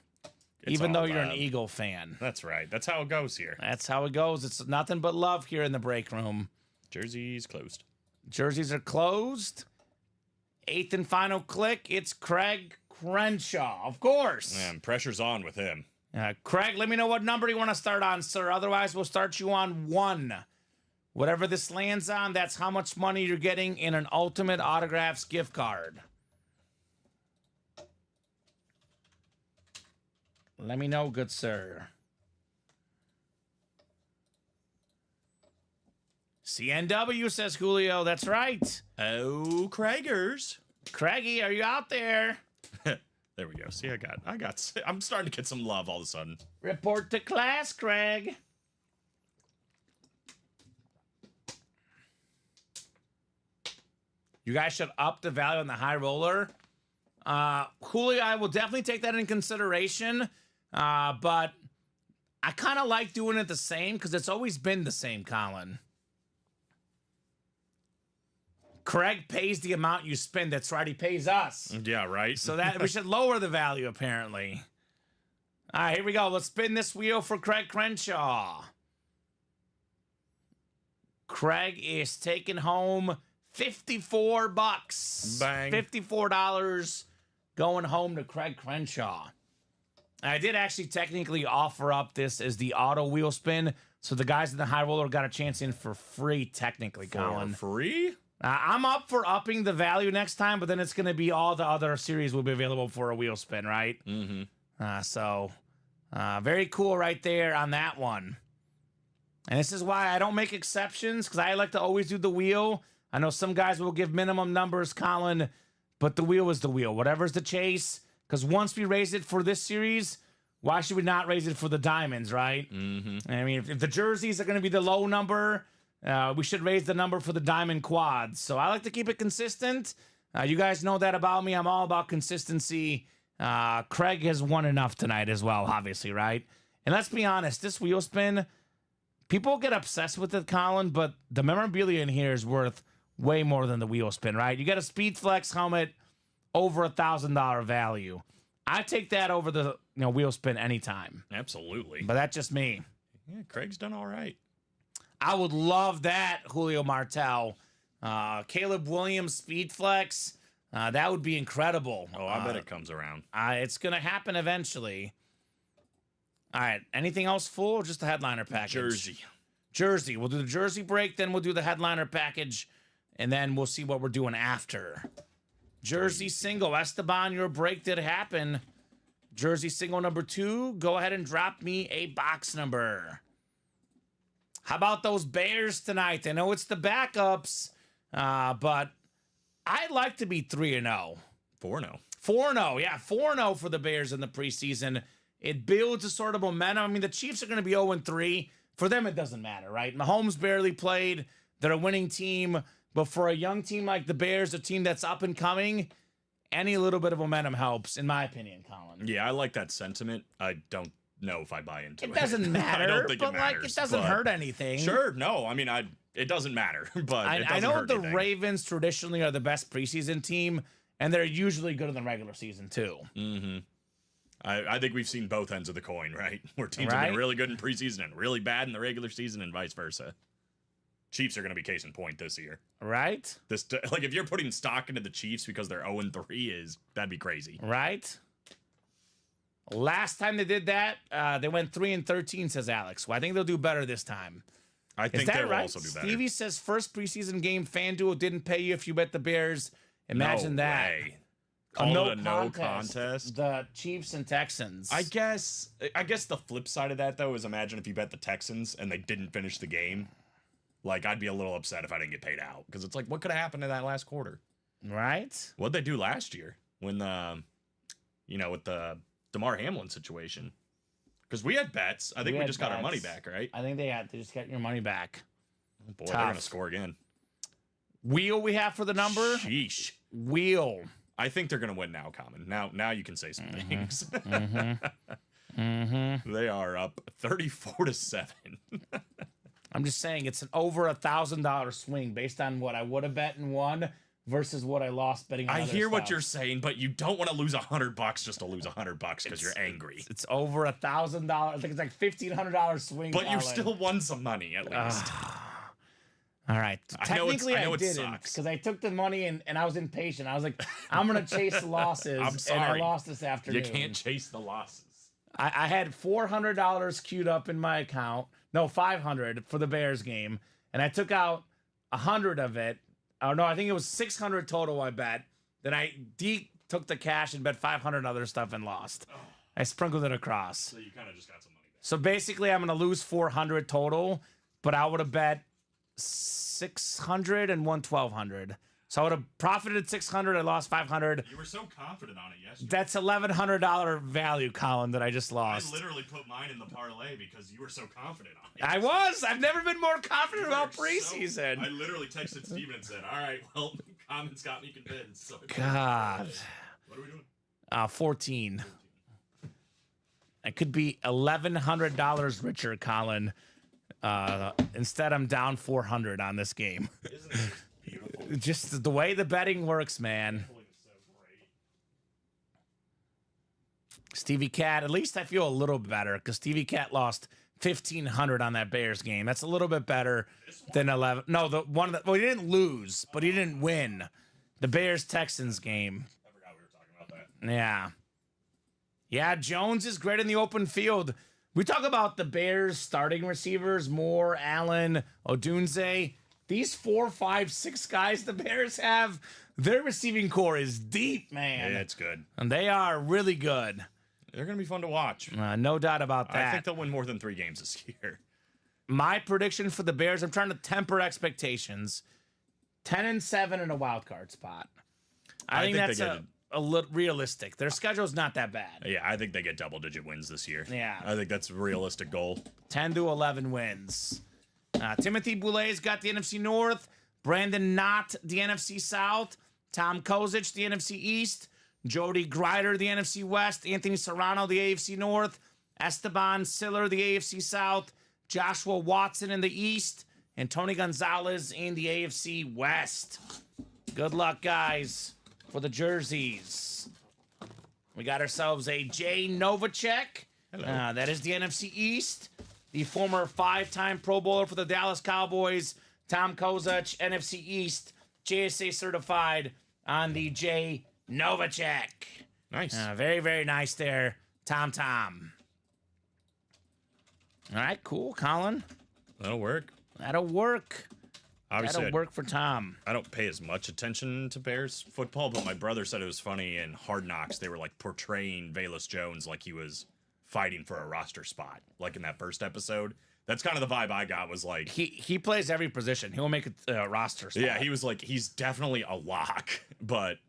S2: Even though you're an Eagle fan.
S3: That's right. That's how it goes here.
S2: That's how it goes. It's nothing but love here in the break room.
S3: Jerseys closed.
S2: Jerseys are closed. 8th and final click. It's Craig Crenshaw, of course.
S3: Man, pressure's on with him.
S2: Craig, let me know what number you want to start on, sir. Otherwise, we'll start you on 1. Whatever this lands on, that's how much money you're getting in an Ultimate Autographs gift card. Let me know, good sir. CNW, says Julio. That's right.
S3: Oh, Craigers.
S2: Craigie, are you out there?
S3: There we go. See, I'm starting to get some love all of a sudden.
S2: Report to class, Craig. You guys should up the value on the high roller. Julio, I will definitely take that in consideration. But I kind of like doing it the same because it's always been the same, Colin. Craig pays the amount you spend. That's right. He pays us.
S3: Yeah, right.
S2: So that we should lower the value, apparently. All right, here we go. Let's spin this wheel for Craig Crenshaw. Craig is taking home $54.
S3: Bang.
S2: $54 going home to Craig Crenshaw. I did actually technically offer up this as the auto wheel spin, so the guys in the high roller got a chance in for free, technically, Colin.
S3: For free?
S2: I'm up for upping the value next time, but then it's going to be all the other series will be available for a wheel spin, right?
S3: Mm-hmm.
S2: So, very cool right there on that one. And this is why I don't make exceptions, because I like to always do the wheel. I know some guys will give minimum numbers, Colin, but the wheel is the wheel. Whatever's the chase, because once we raise it for this series, why should we not raise it for the diamonds, right?
S3: Mm-hmm.
S2: I mean, if the jerseys are going to be the low number, We should raise the number for the diamond quads. So I like to keep it consistent. You guys know that about me. I'm all about consistency. Craig has won enough tonight as well, obviously, right? And let's be honest, this wheel spin, people get obsessed with it, Colin, but the memorabilia in here is worth way more than the wheel spin, right? You got a Speed Flex helmet, over $1,000 value. I take that over the wheel spin anytime.
S3: Absolutely.
S2: But that's just me.
S3: Yeah, Craig's done all right.
S2: I would love that, Julio Martel. Caleb Williams Speed Flex. That would be incredible.
S3: Oh, I bet it comes around.
S2: It's going to happen eventually. All right. Anything else full or just the headliner package? Jersey. We'll do the jersey break, then we'll do the headliner package, and then we'll see what we're doing after. Jersey single. Esteban, your break did happen. Jersey single number 2. Go ahead and drop me a box number. How about those Bears tonight? I know it's the backups, but I'd like to be 3-0.
S3: 4-0.
S2: 4-0. Yeah, 4-0 for the Bears in the preseason. It builds a sort of momentum. I mean, the Chiefs are going to be 0-3. For them, it doesn't matter, right? Mahomes barely played. They're a winning team. But for a young team like the Bears, a team that's up and coming, any little bit of momentum helps, in my opinion, Colin.
S3: Yeah, I like that sentiment. I don't know if I buy into it.
S2: It doesn't matter.
S3: I don't think
S2: but
S3: it matters.
S2: Like, it doesn't hurt anything.
S3: Sure, no. I mean, it doesn't matter. But
S2: I know the Ravens traditionally are the best preseason team, and they're usually good in the regular season too.
S3: Mm-hmm. I think we've seen both ends of the coin, right? Where teams have been really good in preseason and really bad in the regular season, and vice versa. Chiefs are going to be case in point this year,
S2: right?
S3: Like if you're putting stock into the Chiefs because they're 0-3, that'd be crazy,
S2: right? Last time they did that, they went 3-13, says Alex. Well, I think they'll do better this time.
S3: I think they will also do better.
S2: Stevie says first preseason game, FanDuel didn't pay you if you bet the Bears. Imagine that.
S3: Way. Call it a no contest.
S2: The Chiefs and Texans.
S3: I guess the flip side of that though is imagine if you bet the Texans and they didn't finish the game. Like I'd be a little upset if I didn't get paid out because it's like what could have happened in that last quarter,
S2: right?
S3: What'd they do last year when with the DeMar Hamlin situation? Because we had bets. I think we just got our money back, right?
S2: I think they just got your money back.
S3: Oh boy, they're gonna score again.
S2: Wheel we have for the number.
S3: Sheesh.
S2: Wheel.
S3: I think they're gonna win now, Kamen. Now you can say some things. They are up 34-7.
S2: I'm just saying it's an over $1,000 swing based on what I would have bet and won versus what I lost betting on
S3: I
S2: other
S3: hear
S2: stuff.
S3: what you're saying, but you don't want to lose $100 just to lose $100 because you're angry.
S2: It's over $1,000. I think it's like $1,500 swing.
S3: But you still won some money at least.
S2: All right. Technically,
S3: I know
S2: I
S3: it
S2: didn't
S3: sucks.
S2: because I took the money and I was impatient. I was like, I'm going to chase the losses.
S3: I'm sorry.
S2: And I lost this afternoon.
S3: You can't chase the losses.
S2: I had $400 queued up in my account. No, $500 for the Bears game. And I took out 100 of it. Oh, no, I think it was 600 total I bet. Then I took the cash and bet 500 other stuff and lost. Oh. I sprinkled it across.
S3: So you kind of just got some money back.
S2: So basically, I'm going to lose 400 total, but I would have bet 600 and won 1,200. So I would have profited 600. I lost 500.
S3: You were so confident on it yesterday.
S2: That's $1,100 value, Colin, that I just lost.
S3: I literally put mine in the parlay because you were so confident on it.
S2: I was. I've never been more confident about preseason.
S3: I literally texted Steven and said, all right, well, Kamen's got me convinced. So
S2: God.
S3: What are we doing?
S2: 14. I could be $1,100 richer, Colin. Instead, I'm down 400 on this game.
S3: Isn't it just beautiful?
S2: Just the way the betting works, man. Stevie Cat, at least I feel a little better because Stevie Cat lost 1,500 on that Bears game. That's a little bit better than 11. No, the one that, well, he didn't lose, but he didn't win. The Bears Texans game.
S3: I forgot we were talking about that.
S2: Yeah. Yeah, Jones is great in the open field. We talk about the Bears starting receivers, Moore, Allen, Odunze. These 4, 5, 6 guys the Bears have, their receiving core is deep, man.
S3: Yeah, it's good.
S2: And they are really good.
S3: They're going to be fun to watch.
S2: No doubt about that.
S3: I think they'll win more than 3 games this year.
S2: My prediction for the Bears, I'm trying to temper expectations. 10-7 in a wild card spot. I think that's a little realistic. Their schedule's not that bad.
S3: Yeah, I think they get double-digit wins this year.
S2: Yeah.
S3: I think that's a realistic goal.
S2: 10 to 11 wins. Timothy Boulet's got the NFC North. Brandon Knott, the NFC South. Tom Kozich, the NFC East. Jody Grider, the NFC West. Anthony Serrano, the AFC North. Esteban Siller, the AFC South. Joshua Watson in the East. And Tony Gonzalez in the AFC West. Good luck, guys, for the jerseys. We got ourselves a Jay Novacek. That is the NFC East. The former 5-time Pro Bowler for the Dallas Cowboys, Tom Kozich, NFC East, JSA certified on the Jay Novacek.
S3: Nice.
S2: Very, very nice there, Tom. All right, cool, Colin.
S3: That'll work. Obviously,
S2: That'll work for Tom.
S3: I don't pay as much attention to Bears football, but my brother said it was funny in Hard Knocks. They were like portraying Velus Jones like he was fighting for a roster spot, like in that first episode. That's kind of the vibe I got, was like
S2: he plays every position. He'll make a roster spot.
S3: Yeah, he was like, he's definitely a lock, but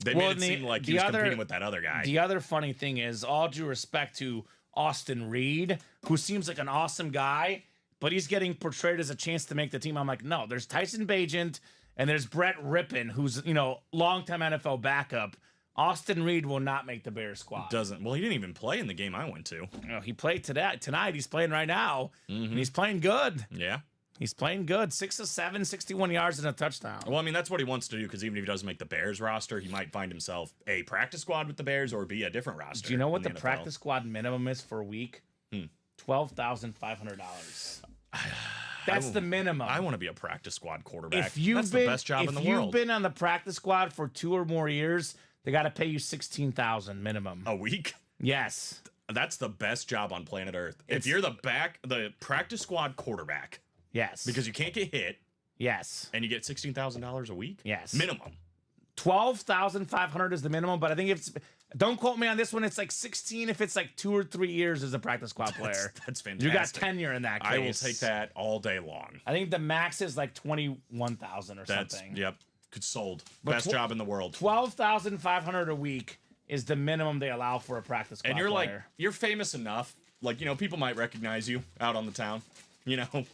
S3: they made it seem like he was competing with that other guy.
S2: The other funny thing is, all due respect to Austin Reed, who seems like an awesome guy, but he's getting portrayed as a chance to make the team. I'm like, no, there's Tyson Bagent and there's Brett Rippon, who's, longtime NFL backup. Austin Reed will not make the Bears squad.
S3: Well, he didn't even play in the game I went to.
S2: He played tonight. He's playing right now, and he's playing good.
S3: Yeah.
S2: He's playing good. 6 of 7, 61 yards and a touchdown.
S3: Well, I mean, that's what he wants to do, because even if he doesn't make the Bears roster, he might find himself a practice squad with the Bears or be a different roster.
S2: Do you know what the practice squad minimum is for a week? $12,500. That's the minimum.
S3: I want to be a practice squad quarterback.
S2: That's the best job in the world. If you've been on the practice squad for 2 or more years, they got to pay you $16,000 minimum
S3: a week.
S2: Yes,
S3: that's the best job on planet Earth. If you're the practice squad quarterback,
S2: yes,
S3: because you can't get hit,
S2: yes,
S3: and you get $16,000 a week,
S2: yes,
S3: minimum.
S2: 12,500 is the minimum, but I think don't quote me on this one. It's like 16 if it's like 2 or 3 years as a practice squad player.
S3: That's fantastic.
S2: You got tenure in that case.
S3: I will take that all day long.
S2: I think the max is like 21,000 or something.
S3: Yep. Sold. Best job in the world.
S2: 12,500 a week is the minimum they allow for a practice squad
S3: player. And you're
S2: player.
S3: like, you're famous enough. Like, people might recognize you out on the town,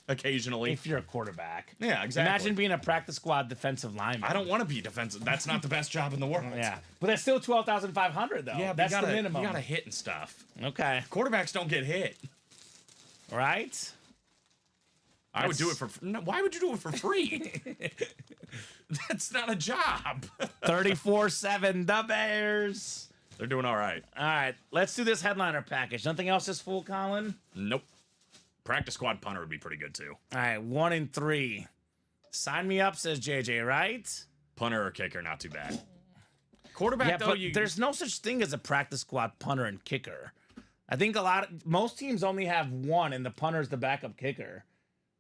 S3: occasionally.
S2: If you're a quarterback.
S3: Yeah, exactly.
S2: Imagine being a practice squad defensive lineman.
S3: I don't want to be defensive. That's not the best job in the world.
S2: Yeah. But that's still 12,500 though. Yeah, that's the minimum.
S3: You got to hit and stuff.
S2: Okay.
S3: Quarterbacks don't get hit.
S2: Right?
S3: I would do it for... No, why would you do it for free? That's not a job.
S2: 34-7, the Bears.
S3: They're doing all right.
S2: All right, let's do this headliner package. Nothing else is full, Colin?
S3: Nope. Practice squad punter would be pretty good, too.
S2: All right, 1 and 3. Sign me up, says JJ, right?
S3: Punter or kicker, not too bad. Quarterback, though,
S2: but there's no such thing as a practice squad punter and kicker. I think most teams only have one, and the punter's the backup kicker.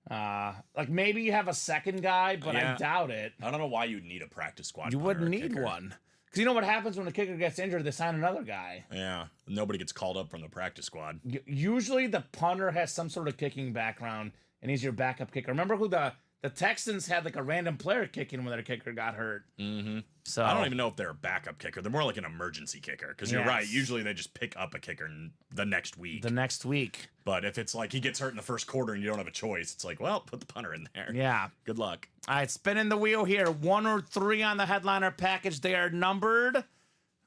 S2: Like maybe you have a second guy, but I doubt it.
S3: I don't know why you'd need a practice squad.
S2: You wouldn't need one. Because you know what happens when a kicker gets injured? They sign another guy.
S3: Yeah. Nobody gets called up from the practice squad.
S2: Usually the punter has some sort of kicking background, and he's your backup kicker. Remember who the Texans had like a random player kicking when their kicker got hurt.
S3: Mm-hmm.
S2: So
S3: I don't even know if they're a backup kicker. They're more like an emergency kicker. Because you're right. Usually they just pick up a kicker the next week. But if it's like he gets hurt in the first quarter and you don't have a choice, it's like, well, put the punter in there.
S2: Yeah.
S3: Good luck.
S2: All right, spinning the wheel here. 1 or 3 on the headliner package. They are numbered.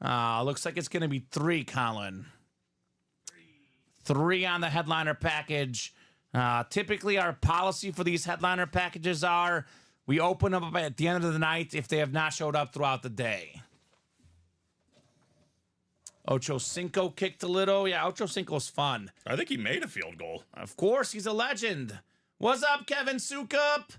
S2: Looks like it's going to be 3, Colin. 3 on the headliner package. Typically, our policy for these headliner packages are we open them up at the end of the night if they have not showed up throughout the day. Ocho Cinco kicked a little. Yeah, Ocho Cinco's fun.
S3: I think he made a field goal.
S2: Of course, he's a legend. What's up, Kevin Sukup?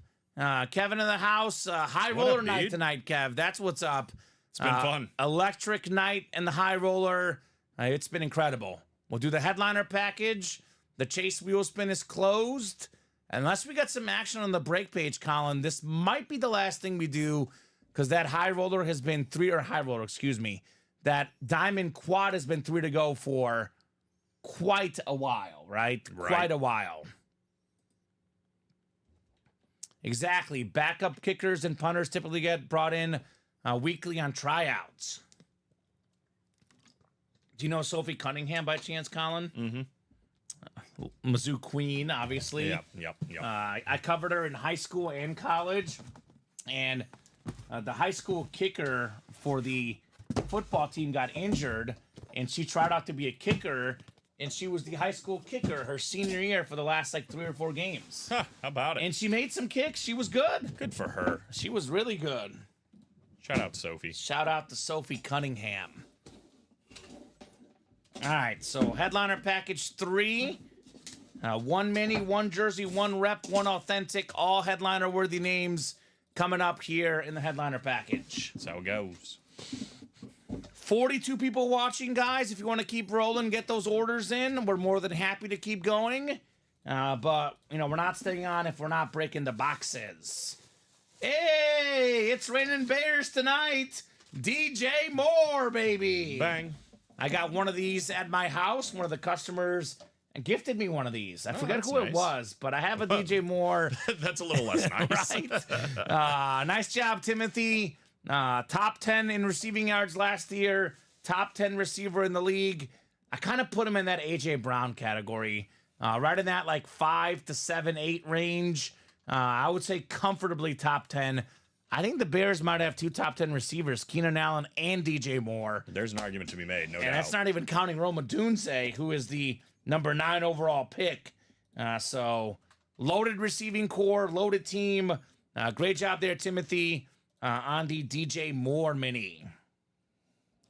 S2: Kevin in the house. High roller night tonight, Kev. That's what's up.
S3: It's been fun.
S2: Electric night and the high roller. It's been incredible. We'll do the headliner package. The Chase wheel spin is closed. Unless we got some action on the break page, Colin, this might be the last thing we do because that high roller has been 3, or high roller, excuse me. That diamond quad has been 3 to go for quite a while, right? Quite a while. Exactly. Backup kickers and punters typically get brought in weekly on tryouts. Do you know Sophie Cunningham by chance, Colin?
S3: Mm-hmm.
S2: Mizzou Queen, obviously.
S3: Yep.
S2: I covered her in high school and college, and the high school kicker for the football team got injured, and she tried out to be a kicker, and she was the high school kicker her senior year for the last like 3 or 4 games.
S3: Huh, how about it?
S2: And she made some kicks. She was good.
S3: Good for her.
S2: She was really good.
S3: Shout out Sophie.
S2: Shout out to Sophie Cunningham. All right, so headliner package 3. 1 mini, 1 jersey, 1 rep, 1 authentic, all headliner-worthy names coming up here in the headliner package.
S3: That's how it goes.
S2: 42 people watching, guys. If you want to keep rolling, get those orders in. We're more than happy to keep going. But, you know, we're not staying on if we're not breaking the boxes. Hey, it's raining bears tonight. DJ Moore, baby.
S3: Bang.
S2: I got one of these at my house. One of the customers gifted me one of the I forget who
S3: nice.
S2: it was, but I have a DJ Moore.
S3: That's a little less nice.
S2: Right? Nice job, Timothy. Top 10 in receiving yards last year. Top 10 receiver in the league. I kind of put him in that A.J. Brown category. Right in that like 5 to 7, 8 range. I would say comfortably top 10. I think the Bears might have 2 top 10 receivers, Keenan Allen and DJ Moore.
S3: There's an argument to be made, no doubt.
S2: And that's not even counting Roma Dunze, who is the number 9 overall pick. So loaded receiving core, loaded team. Great job there, Timothy, on the DJ Moore mini.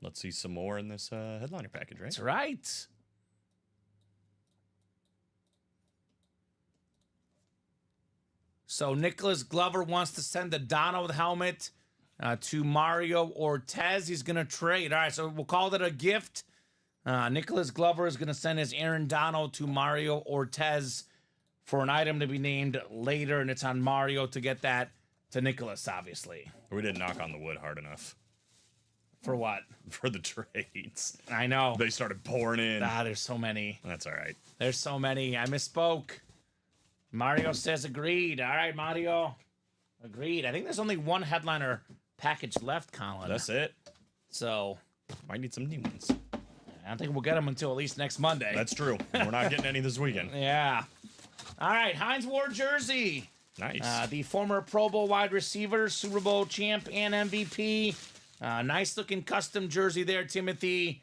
S3: Let's see some more in this headliner package, right?
S2: That's right. So Nicholas Glover wants to send the Donald helmet to Mario Ortez. He's going to trade. All right, so we'll call it a gift. Nicholas Glover is going to send his Aaron Donald to Mario Ortez for an item to be named later, and it's on Mario to get that to Nicholas, obviously.
S3: We didn't knock on the wood hard enough.
S2: For what?
S3: For the trades.
S2: I know.
S3: They started pouring in.
S2: There's so many.
S3: That's all right.
S2: There's so many. I misspoke. Mario says agreed. All right, Mario. Agreed. I think there's only one headliner package left, Colin.
S3: That's it.
S2: So
S3: Might need some new ones.
S2: I don't think we'll get them until at least next Monday.
S3: That's true. We're not getting any this weekend.
S2: Yeah. All right, Hines Ward jersey.
S3: Nice.
S2: The former Pro Bowl wide receiver, Super Bowl champ, and MVP. Nice looking custom jersey there, Timothy.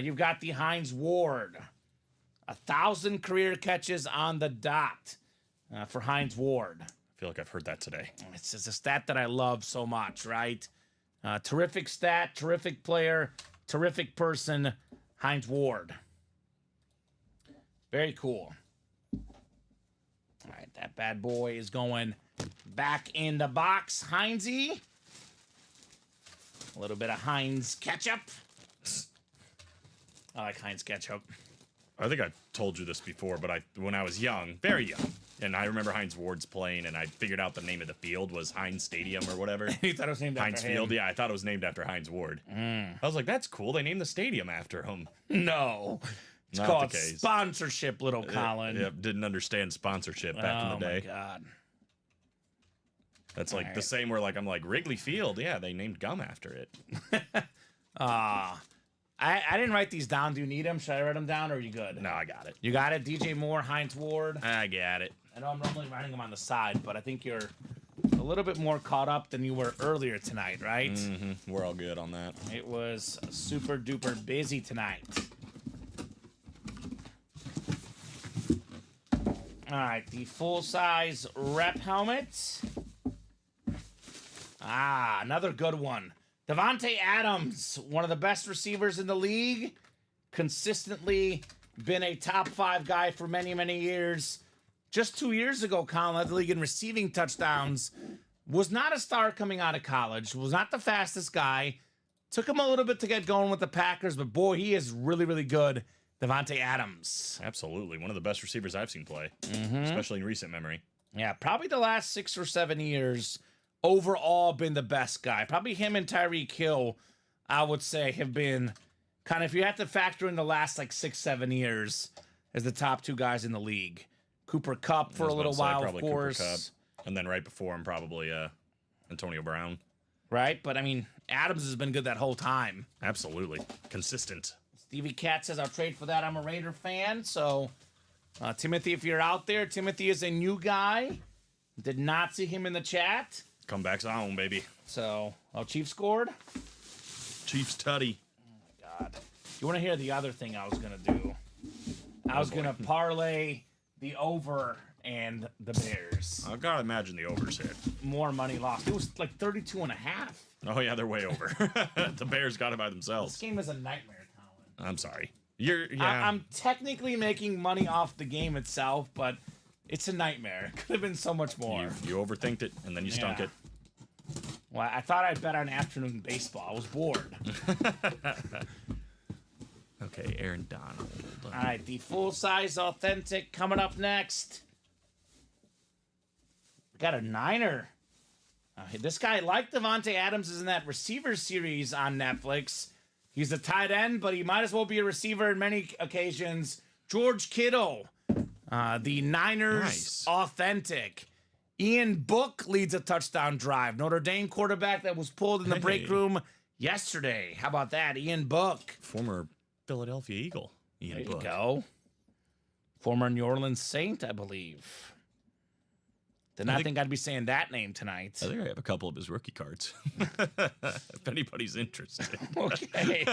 S2: You've got the Hines Ward. 1,000 career catches on the dot for Hines Ward.
S3: I feel like I've heard that today.
S2: It's just a stat that I love so much, right? Terrific stat, terrific player, terrific person, Hines Ward. Very cool. All right, that bad boy is going back in the box. Hinesy. A little bit of Heinz ketchup. I like Heinz ketchup.
S3: I think I've told you this before, but when I was young, very young, and I remember Hines Ward's playing, and I figured out the name of the field was Heinz Stadium or whatever.
S2: You thought it was named after
S3: Heinz
S2: him?
S3: Field, yeah, I thought it was named after Heinz Ward. I was like, that's cool. They named the stadium after him.
S2: No. It's
S3: Not
S2: called
S3: the case.
S2: sponsorship, little Colin.
S3: Yep, didn't understand sponsorship back in the day.
S2: Oh, my God.
S3: That's like
S2: All
S3: the
S2: right.
S3: same where like I'm like Wrigley Field, yeah, they named gum after it.
S2: I didn't write these down. Do you need them? Should I write them down, or are you good?
S3: No, I got it.
S2: You got it? DJ Moore, Heinz Ward.
S3: I got it.
S2: I know I'm normally writing them on the side, but I think you're a little bit more caught up than you were earlier tonight, right?
S3: We're all good on that.
S2: It was super duper busy tonight. All right, the full-size rep helmet. Another good one. Devontae Adams, one of the best receivers in the league. Consistently been a top 5 guy for many, many years. Just 2 years ago, Colin led the league in receiving touchdowns. Was not a star coming out of college. Was not the fastest guy. Took him a little bit to get going with the Packers, but boy, he is really, really good. Devontae Adams.
S3: Absolutely. One of the best receivers I've seen play, especially in recent memory.
S2: Yeah, probably the last 6 or 7 years overall been the best guy. Probably him and Tyreek Hill, I would say, have been kind of, if you have to factor in the last like 6, 7 years, as the top 2 guys in the league. Cooper Kupp for a little while, of course.
S3: Cooper Kupp. And then right before him, probably Antonio Brown.
S2: Right? But I mean, Adams has been good that whole time.
S3: Absolutely. Consistent.
S2: Stevie Cat says, I'll trade for that. I'm a Raider fan. So Timothy, if you're out there, Timothy is a new guy. Did not see him in the chat.
S3: Comebacks on, baby.
S2: So, Chief scored.
S3: Chiefs tutty.
S2: God. You want to hear the other thing I was going to do? I was going to parlay the over and the Bears.
S3: I've got to imagine the over's hit.
S2: More money lost. It was like 32.5.
S3: Oh, yeah, they're way over. The Bears got it by themselves.
S2: This game is a nightmare, Colin.
S3: I'm sorry.
S2: I'm technically making money off the game itself, but it's a nightmare. It could have been so much more.
S3: You overthinked it, and then you stunk it.
S2: Well, I thought I'd bet on afternoon baseball. I was bored.
S3: Okay, Aaron Donald.
S2: All right, the full-size authentic coming up next. We got a Niner. This guy, like Devontae Adams, is in that receiver series on Netflix. He's a tight end, but he might as well be a receiver in many occasions. George Kittle, the Niners authentic. Ian Book leads a touchdown drive. Notre Dame quarterback that was pulled in the break room yesterday. How about that? Ian Book.
S3: Former Philadelphia Eagle. Ian Book.
S2: There you go. Former New Orleans Saint, I believe. Did not think I'd be saying that name tonight.
S3: I think I have a couple of his rookie cards. If anybody's interested.
S2: Okay.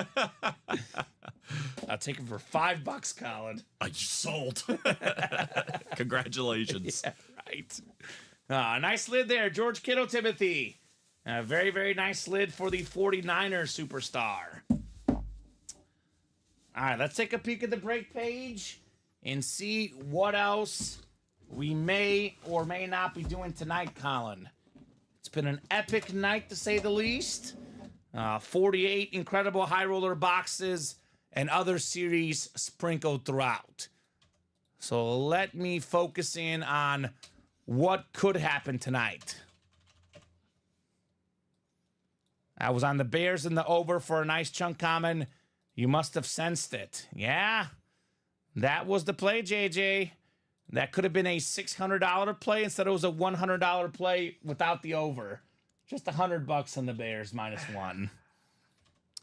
S2: I'll take him for $5, Colin.
S3: I sold. Congratulations.
S2: Yeah, right. Nice lid there, George Kittle, Timothy. Very, very nice lid for the 49ers superstar. All right, let's take a peek at the break page and see what else we may or may not be doing tonight, Colin. It's been an epic night, to say the least. 48 incredible high roller boxes and other series sprinkled throughout. So let me focus in on what could happen tonight. I was on the Bears in the over for a nice chunk, Common. You must have sensed it. Yeah, that was the play, JJ. That could have been a $600 play instead it was a $100 play without the over. Just $100 on the Bears -1.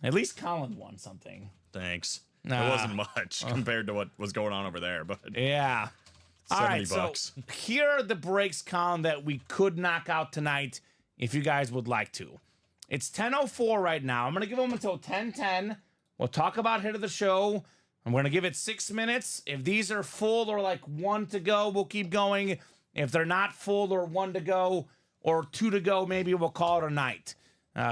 S2: At least Colin won something.
S3: Thanks. It wasn't much compared to what was going on over there, but
S2: yeah. All right,
S3: $70.
S2: so here are the breaks, Colin, that we could knock out tonight if you guys would like to. It's 10:04 right now. I'm going to give them until 10:10. We'll talk about hit of the show. I'm going to give it 6 minutes. If these are full or like 1 to go, we'll keep going. If they're not full or 1 to go or 2 to go, maybe we'll call it a night.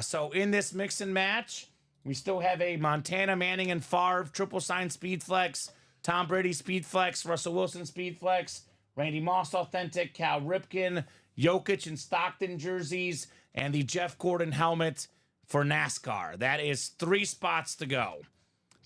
S2: So in this mix and match, we still have a Montana, Manning, and Favre triple sign speed flex, Tom Brady speed flex, Russell Wilson speed flex, Randy Moss authentic, Cal Ripken, Jokic and Stockton jerseys, and the Jeff Gordon helmet for NASCAR. That is 3 spots to go.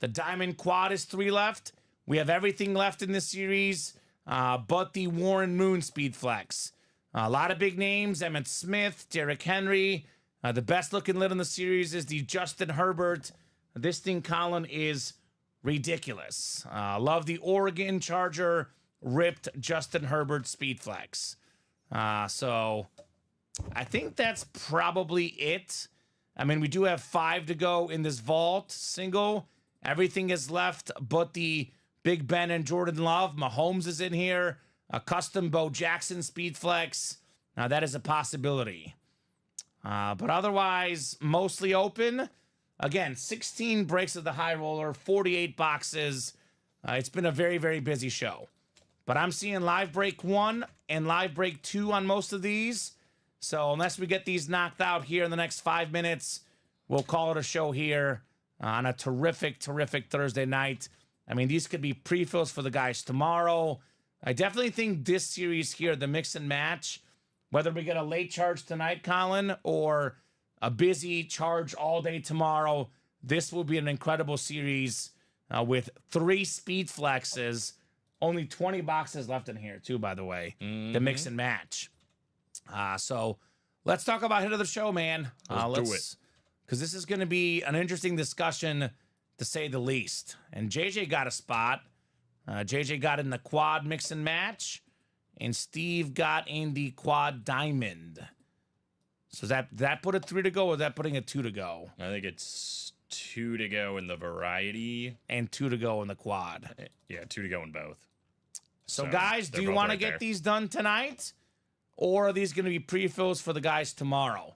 S2: The Diamond Quad is 3 left. We have everything left in this series but the Warren Moon Speed Flex. A lot of big names. Emmitt Smith, Derrick Henry. The best looking lid in the series is the Justin Herbert. This thing, Colin, is ridiculous. Love the Oregon Charger ripped Justin Herbert Speed Flex. So I think that's probably it. I mean, we do have 5 to go in this vault single. Everything is left but the Big Ben and Jordan Love. Mahomes is in here. A custom Bo Jackson Speed Flex. Now, that is a possibility. But otherwise, mostly open. Again, 16 breaks of the high roller, 48 boxes. It's been a very, very busy show. But I'm seeing live break 1 and live break 2 on most of these. So unless we get these knocked out here in the next 5 minutes, we'll call it a show here on a terrific, terrific Thursday night. I mean, these could be pre-fills for the guys tomorrow. I definitely think this series here, the mix and match, whether we get a late charge tonight, Colin, or a busy charge all day tomorrow, this will be an incredible series with 3 speed flexes. Only 20 boxes left in here, too, by the way. The mix and match. So let's talk about hit of the show, man.
S3: Let's do it.
S2: Because this is going to be an interesting discussion, to say the least. And JJ got a spot. JJ got in the quad mix and match. And Steve got in the quad diamond. So that put a 3 to go, or is that putting a 2 to go?
S3: I think it's 2 to go in the variety.
S2: And 2 to go in the quad.
S3: Yeah, 2 to go in both.
S2: So guys, do
S3: they're
S2: you
S3: both
S2: want to
S3: right
S2: get
S3: there.
S2: these done tonight? Or are these going to be pre-fills for the guys tomorrow?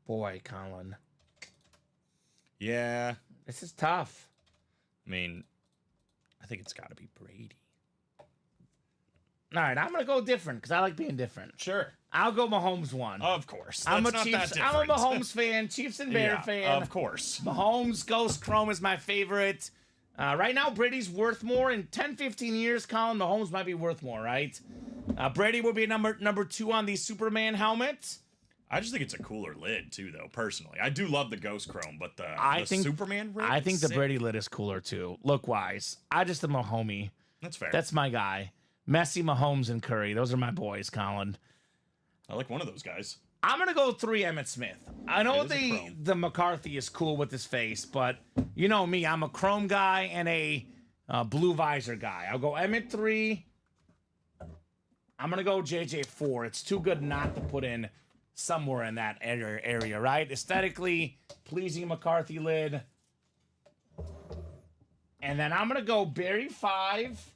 S2: Boy, Colin.
S3: Yeah.
S2: This is tough.
S3: I mean, I think it's got to be Brady.
S2: All right, I'm going to go different because I like being different.
S3: Sure.
S2: I'll go Mahomes one.
S3: Of course.
S2: I'm a
S3: That's not
S2: Chiefs.
S3: that
S2: I'm a
S3: different.
S2: Mahomes fan. Chiefs and Bear
S3: Yeah,
S2: fan.
S3: of course.
S2: Mahomes Ghost Chrome is my favorite. Right now, Brady's worth more. In 10, 15 years, Colin, Mahomes might be worth more, right? Brady will be number 2 on the Superman helmet.
S3: I just think it's a cooler lid too, though. Personally, I do love the Ghost Chrome, but the Superman rig.
S2: I think
S3: is
S2: the
S3: sick.
S2: Brady lid is cooler too, look wise. I just am a homie.
S3: That's fair.
S2: That's my guy. Messi, Mahomes, and Curry. Those are my boys, Colin.
S3: I like one of those guys.
S2: I'm gonna go 3 Emmitt Smith. I know
S3: It is a chrome.
S2: the McCarthy is cool with his face, but you know me, I'm a chrome guy and a blue visor guy. I'll go Emmitt 3. I'm gonna go JJ 4. It's too good not to put in somewhere in that area, right? Aesthetically pleasing McCarthy lid. And then I'm gonna go Barry 5.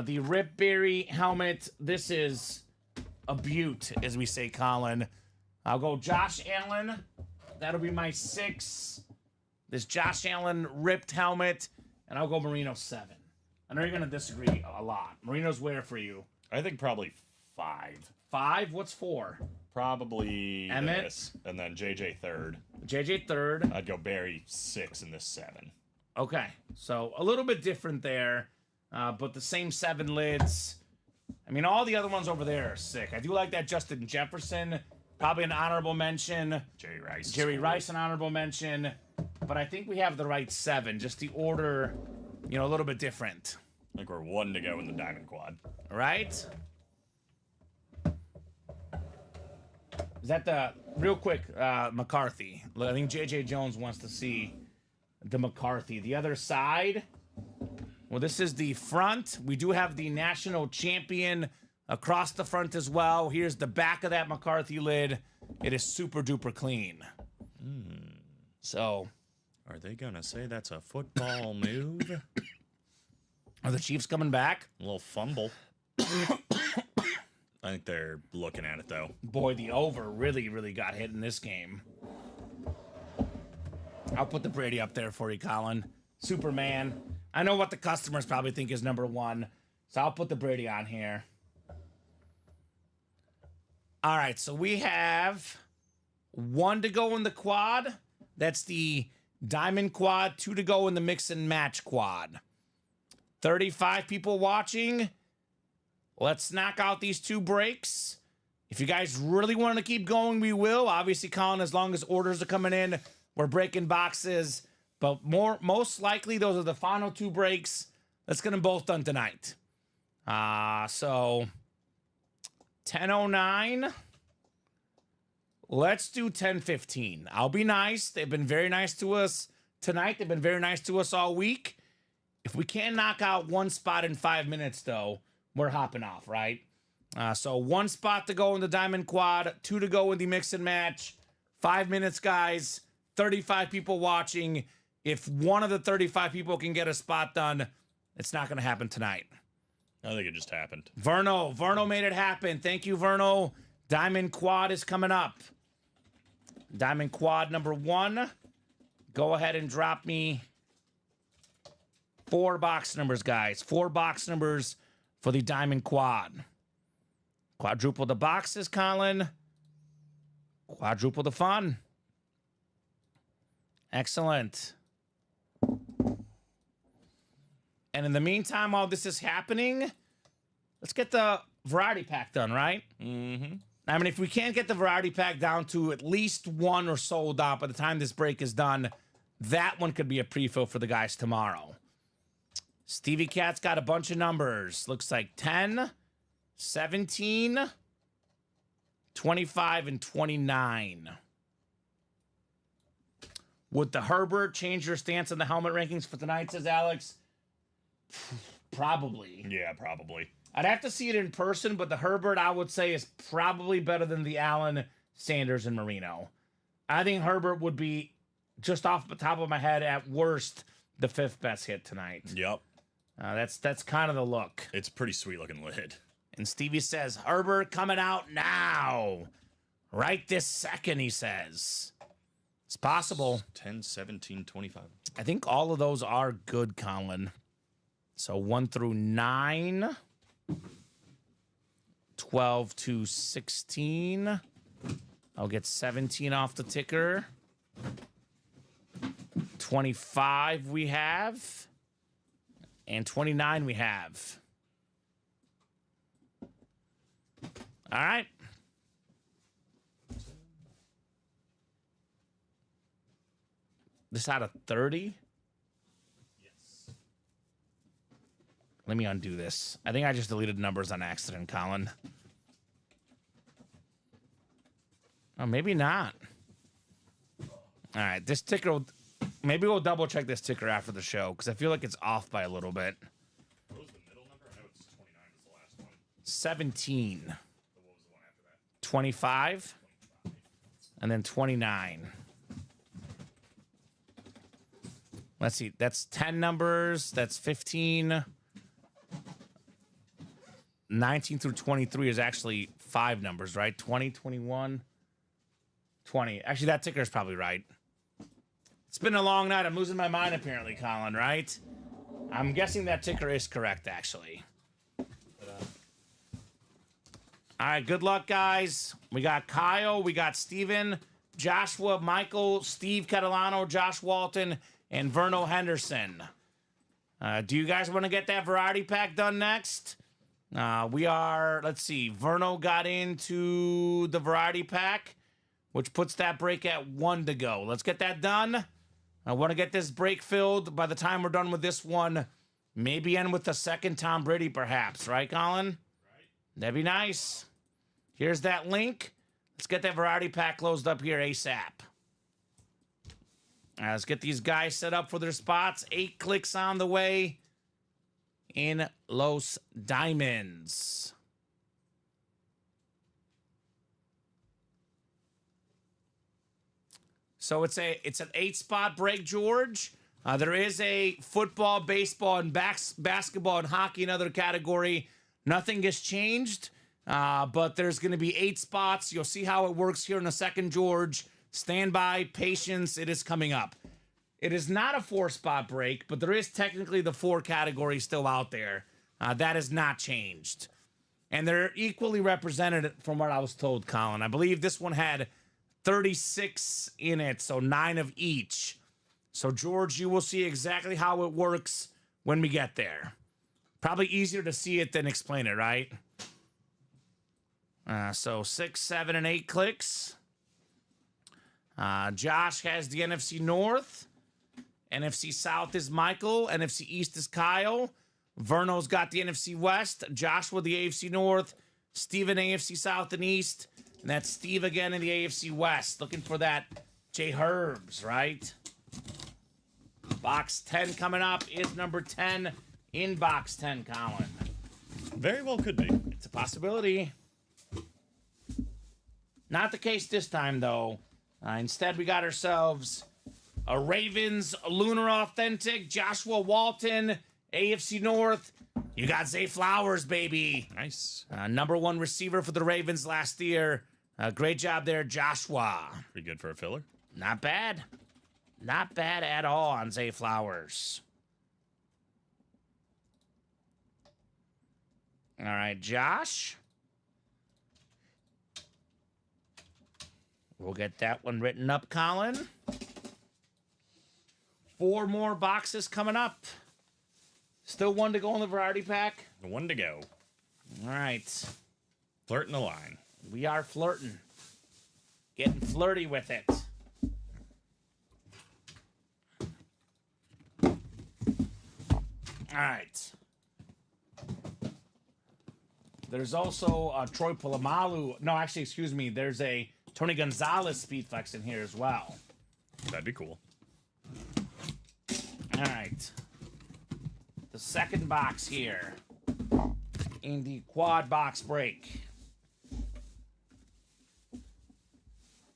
S2: The Rip Barry helmet. This is a beaut, as we say, Colin. I'll go Josh Allen. That'll be my 6. This Josh Allen ripped helmet. And I'll go Marino 7. I know you're going to disagree a lot. Marino's where for you?
S3: I think probably 5.
S2: 5? What's 4?
S3: Probably
S2: Emmett?
S3: this, and then JJ 3rd.
S2: JJ 3rd.
S3: I'd go Barry 6 and this 7.
S2: Okay. So a little bit different there. But the same 7 lids. I mean, all the other ones over there are sick. I do like that Justin Jefferson. Probably an honorable mention.
S3: Jerry Rice.
S2: Jerry Rice, an honorable mention. But I think we have the right 7. Just the order, a little bit different.
S3: I think we're 1 to go in the Diamond Quad.
S2: Right? Is that the real quick McCarthy? I think JJ Jones wants to see the McCarthy. The other side. Well, this is the front. We do have the national champion across the front as well. Here's the back of that McCarthy lid. It is super duper clean. So,
S3: Are they going to say that's a football move?
S2: are the Chiefs coming back?
S3: A little fumble. I think they're looking at it, though.
S2: Boy, the over really, really got hit in this game. I'll put the Brady up there for you, Colin. Superman. I know what the customers probably think is number 1, so I'll put the Brady on here. All right, so we have 1 to go in the quad. That's the Diamond Quad. 2 to go in the Mix and Match Quad. 35 people watching. Let's knock out these 2 breaks. If you guys really want to keep going, we will. Obviously, Colin, as long as orders are coming in, we're breaking boxes. But most likely, those are the final 2 breaks. Let's get them both done tonight. So 10:09. Let's do 10:15. I'll be nice. They've been very nice to us tonight. They've been very nice to us all week. If we can't knock out 1 spot in 5 minutes, though, we're hopping off, right? So 1 spot to go in the Diamond Quad, 2 to go in the Mix and Match. 5 minutes, guys. 35 people watching. If one of the 35 people can get a spot done, it's not going to happen tonight.
S3: I think it just happened.
S2: Verno made it happen. Thank you, Verno. Diamond Quad is coming up. Diamond Quad number 1. Go ahead and drop me 4 box numbers, guys. 4 box numbers for the Diamond Quad. Quadruple the boxes, Colin. Quadruple the fun. Excellent. And in the meantime, while this is happening, let's get the variety pack done, right?
S3: Mm-hmm.
S2: I mean, if we can't get the variety pack down to at least 1 or sold out by the time this break is done, that one could be a pre-fill for the guys tomorrow. Stevie Cat's got a bunch of numbers. Looks like 10, 17, 25, and 29. Would the Herbert change your stance on the helmet rankings for tonight, says Alex? Probably.
S3: Yeah, probably.
S2: I'd have to see it in person, but the Herbert, I would say, is probably better than the Allen, Sanders, and Marino. I think Herbert would be just off the top of my head, at worst, the 5th best hit tonight.
S3: Yep.
S2: That's kind of the look.
S3: It's pretty sweet looking lid.
S2: And Stevie says, Herbert coming out now. Right this second, he says. It's possible.
S3: 10, 17, 25.
S2: I think all of those are good, Colin. So 1 through 9. 12 to 16. I'll get 17 off the ticker. 25 we have. And 29 we have. All right. This out of 30?
S3: Yes.
S2: Let me undo this. I think I just deleted numbers on accident, Colin. Oh, maybe not. All right, this ticker will... Maybe we'll double check this ticker after the show, because I feel like it's off by a little bit.
S3: What was the middle number? I know it's 29 is the last one.
S2: 17.
S3: So what was the one after that?
S2: 25. And then 29. Let's see. That's 10 numbers. That's 15. 19 through 23 is actually 5 numbers, right? 20, 21, 20. Actually, that ticker is probably right. It's been a long night. I'm losing my mind, apparently, Colin, right? I'm guessing that ticker is correct, actually. All right, good luck, guys. We got Kyle, we got Steven, Joshua, Michael, Steve Catalano, Josh Walton, and Verno Henderson. Do you guys want to get that variety pack done next? We are, let's see, Verno got into the variety pack, which puts that break at 1 to go. Let's get that done. I want to get this break filled by the time we're done with this one. Maybe end with the second Tom Brady, perhaps. Right, Colin? Right. That'd be nice. Here's that link. Let's get that variety pack closed up here ASAP. Let's get these guys set up for their spots. 8 clicks on the way in Los Diamonds. So it's an 8-spot break, George. There is a football, baseball, and basketball and hockey, another category. Nothing has changed, but there's going to be 8 spots. You'll see how it works here in a second, George. Stand by, patience, it is coming up. It is not a 4-spot break, but there is technically the 4 categories still out there. That has not changed. And they're equally represented from what I was told, Colin. I believe this one had 36 in it, so 9 of each. So, George, you will see exactly how it works when we get there. Probably easier to see it than explain it, right? So 6, 7, and 8 clicks. Josh has the NFC North. NFC South is Michael. NFC East is Kyle. Verno's got the NFC West. Joshua, the AFC North. Steven, AFC South and East. And that's Steve again in the AFC West. Looking for that J Herbs, right? Box 10 coming up is number 10 in box 10, Colin.
S3: Very well could be.
S2: It's a possibility. Not the case this time, though. Instead, we got ourselves a Ravens Lunar Authentic, Joshua Walton, AFC North. You got Zay Flowers, baby.
S3: Nice.
S2: Number 1 receiver for the Ravens last year. Great job there, Joshua.
S3: Pretty good for a filler.
S2: Not bad. Not bad at all on Zay Flowers. All right, Josh. We'll get that one written up, Colin. 4 more boxes coming up. Still 1 to go in the variety pack.
S3: 1 to go.
S2: All right.
S3: Flirting the line.
S2: We are flirting. Getting flirty with it. All right. There's also Troy Polamalu. No, actually, excuse me. There's a Tony Gonzalez speed flex in here as well.
S3: That'd be cool.
S2: All right. The second box here in the quad box break.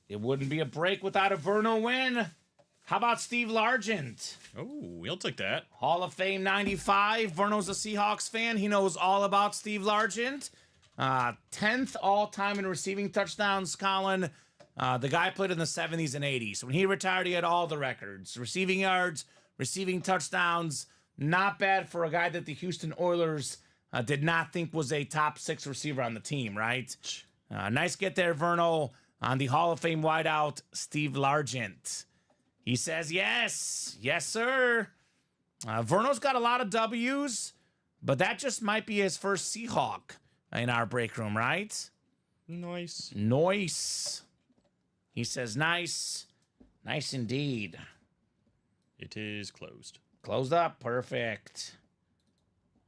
S2: It wouldn't be a break without a Verno win. How about Steve Largent?
S3: Oh, he'll take that.
S2: Hall of Fame 95. Verno's a Seahawks fan. He knows all about Steve Largent. 10th all-time in receiving touchdowns, Colin. The guy played in the 70s and 80s. When he retired, he had all the records. Receiving yards, receiving touchdowns. Not bad for a guy that the Houston Oilers did not think was a top 6 receiver on the team, right? Nice get there, Verno, on the Hall of Fame wideout, Steve Largent. He says yes. Yes, sir. Verno's got a lot of W's, but that just might be his first Seahawk in our break room, right?
S3: Nice.
S2: Nice. He says nice. Nice indeed.
S3: It is closed.
S2: Closed up. Perfect.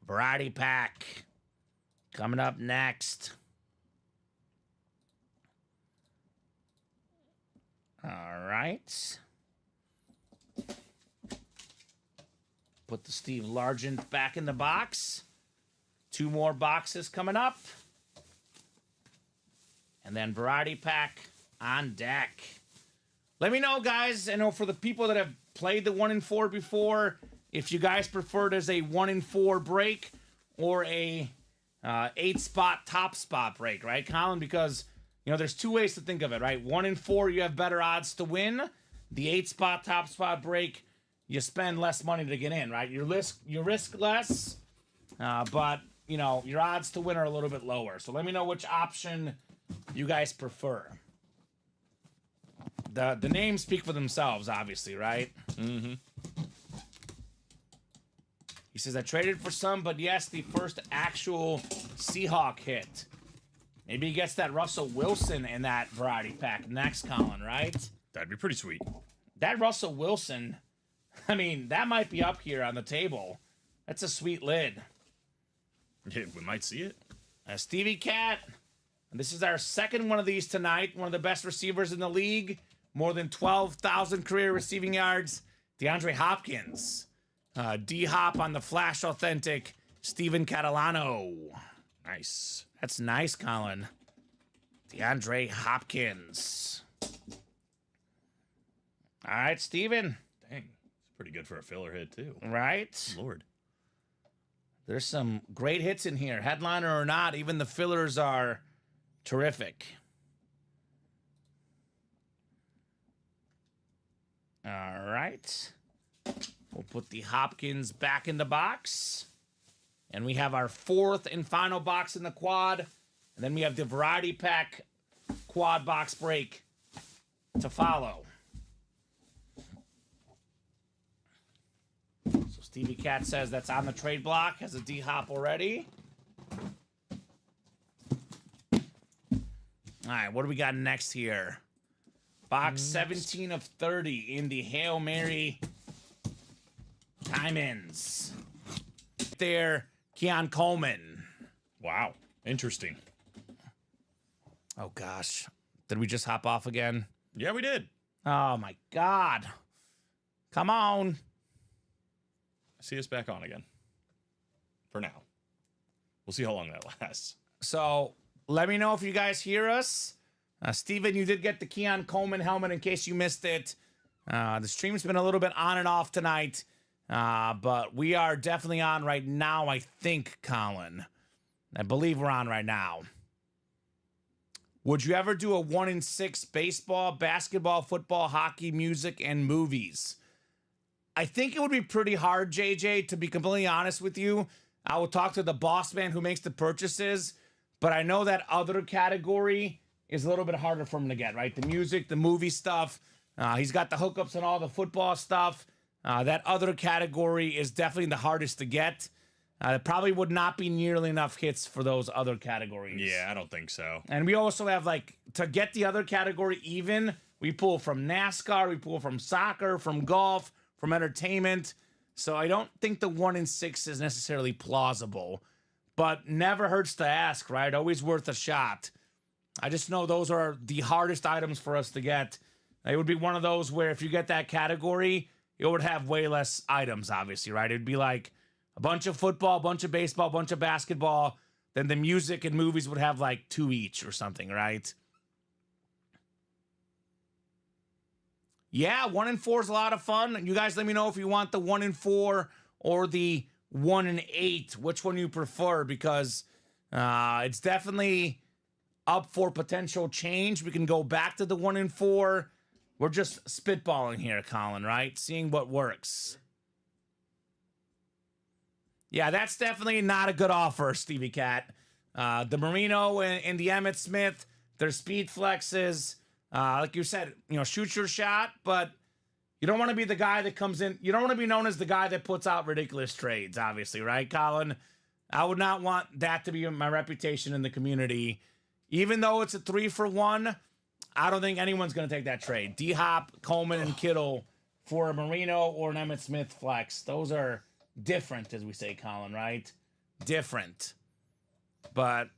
S2: Variety pack. Coming up next. All right. Put the Steve Largent back in the box. 2 more boxes coming up. And then variety pack on deck. Let me know, guys. I know for the people that have played the 1 in 4 before, if you guys prefer it as a 1 in 4 break or a 8-spot top spot break, right, Colin? Because, you know, there's 2 ways to think of it, right? 1 in 4, you have better odds to win. The 8-spot top spot break, you spend less money to get in, right? You risk less, but, you know, your odds to win are a little bit lower. So let me know which option you guys prefer. The names speak for themselves, obviously, right?
S3: Mm-hmm.
S2: He says, I traded for some, but yes, the first actual Seahawk hit. Maybe he gets that Russell Wilson in that variety pack next, Colin, right?
S3: That'd be pretty sweet.
S2: That Russell Wilson, I mean, that might be up here on the table. That's a sweet lid.
S3: Yeah, we might see it.
S2: Stevie Cat. This is our second one of these tonight. One of the best receivers in the league. More than 12,000 career receiving yards. DeAndre Hopkins. D-Hop on the Flash Authentic. Steven Catalano.
S3: Nice.
S2: That's nice, Colin. DeAndre Hopkins. All right, Steven.
S3: Dang. It's pretty good for a filler hit, too.
S2: Right?
S3: Lord.
S2: There's some great hits in here. Headliner or not, even the fillers are terrific. All right. We'll put the Hopkins back in the box. And we have our 4th and final box in the quad. And then we have the variety pack quad box break to follow. So Stevie Cat says that's on the trade block. Has a D-Hop already. All right, what do we got next here? Box 17 of 30 in the Hail Mary Diamonds. There, Keon Coleman.
S3: Wow. Interesting.
S2: Oh, gosh. Did we just hop off again?
S3: Yeah, we did.
S2: Oh, my God. Come on.
S3: See us back on again. For now. We'll see how long that lasts.
S2: So, let me know if you guys hear us. Steven, you did get the Keon Coleman helmet in case you missed it. The stream's been a little bit on and off tonight. But we are definitely on right now, I think, Colin. I believe we're on right now. Would you ever do a 1 in 6 baseball, basketball, football, hockey, music, and movies? I think it would be pretty hard, JJ, to be completely honest with you. I will talk to the boss man who makes the purchases, but I know that other category is a little bit harder for him to get, right? The music, the movie stuff. He's got the hookups and all the football stuff. That other category is definitely the hardest to get. It probably would not be nearly enough hits for those other categories.
S3: Yeah, I don't think so.
S2: And we also have, like, to get the other category even, we pull from NASCAR, we pull from soccer, from golf, from entertainment. So I don't think the 1 in 6 is necessarily plausible. But never hurts to ask, right? Always worth a shot. I just know those are the hardest items for us to get. It would be one of those where if you get that category, it would have way less items, obviously, right? It'd be like a bunch of football, a bunch of baseball, a bunch of basketball. Then the music and movies would have like 2 each or something, right? Yeah, 1 and 4 is a lot of fun. You guys let me know if you want the 1 and 4 or the 1 and 8, which one you prefer, because it's definitely up for potential change. We can go back to the 1 and 4. We're just spitballing here, Colin, right? Seeing what works. Yeah, that's definitely not a good offer, Stevie Cat. The Marino and the Emmitt Smith, their speed flexes. Like you said, shoot your shot, but you don't want to be the guy that comes in. You don't want to be known as the guy that puts out ridiculous trades, obviously, right, Colin? I would not want that to be my reputation in the community. Even though it's a 3-for-1, I don't think anyone's going to take that trade. D-Hop, Coleman, and Kittle for a Marino or an Emmitt Smith flex. Those are different, as we say, Colin, right? Different. But,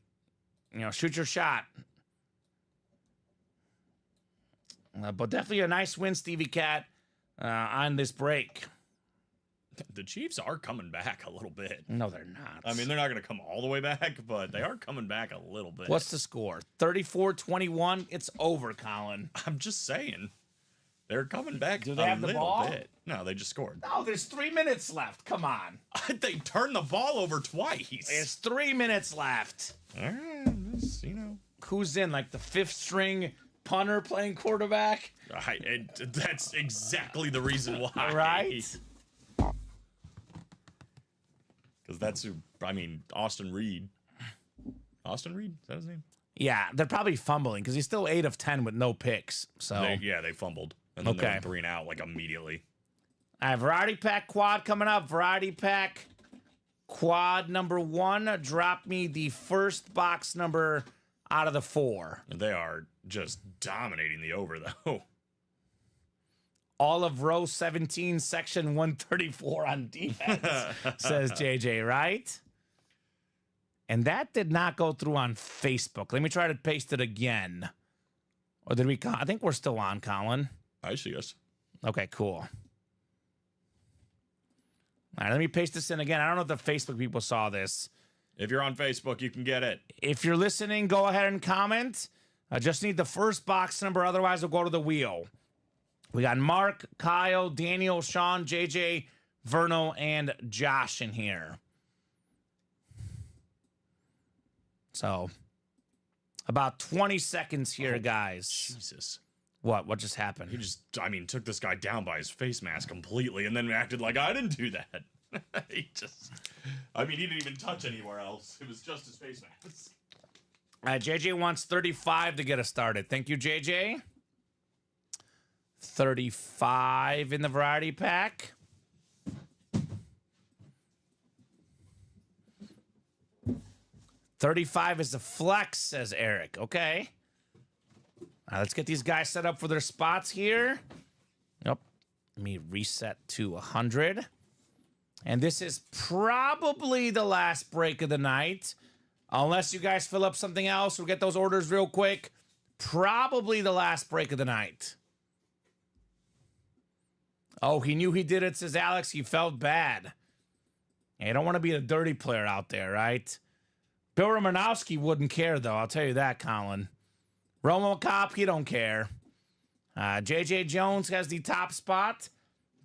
S2: shoot your shot. But definitely a nice win, Stevie Cat, on this break.
S3: The Chiefs are coming back a little bit.
S2: No, they're not.
S3: I mean, they're not going to come all the way back, but they are coming back a little bit.
S2: What's the score? 34-21? It's over, Colin.
S3: I'm just saying. They're coming back
S2: Do they have the ball?
S3: bit. No, they just scored.
S2: No, there's 3 minutes left. Come on.
S3: They turned the ball over twice.
S2: There's 3 minutes left.
S3: All right,
S2: Who's in? Like the 5th string punter playing quarterback?
S3: That's exactly the reason why.
S2: Right?
S3: Because that's who, Austin Reed. Austin Reed? Is that his name?
S2: Yeah, they're probably fumbling because he's still 8 of 10 with no picks. So
S3: They fumbled. And then they went 3 and out immediately.
S2: I have Variety Pack Quad coming up. Variety Pack Quad number 1. Drop me the first box number out of the 4.
S3: They are just dominating the over, though.
S2: All of row 17, section 134 on defense, says JJ, right? And that did not go through on Facebook. Let me try to paste it again. Or did we? I think we're still on, Colin.
S3: I see us.
S2: Okay, cool. All right, let me paste this in again. I don't know if the Facebook people saw this.
S3: If you're on Facebook, you can get it.
S2: If you're listening, go ahead and comment. I just need the first box number. Otherwise, we'll go to the wheel. We got Mark, Kyle, Daniel, Sean, JJ, Verno, and Josh in here. So, about 20 seconds here, guys.
S3: Jesus.
S2: What? What just happened?
S3: He just, took this guy down by his face mask completely and then acted like I didn't do that. He didn't even touch anywhere else. It was just his face mask.
S2: JJ wants 35 to get us started. Thank you, JJ. 35 in the variety pack. $35 is the flex, says Eric. Okay. Let's get these guys set up for their spots here. Yep. Let me reset to 100. And this is probably the last break of the night. Unless you guys fill up something else, we'll get those orders real quick. Probably the last break of the night. Oh, he knew he did it, says Alex. He felt bad. You don't want to be a dirty player out there, right? Bill Romanowski wouldn't care, though. I'll tell you that, Colin. Romo Cop, he don't care. JJ Jones has the top spot.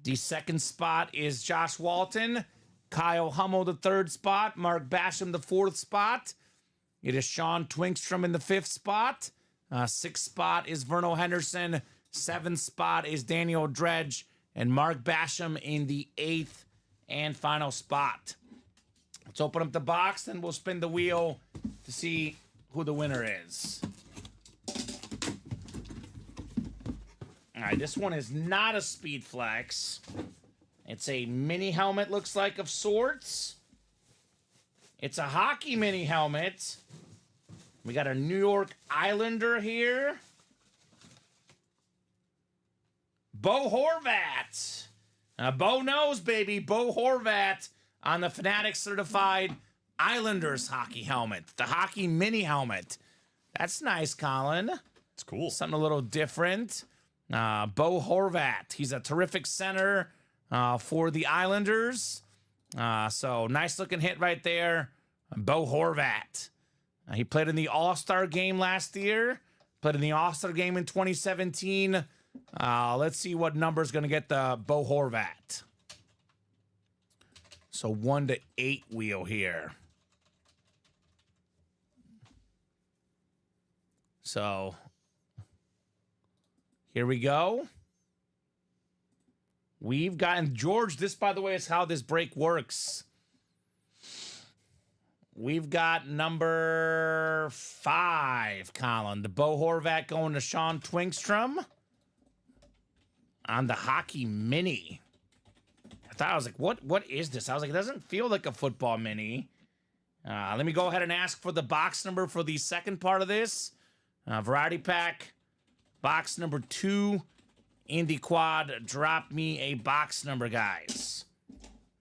S2: The second spot is Josh Walton. Kyle Hummel, the third spot. Mark Basham, the fourth spot. It is Sean Twinkstrom in the fifth spot. Sixth spot is Verno Henderson. Seventh spot is Daniel Dredge. And Mark Basham in the eighth and final spot. Let's open up the box, and we'll spin the wheel to see who the winner is. All right, this one is not a speed flex. It's a mini helmet, looks like, of sorts. It's a hockey mini helmet. We got a New York Islander here. Bo Horvat. Bo knows, baby. Bo Horvat on the Fanatics Certified Islanders hockey helmet. The hockey mini helmet. That's nice, Colin.
S3: It's cool.
S2: Something a little different. Bo Horvat. He's a terrific center for the Islanders. So nice looking hit right there. Bo Horvat. He played in the All-Star game last year. Played in the All-Star game in 2017. Let's see what number's going to get the Bo Horvat. So 1 to 8 wheel here. So here we go. We've gotten George. This, by the way, is how this break works. We've got number 5, Colin. The Bo Horvat going to Sean Twingstrom on the hockey mini. I thought, I was like, what is this? I was like, it doesn't feel like a football mini. Let me go ahead and ask for the box number for the second part of this. Variety pack, box number 2, Indy Quad. Drop me a box number, guys.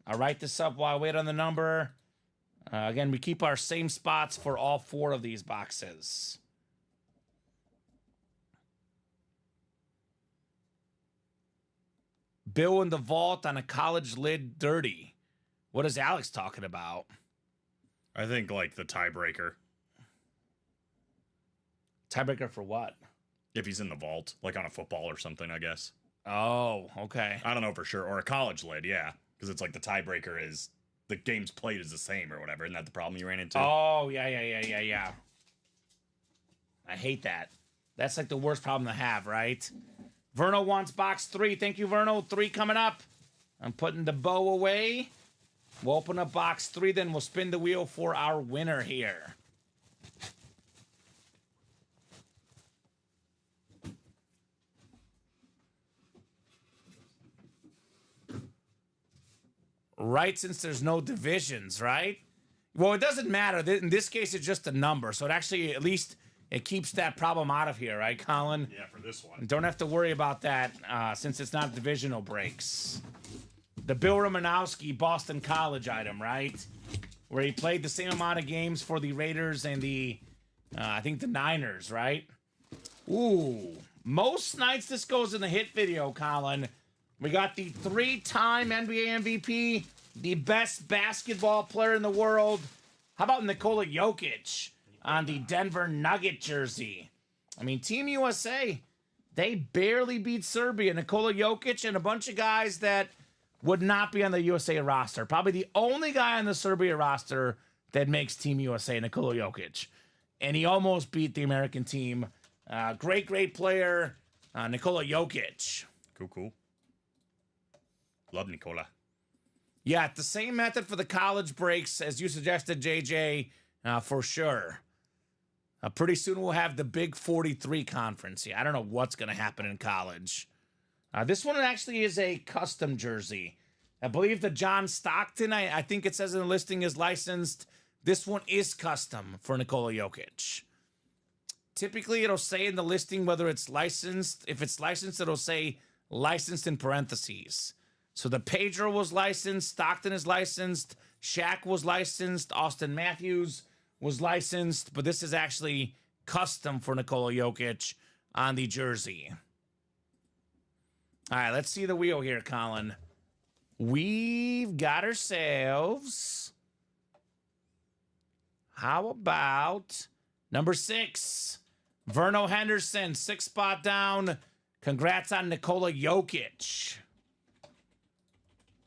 S2: I'll write this up while I wait on the number. Again, we keep our same spots for all 4 of these boxes. Bill in the vault on a college lid dirty. What is Alex talking about?
S3: I think like the tiebreaker.
S2: Tiebreaker for what?
S3: If he's in the vault, like on a football or something, I guess.
S2: Oh, okay.
S3: I don't know for sure. Or a college lid, yeah. Because it's like the tiebreaker is the games played is the same or whatever. Isn't that the problem you ran into?
S2: Oh, yeah. I hate that. That's like the worst problem to have, right? Verno wants box 3. Thank you, Verno. 3 coming up. I'm putting the bow away. We'll open up box 3, then we'll spin the wheel for our winner here. Right, since there's no divisions, right? Well, it doesn't matter. In this case, it's just a number. So it actually, at least, it keeps that problem out of here, right, Colin?
S3: Yeah, for this one.
S2: Don't have to worry about that since it's not divisional breaks. The Bill Romanowski Boston College item, right? Where he played the same amount of games for the Raiders and the, I think the Niners, right? Ooh. Most nights this goes in the hit video, Colin. We got the 3-time NBA MVP, the best basketball player in the world. How about Nikola Jokic on the Denver Nugget jersey? I mean, Team USA, they barely beat Serbia. Nikola Jokic and a bunch of guys that would not be on the USA roster. Probably the only guy on the Serbia roster that makes Team USA, Nikola Jokic. And he almost beat the American team. Great player, Nikola Jokic.
S3: Cool. Love Nikola.
S2: Yeah, the same method for the college breaks as you suggested, JJ, for sure. Pretty soon we'll have the Big 43 conference. Yeah, I don't know what's going to happen in college. This one actually is a custom jersey. I believe the John Stockton, I think it says in the listing, is licensed. This one is custom for Nikola Jokic. Typically, it'll say in the listing whether it's licensed. If it's licensed, it'll say licensed in parentheses. So the Pedro was licensed, Stockton is licensed, Shaq was licensed, Austin Matthews was licensed, but this is actually custom for Nikola Jokic on the jersey. All right, let's see the wheel here, Colin. We've got ourselves, how about number 6? Verno Henderson, 6 spot down. Congrats on Nikola Jokic.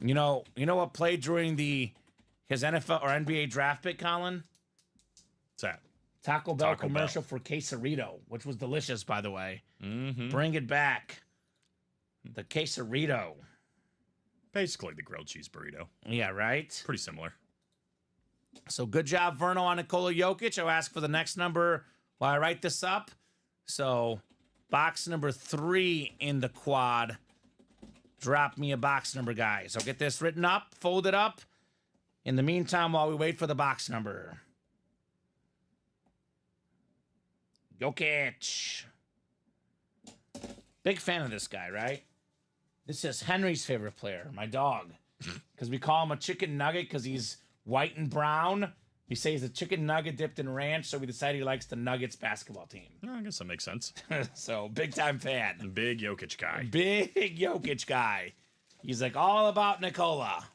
S2: You know what played during his NFL or NBA draft pick, Colin?
S3: What's that?
S2: Taco Bell commercial for quesarito, which was delicious, by the way.
S3: Mm-hmm.
S2: Bring it back. The quesarito.
S3: Basically the grilled cheese burrito.
S2: Yeah, right?
S3: Pretty similar.
S2: So good job, Verno, on Nikola Jokic. I'll ask for the next number while I write this up. So box number 3 in the quad. Drop me a box number, guys. I'll get this written up, fold it up. In the meantime, while we wait for the box number. Jokic. Big fan of this guy, right? This is Henry's favorite player, my dog. Because we call him a chicken nugget because he's white and brown. We say he's a chicken nugget dipped in ranch, so we decided he likes the Nuggets basketball team.
S3: Oh, I guess that makes sense.
S2: So, big time fan.
S3: Big Jokic guy.
S2: Big Jokic guy. He's like all about Nikola.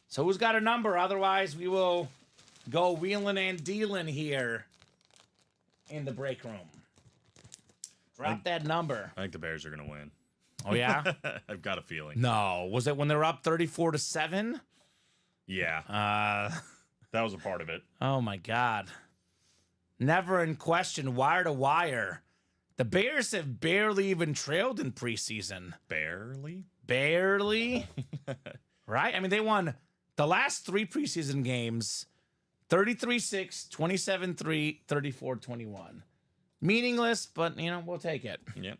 S2: So who's got a number? Otherwise, we will go wheeling and dealing here in the break room. Drop that number.
S3: I think the Bears are going to win.
S2: Oh, yeah?
S3: I've got a feeling.
S2: No. Was it when they were up 34-7?
S3: Yeah. That was a part of it.
S2: Oh, my God. Never in question, wire to wire. The Bears have barely even trailed in preseason.
S3: Barely?
S2: Barely? Right? I mean, they won the last 3 preseason games 33-6, 27-3, 34-21. Meaningless, but, you know, we'll take it.
S3: Yep.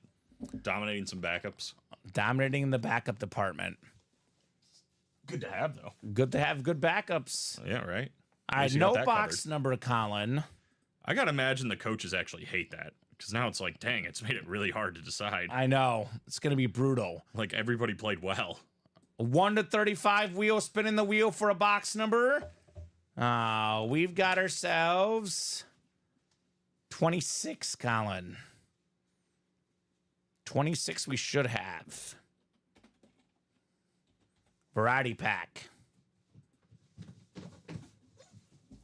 S3: Dominating some backups.
S2: Dominating in the backup department.
S3: Good to have, though.
S2: Good to have good backups.
S3: Yeah, right.
S2: All right, no box number, Colin.
S3: I got to imagine the coaches actually hate that. Because now it's like, dang, it's made it really hard to decide.
S2: I know. It's going to be brutal.
S3: Like, everybody played well.
S2: 1 to 35 wheel, spinning the wheel for a box number. We've got ourselves 26, Colin. 26 we should have. Variety pack.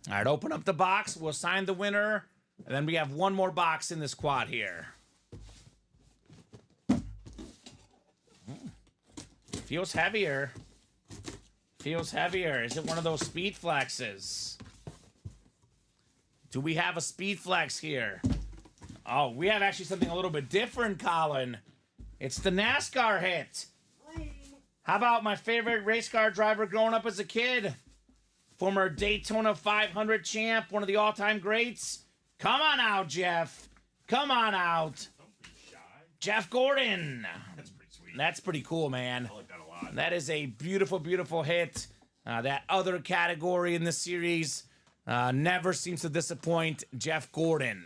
S2: All right, open up the box. We'll assign the winner. And then we have one more box in this quad here. Feels heavier. Feels heavier. Is it one of those speed flexes? Do we have a speed flex here? Oh, we have actually something a little bit different, Colin. It's the NASCAR hit. How about my favorite race car driver growing up as a kid? Former Daytona 500 champ, one of the all-time greats. Come on out, Jeff. Come on out.
S3: Don't be shy.
S2: Jeff Gordon.
S3: That's pretty sweet.
S2: That's pretty cool, man.
S3: I like that a lot.
S2: That is a beautiful, beautiful hit. That other category in this series never seems to disappoint Jeff Gordon.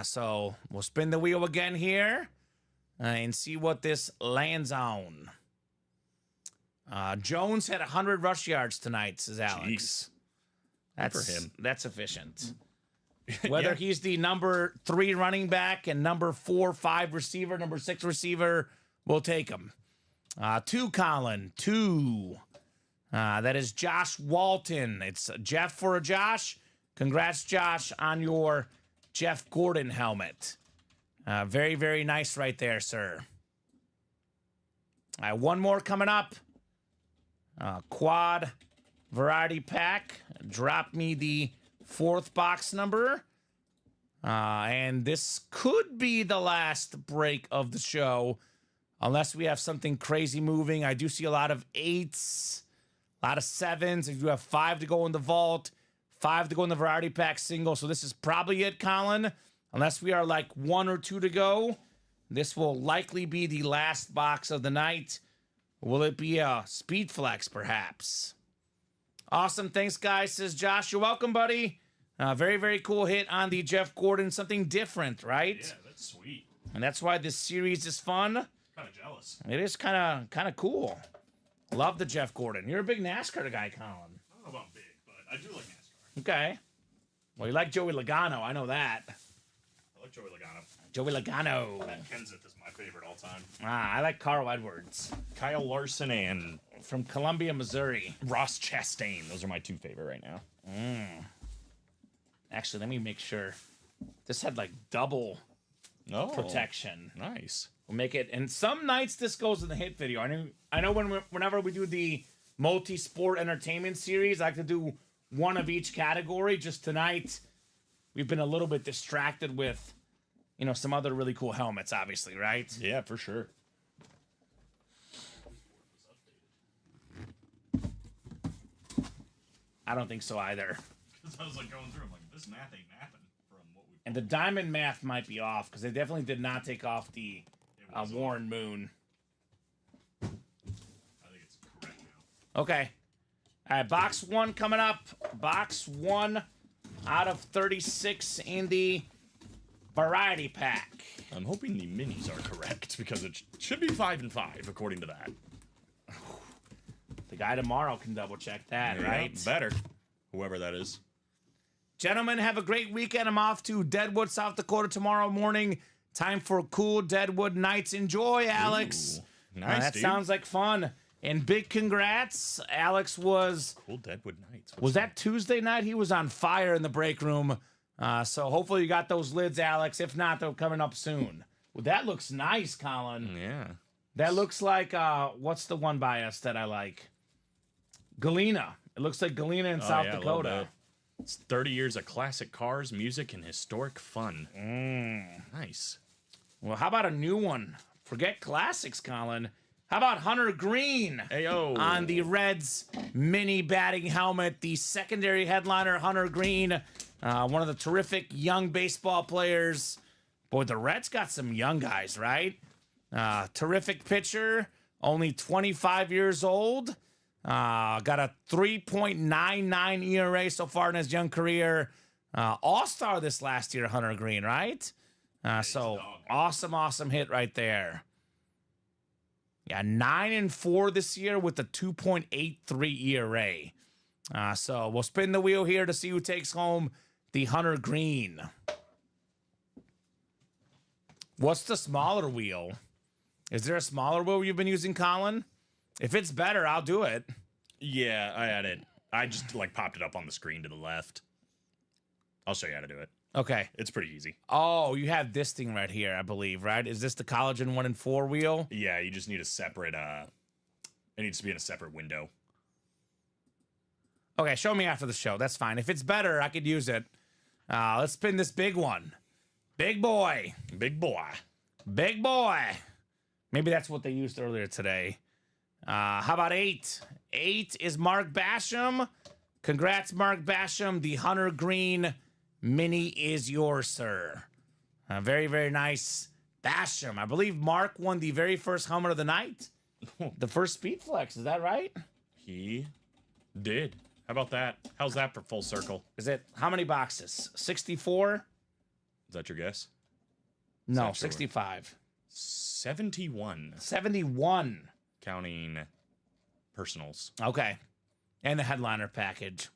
S2: So we'll spin the wheel again here and see what this lands on. Jones had 100 rush yards tonight, says Alex.
S3: Jeez.
S2: That's
S3: for him.
S2: That's efficient. Whether he's the number 3 running back and number 4, 5 receiver, number 6 receiver, we'll take him. 2, Colin. 2. That is Josh Walton. It's Jeff for a Josh. Congrats, Josh, on your Jeff Gordon helmet. Very, very nice right there, sir. All right, one more coming up. Quad variety pack. Drop me the 4th box number. And this could be the last break of the show, unless we have something crazy moving. I do see a lot of 8s, a lot of 7s. I do have 5 to go in the vault, 5 to go in the variety pack single. So this is probably it, Colin. Unless we are like 1 or 2 to go, this will likely be the last box of the night. Will it be a speed flex, perhaps? Awesome. Thanks, guys, says Josh. You're welcome, buddy. Very, very cool hit on the Jeff Gordon. Something different, right?
S3: Yeah, that's sweet.
S2: And that's why this series is fun.
S3: Kind of jealous.
S2: It is kind of cool. Love the Jeff Gordon. You're a big NASCAR guy, Colin.
S3: I don't know about big, but I do like NASCAR.
S2: Okay. Well, you like Joey Logano. I know that.
S3: I like Joey Logano.
S2: Joey Logano.
S3: Matt Kenseth is my favorite all time.
S2: I like Carl Edwards.
S3: Kyle Larson and
S2: From Columbia, Missouri.
S3: Ross Chastain. Those are my 2 favorite right now.
S2: Actually, let me make sure. This had like double protection.
S3: Nice.
S2: We'll make it. And some nights this goes in the hit video. I know whenever we do the multi-sport entertainment series, I like to do one of each category. Just tonight, we've been a little bit distracted with, you know, some other really cool helmets, obviously, right?
S3: Yeah, for sure.
S2: I don't think so either.
S3: Because I was like going through, I'm like, this math ain't mathing from what we.
S2: And the diamond math might be off because they definitely did not take off the Warren Moon.
S3: I think it's correct now.
S2: Okay. All right, box 1 coming up. Box 1 out of 36 in the variety pack.
S3: I'm hoping the minis are correct because it should be 5 and 5 according to that.
S2: The guy tomorrow can double check that,
S3: Yeah,
S2: right?
S3: better. Whoever that is.
S2: Gentlemen, have a great weekend. I'm off to Deadwood, South Dakota tomorrow morning. Time for cool Deadwood nights. Enjoy, Alex.
S3: Ooh, nice,
S2: that
S3: dude.
S2: sounds like fun. And big congrats. Alex was...
S3: Cool Deadwood nights.
S2: Was that Tuesday night? He was on fire in the break room. So hopefully you got those lids, Alex. If not, they're coming up soon. Well, that looks nice, Colin.
S3: Yeah.
S2: That looks like, what's the one by us that I like? Galena. It looks like Galena in South
S3: yeah, a little
S2: Dakota.
S3: bit. It's 30 years of classic cars, music, and historic fun. Nice.
S2: Well, how about a new one? Forget classics, Colin. How about Hunter Green
S3: Ayo.
S2: on the Reds mini batting helmet? The secondary headliner, Hunter Green, one of the terrific young baseball players. Boy, the Reds got some young guys, right? Terrific pitcher, only 25 years old. Got a 3.99 ERA so far in his young career. All-star this last year, Hunter Green, right? So awesome hit right there. Yeah, 9-4 this year with a 2.83 ERA. So we'll spin the wheel here to see who takes home the Hunter Green. What's the smaller wheel? Is there a smaller wheel you've been using, Colin? If it's better, I'll do it.
S3: Yeah, I had it. I just like popped it up on the screen to the left. I'll show you how to do it.
S2: Okay.
S3: It's pretty easy.
S2: Oh, you have this thing right here, I believe, right? Is this the collagen 1 and 4 wheel?
S3: Yeah, you just need a separate, it needs to be in a separate window.
S2: Okay, show me after the show. That's fine. If it's better, I could use it. Let's spin this big one. Big boy.
S3: Big boy.
S2: Big boy. Maybe that's what they used earlier today. How about 8? 8 is Mark Basham. Congrats, Mark Basham. The Hunter Green mini is yours, sir. Very, very nice. Basham. I believe Mark won the very first helmet of the night. The first Speed Flex. Is that right?
S3: He did. How about that? How's that for full circle?
S2: Is it how many boxes? 64?
S3: Is that your guess?
S2: No,
S3: Sexual.
S2: 65.
S3: 71.
S2: 71.
S3: Counting personals.
S2: Okay. And the headliner package.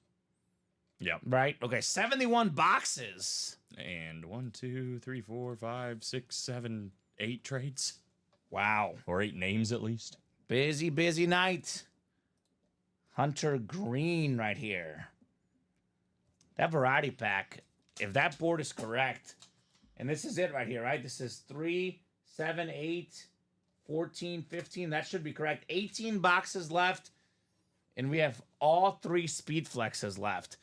S3: Yep.
S2: Right? Okay, 71 boxes.
S3: And 1, 2, 3, 4, 5, 6, 7, 8 trades.
S2: Wow.
S3: Or 8 names at least.
S2: Busy, busy night. Hunter Green right here. That variety pack, if that board is correct, and this is it right here, right? This is 3, 7, 8, 14, 15. That should be correct. 18 boxes left, and we have all 3 speed flexes left.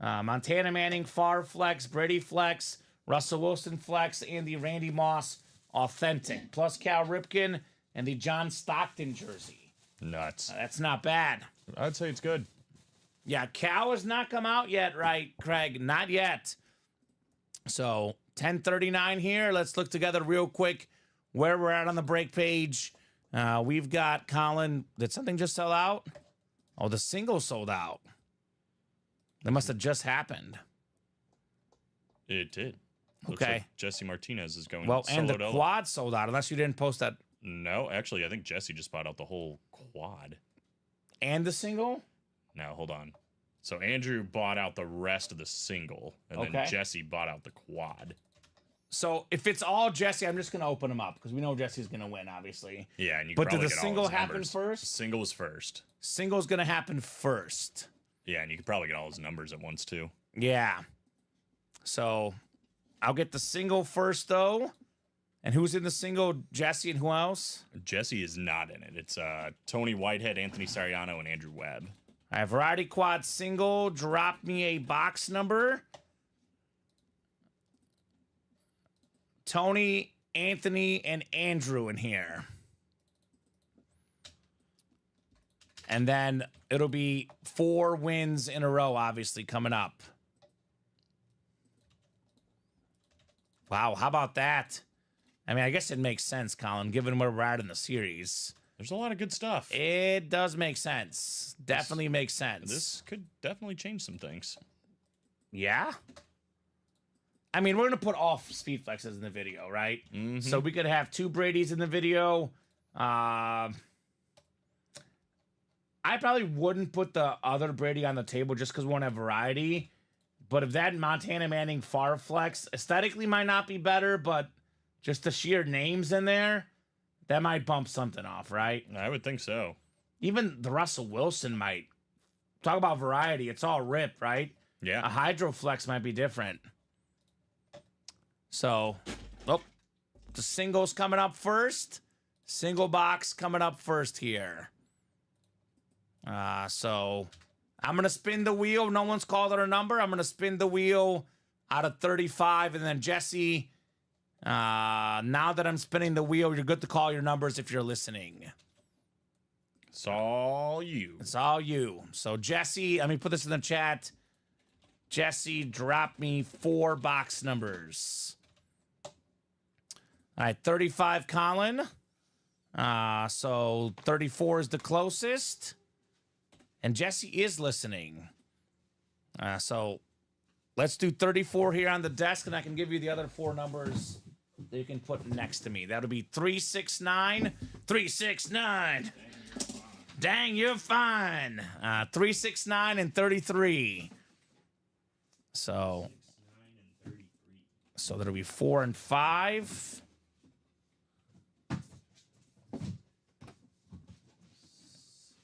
S2: Montana Manning, Far Flex, Brady Flex, Russell Wilson Flex, and the Randy Moss Authentic, plus Cal Ripken and the John Stockton jersey.
S3: Nuts.
S2: That's not bad.
S3: I'd say it's good.
S2: Yeah, Cal has not come out yet, right, Craig? Not yet. So 10:39 here. Let's look together real quick where we're at on the break page. We've got Colin. Did something just sell out? Oh, the single sold out. That must have just happened.
S3: It did. Looks
S2: Okay.
S3: like Jesse Martinez is going
S2: Well,
S3: solo
S2: and the
S3: dolo.
S2: quad sold out, unless you didn't post that.
S3: No, actually, I think Jesse just bought out the whole quad.
S2: And the single?
S3: Now, hold on. So Andrew bought out the rest of the single, and
S2: Okay.
S3: then Jesse bought out the quad.
S2: So if it's all Jesse, I'm just going to open them up because we know Jesse's going to win, obviously.
S3: Yeah, and you
S2: But
S3: could
S2: did
S3: probably
S2: the
S3: get all
S2: single
S3: his
S2: happen
S3: numbers.
S2: first?
S3: Single was first.
S2: Single's going to happen first.
S3: Yeah, and you could probably get all his numbers at once, too.
S2: Yeah. So I'll get the single first, though. And who's in the single? Jesse and who else?
S3: Jesse is not in it. It's Tony Whitehead, Anthony Sariano, and Andrew Webb.
S2: I have Variety Quad single. Drop me a box number. Tony, Anthony, and Andrew in here. And then it'll be 4 wins in a row, obviously, coming up. Wow, how about that? I mean, I guess it makes sense, Colin, given where we're at in the series.
S3: There's a lot of good stuff.
S2: It does make sense. Definitely makes sense.
S3: This could definitely change some things.
S2: Yeah? I mean, we're going to put all speed flexes in the video, right?
S3: Mm-hmm.
S2: So we could have 2 Brady's in the video. I probably wouldn't put the other Brady on the table just because we want to have variety. But if that Montana Manning Far Flex aesthetically might not be better, but just the sheer names in there, that might bump something off, right?
S3: I would think so.
S2: Even the Russell Wilson might. Talk about variety. It's all rip, right?
S3: Yeah.
S2: A Hydro Flex might be different. So, oh, the singles coming up first. Single box coming up first here. So I'm going to spin the wheel. No one's called it a number. I'm going to spin the wheel out of 35. And then Jesse, now that I'm spinning the wheel, you're good to call your numbers if you're listening.
S3: It's all you.
S2: It's all you. So Jesse, let me put this in the chat. Jesse, drop me 4 box numbers. All right, 35, Colin. So 34 is the closest. And Jesse is listening. So let's do 34 here on the desk, and I can give you the other 4 numbers that you can put next to me. That'll be 369. 369. Dang, you're fine. 369 and 33. So that'll be 4 and 5.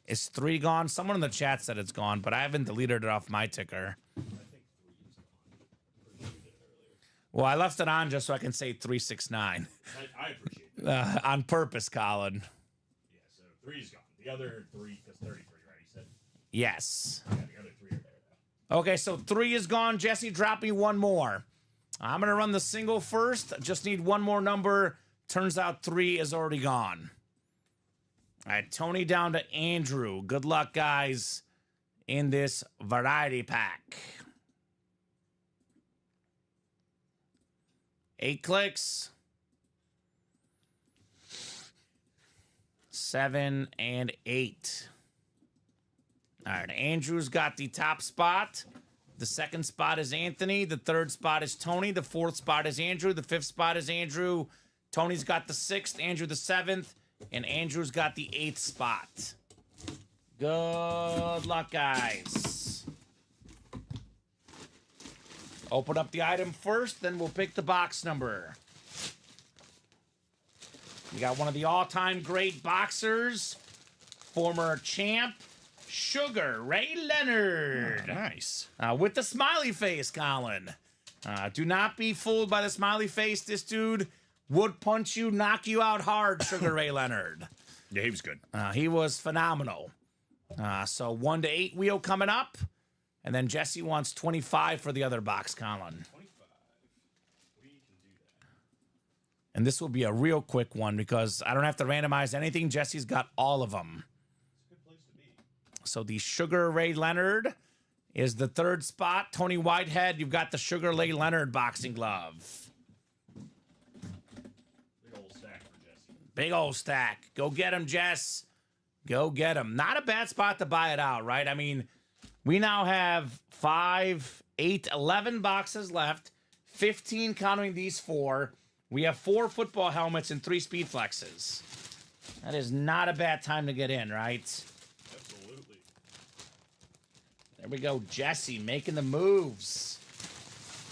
S2: Is 3 gone? Someone in the chat said it's gone, but I haven't deleted it off my ticker. Well, I left it on just so I can say 369.
S3: I appreciate it.
S2: On purpose, Colin.
S3: Yeah, so 3's gone. The other 3, because 33, right? He said?
S2: Yes.
S3: Yeah, the other 3 are there, though.
S2: Okay, so 3 is gone. Jesse, drop me 1 more. I'm going to run the single first. Just need 1 more number. Turns out 3 is already gone. All right, Tony down to Andrew. Good luck, guys, in this variety pack. 8 clicks. 7 and 8. All right, Andrew's got the top spot. The second spot is Anthony. The third spot is Tony. The fourth spot is Andrew. The fifth spot is Andrew. Tony's got the 6th. Andrew the 7th. And Andrew's got the 8th spot. Good luck, guys. Open up the item first, then we'll pick the box number. You got one of the all-time great boxers, former champ, Sugar Ray Leonard.
S3: Oh, nice.
S2: With the smiley face, Colin. Do not be fooled by the smiley face. This dude would punch you, knock you out hard, Sugar Ray Leonard.
S3: Yeah, he was good.
S2: He was phenomenal. So 1 to 8 wheel coming up. And then Jesse wants 25 for the other box, Colin.
S3: 25. We can do that.
S2: And this will be a real quick one because I don't have to randomize anything. Jesse's got all of them.
S3: It's a good place to be.
S2: So the Sugar Ray Leonard is the 3rd spot. Tony Whitehead, you've got the Sugar Ray Leonard boxing glove.
S3: Big old stack for Jesse.
S2: Big old stack. Go get him, Jess. Go get him. Not a bad spot to buy it out, right? I mean, we now have 5, 8, 11 boxes left. 15 counting these 4. We have 4 football helmets and 3 speed flexes. That is not a bad time to get in, right?
S3: Absolutely.
S2: There we go. Jesse making the moves.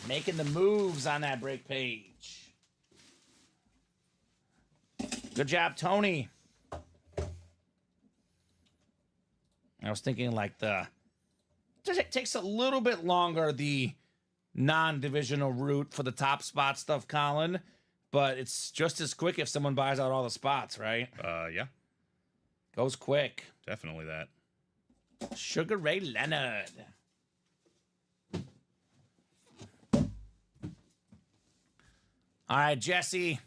S2: Making the moves on that break page. Good job, Tony. I was thinking like it takes a little bit longer, the non-divisional route for the top spot stuff, Colin, but it's just as quick if someone buys out all the spots, right?
S3: Yeah,
S2: Goes quick.
S3: definitely that.
S2: Sugar Ray Leonard. All right, Jesse.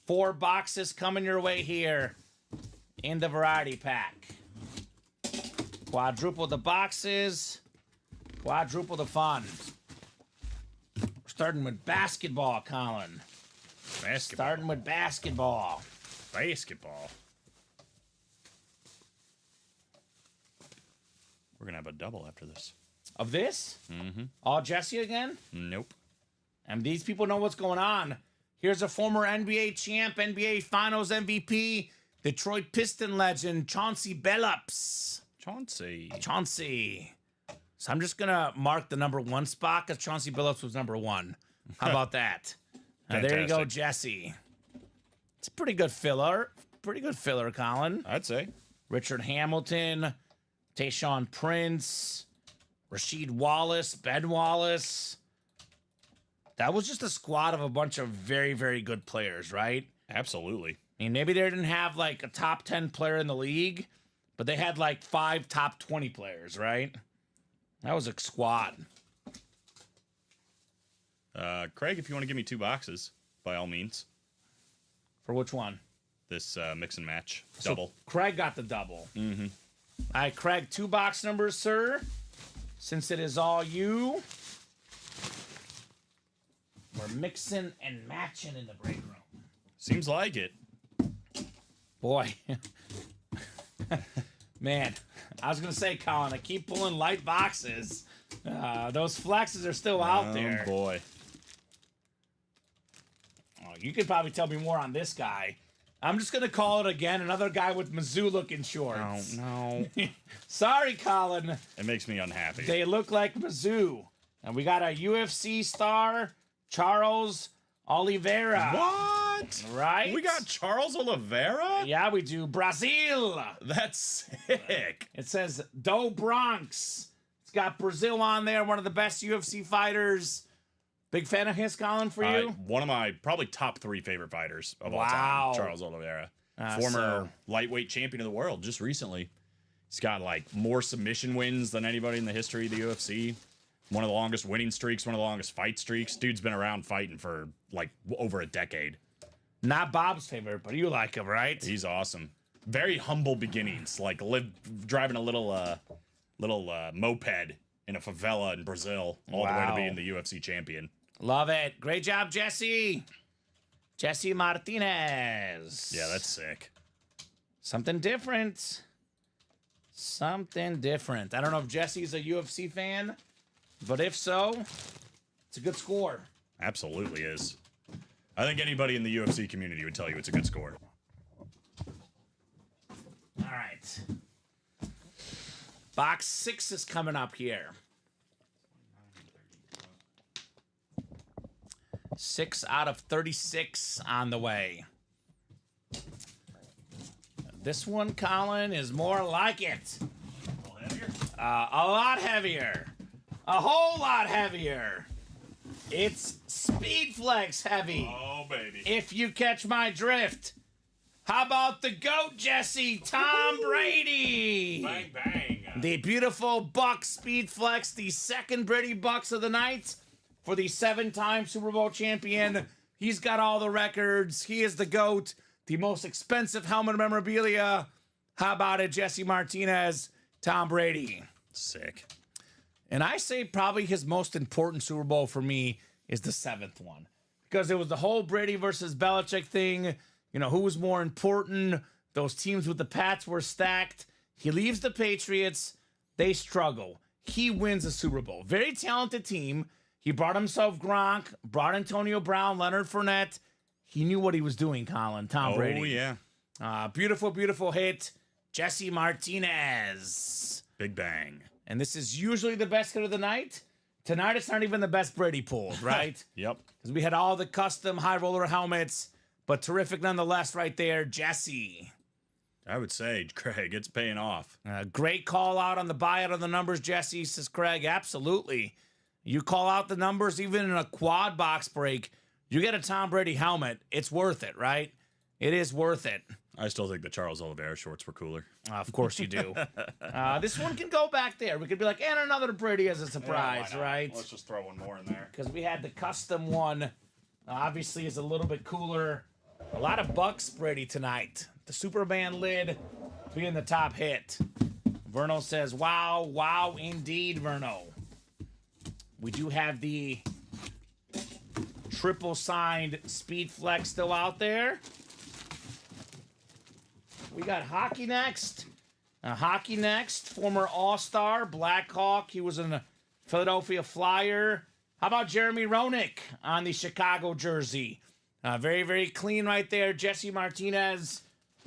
S2: 4 boxes coming your way here in the variety pack. Quadruple the boxes, quadruple the fun. We're starting with basketball, Colin.
S3: Basketball.
S2: Starting with basketball.
S3: Basketball. We're going to have a double after this.
S2: Of this?
S3: Mm-hmm.
S2: All Jesse again?
S3: Nope.
S2: And these people know what's going on. Here's a former NBA champ, NBA Finals MVP, Detroit Piston legend, Chauncey Billups. Chauncey. So I'm just going to mark the number 1 spot because Chauncey Billups was number 1. How about that? There you go, Jesse. It's a pretty good filler. Pretty good filler, Colin.
S3: I'd say.
S2: Richard Hamilton, Tayshaun Prince, Rasheed Wallace, Ben Wallace, That was just a squad of a bunch of very, very good players, right?
S3: Absolutely.
S2: I mean, maybe they didn't have like a top 10 player in the league, but they had like 5 top 20 players, right? That was a squad.
S3: Craig, if you want to give me 2 boxes, by all means.
S2: For which one?
S3: This mix and match double.
S2: So Craig got the double. Mm-hmm. All right, Craig, 2 box numbers, sir. Since it is all you, we're mixing and matching in the break room.
S3: Seems like it.
S2: Boy. Man, I was going to say, Colin, I keep pulling light boxes. Those flexes are still out there.
S3: Oh, boy.
S2: Oh, you could probably tell me more on this guy. I'm just going to call it again. Another guy with Mizzou-looking shorts.
S3: Oh, no.
S2: Sorry, Colin.
S3: It makes me unhappy.
S2: They look like Mizzou. And we got a UFC star, Charles Oliveira.
S3: What?
S2: Right?
S3: We got Charles Oliveira?
S2: Yeah, we do. Brazil.
S3: That's sick.
S2: It says Do Bronx. It's got Brazil on there, one of the best UFC fighters. Big fan of his, Colin, for you?
S3: One of my probably top 3 favorite fighters of all
S2: Wow.
S3: time, Charles Oliveira. Former lightweight champion of the world just recently. He's got like more submission wins than anybody in the history of the UFC. One of the longest winning streaks, one of the longest fight streaks. Dude's been around fighting for like over a decade.
S2: Not Bob's favorite, but you like him, right?
S3: He's awesome. Very humble beginnings, like driving a little moped in a favela in Brazil, all the way to being the UFC champion.
S2: Love it. Great job, Jesse. Jesse Martinez.
S3: Yeah, that's sick.
S2: Something different. Something different. I don't know if Jesse's a UFC fan, but if so, it's a good score.
S3: Absolutely is. I think anybody in the UFC community would tell you it's a good score.
S2: All right. Box 6 is coming up here. 6 out of 36 on the way. This one, Colin, is more like it. A lot heavier. A whole lot heavier. It's Speed Flex heavy.
S3: Oh, baby.
S2: If you catch my drift. How about the GOAT, Jesse? Tom Brady.
S3: Bang, bang.
S2: The beautiful Buck Speed Flex, the second Brady Bucks of the night for the 7-time Super Bowl champion. He's got all the records. He is the GOAT, the most expensive helmet memorabilia. How about it, Jesse Martinez, Tom Brady?
S3: Sick.
S2: And I say probably his most important Super Bowl for me is the 7th one. Because it was the whole Brady versus Belichick thing. You know, who was more important? Those teams with the Pats were stacked. He leaves the Patriots. They struggle. He wins the Super Bowl. Very talented team. He brought himself Gronk, brought Antonio Brown, Leonard Fournette. He knew what he was doing, Colin. Tom Brady.
S3: Oh, yeah.
S2: Beautiful, beautiful hit. Jesse Martinez.
S3: Big bang.
S2: And this is usually the best hit of the night. Tonight, it's not even the best Brady pulled, right?
S3: Yep.
S2: Because we had all the custom high roller helmets, but terrific nonetheless right there, Jesse.
S3: I would say, Craig, it's paying off.
S2: Great call out on the buyout of the numbers, Jesse, says Craig. Absolutely. You call out the numbers even in a quad box break, you get a Tom Brady helmet. It's worth it, right? It is worth it.
S3: I still think the Charles Oliveira shorts were cooler.
S2: Of course you do. This one can go back there. We could be like, and another Brady as a surprise, right?
S3: Let's just throw one more in there.
S2: Because we had the custom one. Obviously, is a little bit cooler. A lot of Bucks Brady tonight. The Superman lid being the top hit. Verno says, wow, wow, indeed, Verno. We do have the triple signed Speed Flex still out there. We got hockey next. Hockey next. Former All-Star, Blackhawk. He was in the Philadelphia Flyer. How about Jeremy Roenick on the Chicago jersey? Very, very clean right there. Jesse Martinez,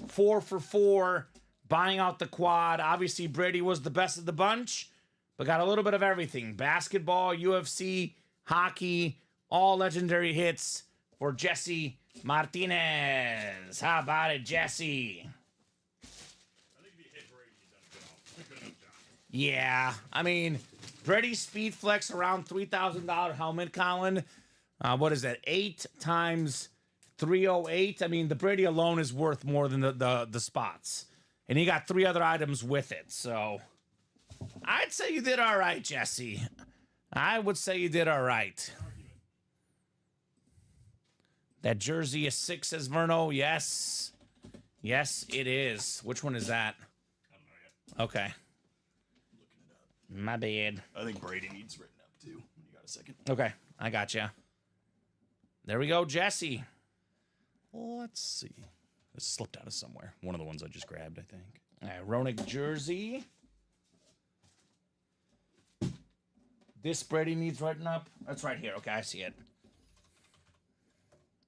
S2: 4 for 4, buying out the quad. Obviously, Brady was the best of the bunch, but got a little bit of everything. Basketball, UFC, hockey, all legendary hits for Jesse Martinez. How about it, Jesse? Yeah, I mean, Brady Speed Flex around $3,000 helmet, Colin. What is that? 8 times 308. I mean, the Brady alone is worth more than the spots. And he got 3 other items with it. So I'd say you did all right, Jesse. I would say you did all right. That jersey is 6, says Verno. Yes. Yes, it is. Which one is that?
S3: I don't know yet.
S2: Okay.
S3: Looking it up.
S2: My bad.
S3: I think Brady needs written up too. When you got a second.
S2: Okay, I got you. There we go, Jesse.
S3: Let's see. This slipped out of somewhere. One of the ones I just grabbed, I think.
S2: All right, Ronick jersey. This Brady needs writing up. That's right here. Okay, I see it. I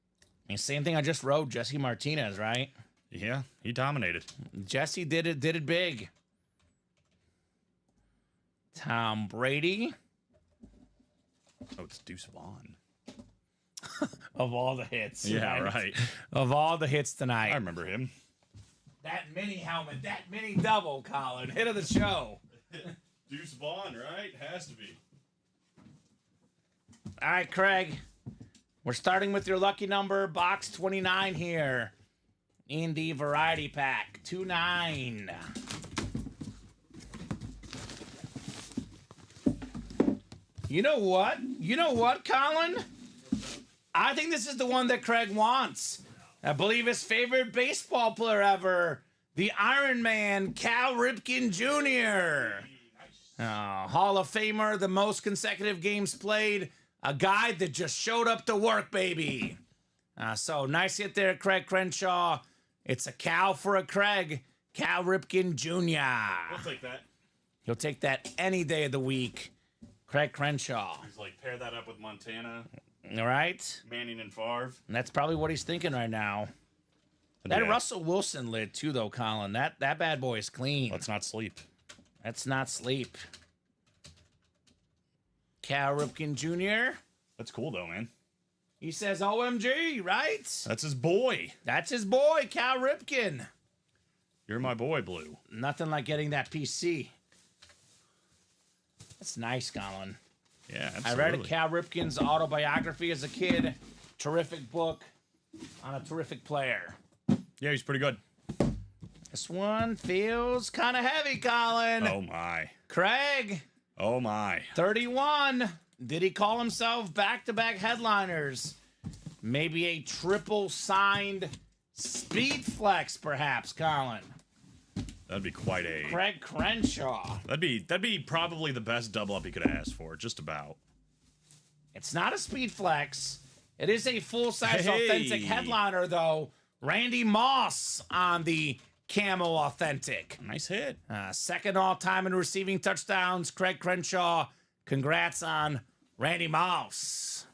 S2: mean, same thing I just wrote. Jesse Martinez, right?
S3: Yeah, he dominated.
S2: Jesse did it big. Tom Brady.
S3: Oh, it's Deuce Vaughn.
S2: Of all the hits.
S3: Yeah, right.
S2: Of all the hits tonight.
S3: I remember him.
S2: That mini helmet, that mini double, Colin. Hit of the show.
S3: Deuce Vaughn, right? Has to be.
S2: All right, Craig. We're starting with your lucky number, box 29 here. In the variety pack, 2-9. You know what? You know what, Colin? I think this is the one that Craig wants. I believe his favorite baseball player ever, the Iron Man, Cal Ripken Jr. Hall of Famer, the most consecutive games played, a guy that just showed up to work, baby. So nice hit there, Craig Crenshaw. It's a Cal for a Craig, Cal Ripken Jr.
S3: I'll take that.
S2: He'll take that any day of the week. Craig Crenshaw.
S3: He's like, pair that up with Montana,
S2: All right?
S3: Manning, and Favre.
S2: And that's probably what he's thinking right now. That
S3: Yeah.
S2: Russell Wilson lid, too, though, Colin. That bad boy is clean.
S3: Let's not sleep.
S2: Let's not sleep. Cal Ripken Jr.
S3: That's cool, though, man.
S2: He says OMG, right?
S3: That's his boy.
S2: That's his boy, Cal Ripken.
S3: You're my boy, Blue.
S2: Nothing like getting that PC. That's nice, Colin.
S3: Yeah,
S2: I
S3: absolutely.
S2: read Cal Ripken's autobiography as a kid. Terrific book on a terrific player.
S3: Yeah, he's pretty good.
S2: This one feels kind of heavy, Colin.
S3: Oh, my.
S2: Craig,
S3: Oh, my.
S2: 31. Did he call himself back-to-back headliners? Maybe a triple signed speed flex, perhaps, Colin.
S3: That'd be quite a...
S2: Craig Crenshaw.
S3: That'd be probably the best double up he could have asked for, just about.
S2: It's not a speed flex. It is a full-size
S3: Hey.
S2: authentic headliner, though. Randy Moss on the Camo Authentic.
S3: Nice hit.
S2: Second all-time in receiving touchdowns, Craig Crenshaw. Congrats on Randy Moss.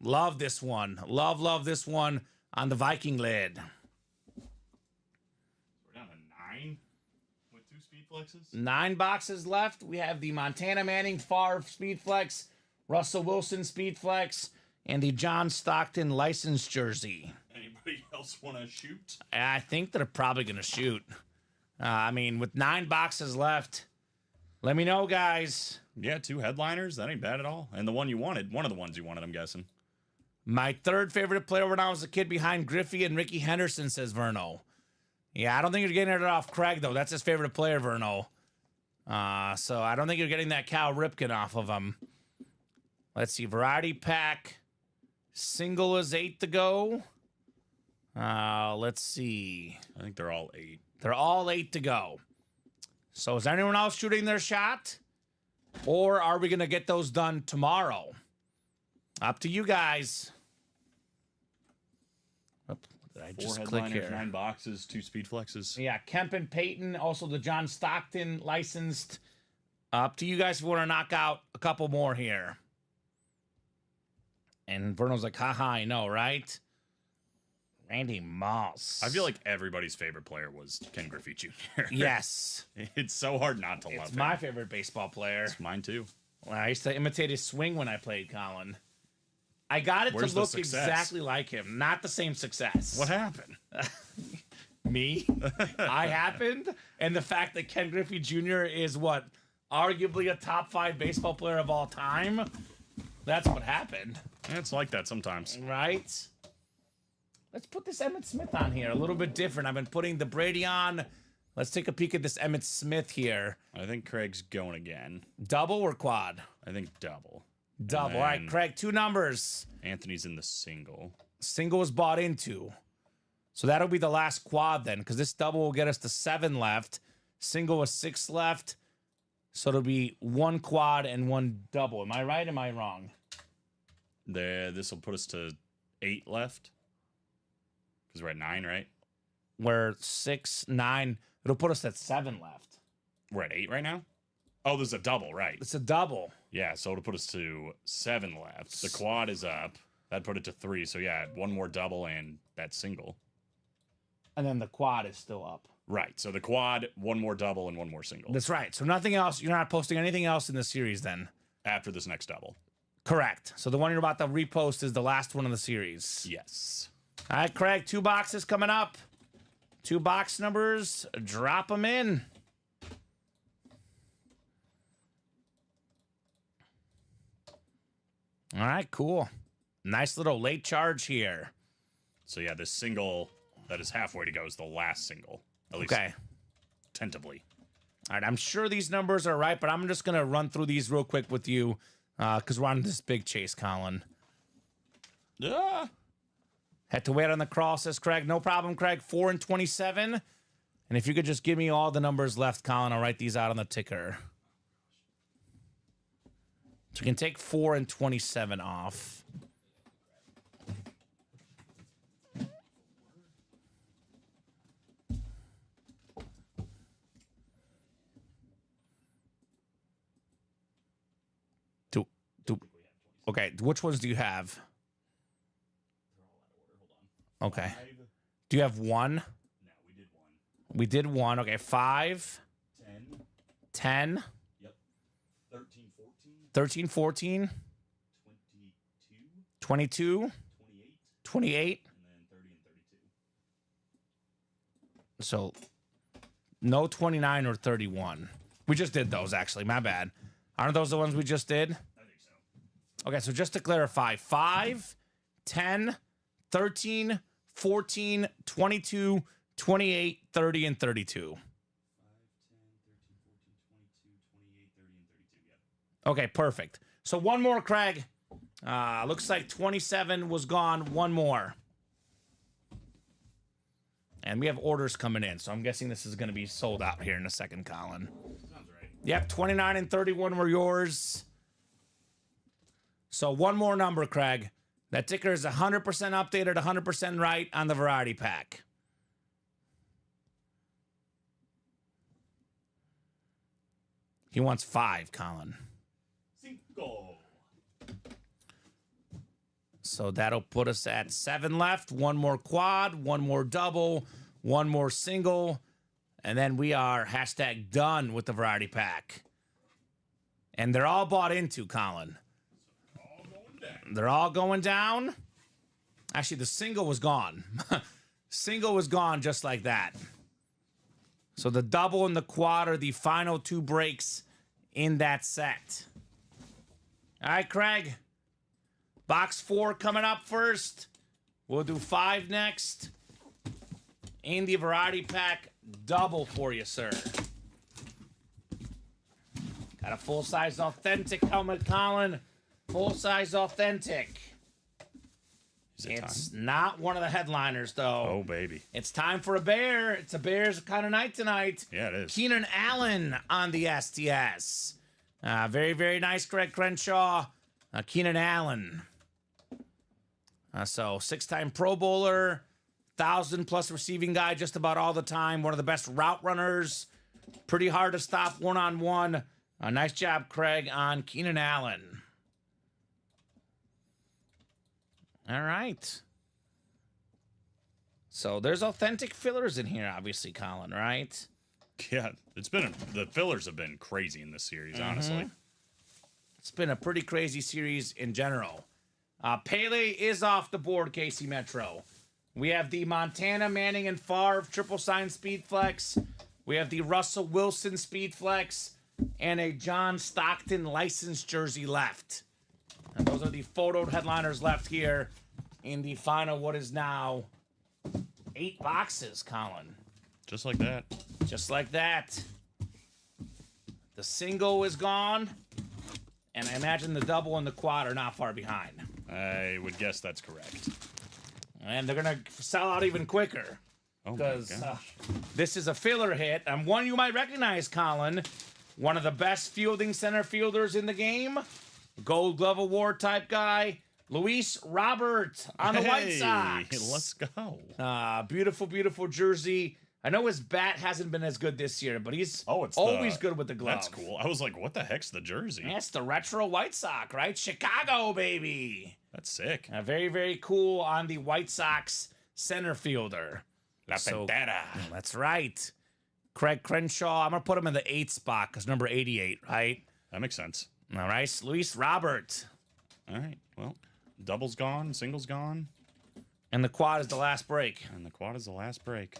S2: Love this one. Love this one on the Viking lid.
S3: We're down to 9 with 2 speed flexes.
S2: 9 boxes left. We have the Montana Manning Favre Speed Flex, Russell Wilson Speed Flex, and the John Stockton license jersey.
S3: Anybody else want to shoot?
S2: I think they're probably going to shoot. I mean, with 9 boxes left, let me know, guys.
S3: Yeah, 2 headliners. That ain't bad at all. And the one you wanted, one of the ones you wanted, I'm guessing.
S2: My third favorite player when I was a kid behind Griffey and Ricky Henderson, says Verno. Yeah, I don't think you're getting it off Craig, though. That's his favorite player, Verno. So I don't think you're getting that Cal Ripken off of him. Let's see. Variety pack. Single is 8 to go. Let's see.
S3: I think they're all 8.
S2: They're all 8 to go. So is anyone else shooting their shot? Or are we going to get those done tomorrow? Up to you guys. Oh, did I
S3: 4
S2: just click
S3: headliners,
S2: here?
S3: 9 boxes, 2 speed flexes.
S2: Yeah, Kemp and Peyton, also the John Stockton licensed. Up to you guys if you want to knock out a couple more here. And Verno's like, haha, I know, right? Randy Moss.
S3: I feel like everybody's favorite player was Ken Griffey Jr.
S2: Yes.
S3: It's so hard not to love
S2: It's
S3: him.
S2: my favorite baseball player.
S3: It's mine too.
S2: Well, I used to imitate his swing when I played, Colin. I got it
S3: Where's
S2: to
S3: the
S2: look
S3: success?
S2: exactly like him. Not the same success.
S3: What happened?
S2: Me? I happened? And the fact that Ken Griffey Jr. is what? Arguably a top 5 baseball player of all time? That's what happened.
S3: Yeah, it's like that sometimes.
S2: Right? Let's put this Emmitt Smith on here. A little bit different. I've been putting the Brady on. Let's take a peek at this Emmitt Smith here.
S3: I think Craig's going again.
S2: Double or quad?
S3: I think double.
S2: Double. All right, Craig, 2 numbers.
S3: Anthony's in the single.
S2: Single was bought into. So that'll be the last quad then, because this double will get us to 7 left. Single was 6 left. So it'll be 1 quad and 1 double. Am I right? Am I wrong?
S3: This will put us to 8 left. Because we're at 9, right?
S2: We're 6, 9. It'll put us at 7 left.
S3: We're at 8 right now? Oh, there's a double, right?
S2: It's a double.
S3: Yeah, so it'll put us to 7 left. The quad is up. That'd put it to 3. So yeah, 1 more double and that single.
S2: And then the quad is still up.
S3: Right. So the quad, 1 more double, and 1 more single.
S2: That's right. So nothing else. You're not posting anything else in the series then.
S3: After this next double.
S2: Correct. So the one you're about to repost is the last one in the series.
S3: Yes.
S2: All right, Craig, 2 boxes coming up. 2 box numbers. Drop them in. All right, cool. Nice little late charge here.
S3: So yeah, this single that is halfway to go is the last single. At least tentatively.
S2: All right, I'm sure these numbers are right, but I'm just going to run through these real quick with you because we're on this big chase, Colin.
S3: Yeah.
S2: Had to wait on the crawl, says Craig. No problem, Craig. 4 and 27. And if you could just give me all the numbers left, Colin, I'll write these out on the ticker. So we can take 4 and 27 off. Okay, which ones do you have? Okay.
S3: 5.
S2: Do you have 1?
S3: No, we did 1.
S2: We did 1. Okay, 5.
S3: 10.
S2: 10.
S3: Yep. 13, 14.
S2: 13, 14.
S3: 22.
S2: 22.
S3: 28.
S2: 28.
S3: And then 30 and 32.
S2: So, no 29 or 31. We just did those, actually. My bad. Aren't those the ones we just did?
S3: I think so.
S2: Okay, so just to clarify, 5, 10, 13, 14, 22, 28, 30, and 32.
S3: 5, 10, 13, 14, 22, 28, 30, and 32. Yep.
S2: Okay, perfect. So one more, Craig. Looks like 27 was gone. One more. And we have orders coming in, so I'm guessing this is going to be sold out here in a second, Colin.
S3: Sounds right.
S2: Yep, 29 and 31 were yours. So one more number, Craig. That ticker is 100% updated, 100% right on the variety pack. He wants 5, Colin.
S3: 5.
S2: So that'll put us at 7 left. 1 more quad, 1 more double, 1 more single. And then we are hashtag done with the variety pack. And they're all bought into, Colin. They're all going down. Actually, the single was gone. Single was gone just like that. So the double and the quad are the final 2 breaks in that set. All right, Craig. Box 4 coming up first. We'll do 5 next. In the variety pack, double for you, sir. Got a full-size authentic helmet, Colin. Full-size authentic.
S3: Is it
S2: It's
S3: time?
S2: not one of the headliners, though.
S3: Oh, baby.
S2: It's time for a bear. It's a Bears kind of night tonight.
S3: Yeah, it is.
S2: Keenan Allen on the STS. Very, very nice, Greg Crenshaw. Keenan Allen. So 6-time Pro Bowler, 1,000+ receiving guy just about all the time. One of the best route runners. Pretty hard to stop one-on-one. Nice job, Craig, on Keenan Allen. All right. So there's authentic fillers in here, obviously, Colin, right?
S3: Yeah, the fillers have been crazy in this series, honestly.
S2: It's been a pretty crazy series in general. Pele is off the board, Casey Metro. We have the Montana Manning and Favre triple sign speed flex. We have the Russell Wilson speed flex and a John Stockton licensed jersey left. And those are the photoed headliners left here in the final, what is now 8 boxes, Colin.
S3: Just like that.
S2: Just like that. The single is gone. And I imagine the double and the quad are not far behind.
S3: I would guess that's correct.
S2: And they're going to sell out even quicker.
S3: Oh,
S2: Because
S3: my gosh.
S2: this is a filler hit. And one you might recognize, Colin. One of the best fielding center fielders in the game. Gold Glove Award type guy. Luis Robert on the White Sox.
S3: Let's go.
S2: Beautiful, beautiful jersey. I know his bat hasn't been as good this year, but he's always good with the glove.
S3: That's cool. I was like, what the heck's the jersey?
S2: That's the retro White Sox, right? Chicago, baby.
S3: That's sick.
S2: Very, very cool on the White Sox center fielder.
S3: La Pantera.
S2: That's right. Craig Crenshaw. I'm going to put him in the 8th spot because number 88, right?
S3: That makes sense.
S2: All right. Luis Robert.
S3: All right. Well, double's gone. Single's gone.
S2: And the quad is the last break.
S3: And the quad is the last break.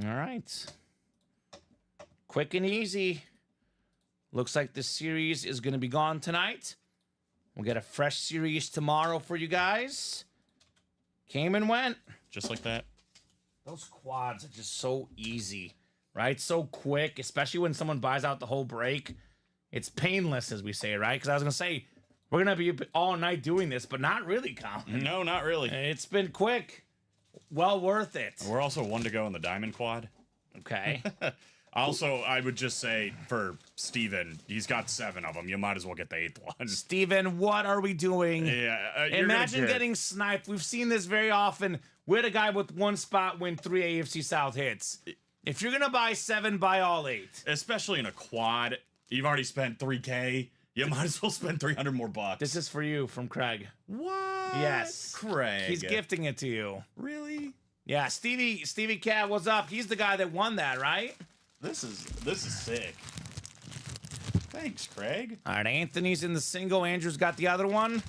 S2: All right. Quick and easy. Looks like this series is going to be gone tonight. We'll get a fresh series tomorrow for you guys. Came and went.
S3: Just like that.
S2: Those quads are just so easy, right? So quick, especially when someone buys out the whole break. It's painless, as we say, right? Because I was going to say, we're going to be all night doing this, but not really, Colin.
S3: No, not really.
S2: It's been quick. Well worth it.
S3: We're also 1 to go in the diamond quad.
S2: Okay.
S3: Also, I would just say for Steven, he's got 7 of them. You might as well get the 8th one.
S2: Steven, what are we doing?
S3: Yeah.
S2: Imagine getting sniped. We've seen this very often. We had a guy with 1 spot win 3 AFC South hits. If you're going to buy 7, buy all 8.
S3: Especially in a quad, you've already spent $3K. You might as well spend 300 more bucks.
S2: This is for you from Craig.
S3: What?
S2: Yes.
S3: Craig.
S2: He's gifting it to you.
S3: Really?
S2: Yeah, Stevie Cat, what's up? He's the guy that won that, right?
S3: This is sick. Thanks, Craig.
S2: All right, Anthony's in the single. Andrew's got the other one.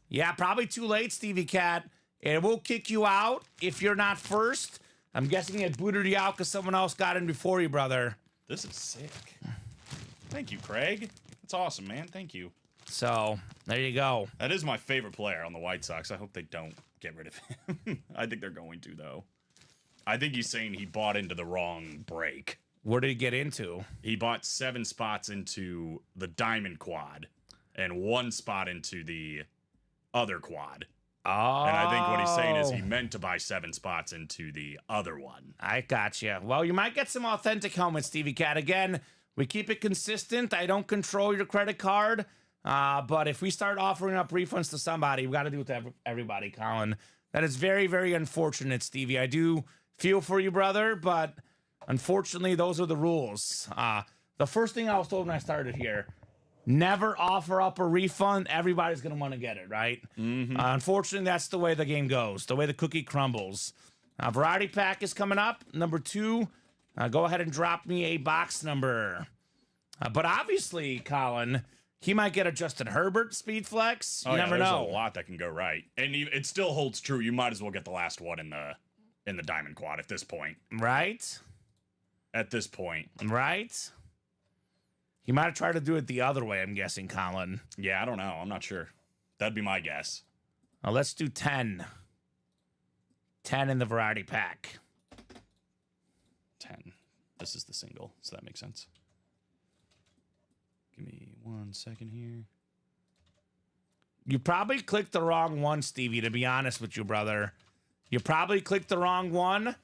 S2: Yeah, probably too late, Stevie Cat. It will kick you out if you're not first. I'm guessing it booted you out because someone else got in before you, brother.
S3: This is sick. Thank you, Craig. That's awesome, man. Thank you.
S2: So, there you go.
S3: That is my favorite player on the White Sox. I hope they don't get rid of him. I think they're going to, though. I think he's saying he bought into the wrong break.
S2: What did he get into?
S3: He bought 7 spots into the diamond quad and 1 spot into the other quad.
S2: Oh.
S3: And I think what he's saying is he meant to buy 7 spots into the other one.
S2: I gotcha. Well, you might get some authentic helmets, Stevie Cat. Again, we keep it consistent. I don't control your credit card. But if we start offering up refunds to somebody, we got to do it to everybody, Colin. That is very, very unfortunate, Stevie. I do feel for you, brother, but unfortunately, those are the rules. The first thing I was told when I started here, never offer up a refund. Everybody's going to want to get it, right?
S3: Mm-hmm.
S2: Unfortunately, that's the way the game goes, the way the cookie crumbles. Variety pack is coming up. Number 2, go ahead and drop me a box number. But obviously, Colin, he might get a Justin Herbert speed flex. You never know.
S3: There's a lot that can go right. And it still holds true. You might as well get the last one in the diamond quad at this point.
S2: Right?
S3: At this point.
S2: Right? He might have tried to do it the other way, I'm guessing, Colin.
S3: Yeah, I don't know. I'm not sure. That'd be my guess.
S2: Let's do 10. 10 in the variety pack.
S3: 10. This is the single, so that makes sense. Give me 1 second here.
S2: You probably clicked the wrong one, Stevie, to be honest with you, brother. You probably clicked the wrong one,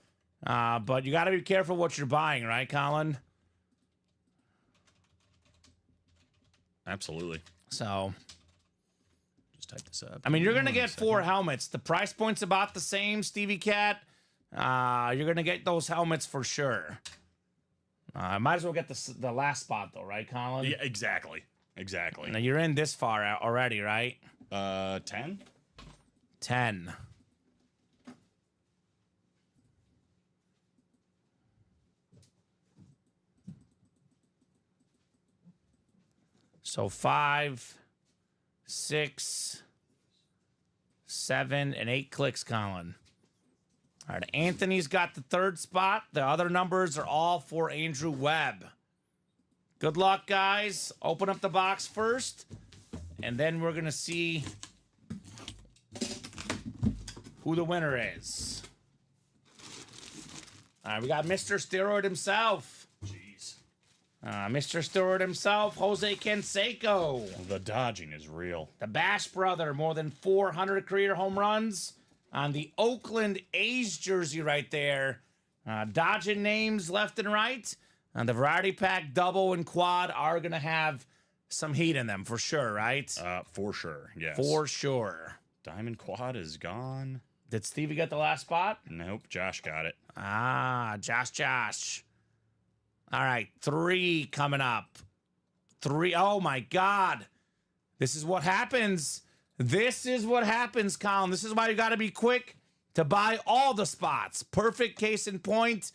S2: but you got to be careful what you're buying, right, Colin?
S3: Absolutely.
S2: So,
S3: just type this up.
S2: I mean, you're going to get 4 helmets. The price point's about the same, Stevie Cat. You're going to get those helmets for sure. Might as well get the last spot, though, right, Colin?
S3: Yeah, exactly. Exactly.
S2: Now, you're in this far out already, right?
S3: 10?
S2: 10. So 5, 6, 7, and 8 clicks, Colin. All right, Anthony's got the 3rd spot. The other numbers are all for Andrew Webb. Good luck, guys. Open up the box first, And then we're going to see who the winner is. All right, we got Mr. Steroid himself.
S3: Jeez.
S2: Mr. Steroid himself, Jose Canseco.
S3: The dodging is real.
S2: The Bash brother, more than 400 career home runs on the Oakland A's jersey right there. Dodging names left and right. And the variety pack double and quad are going to have some heat in them for sure, right?
S3: For sure, yes.
S2: For sure.
S3: Diamond quad is gone.
S2: Did Stevie get the last spot?
S3: Nope, Josh got it.
S2: Josh. All right, 3 coming up. 3. Oh, my God. This is what happens. This is what happens, Colin. This is why you got to be quick to buy all the spots. Perfect case in point.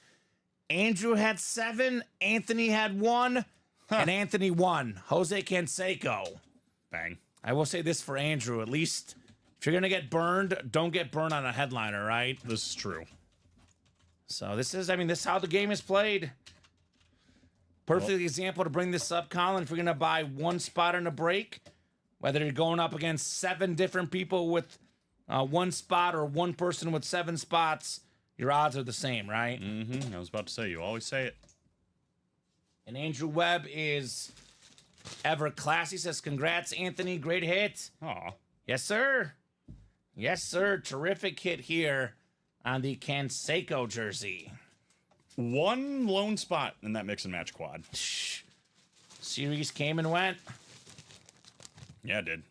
S2: Andrew had 7. Anthony had 1. And Anthony won. Jose Canseco.
S3: Bang.
S2: I will say this for Andrew. At least if you're going to get burned, don't get burned on a headliner, right?
S3: This is true.
S2: So this is how the game is played. Perfect example to bring this up, Colin. If you're going to buy 1 spot in a break, whether you're going up against 7 different people with 1 spot or 1 person with 7 spots, your odds are the same, right?
S3: Mm-hmm. I was about to say, you always say it.
S2: And Andrew Webb is ever classy. Says, congrats, Anthony. Great hit.
S3: Aw.
S2: Yes, sir. Yes, sir. Terrific hit here on the Canseco jersey.
S3: 1 lone spot in that mix and match quad.
S2: Series came and went.
S3: Yeah, it did.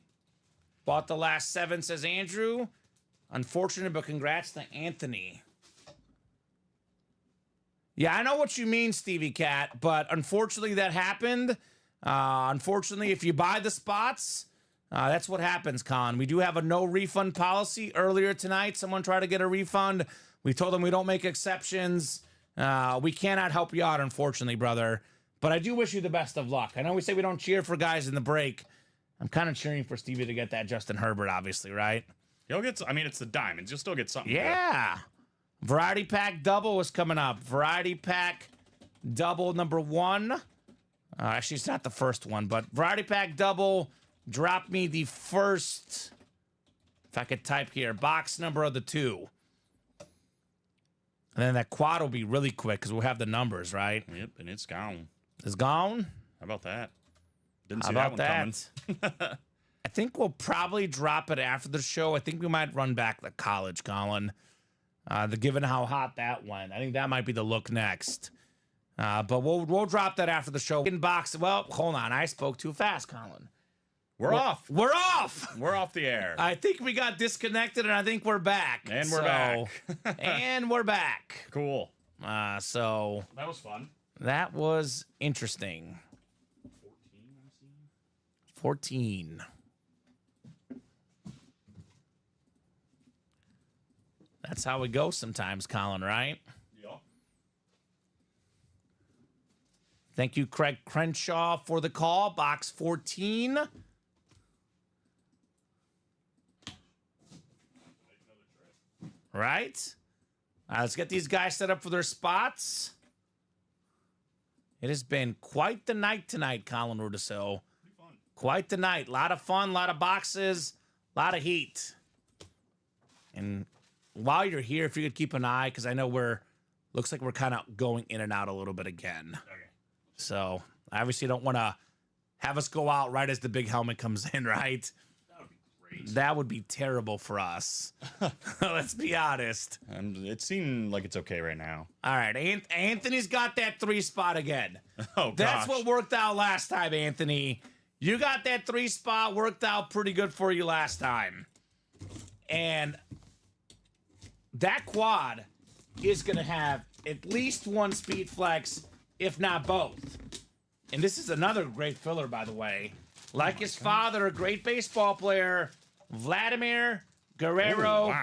S2: Bought the last 7, says Andrew. Unfortunate, but congrats to Anthony. Yeah, I know what you mean, Stevie Cat, but unfortunately that happened. Unfortunately, if you buy the spots, that's what happens, Colin. We do have a no refund policy. Earlier tonight, someone tried to get a refund. We told them we don't make exceptions. We cannot help you out, unfortunately, brother. But I do wish you the best of luck. I know we say we don't cheer for guys in the break. I'm kind of cheering for Stevie to get that Justin Herbert, obviously, right?
S3: You'll get. I mean, it's the diamonds. You'll still get something.
S2: Yeah. Good. Variety pack double is coming up. Variety pack double number 1. Actually, it's not the first one, but variety pack double. Drop me the first. If I could type here, box number of the 2. And then that quad will be really quick because we'll have the numbers, right?
S3: Yep, and it's gone.
S2: It's gone?
S3: How about that? Didn't
S2: How
S3: see
S2: about
S3: that one
S2: that?
S3: coming.
S2: I think we'll probably drop it after the show. I think we might run back the college, Colin. Given how hot that went. I think that might be the look next. But we'll drop that after the show. Inbox. Well, hold on. I spoke too fast, Colin.
S3: We're off.
S2: We're off.
S3: We're off the air.
S2: I think we got disconnected, and I think we're back.
S3: And we're back.
S2: And we're back.
S3: Cool.
S2: So
S3: That was fun.
S2: that was interesting. 14. That's how we go sometimes, Colin, right?
S3: Yeah.
S2: Thank you, Craig Crenshaw, for the call. Box 14. Right? Let's get these guys set up for their spots. It has been quite the night tonight, Colin Rudisil. Quite the night. A lot of fun, a lot of boxes, a lot of heat. And while you're here, if you could keep an eye, because I know looks like we're kind of going in and out a little bit again.
S3: Okay.
S2: So I obviously don't want to have us go out right as the big helmet comes in, right?
S3: That would be great.
S2: That would be terrible for us. Let's be honest.
S3: It seemed like it's okay right now.
S2: All right, Anthony's got that 3 spot again.
S3: Oh, gosh.
S2: That's what worked out last time, Anthony. You got that 3 spot worked out pretty good for you last time. And that quad is going to have at least 1 speed flex, if not both. And this is another great filler, by the way. Like his father, a great baseball player, Vladimir Guerrero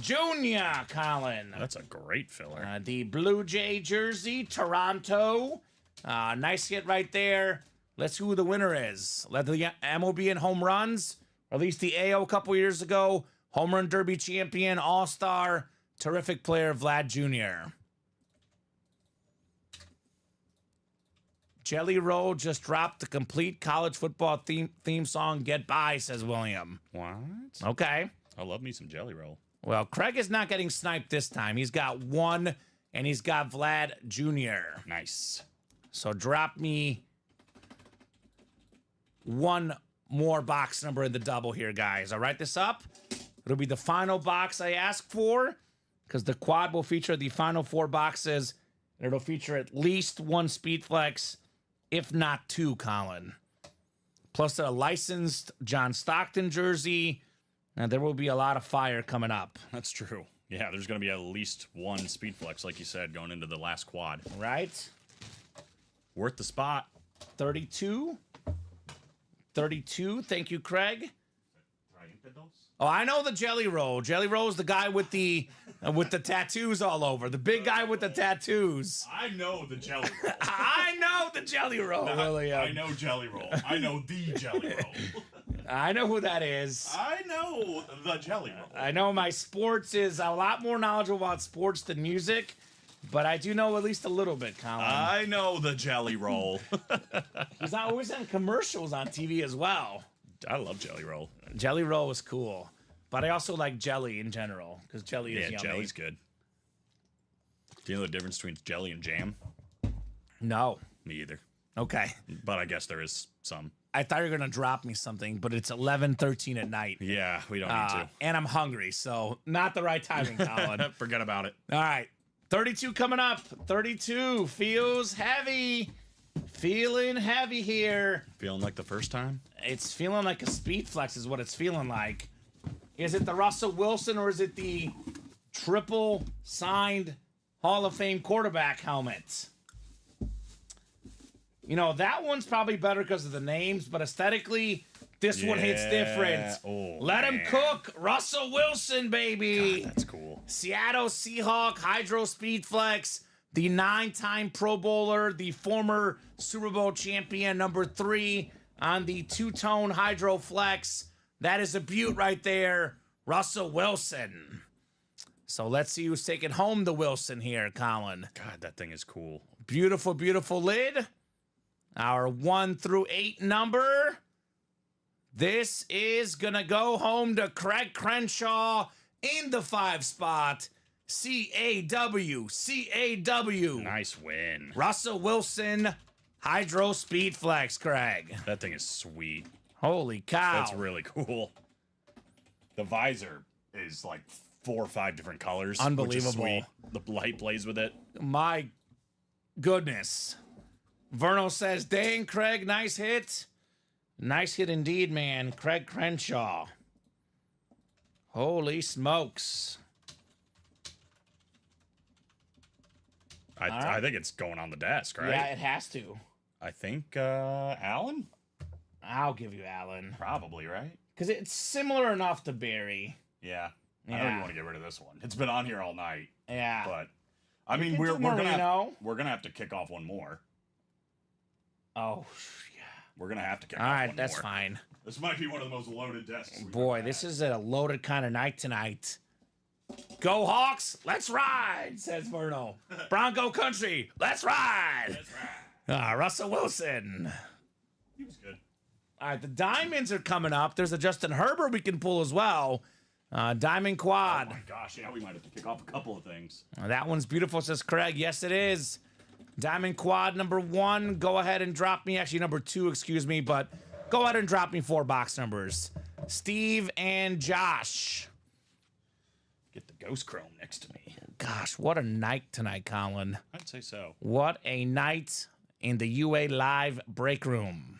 S2: Jr., Colin.
S3: That's a great filler.
S2: The Blue Jay jersey, Toronto. Nice hit right there. Let's see who the winner is. Led the MLB in home runs, or at least the AO a couple years ago. Home run derby champion, all-star, terrific player, Vlad Jr. Jelly Roll just dropped the complete college football theme song, Get By, says William.
S3: What?
S2: Okay.
S3: I love me some Jelly Roll.
S2: Well, Craig is not getting sniped this time. He's got one, and he's got Vlad Jr.
S3: Nice.
S2: So drop me one more box number in the double here, guys. I'll write this up. It'll be the final box I asked for, because the quad will feature the final 4 boxes, and it'll feature at least 1 Speed Flex, if not 2, Colin. Plus a licensed John Stockton jersey, and there will be a lot of fire coming up.
S3: That's true. Yeah, there's going to be at least 1 Speed Flex, like you said, going into the last quad.
S2: Right?
S3: Worth the spot.
S2: 32. 32. Thank you, Craig. Oh, I know the Jelly Roll. Jelly Roll is the guy with the tattoos all over. The big guy with the tattoos.
S3: I know the Jelly Roll.
S2: I know the Jelly Roll, William.
S3: I know Jelly Roll. I know the Jelly Roll.
S2: I know who that is.
S3: I know the Jelly Roll.
S2: I know my sports is a lot more knowledgeable about sports than music, but I do know at least a little bit, Colin.
S3: I know the Jelly Roll.
S2: He's always on commercials on TV as well.
S3: I love Jelly Roll.
S2: Jelly Roll is cool, but I also like jelly in general because jelly is yummy.
S3: Jelly's good. Do you know the difference between jelly and jam?
S2: No.
S3: Me either.
S2: Okay.
S3: But I guess there is some.
S2: I thought you were going to drop me something, but it's 11:13 at night.
S3: Yeah, we don't need to.
S2: And I'm hungry, so not the right timing, Colin.
S3: Forget about it.
S2: All right. 32 coming up. 32 feels heavy. Feeling heavy here.
S3: Feeling like the first time?
S2: It's feeling like a Speed Flex is what it's feeling like. Is it the Russell Wilson or is it the triple signed Hall of Fame quarterback helmet? You know, that one's probably better because of the names, but aesthetically, this one hits different.
S3: Oh,
S2: Let him cook. Russell Wilson, baby.
S3: God, that's cool.
S2: Seattle Seahawk Hydro Speed Flex, the 9-time Pro Bowler, the former Super Bowl champion, number 3 on the 2-tone Hydro Flex. That is a beaut right there. Russell Wilson. So let's see who's taking home the Wilson here, Colin.
S3: God, that thing is cool.
S2: Beautiful, beautiful lid. Our 1 through 8 number. This is going to go home to Craig Crenshaw in the 5 spot. C-A-W, C-A-W.
S3: Nice win.
S2: Russell Wilson, Hydro Speed Flex, Craig.
S3: That thing is sweet.
S2: Holy cow.
S3: That's really cool. The visor is like 4 or 5 different colors.
S2: Unbelievable.
S3: Which is sweet. The light plays with it.
S2: My goodness. Verno says, dang, Craig, nice hit. Nice hit indeed, man. Craig Crenshaw. Holy smokes.
S3: I think it's going on the desk, right?
S2: Yeah, it has to.
S3: I think Allen?
S2: I'll give you Allen.
S3: Probably, right?
S2: Because it's similar enough to Barry.
S3: Yeah. I don't even want to get rid of this one. It's been on here all night.
S2: Yeah.
S3: But I mean,
S2: can
S3: we're
S2: do
S3: gonna have to kick off one more.
S2: Oh, yeah.
S3: We're gonna have to kick
S2: All
S3: off
S2: right,
S3: one
S2: that's
S3: more.
S2: fine.
S3: This might be one of the most loaded desks.
S2: Boy, this is a loaded kind of night tonight. Go Hawks, let's ride, says Verno. Bronco Country, let's ride.
S3: That's right.
S2: Russell Wilson.
S3: He was good.
S2: All right, the diamonds are coming up. There's a Justin Herbert we can pull as well. Diamond quad.
S3: Oh my gosh, yeah, we might have to kick off a couple of things.
S2: That one's beautiful, says Craig. Yes, it is. Diamond quad number 1. Go ahead and drop me. Actually, number 2, excuse me. But go ahead and drop me 4 box numbers. Steve and Josh.
S3: Get the Ghost Chrome next to me.
S2: Gosh, what a night tonight, Colin.
S3: I'd say so.
S2: What a night in the UA Live break room.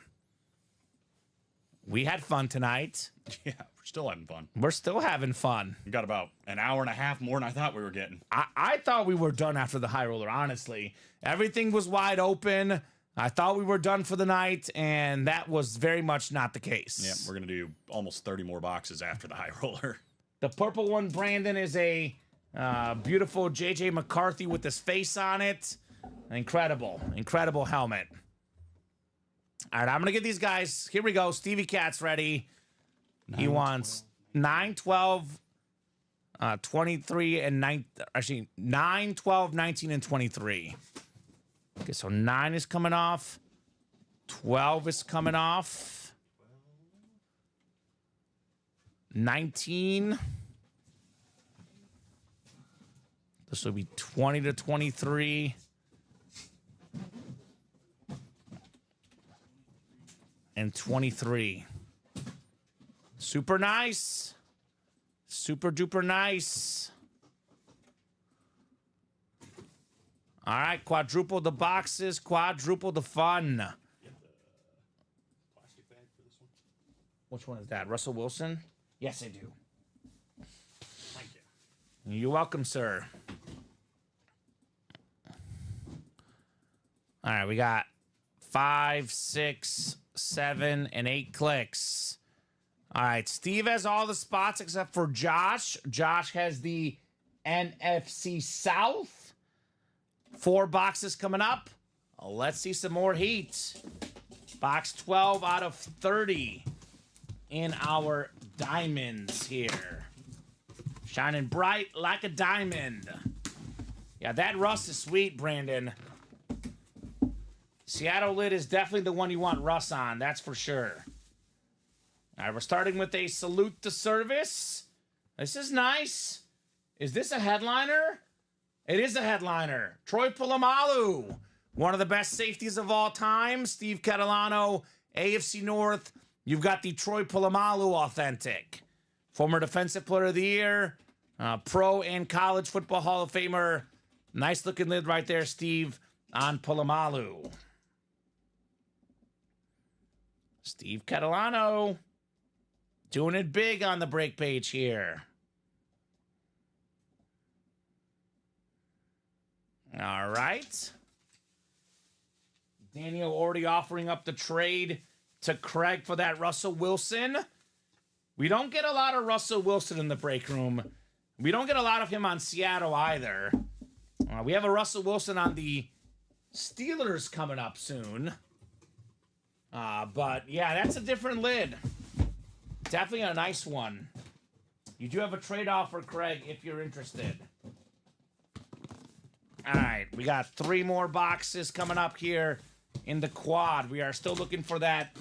S2: We had fun tonight.
S3: Yeah, we're still having fun.
S2: We're still having fun.
S3: We got about an hour and a half more than I thought we were getting.
S2: I thought we were done after the high roller, honestly. Everything was wide open. I thought we were done for the night, and that was very much not the case.
S3: Yeah, we're going to do almost 30 more boxes after the high roller.
S2: The purple one, Brandon, is a beautiful J.J. McCarthy with his face on it. Incredible, incredible helmet. All right, I'm going to get these guys. Here we go. Stevie Cat's ready. He wants 9, 12, 23, and 9. Actually, 9, 12, 19, and 23. Okay, so 9 is coming off. 12 is coming off. 19. This will be 20 to 23. And 23. Super nice. Super duper nice. All right, quadruple the boxes, quadruple the fun.
S3: Plastic bag for this one?
S2: Which one is that? Russell Wilson? Yes, I do.
S3: Thank you.
S2: You're welcome, sir. All right, we got 5, 6, 7, and 8 clicks. All right, Steve has all the spots except for Josh. Josh has the NFC South. 4 boxes coming up. Let's see some more heat. Box 12 out of 30 in our diamonds here. Shining bright like a diamond. Yeah, that Russ is sweet, Brandon. Seattle lid is definitely the one you want Russ on, that's for sure. All right, we're starting with a salute to service. This is nice. Is this a headliner? It is a headliner. Troy Polamalu, one of the best safeties of all time. Steve Catalano, AFC North. You've got the Troy Polamalu authentic. Former Defensive Player of the Year, Pro and College Football Hall of Famer. Nice looking lid right there, Steve, on Polamalu. Steve Catalano doing it big on the break page here. All right. Daniel already offering up the trade to Craig for that Russell Wilson. We don't get a lot of Russell Wilson in the break room. We don't get a lot of him on Seattle either. We have a Russell Wilson on the Steelers coming up soon. But yeah, that's a different lid. Definitely a nice one. You do have a trade offer, Craig, if you're interested. All right, we got 3 more boxes coming up here in the quad. We are still looking for that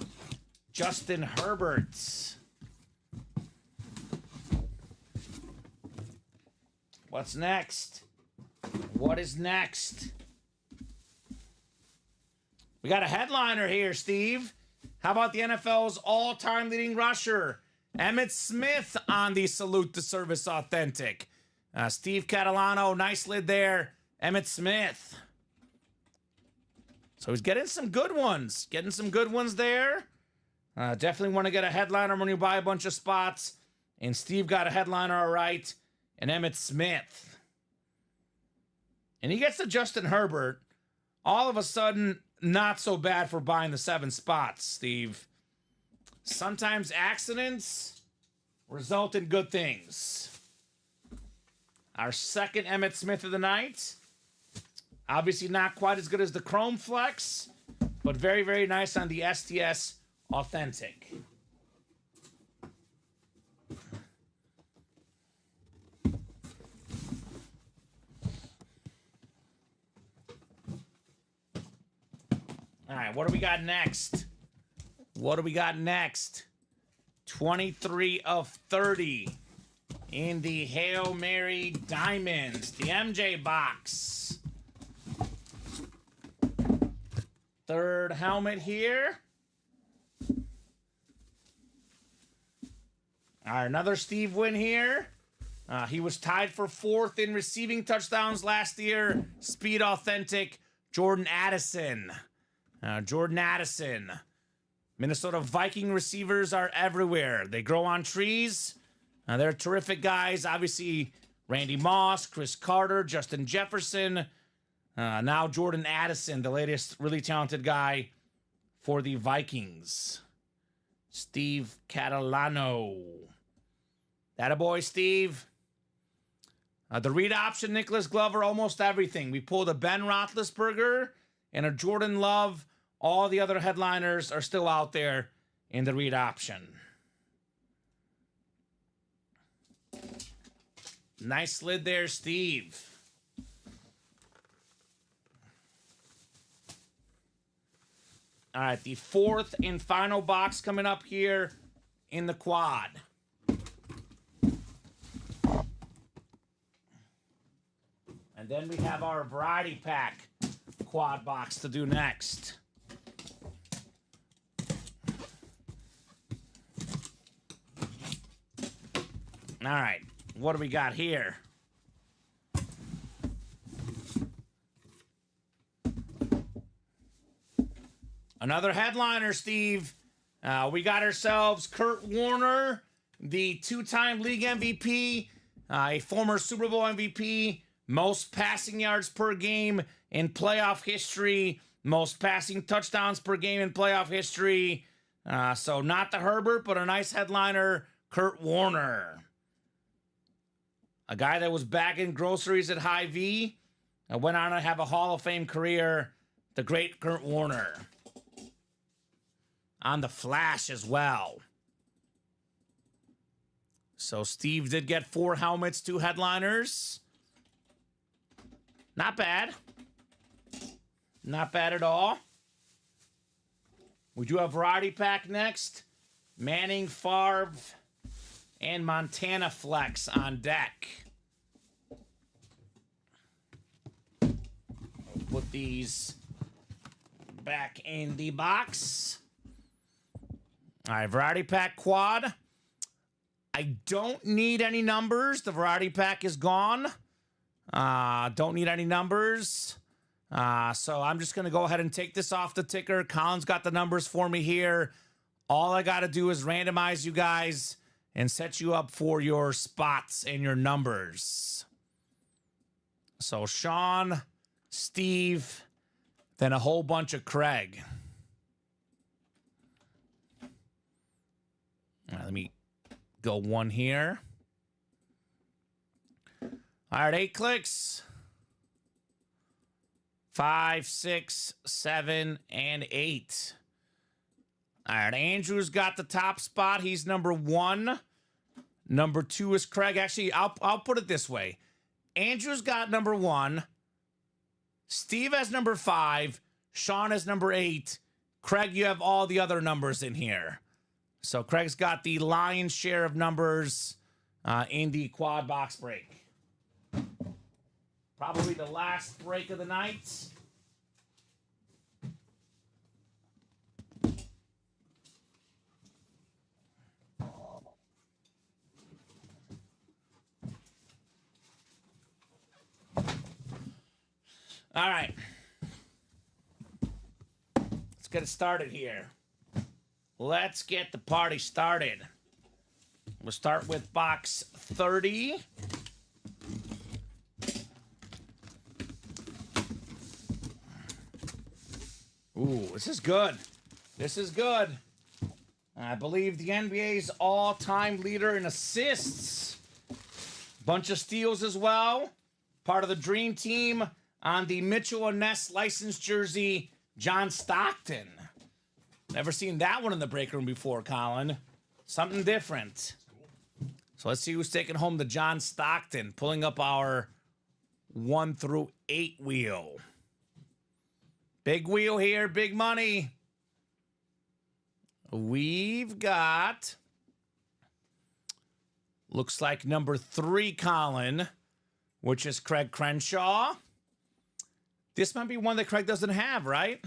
S2: Justin Herbert. What's next? What is next? We got a headliner here, Steve. How about the NFL's all-time leading rusher, Emmitt Smith, on the Salute to Service Authentic? Steve Catalano, nice lid there. Emmitt Smith. So he's getting some good ones. Getting some good ones there. Definitely want to get a headliner when you buy a bunch of spots. And Steve got a headliner all right. And Emmitt Smith. And he gets to Justin Herbert. All of a sudden, not so bad for buying the 7 spots, Steve. Sometimes accidents result in good things. Our second Emmitt Smith of the night. Obviously not quite as good as the Chrome Flex, but very, very nice on the STS Authentic. All right, what do we got next? What do we got next? 23 of 30 in the Hail Mary Diamonds, the MJ box. Third helmet here. All right, another Steve win here. He was tied for 4th in receiving touchdowns last year. Speed Authentic, Jordan Addison. Jordan Addison. Minnesota Viking receivers are everywhere. They grow on trees. They're terrific guys. Obviously, Randy Moss, Chris Carter, Justin Jefferson. Now Jordan Addison, the latest really talented guy for the Vikings. Steve Catalano. Attaboy, Steve. The read option, Nicholas Glover, almost everything. We pulled a Ben Roethlisberger and a Jordan Love. All the other headliners are still out there in the read option. Nice lid there, Steve. All right, the fourth and final box coming up here in the quad. And then we have our variety pack quad box to do next. All right, what do we got here? Another headliner, Steve. We got ourselves Kurt Warner, the two-time league MVP, a former Super Bowl MVP, most passing yards per game in playoff history, most passing touchdowns per game in playoff history. So not the Herbert, but a nice headliner, Kurt Warner. A guy that was bagging groceries at Hy-Vee, went on to have a Hall of Fame career, the great Kurt Warner. On the Flash as well. So Steve did get 4 helmets, 2 headliners. Not bad. Not bad at all. We do have variety pack next. Manning, Favre, and Montana Flex on deck. I'll put these back in the box. All right, variety pack quad. I don't need any numbers. The variety pack is gone. Don't need any numbers. So I'm just going to go ahead and take this off the ticker. Colin's got the numbers for me here. All I got to do is randomize you guys and set you up for your spots and your numbers. So Sean, Steve, then a whole bunch of Craig. All right, let me go one here. All right, 8 clicks. 5, 6, 7, and 8. All right, Andrew's got the top spot. He's number 1. Number 2 is Craig. Actually, I'll put it this way. Andrew's got number 1. Steve has number 5. Sean has number 8. Craig, you have all the other numbers in here. So Craig's got the lion's share of numbers in the quad box break. Probably the last break of the night. All right. Let's get it started here. Let's get the party started. We'll start with box 30. Ooh, this is good. This is good. I believe the NBA's all-time leader in assists. Bunch of steals as well. Part of the dream team on the Mitchell and Ness licensed jersey, John Stockton. Never seen that one in the break room before, Colin. Something different. So let's see who's taking home the John Stockton. Pulling up our 1 through 8 wheel. Big wheel here, big money. We've got, looks like number 3, Colin, which is Craig Crenshaw. This might be one that Craig doesn't have, right?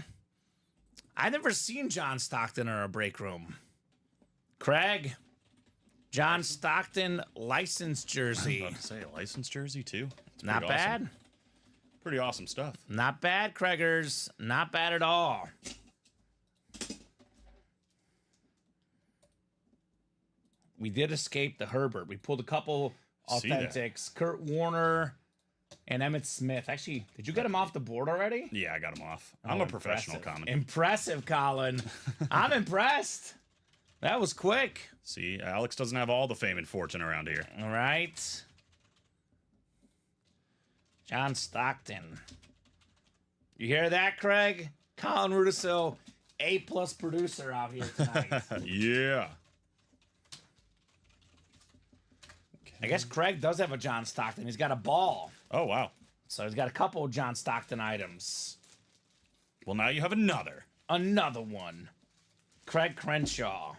S2: I've never seen John Stockton in a break room. Craig, John Stockton licensed jersey.
S3: I was about to say, a licensed jersey, too. It's
S2: Not bad.
S3: Awesome. Pretty awesome stuff.
S2: Not bad, Craigers. Not bad at all. We did escape the Herbert. We pulled a couple authentics. Kurt Warner and Emmitt Smith. Actually, did you get him off the board already?
S3: Yeah, I got him off. I'm a professional, Colin.
S2: Impressive, Colin. I'm impressed. That was quick.
S3: See, Alex doesn't have all the fame and fortune around here.
S2: All right. John Stockton. You hear that, Craig? Colin Rudisil, A+ producer out here tonight.
S3: Yeah.
S2: I guess Craig does have a John Stockton. He's got a ball.
S3: Oh, wow.
S2: So he's got a couple of John Stockton items.
S3: Well, now you have another.
S2: another one. Craig Crenshaw.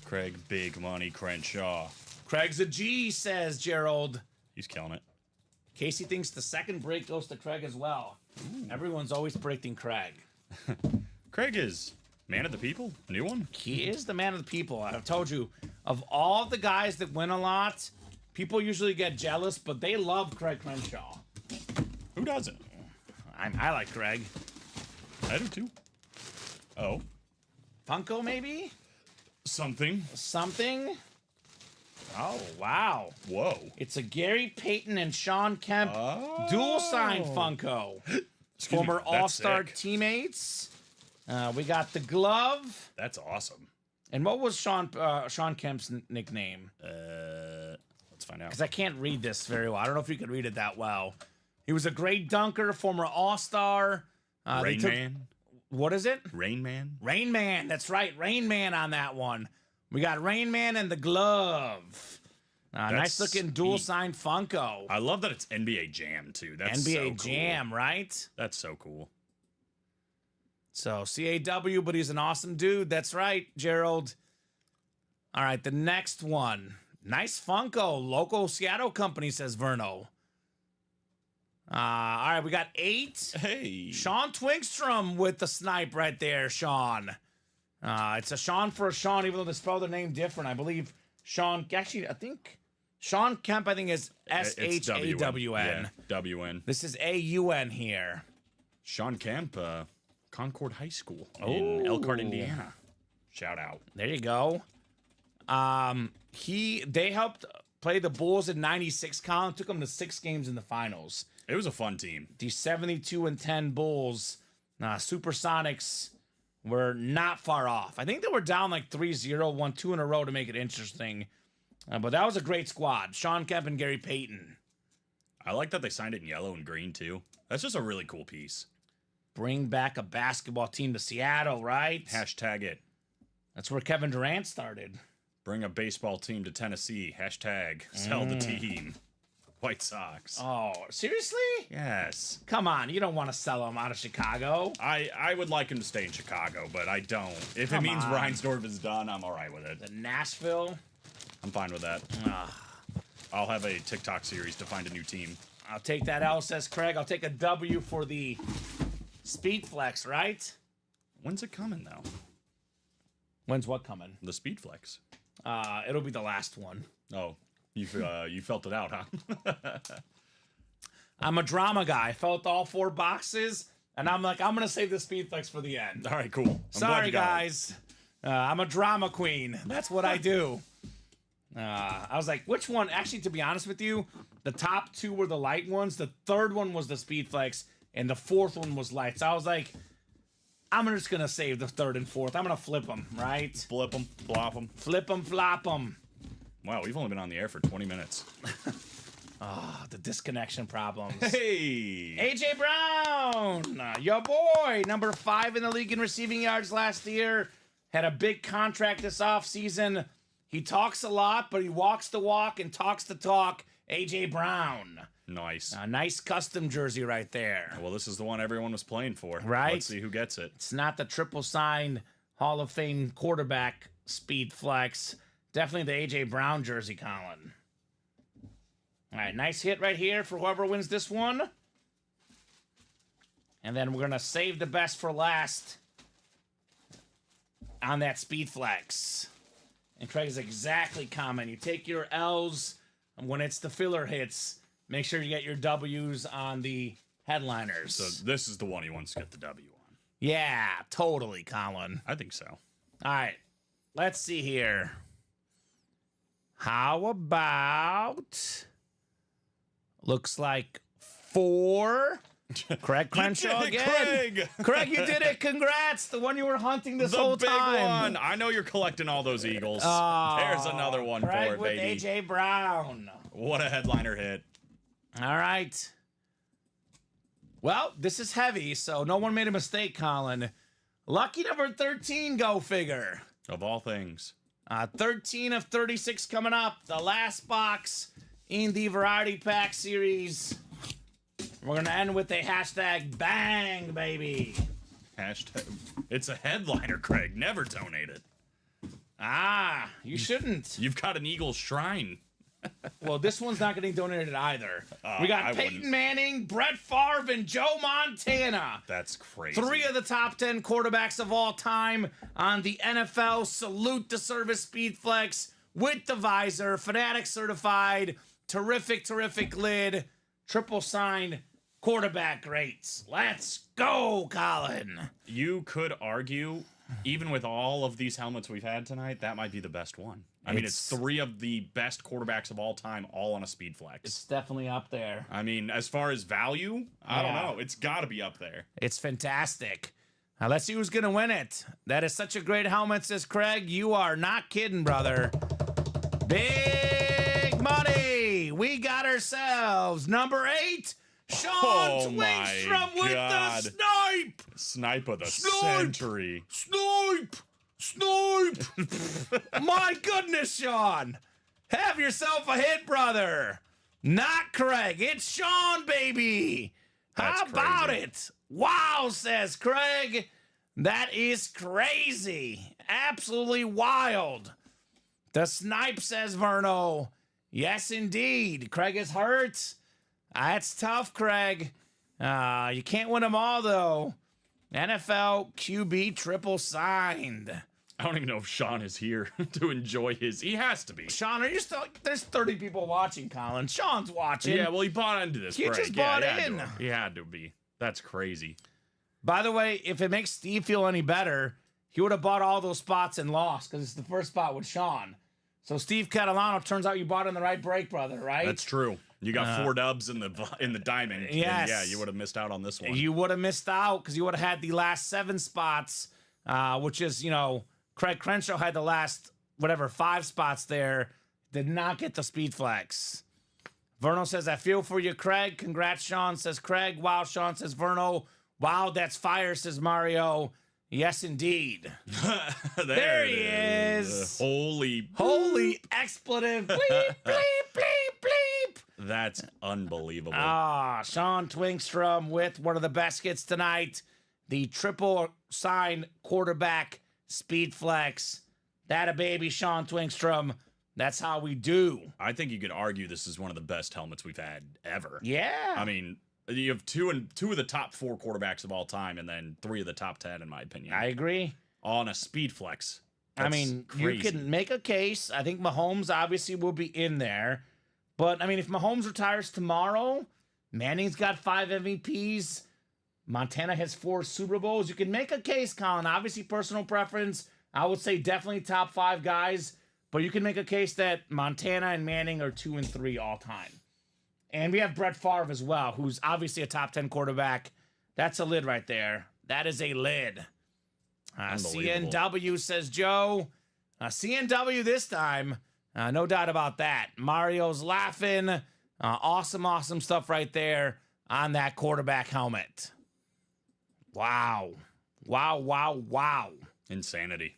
S3: Craig Big Money Crenshaw.
S2: Craig's a G, says Gerald.
S3: He's killing it.
S2: Casey thinks the second break goes to Craig as well. Ooh. Everyone's always predicting Craig.
S3: Craig is man of the people. New one.
S2: He is the man of the people. I've told you, of all the guys that win a lot, people usually get jealous, but they love Craig Crenshaw.
S3: Who doesn't?
S2: I like Craig.
S3: I do too. Oh.
S2: Funko, maybe?
S3: Something.
S2: Oh, wow.
S3: Whoa.
S2: It's a Gary Payton and Sean Kemp dual sign Funko. Former All-Star teammates. We got the glove.
S3: That's awesome.
S2: And what was Sean Kemp's nickname?
S3: Let's find out.
S2: Because I can't read this very well. I don't know if you could read it that well. He was a great dunker, former All-Star.
S3: Rain Man.
S2: What is it?
S3: Rain Man.
S2: Rain Man. That's right. Rain Man on that one. We got Rain Man and the glove. Nice looking dual sign Funko.
S3: I love that it's NBA Jam too. That's
S2: NBA
S3: so cool.
S2: Jam, right?
S3: That's so cool.
S2: So CAW, but he's an awesome dude. That's right, Gerald. All right, the next one. Nice Funko. Local Seattle company, says Verno. All right, we got 8.
S3: Hey.
S2: Sean Twingstrom with the snipe right there, Sean. It's a Sean for a Sean, even though they spell their name different. I believe Sean, actually, I think Sean Kemp, I think is S-H-A-W-N.
S3: Yeah, W-N.
S2: This is A-U-N here.
S3: Sean Kemp, Concord High School in Elkhart, Indiana. Shout out.
S2: There you go. They helped play the Bulls in '96. Colin took them to 6 games in the finals.
S3: It was a fun team.
S2: The 72-10 Bulls, Supersonics, were not far off. I think they were down like 3-0, won 2 in a row to make it interesting. But that was a great squad. Sean Kemp and Gary Payton.
S3: I like that they signed it in yellow and green too. That's just a really cool piece.
S2: Bring back a basketball team to Seattle, right?
S3: Hashtag it.
S2: That's where Kevin Durant started.
S3: Bring a baseball team to Tennessee. Hashtag sell the team. White Sox.
S2: Oh, seriously?
S3: Yes.
S2: Come on, you don't want to sell them out of Chicago.
S3: I would like him to stay in Chicago, but I don't. If it means Reinsdorf is done, I'm all right with it.
S2: The Nashville?
S3: I'm fine with that. I'll have a TikTok series to find a new team.
S2: I'll take that L, says Craig. I'll take a W for the Speed Flex, right?
S3: When's it coming, though?
S2: When's what coming?
S3: The Speed Flex.
S2: It'll be the last one.
S3: Oh, you felt it out, huh?
S2: I'm a drama guy. I felt all 4 boxes, and I'm like, I'm going to save the Speed Flex for the end.
S3: All right, cool.
S2: Sorry, guys. I'm a drama queen. That's what I do. I was like, which one? Actually, to be honest with you, the top 2 were the light ones. The third one was the Speed Flex, and the fourth one was light. So I was like, I'm just going to save the third and fourth. I'm going to flip them, right?
S3: Flip them, flop them.
S2: Flip them, flop them.
S3: Wow, we've only been on the air for 20 minutes.
S2: The disconnection problems.
S3: Hey!
S2: AJ Brown, your boy, number 5 in the league in receiving yards last year. Had a big contract this offseason. He talks a lot, but he walks the walk and talks the talk. AJ Brown.
S3: Nice.
S2: A nice custom jersey right there.
S3: Well, this is the one everyone was playing for.
S2: Right.
S3: Let's see who gets it.
S2: It's not the triple signed Hall of Fame quarterback Speed Flex. Definitely the AJ Brown jersey, Colin. All right, nice hit right here for whoever wins this one. And then we're going to save the best for last on that Speed Flex. And Craig is exactly common. You take your L's, and when it's the filler hits, make sure you get your W's on the headliners.
S3: So this is the one he wants to get the W on.
S2: Yeah, totally, Colin.
S3: I think so.
S2: All right, let's see here. How about... Looks like 4. Craig Crenshaw again.
S3: Craig!
S2: Craig, you did it. Congrats. The one you were hunting this whole time.
S3: The big one. I know you're collecting all those Eagles.
S2: Oh,
S3: there's another one
S2: Craig
S3: for it,
S2: with
S3: baby.
S2: AJ Brown.
S3: What a headliner hit.
S2: All right. Well, this is heavy, so no one made a mistake, Colin. Lucky number 13, go figure.
S3: Of all things.
S2: 13 of 36 coming up. The last box in the Variety Pack series. We're going to end with a hashtag bang, baby.
S3: Hashtag. It's a headliner, Craig. Never donate it.
S2: Ah, you shouldn't.
S3: You've got an Eagles shrine.
S2: Well, this one's not getting donated either. We got
S3: I
S2: Peyton
S3: wouldn't.
S2: Manning, Brett Favre, and Joe Montana.
S3: That's crazy.
S2: 3 of the top 10 quarterbacks of all time on the NFL Salute to Service Speed Flex with the visor, Fanatic certified, terrific lid, triple signed quarterback greats. Let's go, Colin.
S3: You could argue, even with all of these helmets we've had tonight, that might be the best one. I mean, it's 3 of the best quarterbacks of all time, all on a speed flex.
S2: It's definitely up there.
S3: I mean, as far as value, I don't know. It's got to be up there.
S2: It's fantastic. Now let's see who's going to win it. That is such a great helmet, says Craig. You are not kidding, brother. Big money. We got ourselves number 8, Sean Twingstrom with the snipe.
S3: Snipe of the century.
S2: Snipe. My goodness, Sean. Have yourself a hit, brother. Not Craig. It's Sean, baby.
S3: That's
S2: How about
S3: crazy.
S2: it? Wow, says Craig. That is crazy. Absolutely wild. The snipe, says Verno. Yes, indeed. Craig is hurt. That's tough, Craig. You can't win them all, though. NFL QB triple signed.
S3: I don't even know if Sean is here to enjoy his. He has to be.
S2: Sean, are you still? There's 30 people watching, Colin. Sean's watching.
S3: Yeah, well, he bought into this.
S2: He
S3: break.
S2: just
S3: Yeah,
S2: bought
S3: he had
S2: in.
S3: to. He had to be. That's crazy.
S2: By the way, if it makes Steve feel any better, he would have bought all those spots and lost because it's the first spot with Sean. So Steve Catalano, turns out you bought in the right break, brother, right?
S3: That's true. You got 4 dubs in the diamond.
S2: Yes.
S3: And yeah, you would have missed out on this one.
S2: You would have missed out because you would have had the last 7 spots, which is, Craig Crenshaw had the last, 5 spots there. Did not get the speed flex. Verno says, I feel for you, Craig. Congrats, Sean, says Craig. Wow, Sean, says Verno. Wow, that's fire, says Mario. Yes, indeed. There he is.
S3: Holy
S2: expletive. Bleep, bleep, bleep, bleep.
S3: That's unbelievable.
S2: Sean Twingstrom with one of the best hits tonight. The triple sign quarterback speed flex. That a baby, Sean Twingstrom. That's how we do.
S3: I think you could argue this is one of the best helmets we've had ever.
S2: Yeah.
S3: I mean, you have two of the top 4 quarterbacks of all time, and then 3 of the top 10, in my opinion.
S2: I agree.
S3: On a speed flex.
S2: I mean,
S3: crazy.
S2: you can make a case. I think Mahomes obviously will be in there. But, I mean, if Mahomes retires tomorrow, Manning's got 5 MVPs. Montana has 4 Super Bowls. You can make a case, Colin. Obviously, personal preference. I would say definitely top 5 guys. But you can make a case that Montana and Manning are 2 and 3 all time. And we have Brett Favre as well, who's obviously a top 10 quarterback. That's a lid right there. That is a lid. CNW, says Joe. CNW this time. No doubt about that. Mario's laughing. Awesome stuff right there on that quarterback helmet. Wow.
S3: Insanity.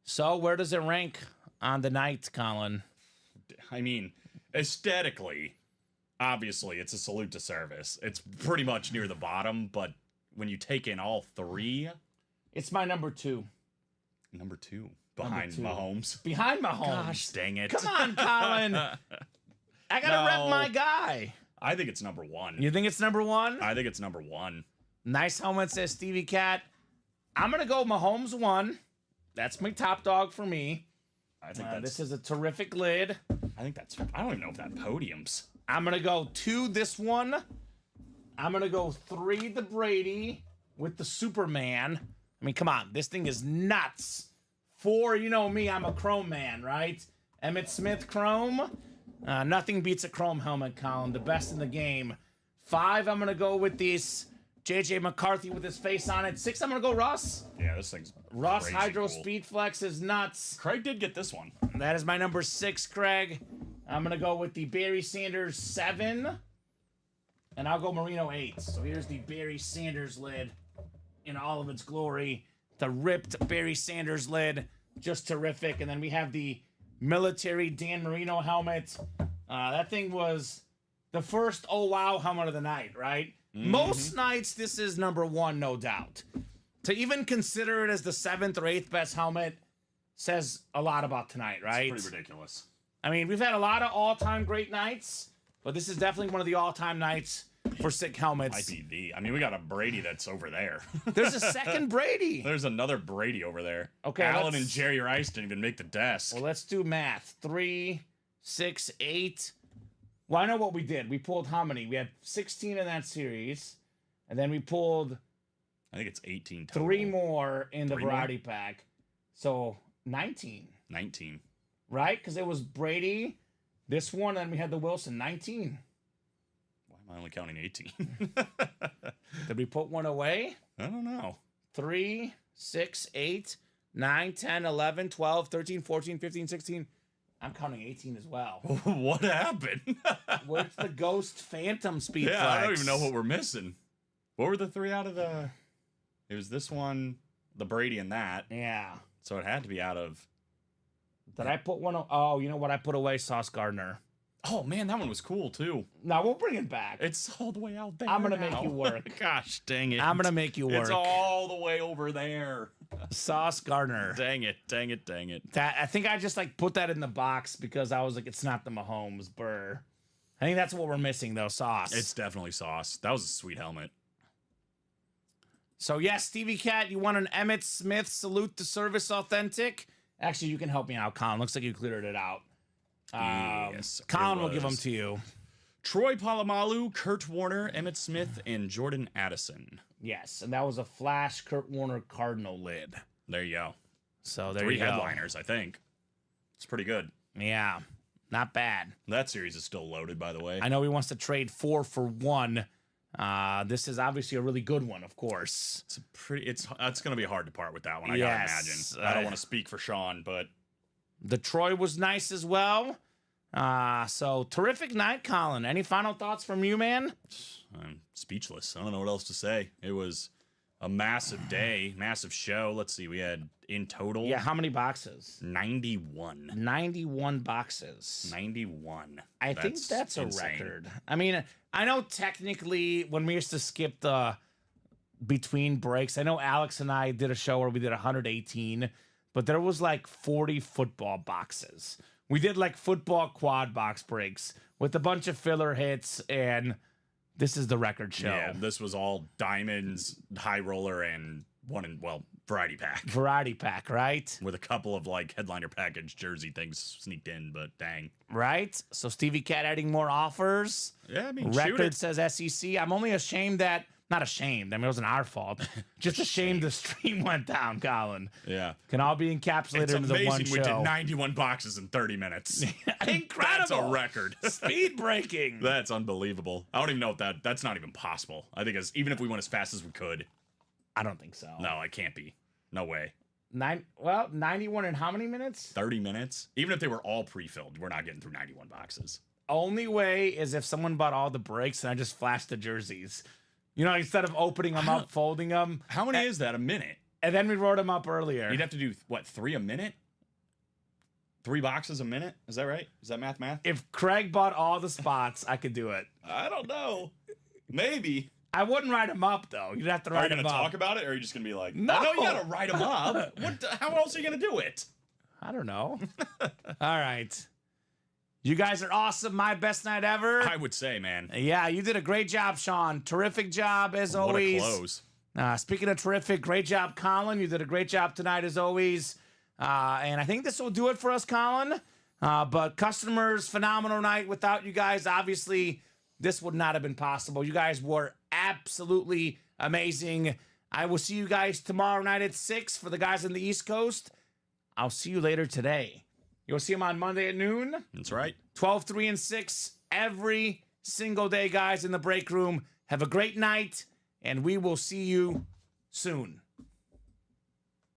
S2: So where does it rank on the night, Colin?
S3: I mean, aesthetically, obviously, it's a salute to service. It's pretty much near the bottom, but when you take in all 3...
S2: It's my number 2.
S3: Number 2. Behind Mahomes.
S2: Behind Mahomes.
S3: Gosh, dang it.
S2: Come on, Colin. I gotta rep my guy.
S3: I think it's number 1.
S2: You think it's number 1?
S3: I think it's number 1.
S2: Nice helmet, says Stevie Cat. I'm gonna go Mahomes 1. That's my top dog for me.
S3: I think that's...
S2: This is a terrific lid.
S3: I think that's... I don't even know if that podium's...
S2: I'm gonna go 2 this one. I'm gonna go 3 the Brady with the Superman. I mean, come on. This thing is nuts. 4, you know me. I'm a chrome man, right? Emmitt Smith chrome. Nothing beats a chrome helmet, Colin. The best in the game. 5, I'm gonna go with this JJ McCarthy with his face on it. 6, I'm gonna go Russ.
S3: Yeah, this thing's
S2: Russ
S3: crazy
S2: Hydro
S3: cool.
S2: Speed Flex is nuts.
S3: Craig did get this one.
S2: That is my number 6, Craig. I'm gonna go with the Barry Sanders 7. And I'll go Marino 8. So here's the Barry Sanders lid in all of its glory. The ripped Barry Sanders lid. Just terrific. And then we have the military Dan Marino helmet. That thing was the first oh wow helmet of the night, right? Most nights, this is number one, no doubt. To even consider it as the 7th or 8th best helmet says a lot about tonight, right?
S3: It's pretty ridiculous.
S2: I mean, we've had a lot of all-time great nights, but this is definitely one of the all-time nights for sick helmets.
S3: Might be the. I mean, we got a Brady that's over there.
S2: There's a second Brady.
S3: There's another Brady over there.
S2: Okay,
S3: Alan and Jerry Rice didn't even make the desk.
S2: Well, let's do math. 3, 6, 8. Well, I know what we did. We pulled how many? We had 16 in that series, and then we pulled...
S3: I think it's 18 total.
S2: 3 more in the
S3: Three more?
S2: variety pack. So 19.
S3: 19.
S2: Right? Because it was Brady, this one, and we had the Wilson. 19.
S3: Why am I only counting 18?
S2: Did we put one away?
S3: I don't know.
S2: 3, 6, 8, 9, 10, 11, 12, 13, 14, 15, 16. I'm counting 18 as well.
S3: What happened?
S2: Where's the Ghost Phantom Speed
S3: Yeah,
S2: Flex?
S3: I don't even know what we're missing. What were the 3 out of the... It was this one, the Brady, and that.
S2: Yeah.
S3: So it had to be out of...
S2: Did I put one? Oh, you know what? I put away Sauce Gardner.
S3: Oh, man, that one was cool, too.
S2: No, we'll bring it back.
S3: It's all the way out there.
S2: I'm going to
S3: now.
S2: make you work.
S3: Gosh, dang it.
S2: I'm going to make you work.
S3: It's all the way over there.
S2: Sauce Gardner.
S3: Dang it, dang it, dang it.
S2: That I think I just like put that in the box because I was like, it's not the Mahomes Burr. I think that's what we're missing though, Sauce.
S3: It's definitely Sauce. That was a sweet helmet.
S2: So yes, Stevie Cat, you want an Emmett Smith Salute to Service Authentic? Actually, you can help me out, Colin. Looks like you cleared it out.
S3: Yes,
S2: Colin
S3: it
S2: will give them
S3: was.
S2: to you.
S3: Troy Polamalu, Kurt Warner, Emmett Smith, and Jordan Addison.
S2: Yes, and that was a Flash Kurt Warner Cardinal lid.
S3: There you go.
S2: So there
S3: 3
S2: you go.
S3: headliners, I think. It's pretty good.
S2: Yeah, not bad.
S3: That series is still loaded, by the way.
S2: I know he wants to trade 4 for 1. This is obviously a really good one, of course.
S3: It's a pretty. It's going to be hard to part with that one. I
S2: Yes,
S3: gotta imagine. I don't want to speak for Sean, but
S2: The Troy was nice as well. So terrific night, Colin. Any final thoughts from you, man?
S3: I'm speechless. I don't know what else to say. It was a massive day, massive show. Let's see. We had in total,
S2: Yeah, how many boxes?
S3: 91.
S2: 91 boxes.
S3: 91.
S2: I think that's a
S3: insane.
S2: record. I mean, I know technically when we used to skip the between breaks, I know Alex and I did a show where we did 118, but there was like 40 football boxes. We did like football quad box breaks with a bunch of filler hits, and this is the record show.
S3: Yeah, this was all diamonds, high roller, and variety pack
S2: Variety pack, right?
S3: with a couple of like headliner package jersey things sneaked in. But dang,
S2: Right? So Stevie Cat adding more offers.
S3: yeah, I mean, shoot
S2: Record
S3: it.
S2: says SEC. I'm only ashamed that, not ashamed, I mean, it wasn't our fault. Just ashamed the stream went down, Colin.
S3: Yeah,
S2: Can all be encapsulated
S3: it's
S2: into the one
S3: amazing. We did
S2: show.
S3: 91 boxes in 30 minutes.
S2: Incredible.
S3: That's a record.
S2: Speed breaking.
S3: That's unbelievable. I don't even know if that's not even possible. I think even if we went as fast as we could,
S2: I don't think so.
S3: no, it can't be. No way.
S2: 91 in how many minutes?
S3: 30 minutes. Even if they were all pre-filled, we're not getting through 91 boxes.
S2: Only way is if someone bought all the breaks and I just flashed the jerseys. You know, instead of opening them up, folding them.
S3: How many is that? A minute?
S2: And then we wrote them up earlier.
S3: You'd have to do, what, 3 a minute? 3 boxes a minute? Is that right? Is that math?
S2: If Craig bought all the spots, I could do it.
S3: I don't know. Maybe.
S2: I wouldn't write them up, though. You'd have to
S3: Are you
S2: write
S3: going
S2: them
S3: to
S2: up.
S3: talk about it, or are you just going to be like,
S2: No.
S3: I know you got to write them up. How else are you going to do it?
S2: I don't know. All right. You guys are awesome. My best night ever.
S3: I would say, man.
S2: Yeah, you did a great job, Sean. Terrific job, as always.
S3: What a close.
S2: Speaking of terrific, great job, Colin. You did a great job tonight, as always. And I think this will do it for us, Colin. But customers, phenomenal night. Without you guys, obviously, this would not have been possible. You guys were absolutely amazing. I will see you guys tomorrow night at 6 for the guys on the East Coast. I'll see you later today. You'll see them on Monday at noon.
S3: That's right.
S2: 12, 3, and 6 every single day, guys, in the break room. Have a great night, and we will see you soon.